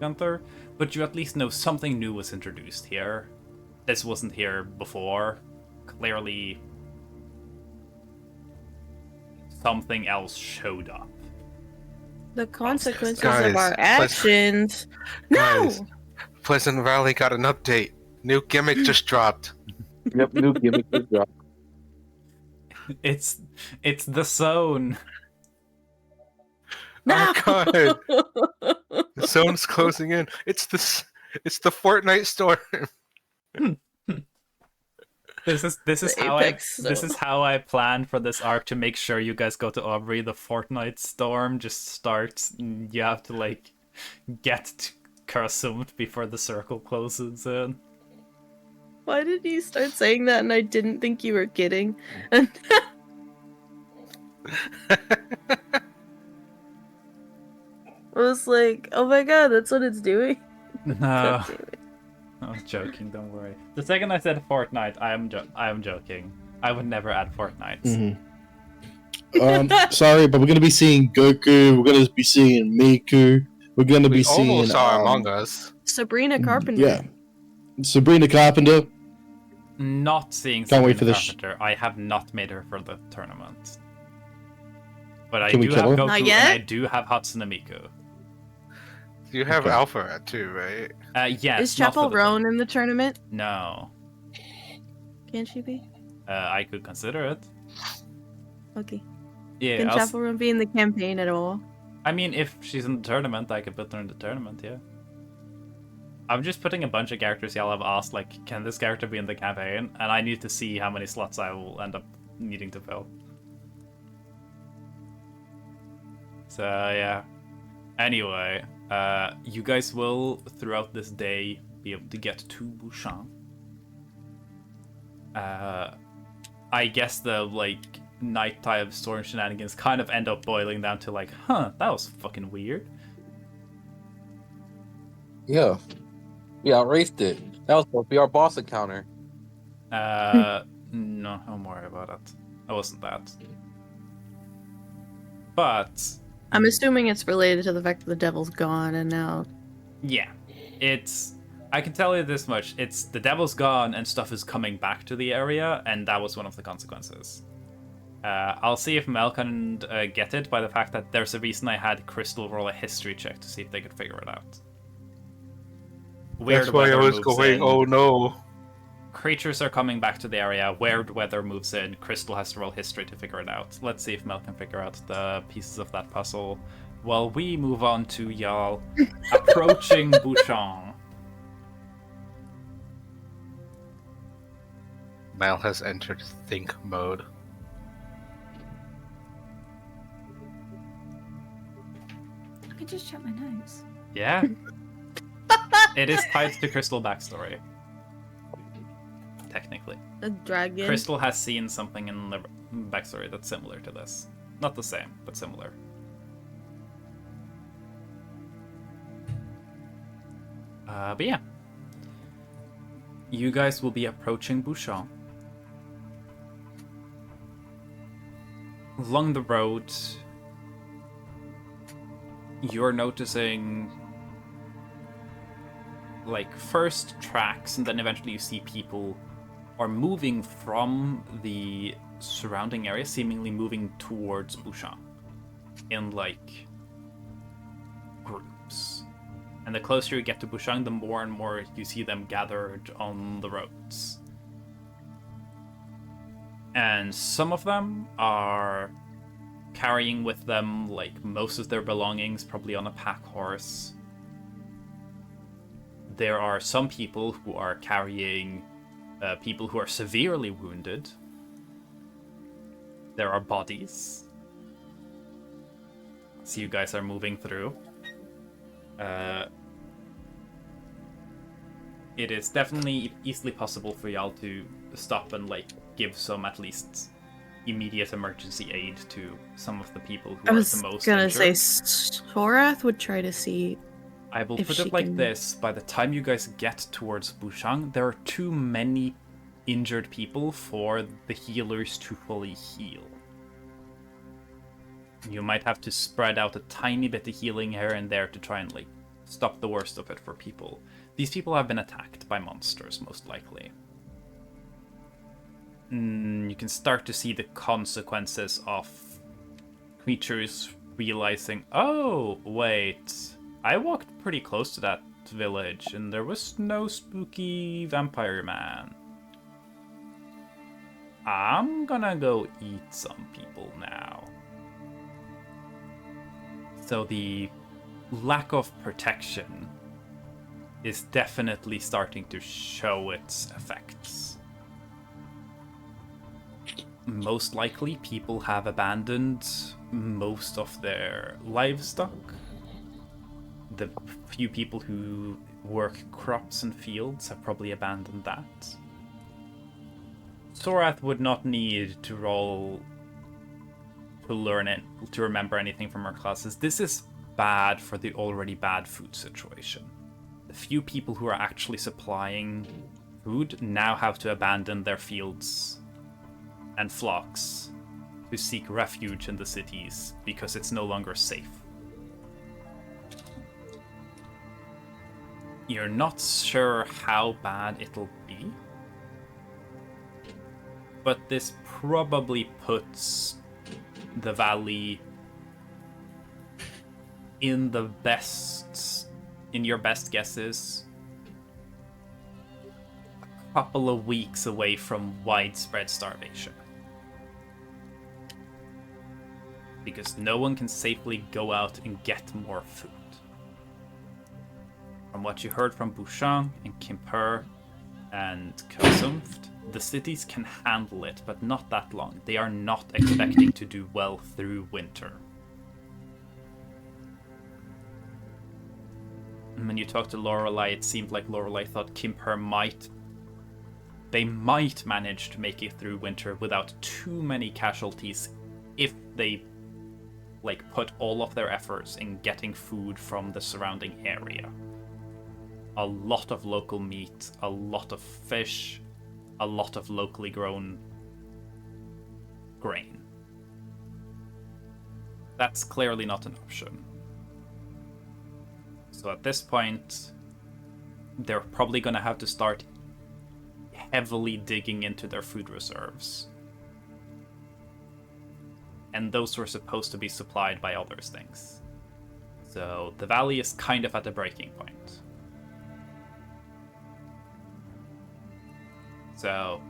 Gunther, but you at least know something new was introduced here. This wasn't here before. Clearly, something else showed up. The consequences Guys, of our actions. Guys. No. Pleasant Valley got an update. New gimmick just dropped. Yep, new gimmick is dropped. It's the zone. No. Oh god, the zone's closing in. It's the Fortnite storm. This is The how Apex this zone. is how I planned for this arc to make sure you guys go to Aubrey. The Fortnite storm just starts. And you have to like get to Kurasumut before the circle closes in. Why did you start saying that and I didn't think you were kidding? And I was like, oh my god, that's what it's doing. No, God damn it. I was joking. Don't worry. The second I said Fortnite, I am joking. I would never add Fortnite. Sorry, but we're going to be seeing Goku. We're going to be seeing Miku. We're going to be We seeing almost saw Among Us. Sabrina Carpenter. Yeah, Sabrina Carpenter. Not seeing Can't wait Sabrina for this. Carpenter. I have not made her for the tournament. But I Can we do kill have her? Goku Not and yet? I do have Hatsune Miku. You have Okay. Alpha at too, right? Yes. Is not for Chapel the Roan in the tournament? No. Can she be? I could consider it. Okay. Yeah. Can I'll Chapel Roan be in the campaign at all? I mean, if she's in the tournament, I could put her in the tournament, yeah. I'm just putting a bunch of characters y'all have asked, like, can this character be in the campaign? And I need to see how many slots I will end up needing to fill. So, yeah. Anyway, you guys will, throughout this day, be able to get to Bushan. I guess the, like, nighttime storm shenanigans kind of end up boiling down to, like, huh, that was fucking weird. Yeah. Yeah, I erased it. That was supposed to be our boss encounter. No, don't worry about it. It wasn't that. But, I'm assuming it's related to the fact that the devil's gone and now. yeah. It's... I can tell you this much. It's the devil's gone and stuff is coming back to the area, and that was one of the consequences. I'll see if Mel can get it by the fact that there's a reason I had Crystal roll a history check to see if they could figure it out. That's why I was going, oh no. Creatures are coming back to the area. Weird weather moves in. Crystal has to roll history to figure it out. Let's see if Mel can figure out the pieces of that puzzle. While we move on to y'all approaching Bouchon. Mal has entered think mode. I could just shut my nose. Yeah. It is tied to Crystal backstory. Technically. A dragon. Crystal has seen something in the backstory that's similar to this. Not the same, but similar. But yeah. You guys will be approaching Bouchon. Along the road, you're noticing, like, first tracks, and then eventually you see people are moving from the surrounding area, seemingly moving towards Bouchon in, like, groups. And the closer you get to Bouchon, the more and more you see them gathered on the roads. And some of them are carrying with them, like, most of their belongings, probably on a pack horse. There are some people who are carrying people who are severely wounded. There are bodies. So you guys are moving through. It is definitely easily possible for y'all to stop and, like, give some at least immediate emergency aid to some of the people who I are was the most gonna injured. say Sorath would try to see. I will if put she it like can- this: by the time you guys get towards Bouchon, there are too many injured people for the healers to fully heal. You might have to spread out a tiny bit of healing here and there to try and, like, stop the worst of it for people. These people have been attacked by monsters, most likely. You can start to see the consequences of creatures realizing, oh, wait, I walked pretty close to that village and there was no spooky vampire man. I'm gonna go eat some people now. So the lack of protection is definitely starting to show its effects. Most likely, people have abandoned most of their livestock. The few people who work crops and fields have probably abandoned that. Sorath would not need to roll to learn it, to remember anything from her classes. This is bad for the already bad food situation. The few people who are actually supplying food now have to abandon their fields and flocks to seek refuge in the cities because it's no longer safe. You're not sure how bad it'll be, but this probably puts the valley in your best guesses, a couple of weeks away from widespread starvation. Because no one can safely go out and get more food. From what you heard from Bouchon and Quimper and Kosumft, the cities can handle it, but not that long. They are not expecting to do well through winter. When you talked to Lorelei, it seemed like Lorelei thought Quimper might manage to make it through winter without too many casualties if they, like, put all of their efforts in getting food from the surrounding area. A lot of local meat, a lot of fish, a lot of locally grown grain. That's clearly not an option. So at this point, they're probably going to have to start heavily digging into their food reserves. And those were supposed to be supplied by other things. So the valley is kind of at a breaking point. So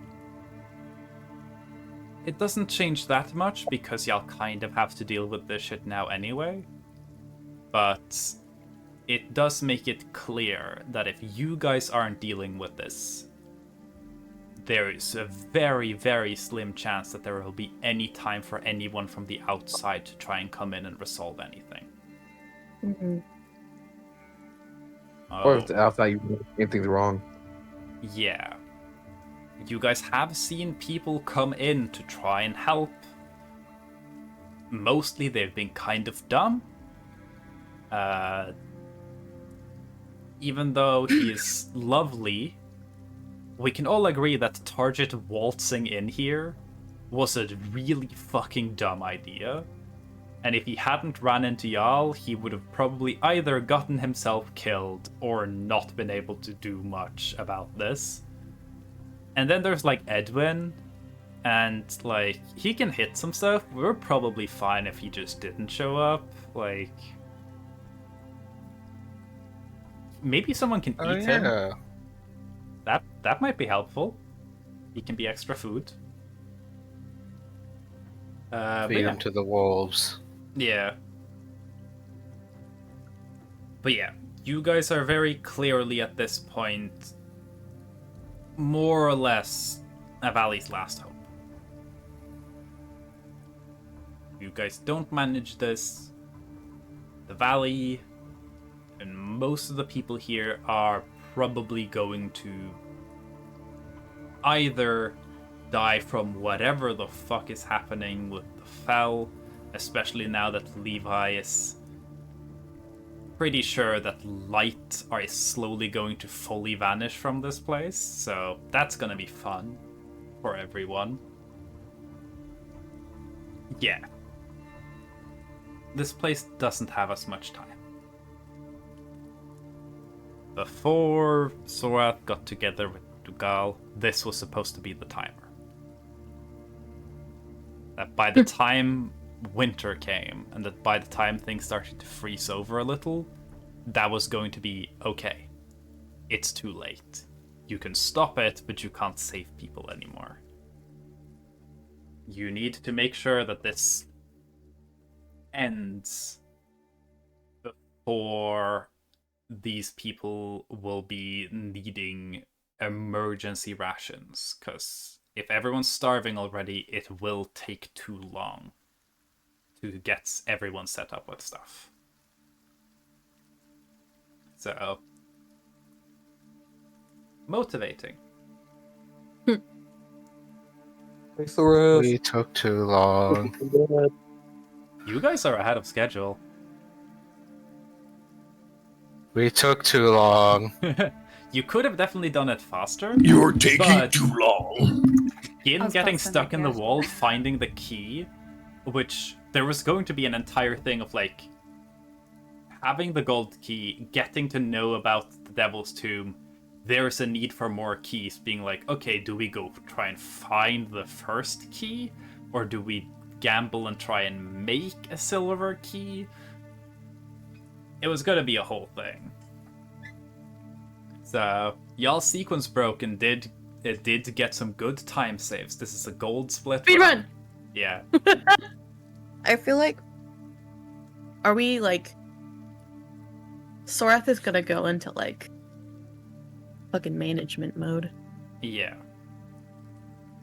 it doesn't change that much because y'all kind of have to deal with this shit now anyway. But it does make it clear that if you guys aren't dealing with this, there is a very, very slim chance that there will be any time for anyone from the outside to try and come in and resolve anything. Mm-hmm. Or if the outside anything's wrong. Yeah. You guys have seen people come in to try and help. Mostly they've been kind of dumb. even though he is lovely, we can all agree that Target waltzing in here was a really fucking dumb idea. And if he hadn't ran into y'all, he would have probably either gotten himself killed or not been able to do much about this. And then there's like Edwin, and like he can hit some stuff. We're probably fine if he just didn't show up. Like maybe someone can Oh eat him. yeah. That might be helpful. He can be extra food. But Feed yeah. him to the wolves. Yeah. But yeah, you guys are very clearly at this point more or less Valley's last hope. You guys don't manage this. The Valley and most of the people here are probably going to either die from whatever the fuck is happening with the Fel, especially now that Levi is pretty sure that light are slowly going to fully vanish from this place, so that's gonna be fun for everyone. Yeah. This place doesn't have as much time. Before Sorath got together with Dugal, this was supposed to be the timer. That by the time winter came, and that by the time things started to freeze over a little, that was going to be okay. It's too late. You can stop it, but you can't save people anymore. You need to make sure that this ends before these people will be needing emergency rations, because if everyone's starving already, it will take too long to get everyone set up with stuff. So, motivating. We took too long. You guys are ahead of schedule. We took too long. You could have definitely done it faster. You're taking But- too long. Gin I was getting about to stuck in the guess. wall, finding the key, which there was going to be an entire thing of like having the gold key, getting to know about the Devil's Tomb. There's a need for more keys, being like, okay, do we go try and find the first key? Or do we gamble and try and make a silver key? It was gonna be a whole thing. So, y'all's sequence broke and did get some good time saves. This is a gold split. Speed run! Yeah. I feel like. Are we like. Sorath is gonna go into like. Fucking management mode. Yeah.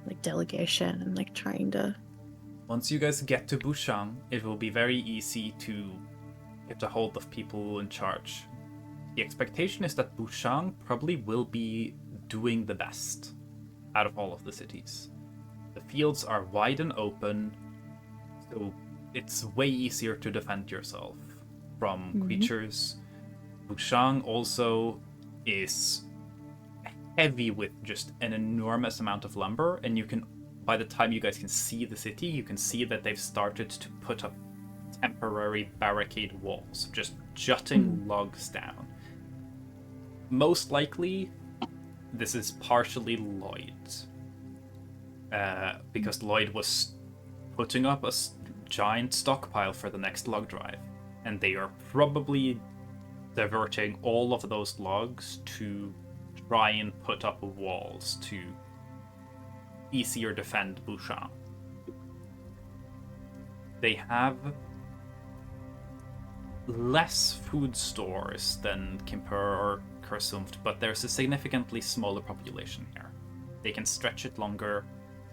Like delegation and like trying to. Once you guys get to Bushang, it will be very easy to get a hold of people in charge. The expectation is that Bushang probably will be doing the best out of all of the cities. The fields are wide and open, so it's way easier to defend yourself from creatures. Bushang also is heavy with just an enormous amount of lumber, and you can, by the time you guys can see the city, you can see that they've started to put up temporary barricade walls, just jutting logs down. Most likely, this is partially Lloyd. Because Lloyd was putting up a giant stockpile for the next log drive. And they are probably diverting all of those logs to try and put up walls to easier defend Bushang. They have less food stores than Kimper or Kursumft, but there's a significantly smaller population here. They can stretch it longer,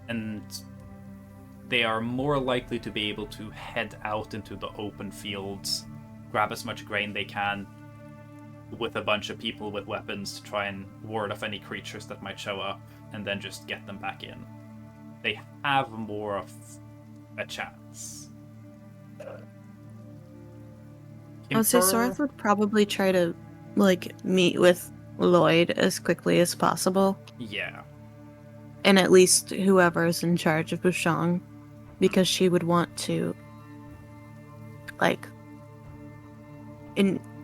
and they are more likely to be able to head out into the open fields, grab as much grain they can, with a bunch of people with weapons to try and ward off any creatures that might show up, and then just get them back in. They have more of a chance. Oh, so Kimper- Sorath would probably try to like meet with Lloyd as quickly as possible, Yeah. and at least whoever is in charge of Bushong, because she would want to like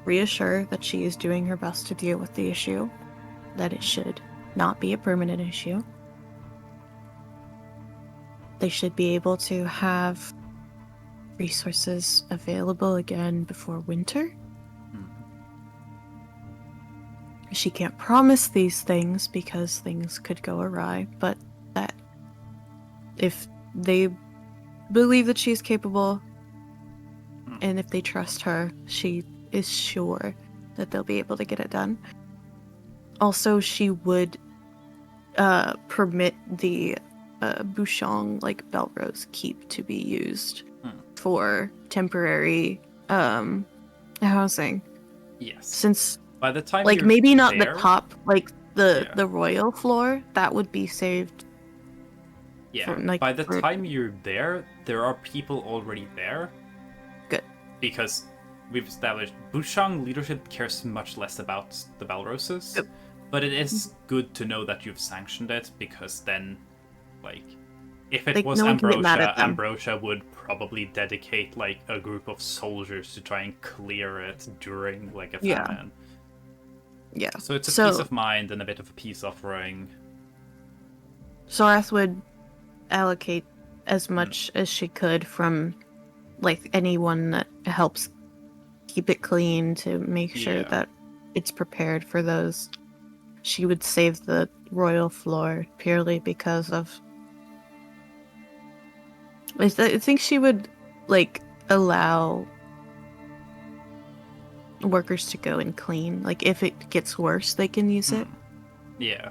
reassure that she is doing her best to deal with the issue, that it should not be a permanent issue. They should be able to have resources available again before winter. She can't promise these things because things could go awry, but that if they believe that she's capable and if they trust her, she is sure that they'll be able to get it done. Also, she would permit the Bushong like Belrose keep to be used for temporary housing. Yes. Since by the time like you're maybe not there, the top, like the Yeah. royal floor, that would be saved. Yeah. for, like, by the for- time you're there are people already there. Good. Because we've established Bushong leadership cares much less about the Balroses. Yep. But it is good to know that you've sanctioned it, because then, like, if it Like, was no one can get mad Ambrosia, at them. Ambrosia would probably dedicate, like, a group of soldiers to try and clear it during, like, a Yeah. famine. Yeah. So it's a So- peace of mind and a bit of a peace offering. Sorath would allocate as much as she could from like anyone that helps keep it clean to make sure Yeah. that it's prepared for those. She would save the royal floor purely because of I think she would like allow workers to go and clean. Like if it gets worse, they can use it. Yeah.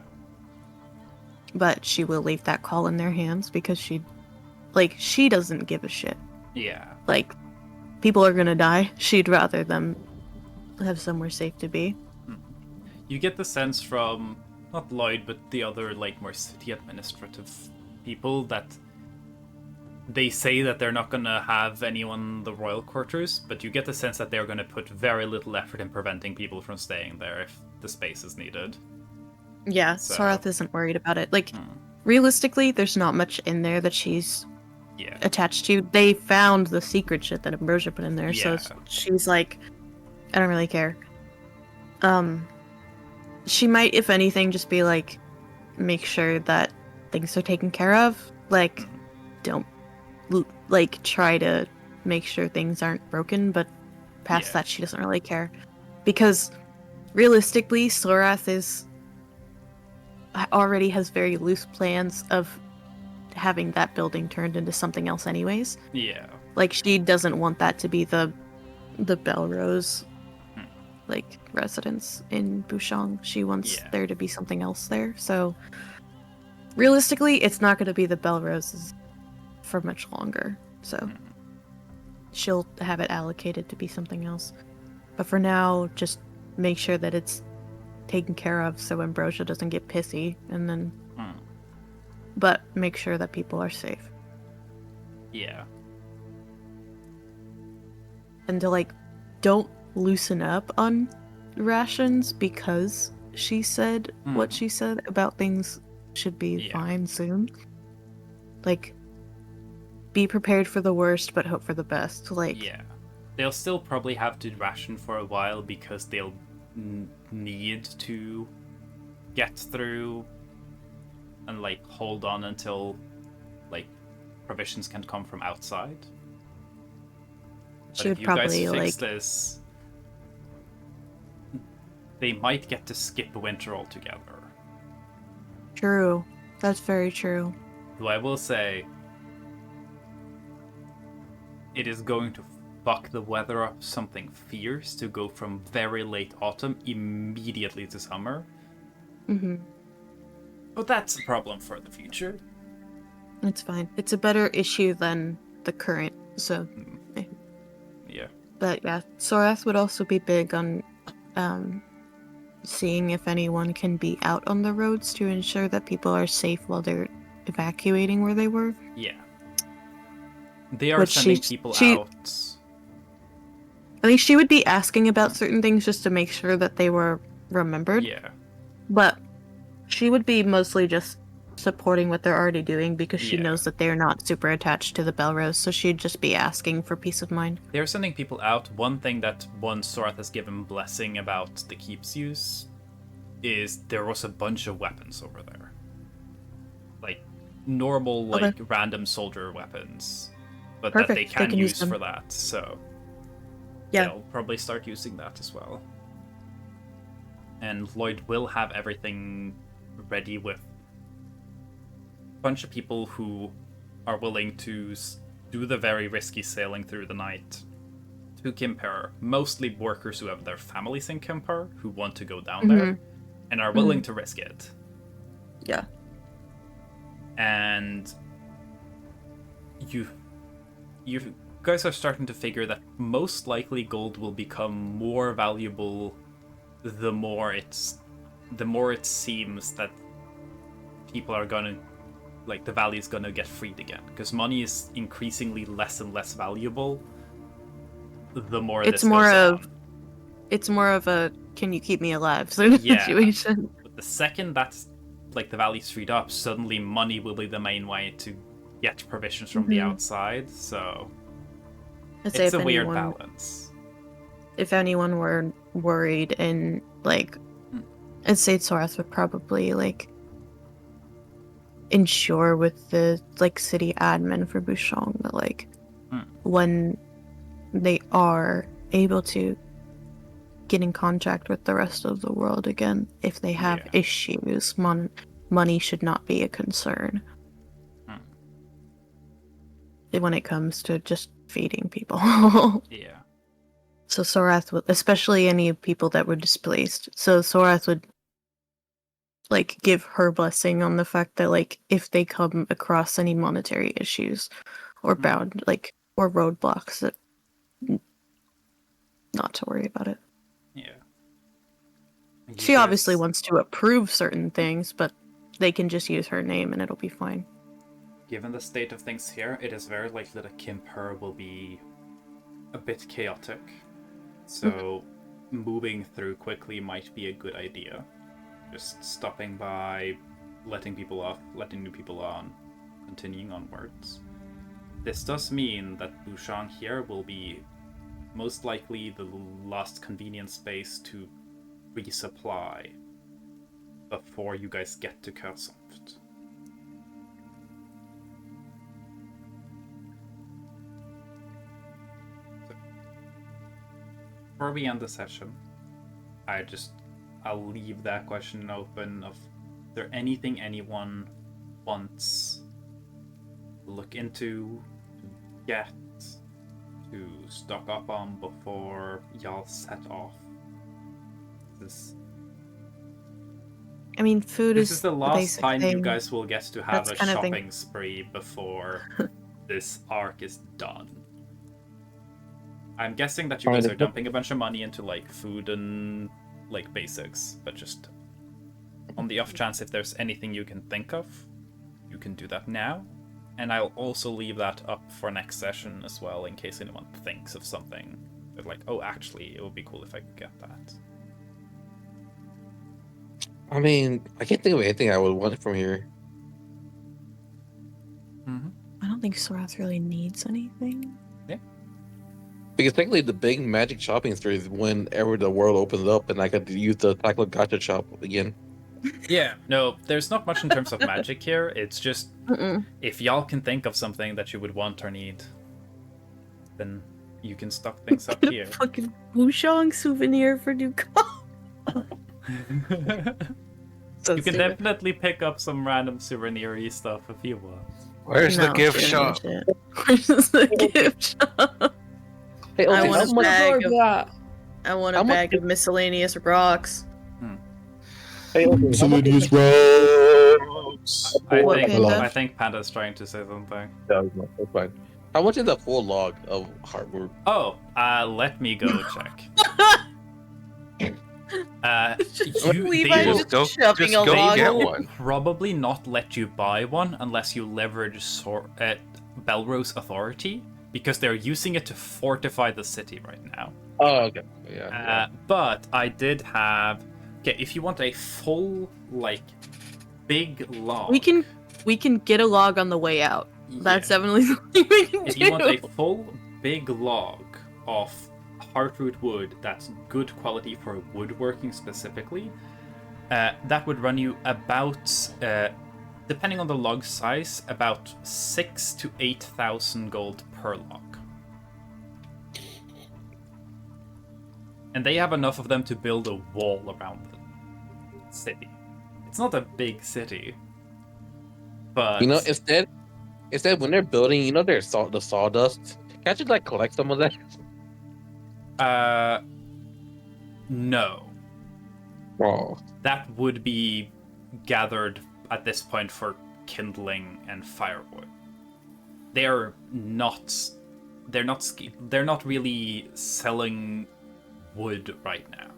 But she will leave that call in their hands because she doesn't give a shit. Yeah. Like, people are gonna die. She'd rather them have somewhere safe to be. You get the sense from, not Lloyd, but the other, like, more city administrative people that they say that they're not gonna have anyone in the royal quarters, but you get the sense that they're gonna put very little effort in preventing people from staying there if the space is needed. Yeah, So- Sorath isn't worried about it. Like, realistically, there's not much in there that she's Yeah. attached to. They found the secret shit that Ambrosia put in there, so Yeah. she's like, I don't really care. She might, if anything, just be like, make sure that things are taken care of. Like, don't, like, try to make sure things aren't broken, but past Yeah. that, she doesn't really care. Because, realistically, Sorath already has very loose plans of having that building turned into something else anyways. Yeah. Like, she doesn't want that to be the Belrose like residence in Bushong. She wants Yeah. there to be something else there. So realistically, it's not going to be the Belroses for much longer. So she'll have it allocated to be something else. But for now, just make sure that it's taken care of so Ambrosia doesn't get pissy, and then but make sure that people are safe. Yeah. And to like don't loosen up on rations because she said what she said about things should be Yeah. fine soon. Like, be prepared for the worst but hope for the best. Like, Yeah. They'll still probably have to ration for a while because they'll need to get through and, like, hold on until, like, provisions can come from outside. But she if would you guys probably fix like this, they might get to skip winter altogether. true. That's very true. Though I will say, it is going to fuck the weather up something fierce to go from very late autumn immediately to summer. Mm-hmm. But that's a problem for the future. It's fine. It's a better issue than the current. So, Yeah. but yeah, Sorath would also be big on seeing if anyone can be out on the roads to ensure that people are safe while they're evacuating where they were. Yeah. They are But sending she- people she- out. I think she would be asking about certain things just to make sure that they were remembered. Yeah. But she would be mostly just supporting what they're already doing because she Yeah. knows that they're not super attached to the Belrose, so she'd just be asking for peace of mind. They're sending people out. One thing that one Sorath has given blessing about the keep's use is there was a bunch of weapons over there. Like normal, like random soldier weapons. But that they Perfect, they can can use use them. for that, so Yeah. they'll probably start using that as well. And Lloyd will have everything ready with a bunch of people who are willing to do the very risky sailing through the night to Kimper. Mostly workers who have their families in Kimper who want to go down there and are willing to risk it. Yeah. And you guys are starting to figure that most likely gold will become more valuable the more it seems that people are gonna, like, the value is gonna get freed again, because money is increasingly less and less valuable the more It's this more goes of on. It's more of a can you keep me alive sort of Yeah. situation. But the second that's, like, the value's freed up, suddenly money will be the main way to get provisions from the outside, so I'd say it's if a weird anyone- balance. If anyone were worried and like I'd say Sorath would probably like ensure with the like city admin for Bouchon that like when they are able to get in contact with the rest of the world again, if they have issues, money should not be a concern when it comes to just feeding people. Yeah. So Sorath would, especially any people that were displaced, so Sorath would like give her blessing on the fact that like if they come across any monetary issues or bound like or roadblocks, that not to worry about it. Yeah. You She obviously guys- wants to approve certain things, but they can just use her name and it'll be fine. Given the state of things here, it is very likely that Kimper will be a bit chaotic. So moving through quickly might be a good idea. Just stopping by, letting people off, letting new people on, continuing onwards. This does mean that Bouchon here will be most likely the last convenient space to resupply before you guys get to Kursoft. Before we end the session, I'll leave that question open of is there anything anyone wants to look into, to get, to stock up on before y'all set off. I mean, food This is is the last basic time thing. you guys will get to have That's a kind of shopping spree before this arc is done. I'm guessing that you guys are dumping a bunch of money into like food and like basics, but just on the off chance if there's anything you can think of, you can do that now. And I'll also leave that up for next session as well, in case anyone thinks of something. They're like, oh, actually, it would be cool if I could get that. I mean, I can't think of anything I would want from here. I don't think Sorath really needs anything. Because technically, the big magic shopping store is whenever the world opens up and I could use the Tackle Gacha shop again. Yeah. No, there's not much in terms of magic here. It's just if y'all can think of something that you would want or need, then you can stock things up here. Fucking Bouchon souvenir for Ducal. You can definitely pick up some random souvenir-y stuff if you want. Where's the gift shop? Where's the gift shop? Hey, I okay, want how a much- bag of, that. I want How a much- bag of miscellaneous rocks. hey, okay, how much- Miscellaneous rocks. What, Panda? I think Panda's trying to say something. That's fine. How much is a full log of hardwood? Oh, let me go check. Levi they will just go- shoving just a go log. get will one. probably not let you buy one unless you leverage Belrose authority, because they're using it to fortify the city right now. Oh, okay. Yeah. But I did have... Okay, if you want a full, like, big log... We can get a log on the way out. That's Yeah. definitely something we can If do. you want a full, big log of heartroot wood that's good quality for woodworking specifically, that would run you about, depending on the log size, about 6,000 to 8,000 gold per log. And they have enough of them to build a wall around the city. It's not a big city, but You know, instead when they're building, you know, the sawdust. Can't you like collect some of that? no. Oh, That would be gathered at this point for kindling and firewood. They're not really selling wood right now.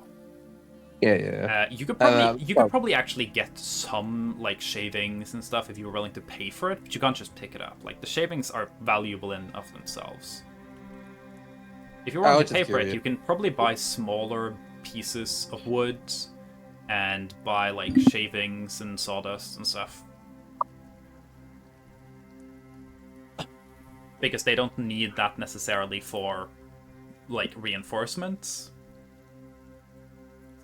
yeah. You could probably actually get some like shavings and stuff if you were willing to pay for it, but you can't just pick it up. Like the shavings are valuable in of themselves. If you're willing to pay for it, you can probably buy smaller pieces of wood and buy like shavings and sawdust and stuff. Because they don't need that necessarily for like reinforcements.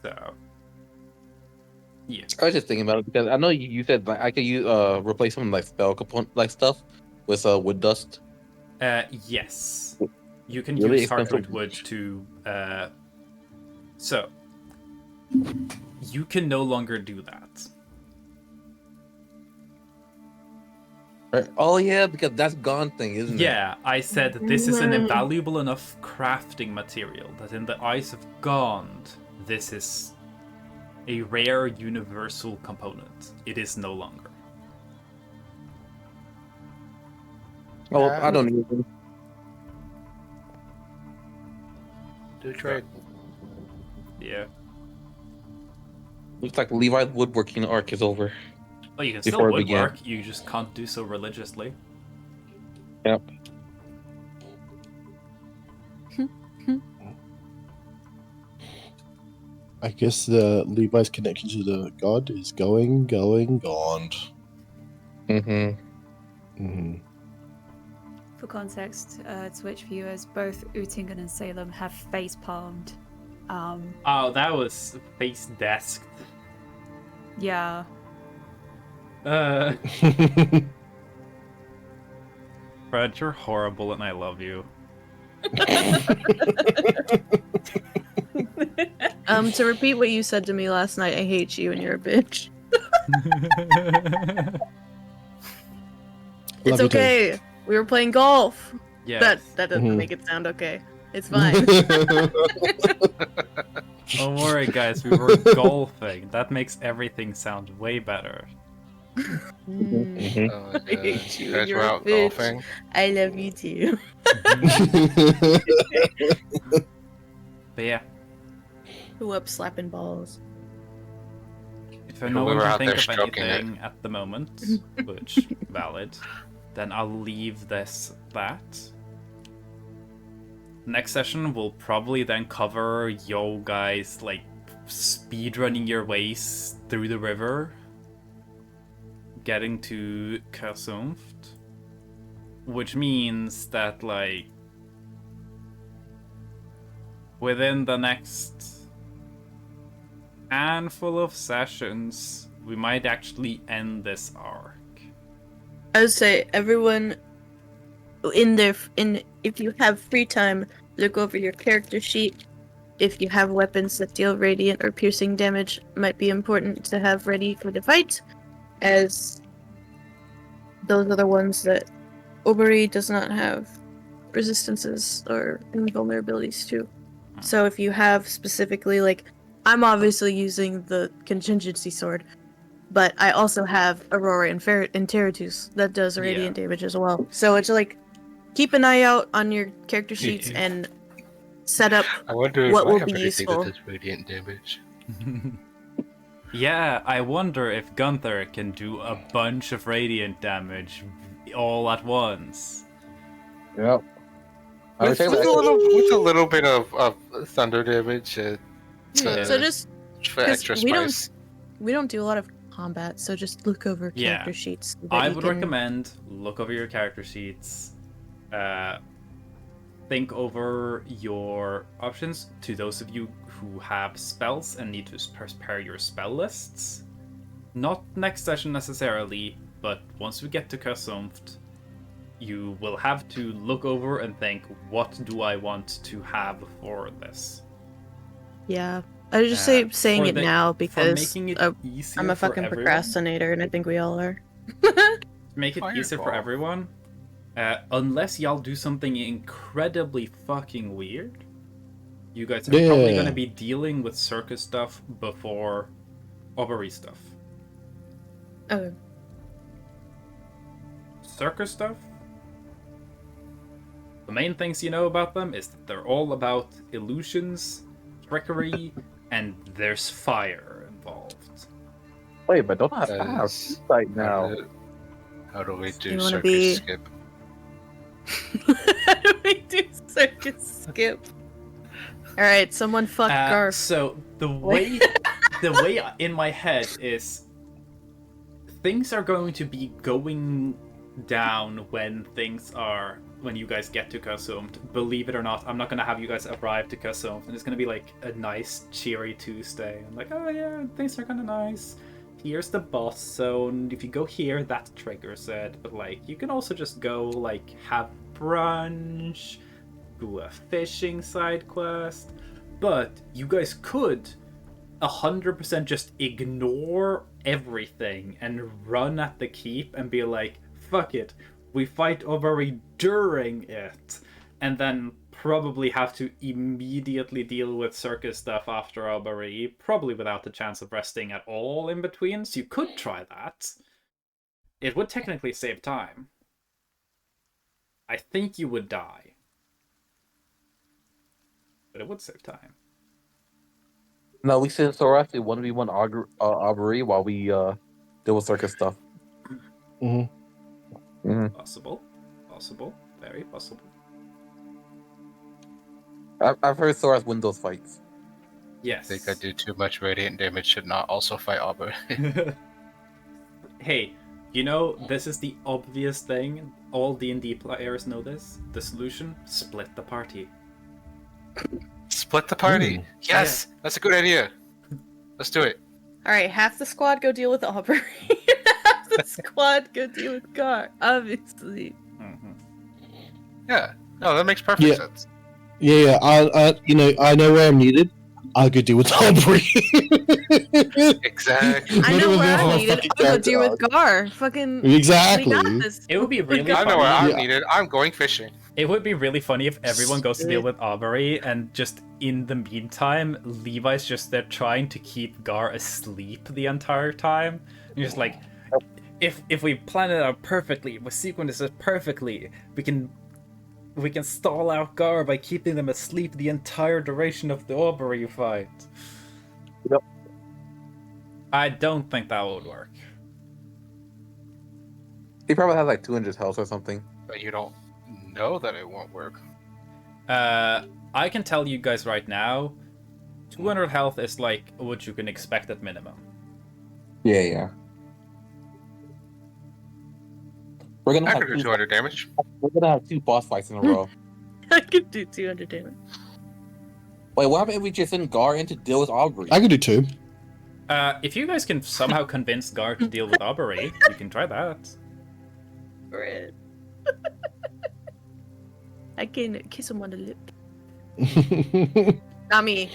So yeah. I was just thinking about it because I know you said like I could use replace some like spell component like stuff with wood dust. Yes. You can Really use expensive. heartwood wood to so you can no longer do that. Right. Oh yeah, because that's gone thing, isn't it? Yeah, I said that this is an invaluable enough crafting material that in the eyes of Gond, this is a rare universal component. It is no longer. Oh, I don't even. Do trade. Yeah. Looks like Levi's woodworking arc is over. Oh, you can still Before it began. woodwork, you just can't do so religiously. Yep. I guess the Levi's connection to the god is going, gone. Mm-hmm. For context, Twitch viewers, both Uttingen and Salem have face palmed. Oh, that was face desked. Yeah. Fred, you're horrible and I love you. To repeat what you said to me last night, I hate you and you're a bitch. It's Love you too. okay. We were playing golf. Yes. That doesn't Mhm. make it sound okay. It's fine. Don't worry, guys. We were golfing. That makes everything sound way better. Mm, Oh, I hate you. guys You're were a out bitch. golfing. I love you too. But yeah, Who up slapping balls? if no we one were can out think there of stroking it. anything at the moment, which valid, then I'll leave this that. Next session will probably then cover yo guys like speedrunning your ways through the river, getting to Kersumft, which means that like within the next handful of sessions, we might actually end this arc. I would say everyone if you have free time, look over your character sheet. If you have weapons that deal radiant or piercing damage, might be important to have ready for the fight, as those are the ones that Oberi does not have resistances or invulnerabilities to. So if you have specifically, like, I'm obviously using the contingency sword, but I also have Aurora and Terratus that does radiant damage as well. So it's like, keep an eye out on your character sheets and set up I wonder if what I will have be anything useful. that does radiant damage. Yeah, I wonder if Gunther can do a bunch of radiant damage all at once. Yep. I would With, say with, a that. little, with a little bit of thunder damage Yeah. So just for 'cause extra we don't- spice. we don't do a lot of combat, so just look over Yeah. character sheets. So that I you would can... recommend look over your character sheets. Think over your options. To those of you who have spells and need to prepare your spell lists, not next session necessarily, but once we get to Kasumft, you will have to look over and think, what do I want to have for this? Yeah, I was just saying for it the- now for because making it easier I'm a for fucking everyone, procrastinator, and I think we all are. make it easier for Fireball. everyone. Unless y'all do something incredibly fucking weird, you guys are probably Yeah. going to be dealing with circus stuff before ovary stuff. Okay. Circus stuff, the main things you know about them is that they're all about illusions, trickery, and there's fire involved. Wait, but don't I have Yes. sight now? How do we You do wanna circus be- skip? How do we do circus skip? All right, someone fuck Garf. So the way in my head is things are going to be going down when you guys get to Kasumft. Believe it or not, I'm not gonna have you guys arrive to Kasumft, and it's gonna be like a nice, cheery Tuesday. I'm like, oh yeah, things are kind of nice. Here's the boss zone. If you go here, that triggers it. But like, you can also just go like have brunch, do a fishing side quest. But you guys could 100% just ignore everything and run at the keep and be like, fuck it, we fight Ovary during it, and then probably have to immediately deal with circus stuff after Ovary, probably without the chance of resting at all in between, so you could try that. It would technically save time. I think you would die. But it would save time. No, we send Sora actually 1v1 Aubrey while we deal with circus stuff. Possible. Very possible. I've heard Sora's win those fights. Yes. I think I do too much radiant damage should not also fight Aubrey. Hey, you know, this is the obvious thing. All D&D players know this. The solution? Split the party. Split the party. Ooh. Yes, that's a good idea. Let's do it. All right, half the squad go deal with Aubrey. Half the squad go deal with Gar. Obviously. Mm-hmm. Yeah. No, that makes perfect Yeah. sense. Yeah, I know where I'm needed. I'll go deal with Aubrey. Exactly. I know None of where them I'm are needed. fucking I'll go deal with character Gar. Fucking. We Exactly. got this. It would be really I know where funny. I'm Yeah. needed. I'm going fishing. It would be really funny if everyone goes to deal with Aubrey, and just in the meantime, Levi's just there trying to keep Gar asleep the entire time. And you're just like, if we plan it out perfectly, we sequence it perfectly, we can stall out Gar by keeping them asleep the entire duration of the Aubrey fight. Yep. I don't think that would work. He probably has like 200 health or something. But you don't know that it won't work. I can tell you guys right now, 200 health is like what you can expect at minimum. Yeah. We're gonna I have could do two, 200 damage. we're gonna have 2 boss fights in a row. I could do 200 damage. Wait, what happened if we just send Gar in to deal with Aubrey? I could do 2. If you guys can somehow convince Gar to deal with Aubrey, you can try that. Red. I can kiss him on the lip. Not me.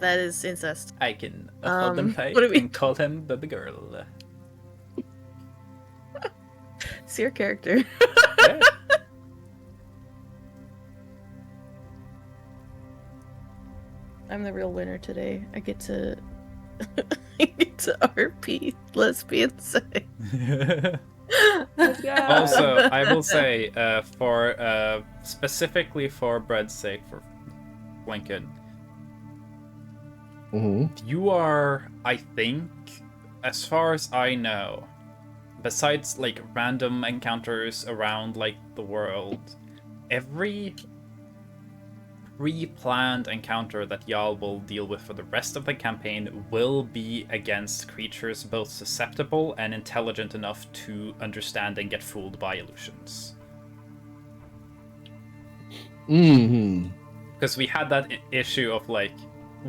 That is incest. I can hold him tight what do we- and call him baby girl. It's your character. Yeah. I'm the real winner today. I get to I get to RP lesbian sex. Also, I will say, for specifically for Bread's sake, for Lincoln, you are, I think, as far as I know, besides like random encounters around like the world, every pre-planned encounter that y'all will deal with for the rest of the campaign will be against creatures both susceptible and intelligent enough to understand and get fooled by illusions. Mm-hmm. Because we had that issue of like,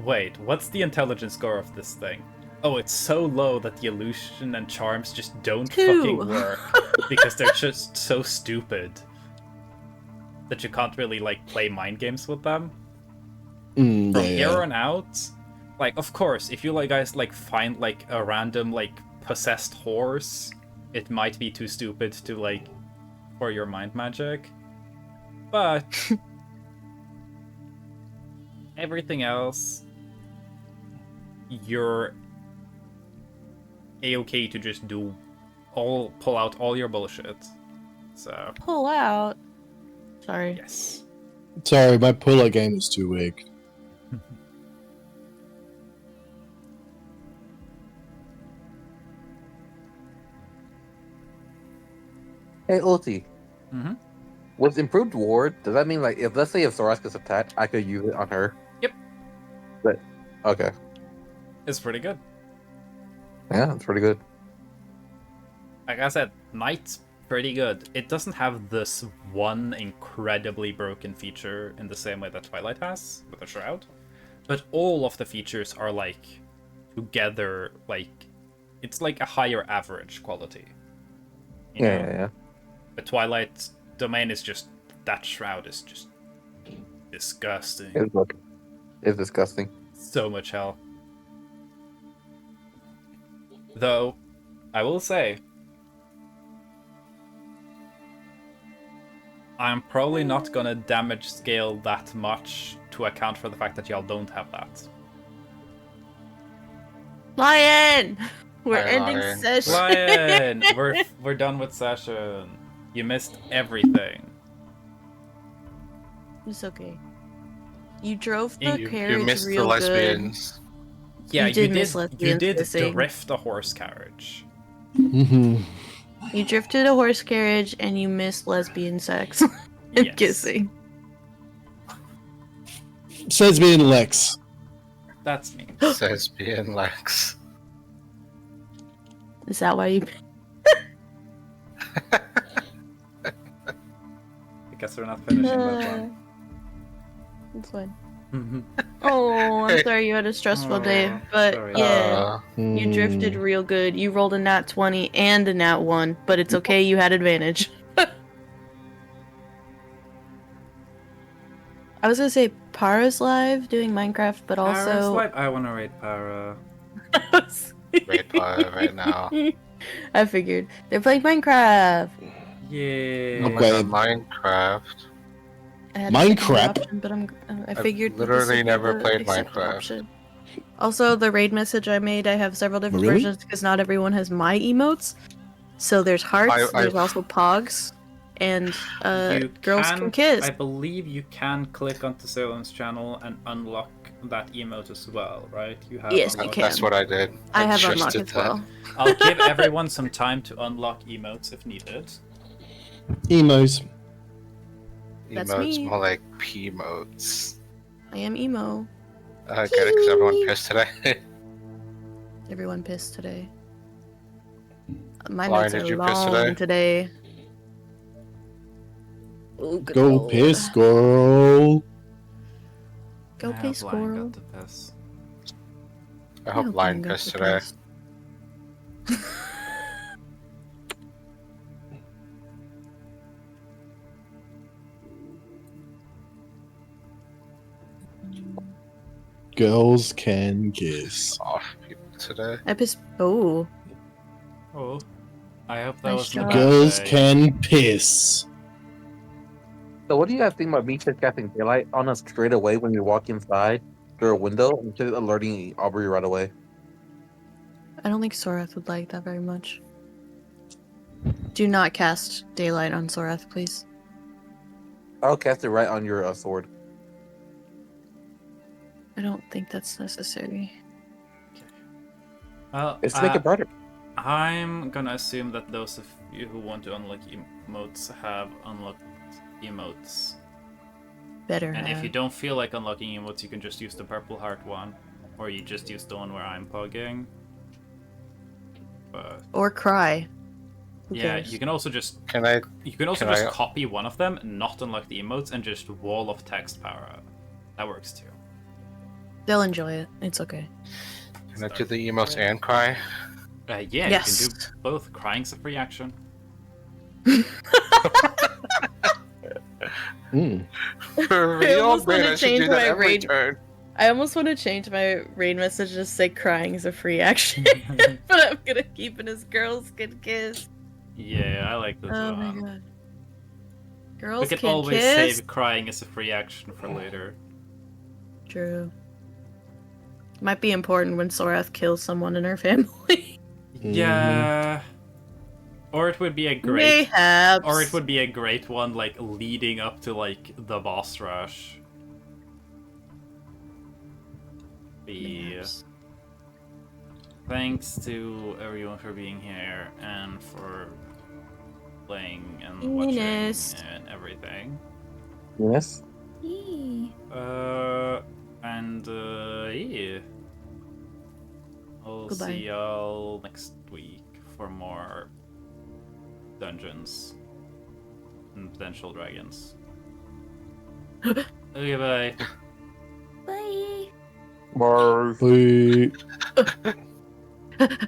wait, what's the intelligence score of this thing? Oh, it's so low that the illusion and charms just don't 2. fucking work because they're just so stupid that you can't really like play mind games with them. From here on out, like, of course, if you like guys like find like a random like possessed horse, it might be too stupid to like for your mind magic, but everything else, you're a-okay to just pull out all your bullshit. So Pull out. Sorry. yes. Sorry, my pull-out game is too weak. Hey, Ulti. Mm-hmm. With improved ward, does that mean like if let's say if Zoras gets attacked, I could use it on her? Yep. But okay. It's pretty good. Yeah, it's pretty good. Like I said, Knight's pretty good. It doesn't have this one incredibly broken feature in the same way that Twilight has with the Shroud, but all of the features are like together, like it's like a higher average quality. You know? Yeah. The Twilight domain is just that Shroud is just disgusting. It's disgusting. So much hell. Though, I will say, I'm probably not gonna damage scale that much to account for the fact that y'all don't have that. Lion! We're Hi, ending Lion. session. Lion! We're done with session. You missed everything. It's okay. You drove the You carriage You missed the real lesbians. Yeah, You did miss lesbians you did kissing. drift a horse carriage. Mm-hmm. good. You drifted a horse carriage and you missed lesbian sex and Yes. kissing. Says me and Lex. That's me. Says being Lex. Is that why you? I guess we're not finishing that one. It's fine. Oh, I'm sorry you had a stressful day, but sorry. yeah, you drifted real good. You rolled a nat 20 and a nat 1, but it's okay. You had advantage. I was gonna say Para's live doing Minecraft, but Para's also live? I want to raid Para. Great pie right now. I figured they're playing Minecraft. Yeah. Oh my Okay. god, Minecraft. I had a second Minecraft? option, but I I've figured that literally this would be never the played accepted Minecraft. option. Also, the raid message I made, I have several different Really? versions because not everyone has my emotes. So there's hearts, there's also pogs, and girls can kiss. I believe you can click onto Salem's channel and unlock that emote as well, right? You have Yes, you unlocked- can. That's what I did. I have just unlocked did as that. well. I'll give everyone some time to unlock emotes if needed. Emos. That's Emotes, me. more like P-motes. I am emo. I get it because everyone pissed today. Everyone pissed today. My Why nights did are you piss long today. Oh, good Go lord. piss, squirrel. Go I play hope Lion squirrel. got to piss. I hope hope Lion Lion got pissed the today. piss. Girls can kiss. Off people today. I pissed. Oh. Oh. I hope that Nice was job. Girls can piss. So what do you guys think about me just casting daylight on us straight away when we walk inside through a window and just alerting Aubrey right away? I don't think Sorath would like that very much. Do not cast daylight on Sorath, please. I'll cast it right on your sword. I don't think that's necessary. Well, It's to make it brighter. I'm gonna assume that those of you who want to unlock emotes have unlocked emotes. Better And if have. you don't feel like unlocking emotes, you can just use the purple heart one. Or you just use the one where I'm pugging. But Or cry. Who yeah, cares? you can also just Can I? Can I- copy one of them, not unlock the emotes, and just wall of text power up. That works too. They'll enjoy it. It's okay. Can I do the emotes and cry? Yeah, Yes. you can do both. Crying's a free action. Hmm. For I real, almost man, wanna I should change do that my every raid. turn. I almost want to change my raid message to say crying is a free action, but I'm gonna keep it as girls can kiss. Yeah, I like this Oh one. my god. We Girls can can always kiss. save crying as a free action for later. True. Might be important when Sorath kills someone in her family. Yeah. Or it would be a great Mayhaps. Or it would be a great one, like, leading up to, like, the boss rush. Mayhaps. Thanks to everyone for being here and for playing and watching Yes. and everything. Yes. Yee. Yeah. I'll Goodbye. see y'all next week for more dungeons and potential dragons. Okay, bye. Bye. Bye. Bye.